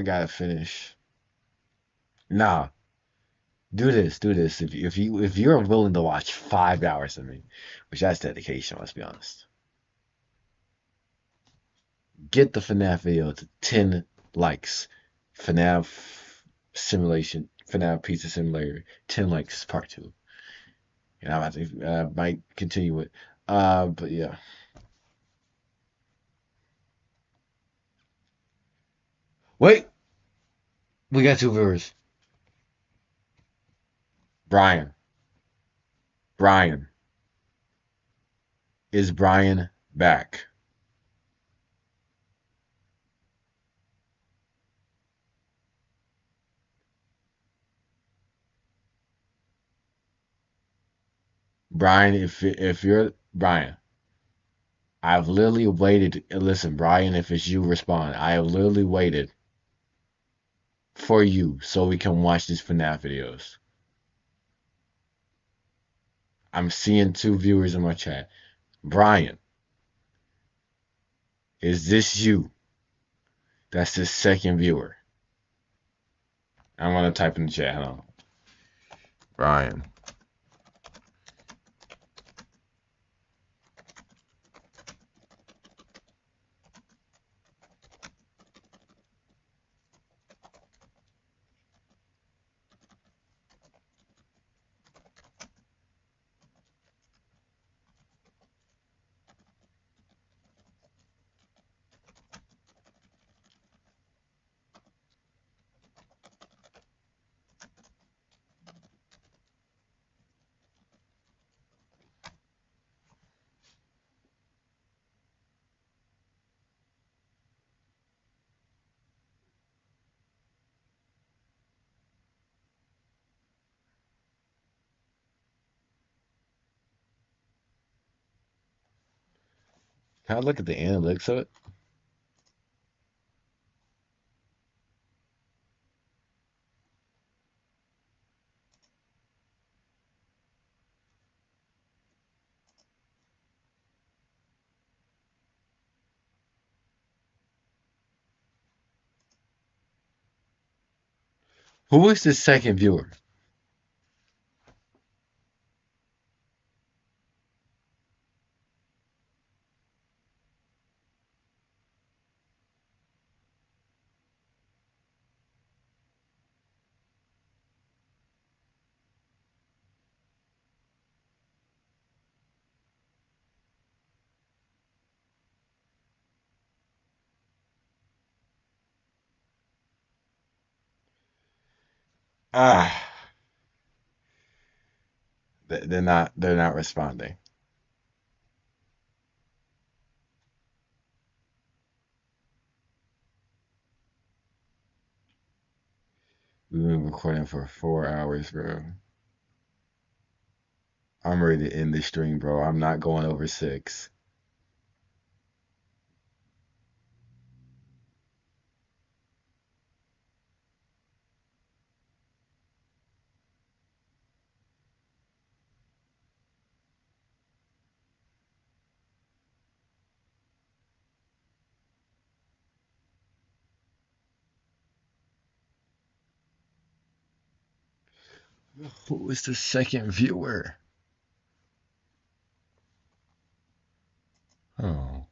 Speaker 1: gotta finish. Nah. Do this. If you're willing to watch 5 hours of me, which that's dedication, let's be honest. Get the FNAF video to 10 likes. FNAF simulation, FNAF pizza simulator, 10 likes, part 2. And I might continue it. But yeah. Wait! We got 2 viewers. Brian. Is Brian back? Brian, if you're Brian, I've literally waited. Listen, Brian, if it's you, respond. I have literally waited for you so we can watch these FNAF videos. I'm seeing 2 viewers in my chat. Brian, is this you? That's the second viewer. I'm gonna type in the chat. Hold on. Brian. Can I look at the analytics of it? Who is the second viewer? Ah, they're not. They're not responding. We've been recording for 4 hours, bro. I'm ready to end this stream, bro. I'm not going over 6. Who is the second viewer? Oh.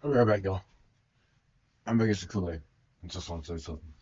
Speaker 1: I'll be right back, y'all. I'm making some Kool-Aid. I just want to say something.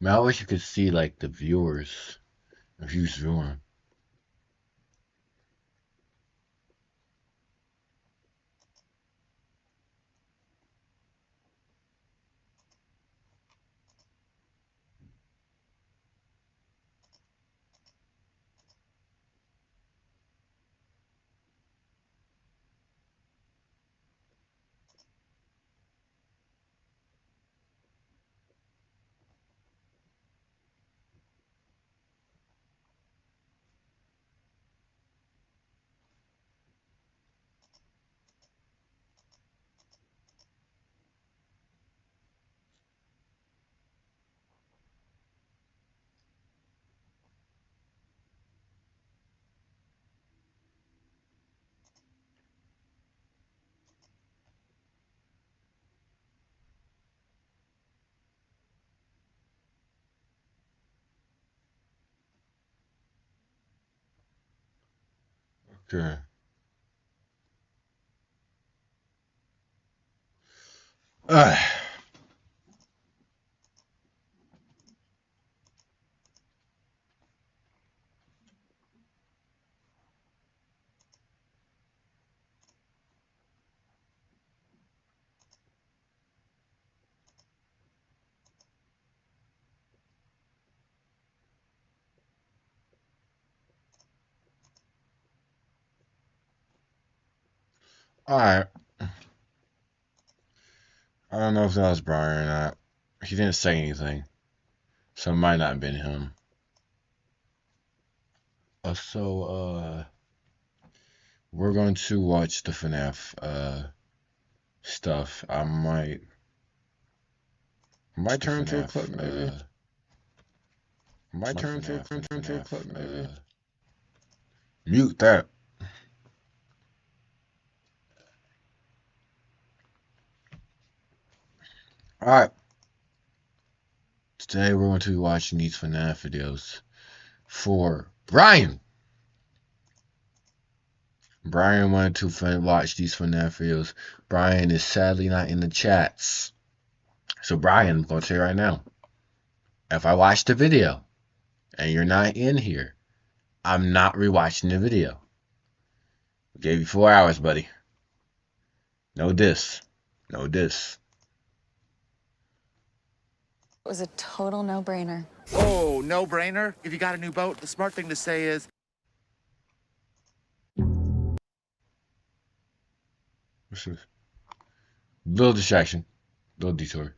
Speaker 1: Man, I wish you could see like the viewers if you was viewing. Okay. Alright. I don't know if that was Brian or not. He didn't say anything. So it might not have been him. We're going to watch the FNAF stuff. I might turn to a clip maybe. Mute that. Alright. Today we're going to be watching these FNAF videos for Brian. Brian wanted to watch these FNAF videos. Brian is sadly not in the chats. So Brian, I'm going to say right now, if I watch the video and you're not in here, I'm not rewatching the video. I gave you 4 hours, buddy. No diss. No diss.
Speaker 13: It was a total no-brainer.
Speaker 16: Oh, no-brainer? If you got a new boat, the smart thing to say is...
Speaker 1: What's this? Little distraction. Little detour.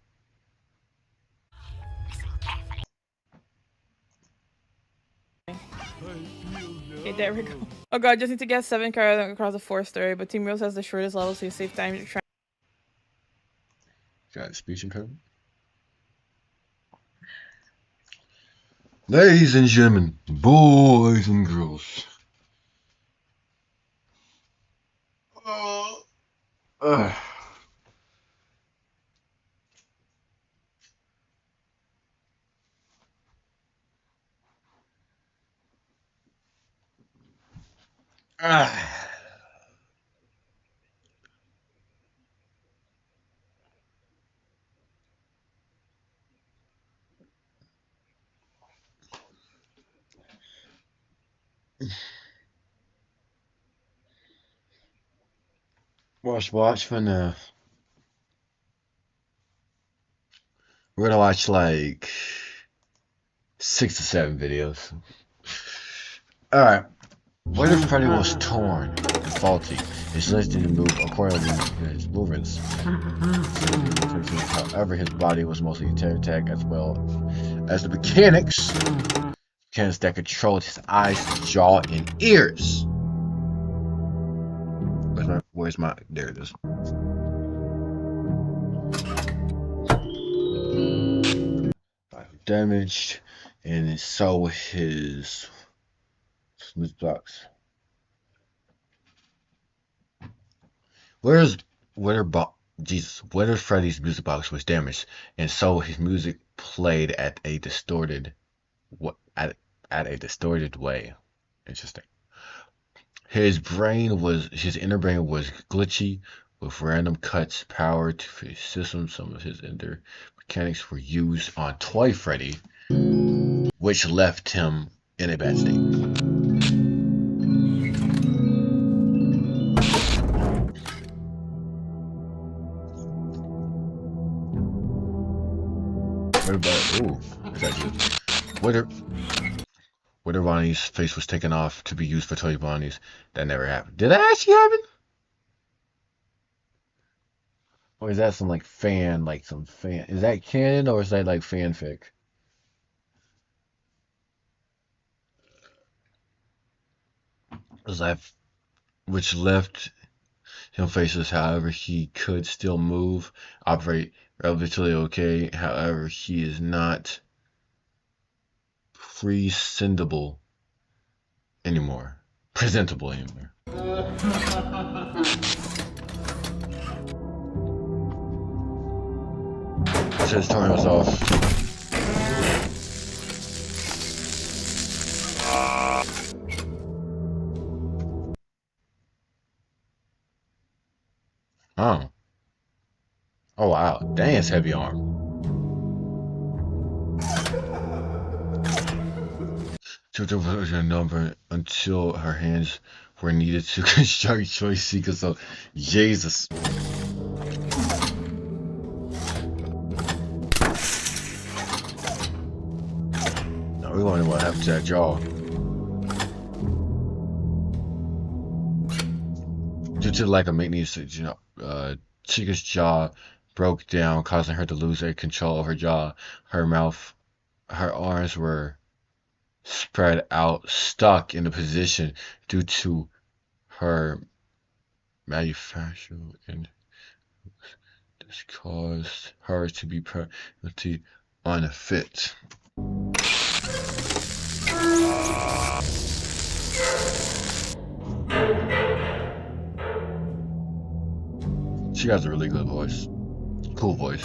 Speaker 23: Okay, there we go. Oh god, just need to get 7 cars across the 4th story, but Team Rose has the shortest level, so you save time to try.
Speaker 1: Got a speech impediment? Ladies and gentlemen, boys and girls. Watch FNAF. We're gonna watch like 6 to 7 videos. Alright. What if Freddy was torn and faulty? His list didn't move according to his movements. However, his body was mostly intact as well as the mechanics that controlled his eyes, jaw, and ears. Where's my there it is. Damaged, and so his smooth blocks. Where's Freddy's music box was damaged, and so his music played at a distorted way. Interesting. His inner brain was glitchy with random cuts power to his system. Some of his inner mechanics were used on Toy Freddy which left him in a bad state. Whether Ronnie's face was taken off to be used for toy Bonnie's, that never happened. Did that actually happen? Or is that some like fan, is that canon or is that like fanfic? Which left him faceless, however, he could still move, operate relatively okay, however, he is not presentable anymore. So his time was off. Oh wow, dang, it's heavy arm. Took the number until her hands were needed to construct choice seekers. So Jesus. No, we wonder what happened to that jaw. Due to the lack of maintenance, Chica's jaw broke down, causing her to lose control of her jaw. Her mouth, her arms were spread out, stuck in a position due to her manufacture, and this caused her to be permanently unfit. She has a really good voice. Cool voice.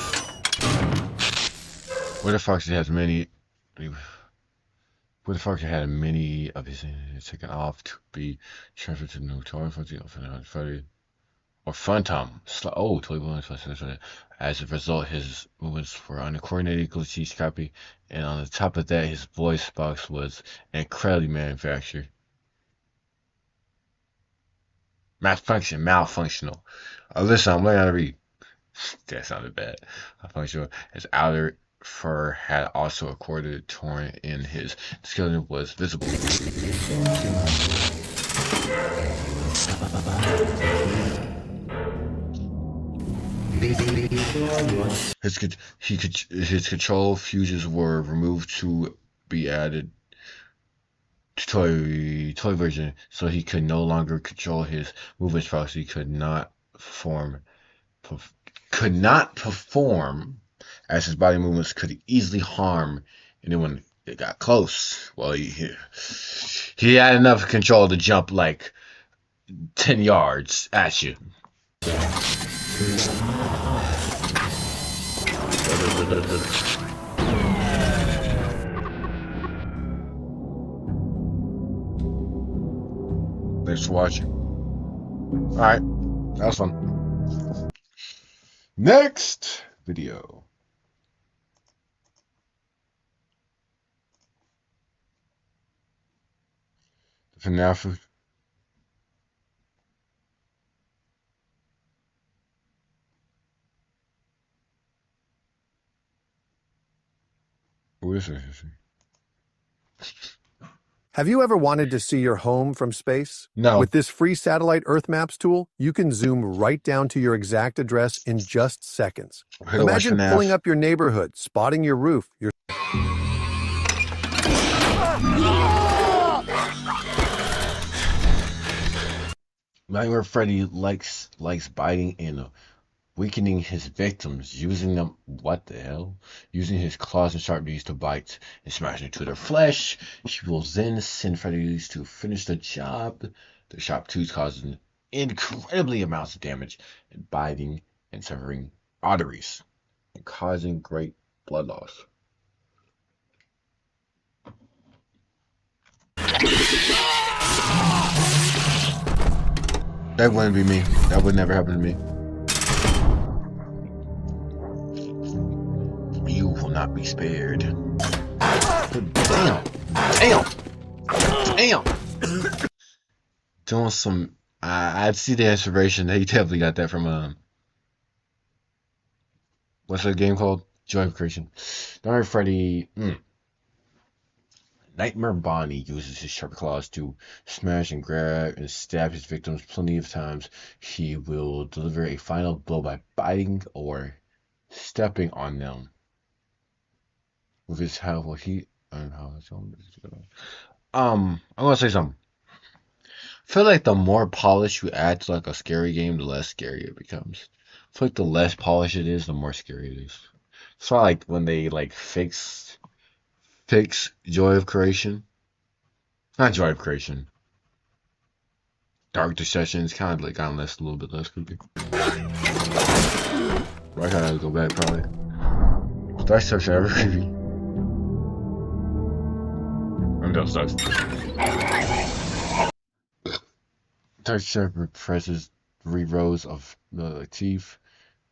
Speaker 1: What the fuck, she has many... What the fuck, had many of his taken off to be transferred to new toy or Funtime. Oh, 21. As a result, his movements were uncoordinated, glitchy, scrappy, and on the top of that, his voice box was incredibly manufactured. Malfunctional. Listen, I'm learning how to read. That sounded bad. Malfunctional. His outer fur had also a quarter torn and his skeleton was visible. His control fuses were removed to be added to toy version, so he could no longer control his movements properly. He could not perform as his body movements could easily harm anyone that got close. Well, he had enough control to jump like 10 yards at you. Thanks for watching. Alright, that was fun. Next video. FNAF. What is it?
Speaker 5: Have you ever wanted to see your home from space?
Speaker 1: No.
Speaker 5: With this free satellite Earth Maps tool, you can zoom right down to your exact address in just seconds. Imagine pulling up your neighborhood, spotting your roof, your...
Speaker 1: Nightmare Freddy likes biting and weakening his victims, using them, using his claws and sharp knees to bite and smash into their flesh. He will then send Freddy to finish the job. The sharp tooth causing incredibly amounts of damage and biting and severing arteries and causing great blood loss. That wouldn't be me. That would never happen to me. You will not be spared. Damn. Doing some. I see the inspiration. He definitely got that from what's that game called? Joy of Creation. Nightmare Freddy. Nightmare Bonnie uses his sharp claws to smash and grab and stab his victims plenty of times. He will deliver a final blow by biting or stepping on them with his powerful heat. I'm gonna say something. I feel like the more polish you add to like a scary game, the less scary it becomes. I feel like the less polished it is, the more scary it is. It's not like when they like fix Joy of Creation. Not Joy of Creation. Dark Deception is kind of like gotten a little bit less creepy. Why can't I go back probably? Dark Deception ever creepy. I'm done sucks. Dark Deception presses 3 rows of teeth,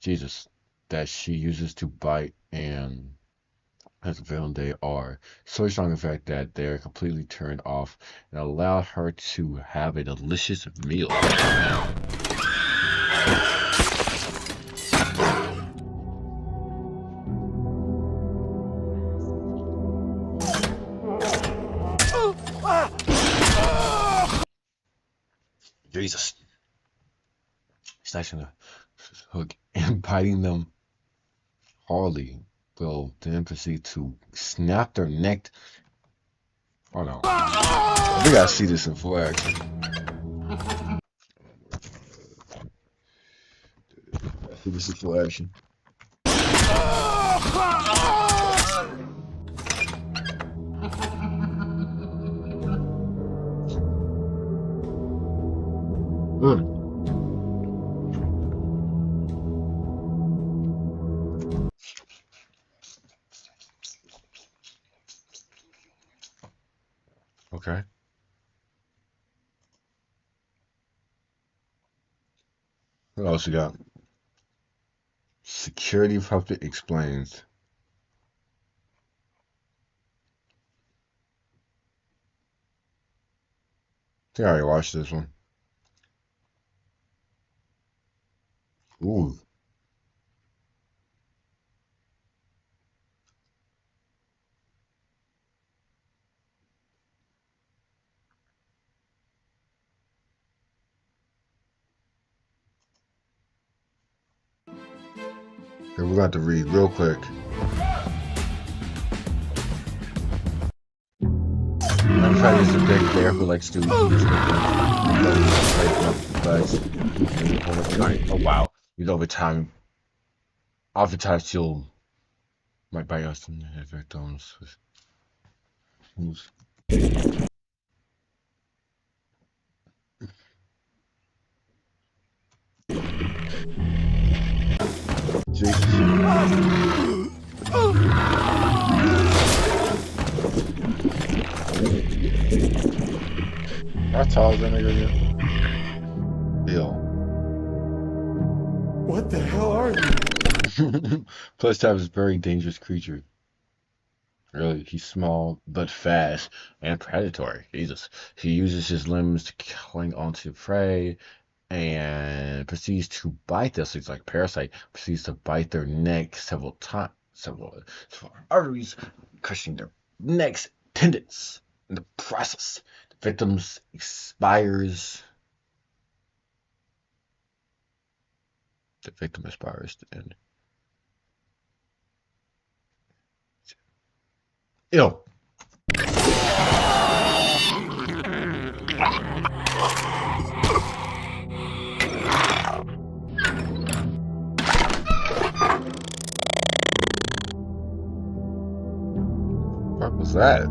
Speaker 1: Jesus, that she uses to bite, and as a villain they are so strong in fact that they are completely turned off and allow her to have a delicious meal. Jesus. Snatching the hook and biting them hardly will then proceed to snap their neck. Oh no. We gotta see this in full action. See this in full action. Okay. What else you got? Security puppet explains. I think I already watched this one. Ooh. Okay, we're going to read real quick. I'm trying to use a big bear who likes to use oh wow. You know, over time, oftentimes she'll might bite us and have victims with moves. How tall is that nigga again? Yo.
Speaker 4: What the hell are you?
Speaker 1: Plus, type is a very dangerous creature. Really, he's small but fast and predatory. Jesus. He uses his limbs to cling onto prey and proceeds to bite them. So he's like a parasite. Proceeds to bite their neck several times. Several arteries, crushing their necks, tendons. In the process, the victims expires. The victim aspires to end. Ew. What was that?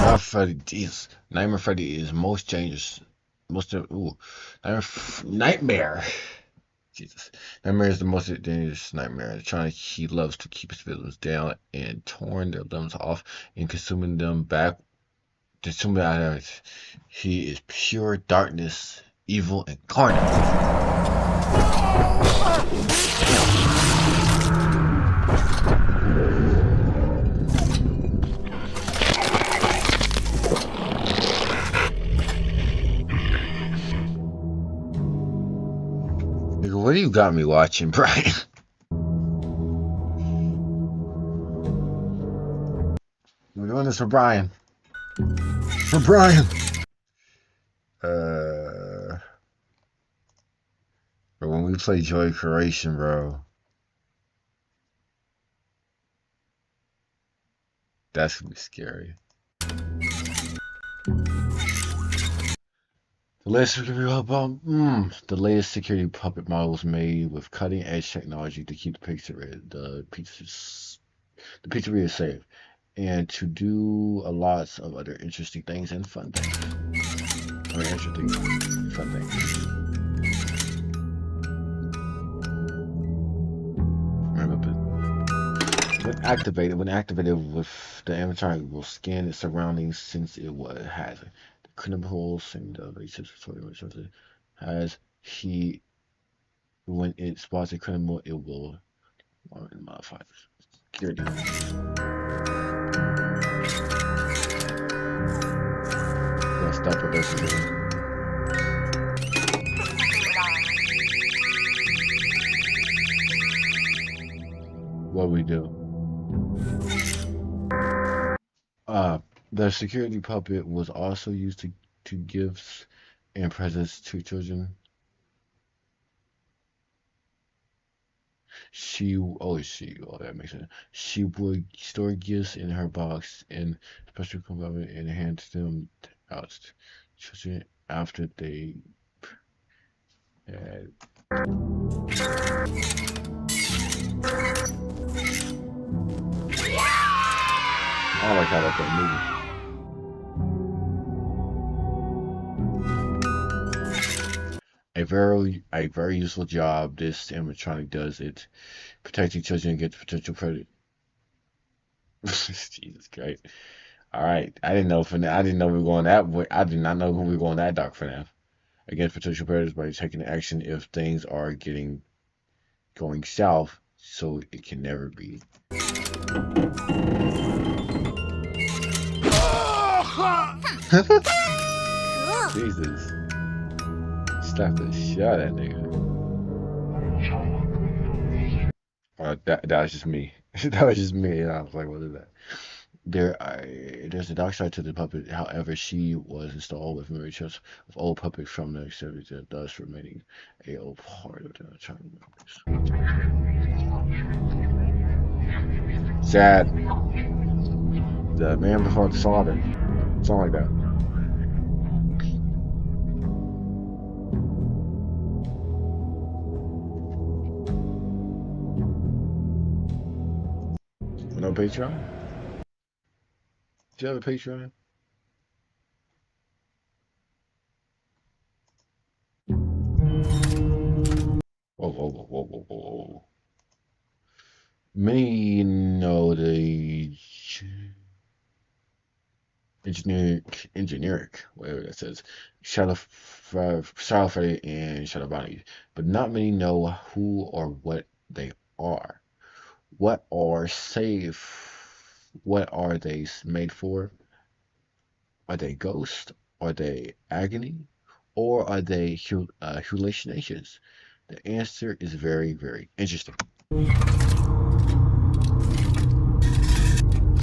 Speaker 1: Nightmare Freddy, Jesus. Nightmare Freddy is most dangerous. Nightmare. Jesus. Nightmare is the most dangerous nightmare. He loves to keep his victims down and torn their limbs off and consuming them back. Consuming items. He is pure darkness, evil incarnate. Nigga, what do you got me watching, Brian? We're doing this for Brian. For Brian. But when we play Joy Creation, bro, that's gonna be scary. The latest security puppet model was made with cutting-edge technology to keep the pizzeria safe, and to do a lot of other interesting things and fun things. Fun things. Remember, when activated with the animatronic will scan its surroundings since it has the criminals and the has he when it spots a criminal it will modify security. Let's stop with this. What we do? The security puppet was also used to gifts and presents to children. Oh, that makes sense. She would store gifts in her box and special compartment and hand them out to children after they had. I like how that's moving. A very useful job this animatronic does it, protecting children against potential predators. Jesus Christ! All right, I didn't know we were going that way. I did not know we were going that dark for now. Against potential predators by taking action if things are going south, so it can never be. Jesus. Slap the shit out of that nigga. That was just me. That was just me. And I was like, what is that? There's a dark side to the puppet. However, she was installed with memory chips of old puppets from the exhibit, thus remaining a old part of the child memories. Sad. The man before the slaughter. Something like that. No Patreon? Do you have a Patreon? Whoa. Many know the engineering, whatever that says, Shadow Freddy and Shadow Bonnie, but not many know who or what they are. What are safe? What are they made for? Are they ghosts? Are they agony? Or are they hallucinations? The answer is very, very interesting.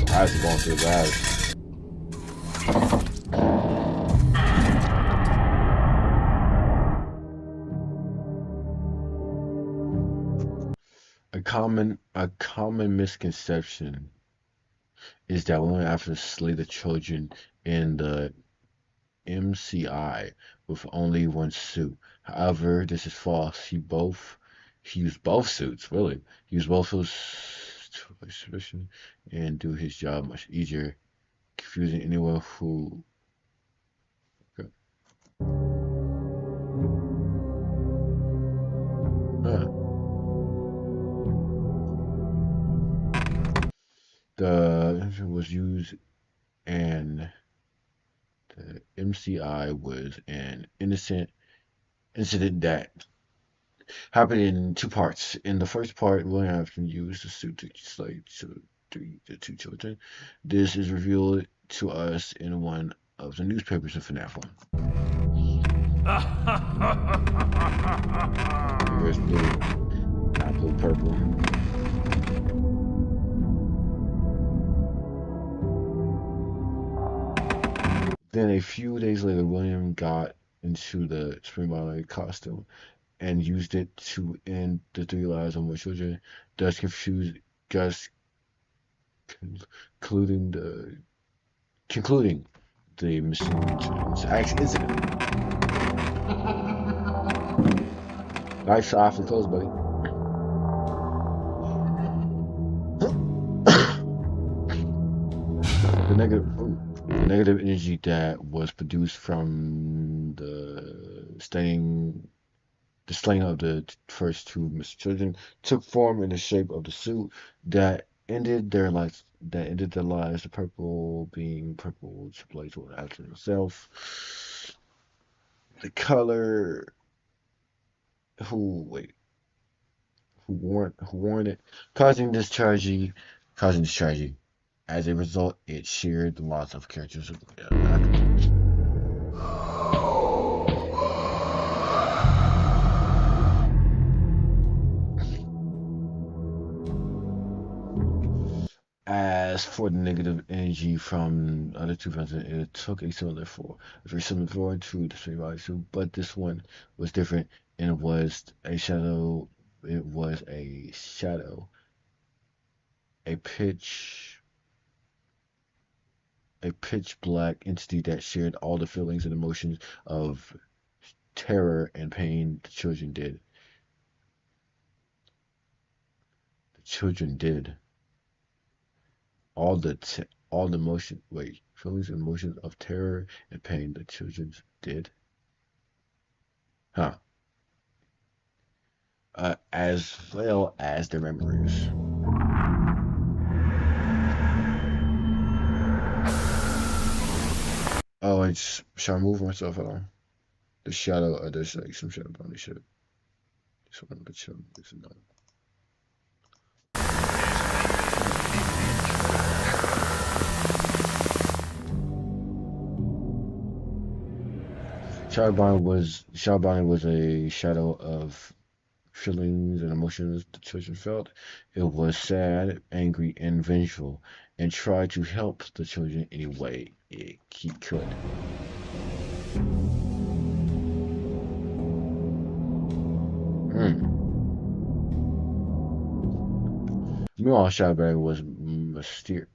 Speaker 1: Eyes are going through his eyes. A common misconception is that women have to slay the children in the MCI with only one suit. However, this is false. He used both suits, really. He used both suits and do his job much easier, confusing anyone who. Okay. The engine was used and the MCI was an incident that happened in two parts. In the first part, William Afton used the suit to slay the two children. This is revealed to us in one of the newspapers in FNAF 1. Here's
Speaker 6: Apple purple. Then a few days later, William got into the spring ballet costume and used it to end the 3 lives of more children, thus concluding the missing incident. Nice softly close, buddy. The negative energy that was produced from the slaying of the first two missing children took form in the shape of the suit that ended their lives. The purple being purple blaze with after himself. The color who worn it, causing this tragedy. As a result, it shared the loss of characters. As for the negative energy from other two films, it took a very similar form to the Street Fighter 2, but this one was different and it was a shadow. It was a shadow, a pitch black entity that shared all the feelings and emotions of terror and pain the children did. All the feelings and emotions of terror and pain the children did. As well as their memories. Oh, and should I move myself at all? The shadow, there's like some shadow on the ship. This one, but shadow is no. Shadow Bonnie was a shadow of feelings and emotions the children felt. It was sad, angry, and vengeful, and tried to help the children any way he could. Meanwhile, Shadowberry was mysterious.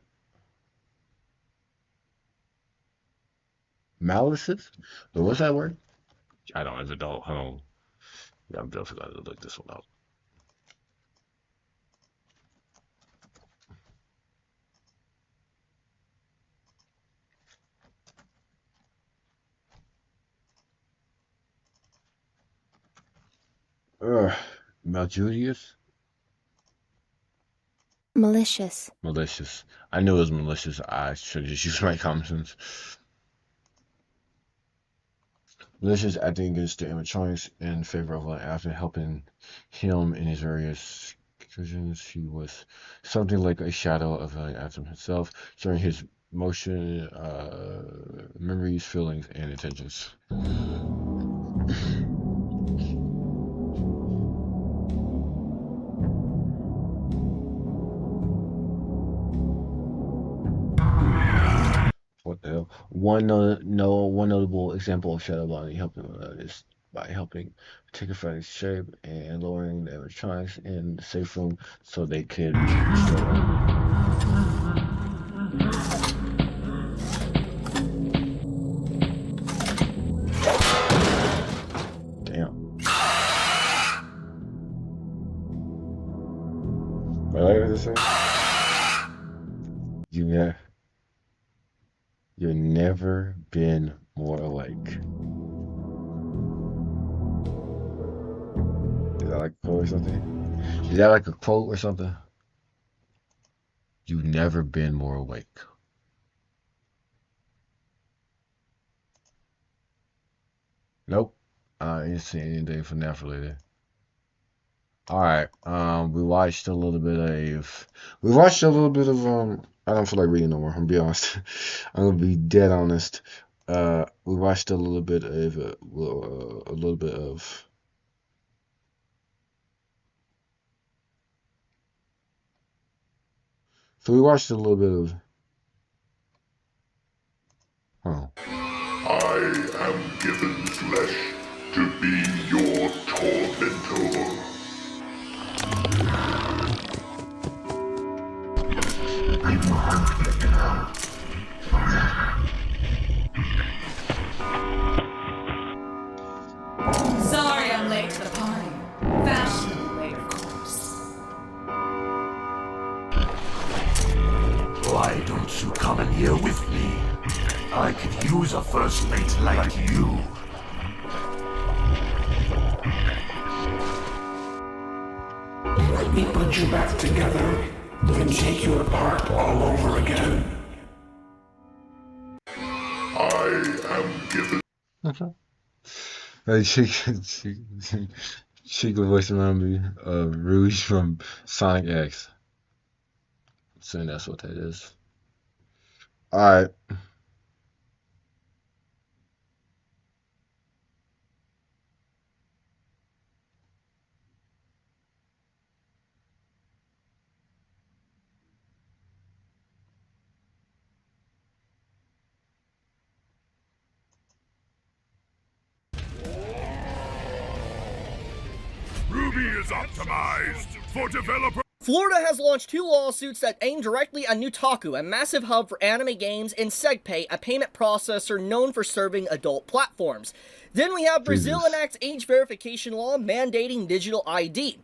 Speaker 6: Malicious? What's that word? I don't even know. Hold on. Yeah, I'm definitely going to look this one up. Maljulius?
Speaker 7: Malicious.
Speaker 6: Malicious. I knew it was malicious. I should just use my common sense. Malicious acting against the animatronics in favor of after helping him in his various conclusions. He was something like a shadow of Atom himself, showing his motion, memories, feelings, and intentions. What the hell? One notable example of shadow bonding helping is by helping take a fighting shape and lowering the animatronics in the safe room so they could Damn. What did I say? You've never been more awake. Is that like a quote or something? Is that like a quote or something? You've never been more awake. Nope. I didn't see anything from that related. Alright, we watched a little bit of I don't feel like reading no more, I'm gonna be honest. I'm gonna be dead honest. We watched a little bit of
Speaker 1: So we watched a little bit of. Oh.
Speaker 7: I am given flesh to be your tormentor.
Speaker 18: Sorry I'm late to the party. Fashionably late, of course.
Speaker 7: Why don't you come in here with me? I could use a first mate like you. Let me put you back together, then take you apart all over again. I am given.
Speaker 1: Hey, she could voice around me, Rouge from Sonic X. So that's what that is. Alright.
Speaker 7: Ruby is optimized for developer.
Speaker 3: Florida has launched 2 lawsuits that aim directly at Nutaku, a massive hub for anime games, and SegPay, a payment processor known for serving adult platforms. Then we have Brazil enacts age verification law mandating digital ID.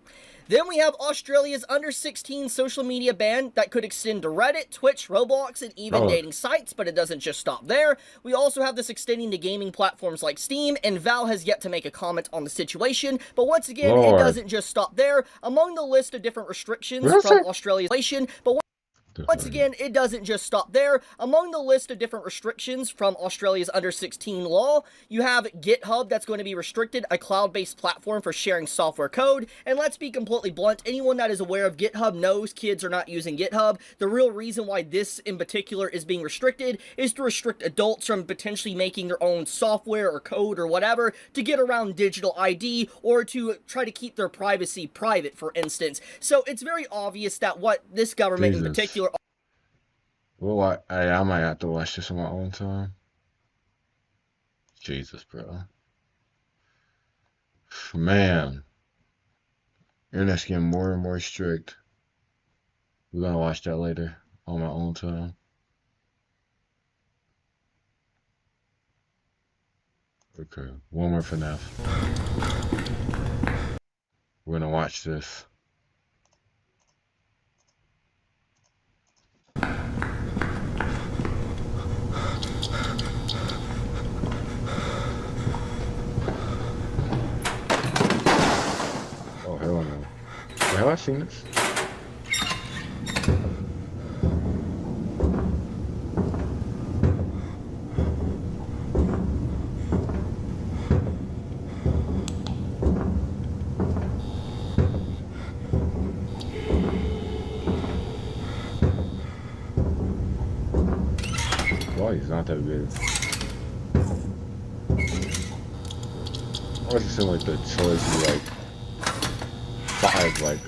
Speaker 3: Then we have Australia's under 16 social media ban that could extend to Reddit, Twitch, Roblox, and even dating sites, but it doesn't just stop there. We also have this extending to gaming platforms like Steam, and Valve has yet to make a comment on the situation, but once again, it doesn't just stop there. Among the list of different restrictions from Australia's once again, it doesn't just stop there. Among the list of different restrictions from Australia's under 16 law, you have GitHub that's going to be restricted, a cloud-based platform for sharing software code. And let's be completely blunt, anyone that is aware of GitHub knows kids are not using GitHub. The real reason why this in particular is being restricted is to restrict adults from potentially making their own software or code or whatever to get around digital ID or to try to keep their privacy private, for instance. So it's very obvious that what this government in particular...
Speaker 1: Well, I might have to watch this on my own time. Jesus, bro. Man. Internet's getting more and more strict. We're gonna watch that later on my own time. Okay, one more FNAF. We're gonna watch this. Oh, hell no. Have I seen this? Well, he's not that good. I was just like the choice to like 5 like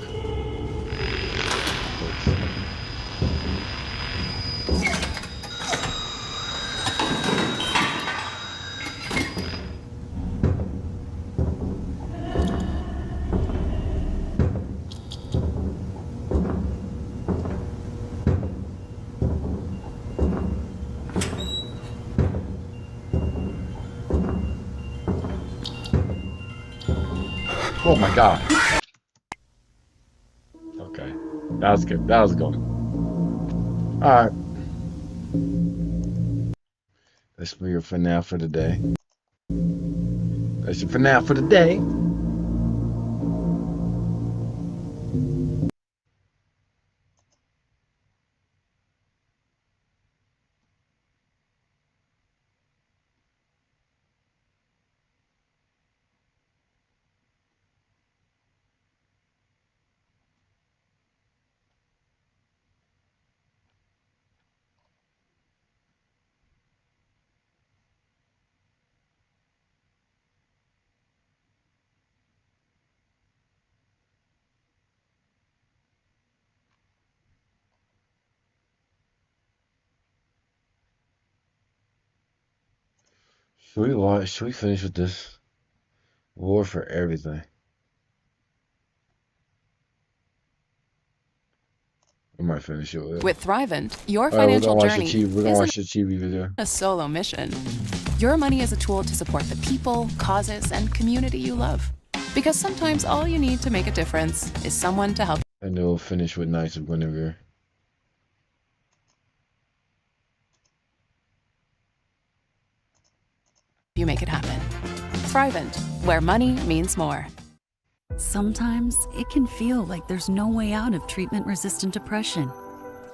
Speaker 1: oh my god. Okay. That was good. That was good. Alright. That's your FNAF for the day. That's your FNAF for the day. Should we finish with this? War for everything. I might finish it with.
Speaker 14: With Thrivent, your financial journey
Speaker 1: we're gonna watch the Chibi video.
Speaker 14: A solo mission. Your money is a tool to support the people, causes, and community you love. Because sometimes all you need to make a difference is someone to help.
Speaker 1: And then we'll finish with Knights of Guinevere.
Speaker 14: You make it happen. Thrivent, where money means more.
Speaker 17: Sometimes it can feel like there's no way out of treatment-resistant depression.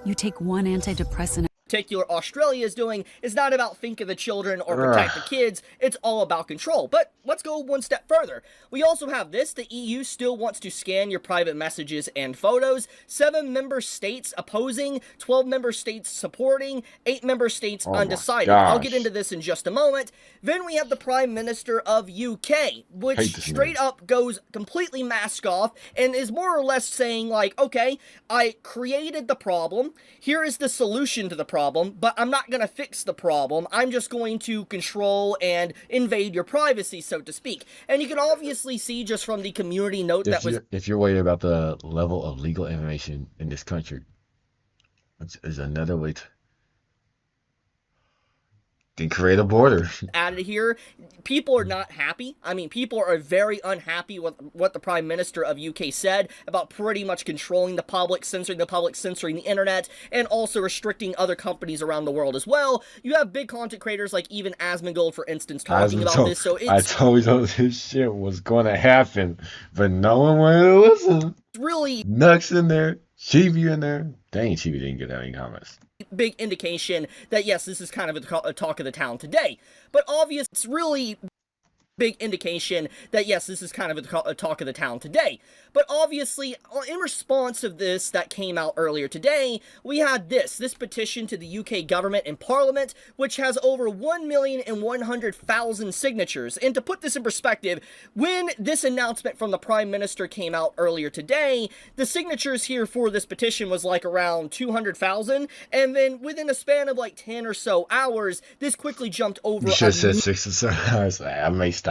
Speaker 17: You take one antidepressant.
Speaker 3: Particular Australia is doing is not about think of the children or protect the kids, it's all about control. But let's go one step further. We also have this: the EU still wants to scan your private messages and photos. 7 member states opposing, 12 member states supporting, 8 member states undecided. I'll get into this in just a moment. Then we have the Prime Minister of UK, which straight up goes completely mask off and is more or less saying like, okay, I created the problem, here is the solution to the problem, but I'm not going to fix the problem. I'm just going to control and invade your privacy, so to speak. And you can obviously see just from the community note
Speaker 1: if you're worried about the level of legal information in this country, is another way to create a border.
Speaker 3: Added here, people are not happy. I mean, people are very unhappy with what the Prime Minister of UK said about pretty much controlling the public, censoring the internet, and also restricting other companies around the world as well. You have big content creators like even Asmongold, for instance, talking about this. So it's,
Speaker 1: I told you this shit was going to happen, but no one wanted to listen.
Speaker 3: Really,
Speaker 1: Nux in there, Chibi in there. Dang, Chibi didn't get any comments.
Speaker 3: Big indication that yes, this is kind of a talk of the town today. But obviously, it's really big indication that yes, this is kind of a talk of the town today. But obviously, in response of this that came out earlier today, we had this petition to the UK government and Parliament, which has over 1,100,000 signatures. And to put this in perspective, when this announcement from the Prime Minister came out earlier today, the signatures here for this petition was like around 200,000, and then within a span of like 10 or so hours, this quickly jumped over.
Speaker 1: You should have said 6 or 7 hours. I may stop.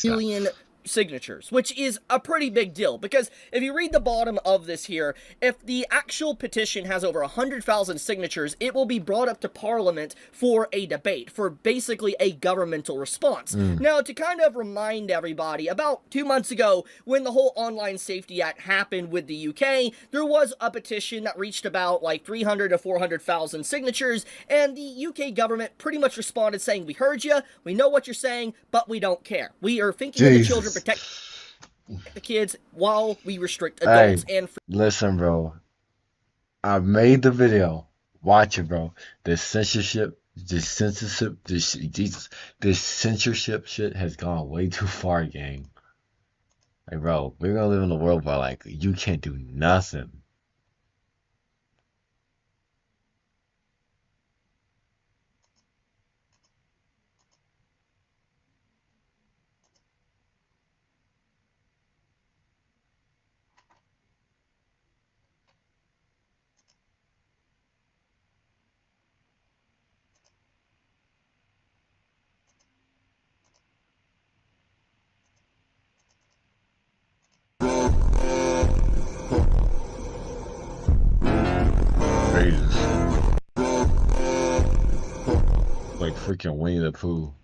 Speaker 3: Million signatures, which is a pretty big deal, because if you read the bottom of this here, if the actual petition has over 100,000 signatures, it will be brought up to Parliament for a debate, for basically a governmental response. Now, to kind of remind everybody, about 2 months ago, when the whole Online Safety Act happened with the UK, there was a petition that reached about like 300 to 400,000 signatures, and the UK government pretty much responded saying, we heard you, we know what you're saying, but we don't care. We are thinking of the children, protect the kids while we restrict adults.
Speaker 1: Hey, listen, bro. I made the video. Watch it, bro. This censorship shit has gone way too far, gang. Like, bro, we're gonna live in a world where like you can't do nothing. Like freaking Winnie the Pooh.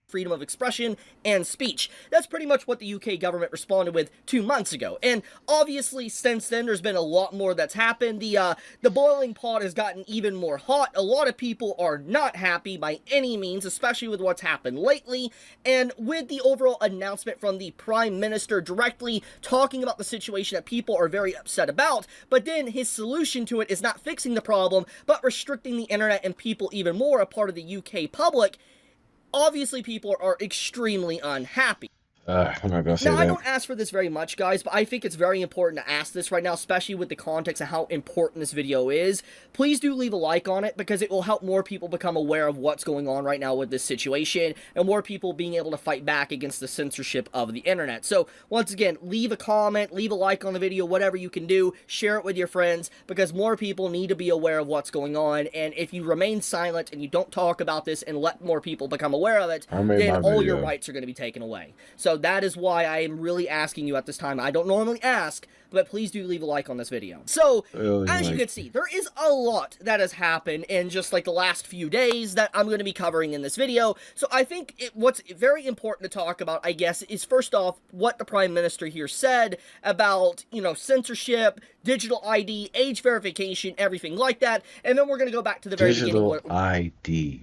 Speaker 3: freedom of expression and speech. That's pretty much what the UK government responded with 2 months ago. And obviously, since then, there's been a lot more that's happened. The boiling pot has gotten even more hot. A lot of people are not happy by any means, especially with what's happened lately. And with the overall announcement from the Prime Minister directly talking about the situation that people are very upset about, but then his solution to it is not fixing the problem, but restricting the internet and people even more, a part of the UK public. Obviously, people are extremely unhappy.
Speaker 1: I'm not gonna say that.
Speaker 3: I don't ask for this very much, guys, but I think it's very important to ask this right now, especially with the context of how important this video is. Please do leave a like on it, because it will help more people become aware of what's going on right now with this situation, and more people being able to fight back against the censorship of the internet. So, once again, leave a comment, leave a like on the video, whatever you can do, share it with your friends, because more people need to be aware of what's going on, and if you remain silent and you don't talk about this and let more people become aware of it, then all your rights are going to be taken away. So that is why I am really asking you at this time. I don't normally ask, but please do leave a like on this video. So, as you can see, there is a lot that has happened in just like the last few days that I'm going to be covering in this video. So I think what's very important to talk about, I guess, is first off, what the Prime Minister here said about, you know, censorship, digital ID, age verification, everything like that. And then we're going to go back to the very beginning.
Speaker 1: Digital ID.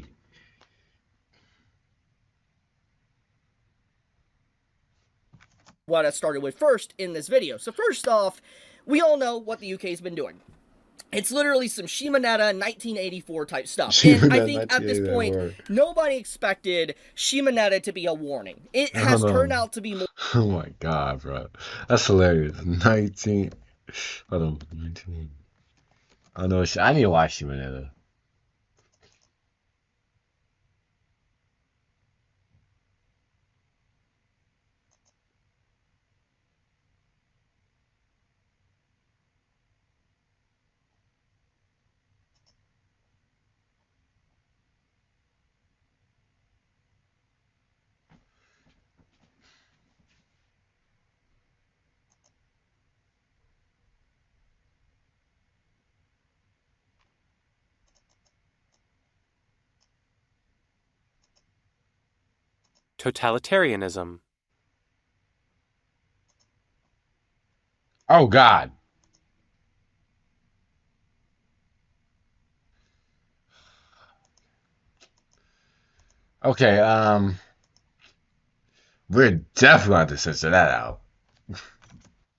Speaker 3: What I started with first in this video. So first off, we all know what the UK's been doing. It's literally some Shimonetta 1984 type stuff. And I think at this point, nobody expected Shimonetta to be a warning. It has turned out to be more.
Speaker 1: Oh my god, bro. That's hilarious. 19. Hold on. 19. I know. I need to watch Shimonetta.
Speaker 9: Totalitarianism.
Speaker 1: Oh God. Okay, we're definitely going to censor that out.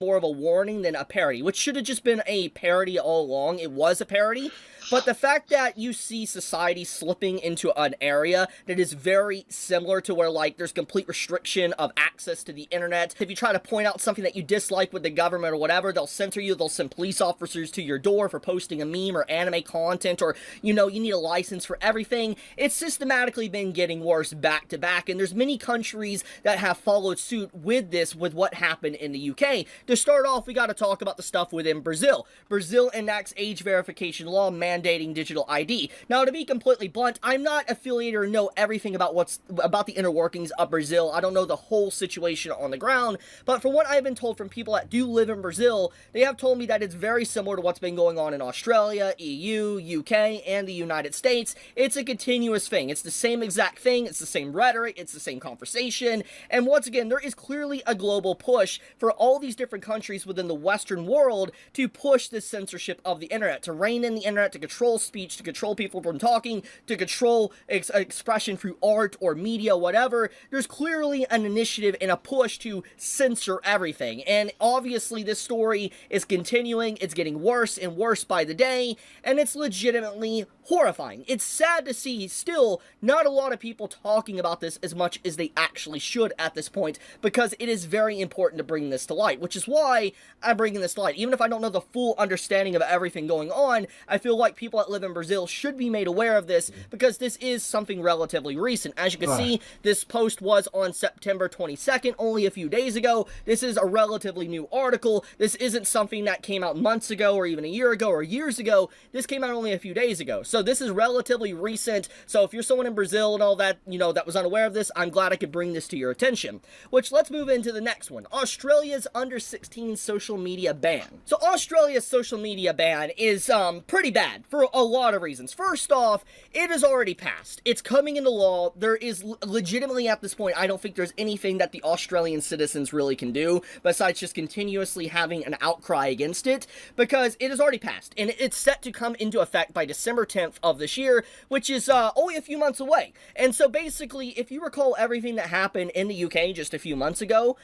Speaker 3: More of a warning than a parody, which should have just been a parody all along. It was a parody, but the fact that you see society slipping into an area that is very similar to where, like, there's complete restriction of access to the internet. If you try to point out something that you dislike with the government or whatever, they'll censor you. They'll send police officers to your door for posting a meme or anime content, or, you know, you need a license for everything. It's systematically been getting worse back to back, and there's many countries that have followed suit with this, with what happened in the UK. To start off, we got to talk about the stuff within Brazil. Brazil enacts age verification law mandating digital ID. Now, to be completely blunt, I'm not affiliated or know everything about the inner workings of Brazil. I don't know the whole situation on the ground, but from what I've been told from people that do live in Brazil, they have told me that it's very similar to what's been going on in Australia, EU, UK, and the United States. It's a continuous thing. It's the same exact thing. It's the same rhetoric. It's the same conversation. And once again, there is clearly a global push for all these different countries within the Western world to push this censorship of the internet, to rein in the internet, to control speech, to control people from talking, to control expression through art or media, whatever. There's clearly an initiative and a push to censor everything. And obviously this story is continuing. It's getting worse and worse by the day, and it's legitimately horrifying. It's sad to see still not a lot of people talking about this as much as they actually should at this point, because it is very important to bring this to light, which is why I'm bringing this to light. Even if I don't know the full understanding of everything going on, I feel like people that live in Brazil should be made aware of this, because this is something relatively recent. As you can see, this post was on September 22nd, only a few days ago. This is a relatively new article. This isn't something that came out months ago or even a year ago or years ago. This came out only a few days ago. So this is relatively recent. So if you're someone in Brazil and all that, you know, that was unaware of this, I'm glad I could bring this to your attention. Which, let's move into the next one. Australia's under 16 social media ban. So Australia's social media ban is pretty bad for a lot of reasons. First off, it is already passed. It's coming into law. There is legitimately at this point, I don't think there's anything that the Australian citizens really can do besides just continuously having an outcry against it, because it is already passed and it's set to come into effect by December 10th of this year, which is only a few months away. And so basically, if you recall everything that happened in the UK just a few months ago,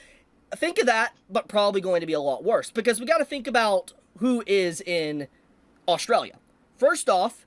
Speaker 3: think of that, but probably going to be a lot worse, because we got to think about who is in Australia. First off,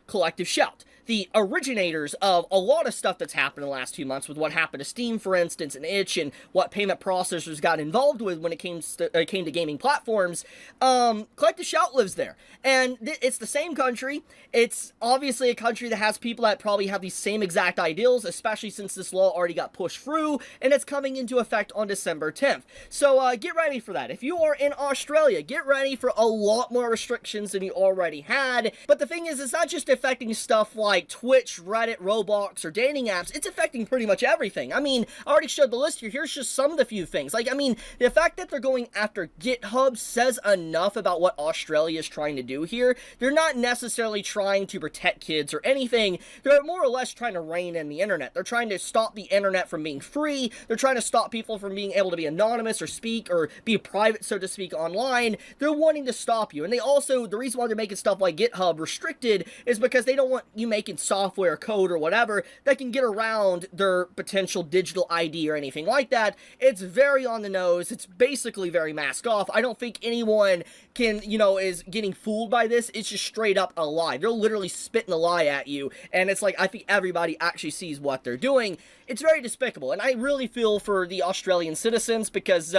Speaker 3: Collective Shout. the originators of a lot of stuff that's happened in the last 2 months with what happened to Steam, for instance, and Itch, and what payment processors got involved with when it came to gaming platforms. Collective Shout lives there. And it's the same country. It's obviously a country that has people that probably have these same exact ideals, especially since this law already got pushed through, and it's coming into effect on December 10th. So get ready for that. If you are in Australia, get ready for a lot more restrictions than you already had. But the thing is, it's not just affecting stuff like Twitch, Reddit, Roblox, or dating apps. It's affecting pretty much everything. I mean, I already showed the list here. Here's just some of the few things. Like, I mean, the fact that they're going after GitHub says enough about what Australia is trying to do here. They're not necessarily trying to protect kids or anything. They're more or less trying to rein in the internet. They're trying to stop the internet from being free. They're trying to stop people from being able to be anonymous or speak or be private, so to speak, online. They're wanting to stop you. And they also, the reason why they're making stuff like GitHub restricted is because they don't want you making software, code, or whatever that can get around their potential digital ID or anything like that. It's very on the nose. It's basically very mask off. I don't think anyone can, is getting fooled by this. It's just straight up a lie. They're literally spitting a lie at you, and it's like, I think everybody actually sees what they're doing. It's very despicable, and I really feel for the Australian citizens because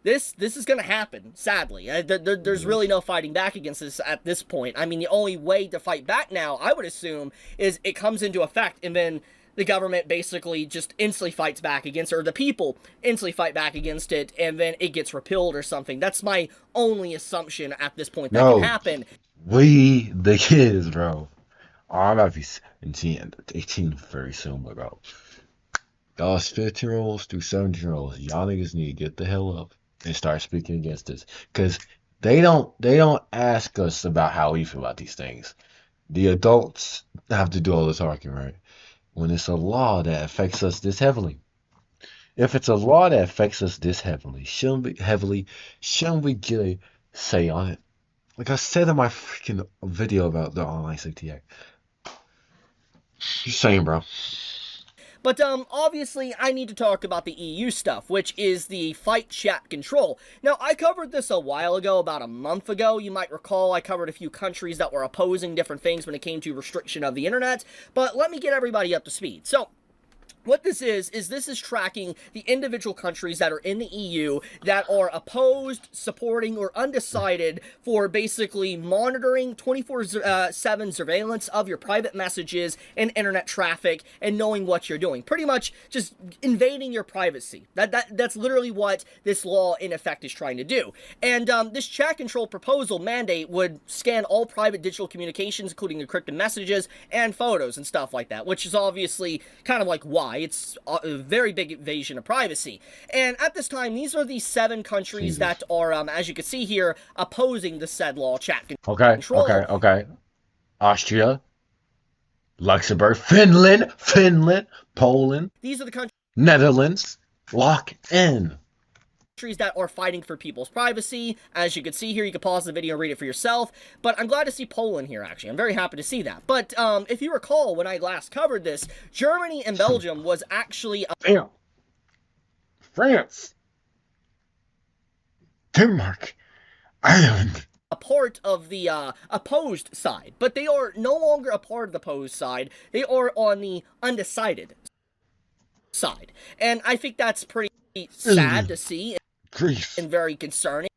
Speaker 3: this is going to happen, sadly. There's really no fighting back against this at this point. I mean, the only way to fight back now, I would assume, is it comes into effect, and then the government basically just instantly fights back against it, or the people instantly fight back against it, and then it gets repealed or something. That's my only assumption at this point that can happen.
Speaker 1: We, the kids, bro. I'm about to be 18 very soon, bro. Those 15-year-olds through 17-year-olds, y'all niggas need to get the hell up and start speaking against this. Because they don't ask us about how we feel about these things. The adults have to do all the talking, right? When it's a law that affects us this heavily. If it's a law that affects us this heavily, shouldn't we get a say on it? Like I said in my freaking video about the online safety act. Just saying, bro.
Speaker 3: But, obviously, I need to talk about the EU stuff, which is the fight chat control. Now, I covered this a while ago, about a month ago. You might recall I covered a few countries that were opposing different things when it came to restriction of the internet, but let me get everybody up to speed. So, what this is this is tracking the individual countries that are in the EU that are opposed, supporting, or undecided for basically monitoring 24/7 surveillance of your private messages and internet traffic and knowing what you're doing. Pretty much just invading your privacy. That's literally what this law in effect is trying to do. And this chat control proposal mandate would scan all private digital communications, including encrypted messages and photos and stuff like that, which is obviously kind of like why. It's a very big invasion of privacy. And at this time, these are the 7 countries that are, as you can see here, opposing the said law chat control.
Speaker 1: Okay. Austria, Luxembourg, Finland, Poland.
Speaker 3: These are the countries.
Speaker 1: Netherlands, lock in.
Speaker 3: Countries that are fighting for people's privacy. As you can see here, you can pause the video and read it for yourself, but I'm glad to see Poland here, actually. I'm very happy to see that. But if you recall, when I last covered this, Germany and Belgium was actually...
Speaker 1: Damn. France. Denmark. Ireland.
Speaker 3: A part of the opposed side, but they are no longer a part of the opposed side. They are on the undecided side. And I think that's pretty sad to see. And very concerning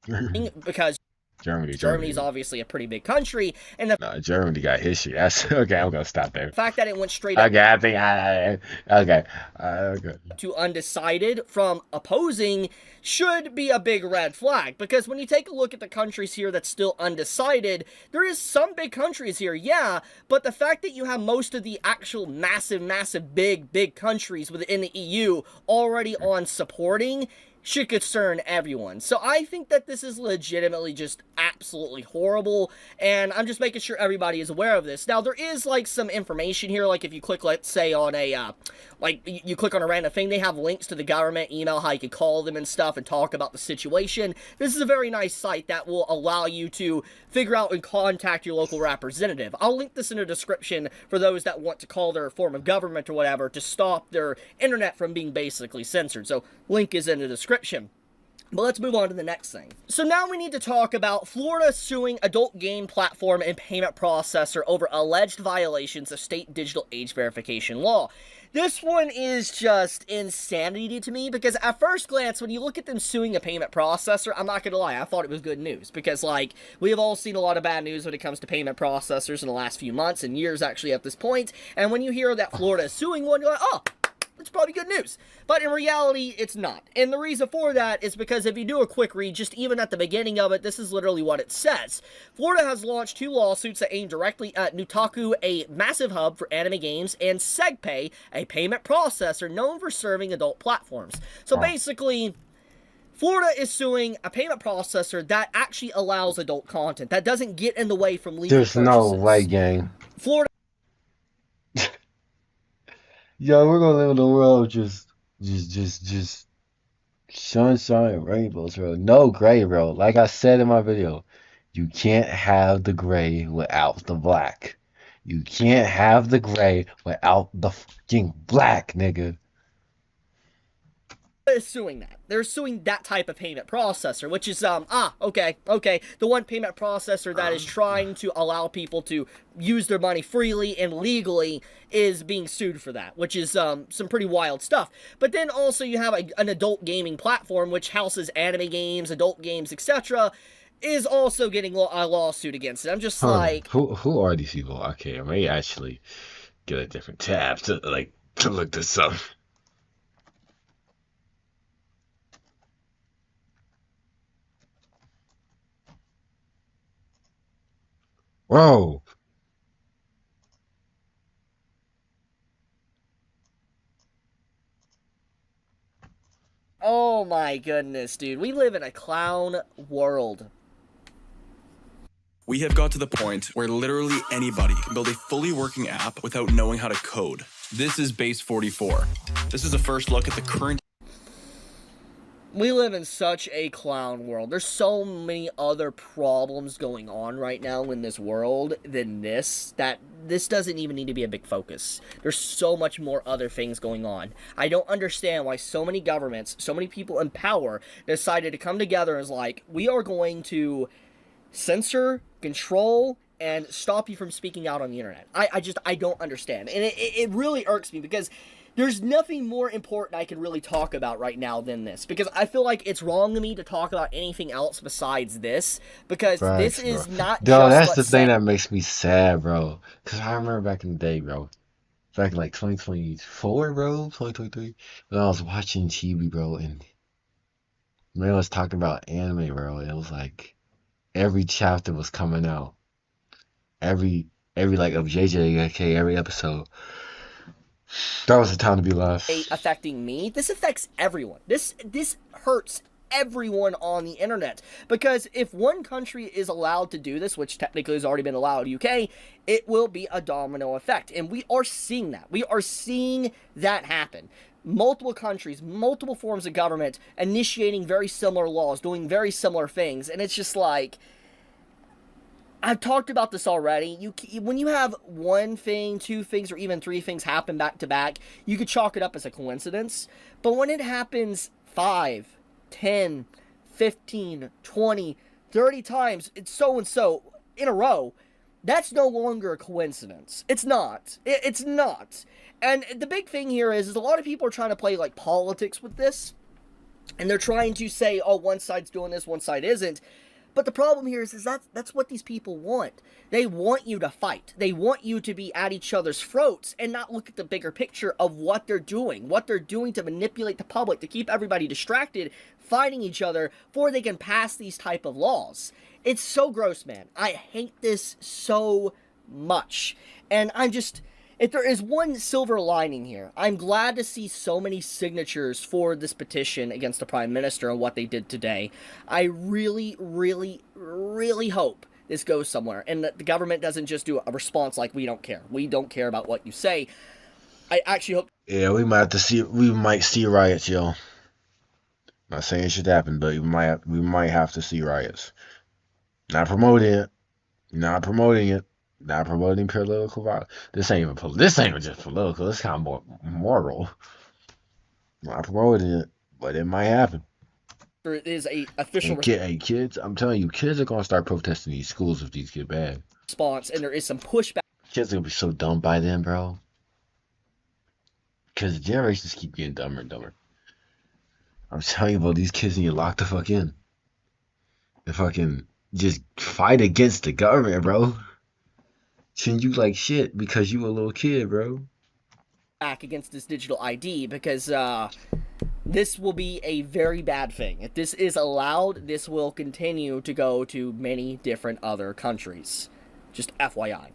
Speaker 3: because Germany's obviously a pretty big country, and
Speaker 1: Germany got history. That's okay. I'm gonna stop there.
Speaker 3: The fact that it went straight up.
Speaker 1: Okay, I think okay.
Speaker 3: To undecided from opposing should be a big red flag, because when you take a look at the countries here that's still undecided, there is some big countries here, yeah, but the fact that you have most of the actual massive big countries within the EU already on supporting should concern everyone. So I think that this is legitimately just absolutely horrible, and I'm just making sure everybody is aware of this. Now, there is, like, some information here, like, if you click, let's say, on a, you click on a random thing, they have links to the government email, how you can call them and stuff, and talk about the situation. This is a very nice site that will allow you to figure out and contact your local representative. I'll link this in the description for those that want to call their form of government or whatever to stop their internet from being basically censored. So, link is in the description. But let's move on to the next thing. So now we need to talk about Florida suing adult game platform and payment processor over alleged violations of state digital age verification law. This one is just insanity to me, because at first glance, when you look at them suing a payment processor, I'm not gonna lie, I thought it was good news, because, like, we have all seen a lot of bad news when it comes to payment processors in the last few months and years, actually, at this point, and when you hear that Florida is suing one, you're like, oh, it's probably good news. But in reality, it's not. And the reason for that is because if you do a quick read, just even at the beginning of it, this is literally what it says. Florida has launched 2 lawsuits that aim directly at Nutaku, a massive hub for anime games, and SegPay, a payment processor known for serving adult platforms. So basically, Florida is suing a payment processor that actually allows adult content, that doesn't get in the way from legal
Speaker 6: There's
Speaker 3: purchases.
Speaker 6: no way, gang.
Speaker 3: Florida...
Speaker 6: Yo, we're gonna live in a world just sunshine and rainbows, bro. No gray, bro. Like I said in my video, you can't have the gray without the black. You can't have the gray without the fucking black, nigga.
Speaker 3: Is suing that. They're suing that type of payment processor, which is, okay. The one payment processor that is trying to allow people to use their money freely and legally is being sued for that, which is, some pretty wild stuff. But then also you have an adult gaming platform, which houses anime games, adult games, etc., is also getting a lawsuit against it. I'm just like...
Speaker 1: Who are these people? Okay, I may actually get a different tab to look this up. Whoa.
Speaker 3: Oh my goodness, dude. We live in a clown world.
Speaker 9: We have got to the point where literally anybody can build a fully working app without knowing how to code. This is Base 44. This is a first look at the current...
Speaker 3: We live in such a clown world. There's so many other problems going on right now in this world than this, that this doesn't even need to be a big focus. There's so much more other things going on. I don't understand why so many governments, so many people in power decided to come together as like, we are going to censor, control, and stop you from speaking out on the internet. I don't understand. And it really irks me, because there's nothing more important I can really talk about right now than this, because I feel like it's wrong of me to talk about anything else besides this, because this is not
Speaker 6: Yo,
Speaker 3: just
Speaker 6: that's the thing that makes me sad, bro. Because I remember back in the day, bro. Back in like 2024, bro, 2023, when I was watching TV, bro, and man was talking about anime, bro. It was like every chapter was coming out. Every like of JJK, every episode. That was the time to be left.
Speaker 3: Affecting me. This affects everyone. This hurts everyone on the internet, because if one country is allowed to do this, which technically has already been allowed in the UK, it will be a domino effect, and we are seeing that. We are seeing that happen. Multiple countries, multiple forms of government initiating very similar laws, doing very similar things, and it's just like, I've talked about this already. When you have one thing, 2 things, or even 3 things happen back to back, you could chalk it up as a coincidence. But when it happens 5, 10, 15, 20, 30 times, it's so-and-so in a row, that's no longer a coincidence. It's not. It's not. And the big thing here is a lot of people are trying to play like politics with this, and they're trying to say, oh, one side's doing this, one side isn't. But the problem here is that's what these people want. They want you to fight. They want you to be at each other's throats and not look at the bigger picture of what they're doing to manipulate the public, to keep everybody distracted, fighting each other, before they can pass these type of laws. It's so gross, man. I hate this so much. And if there is one silver lining here, I'm glad to see so many signatures for this petition against the Prime Minister and what they did today. I really, really, really hope this goes somewhere, and that the government doesn't just do a response like, we don't care. We don't care about what you say. I actually hope...
Speaker 1: Yeah, we might see riots, yo. Not saying it should happen, but we might have to see riots. Not promoting it. Not promoting political violence. This ain't even just political. It's kind of more moral. Not promoting it, but it might happen.
Speaker 3: There is a official
Speaker 1: hey, kids, I'm telling you, kids are gonna start protesting these schools if these get bad.
Speaker 3: response, and there is some pushback.
Speaker 1: Kids are gonna be so dumb by then, bro. Because generations keep getting dumber and dumber. I'm telling you, bro, these kids need to lock the fuck in. And fucking just fight against the government, bro. Treat you like shit because you a little kid, bro.
Speaker 3: Back against this digital ID because this will be a very bad thing. If this is allowed, this will continue to go to many different other countries. Just FYI.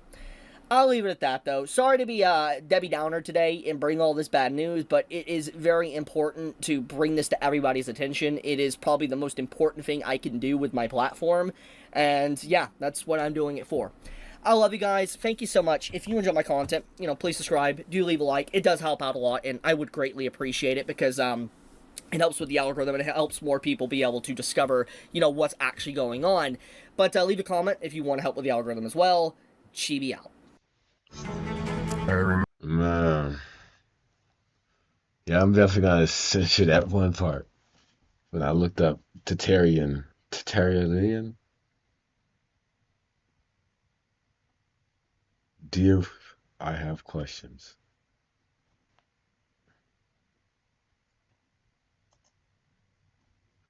Speaker 3: I'll leave it at that, though. Sorry to be Debbie Downer today and bring all this bad news, but it is very important to bring this to everybody's attention. It is probably the most important thing I can do with my platform, and yeah, that's what I'm doing it for. I love you guys. Thank you so much. If you enjoy my content, please subscribe. Do leave a like. It does help out a lot, and I would greatly appreciate it because it helps with the algorithm and it helps more people be able to discover, what's actually going on. But leave a comment if you want to help with the algorithm as well. Chibi out.
Speaker 1: Man. Yeah, I'm definitely gonna censor that one part. When I looked up Tatarian. Dear, I have questions.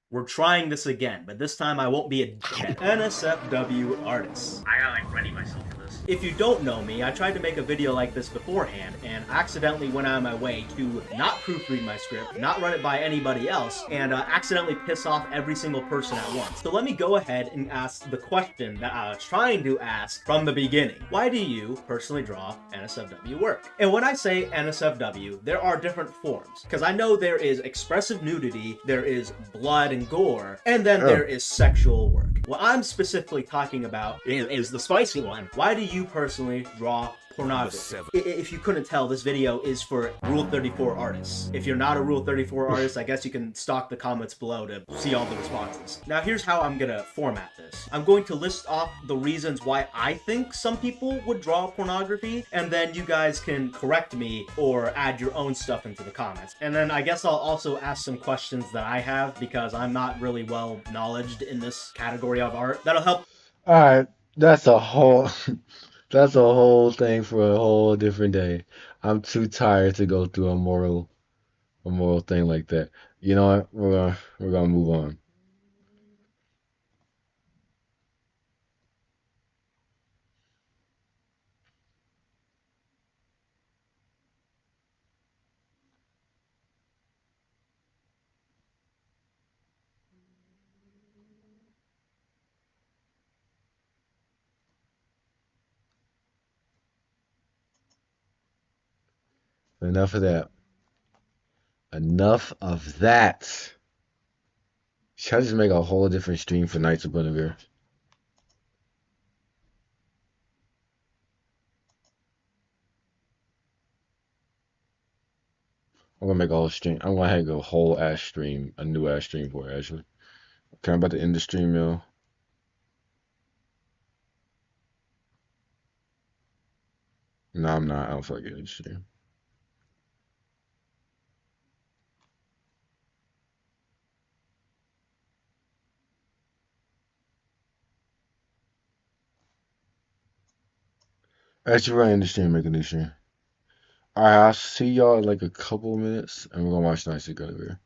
Speaker 2: We're trying this again, but this time I won't be a dickhead. NSFW artists. I gotta ready myself for this. If you don't know me, I tried to make a video like this beforehand and accidentally went out of my way to not proofread my script, not run it by anybody else, and accidentally piss off every single person at once. So let me go ahead and ask the question that I was trying to ask from the beginning. Why do you personally draw NSFW work? And when I say NSFW, there are different forms, because I know there is expressive nudity, there is blood and gore, and then there is sexual work. What I'm specifically talking about is the spicy one. Why do you personally draw pornography? If you couldn't tell, this video is for Rule 34 artists. If you're not a Rule 34 artist, I guess you can stalk the comments below to see all the responses. Now here's how I'm gonna format this. I'm going to list off the reasons why I think some people would draw pornography, and then you guys can correct me or add your own stuff into the comments. And then I guess I'll also ask some questions that I have because I'm not really well knowledgeable in this category of art. That'll help.
Speaker 1: Alright, that's a whole that's a whole thing for a whole different day. I'm too tired to go through a moral thing like that. You know what? We're gonna move on. Enough of that. Enough of that. Should I just make a whole different stream for Knights of Guinevere? I'm gonna make a whole stream. I'm gonna have a whole ass stream, a new ass stream for it, actually. Okay, I'm about to end the stream, yo. No, I'm not. I don't feel like getting the stream. Actually, right in the stream, make a new stream. Alright, I'll see y'all in like a couple minutes, and we're gonna watch Knights of Guinevere.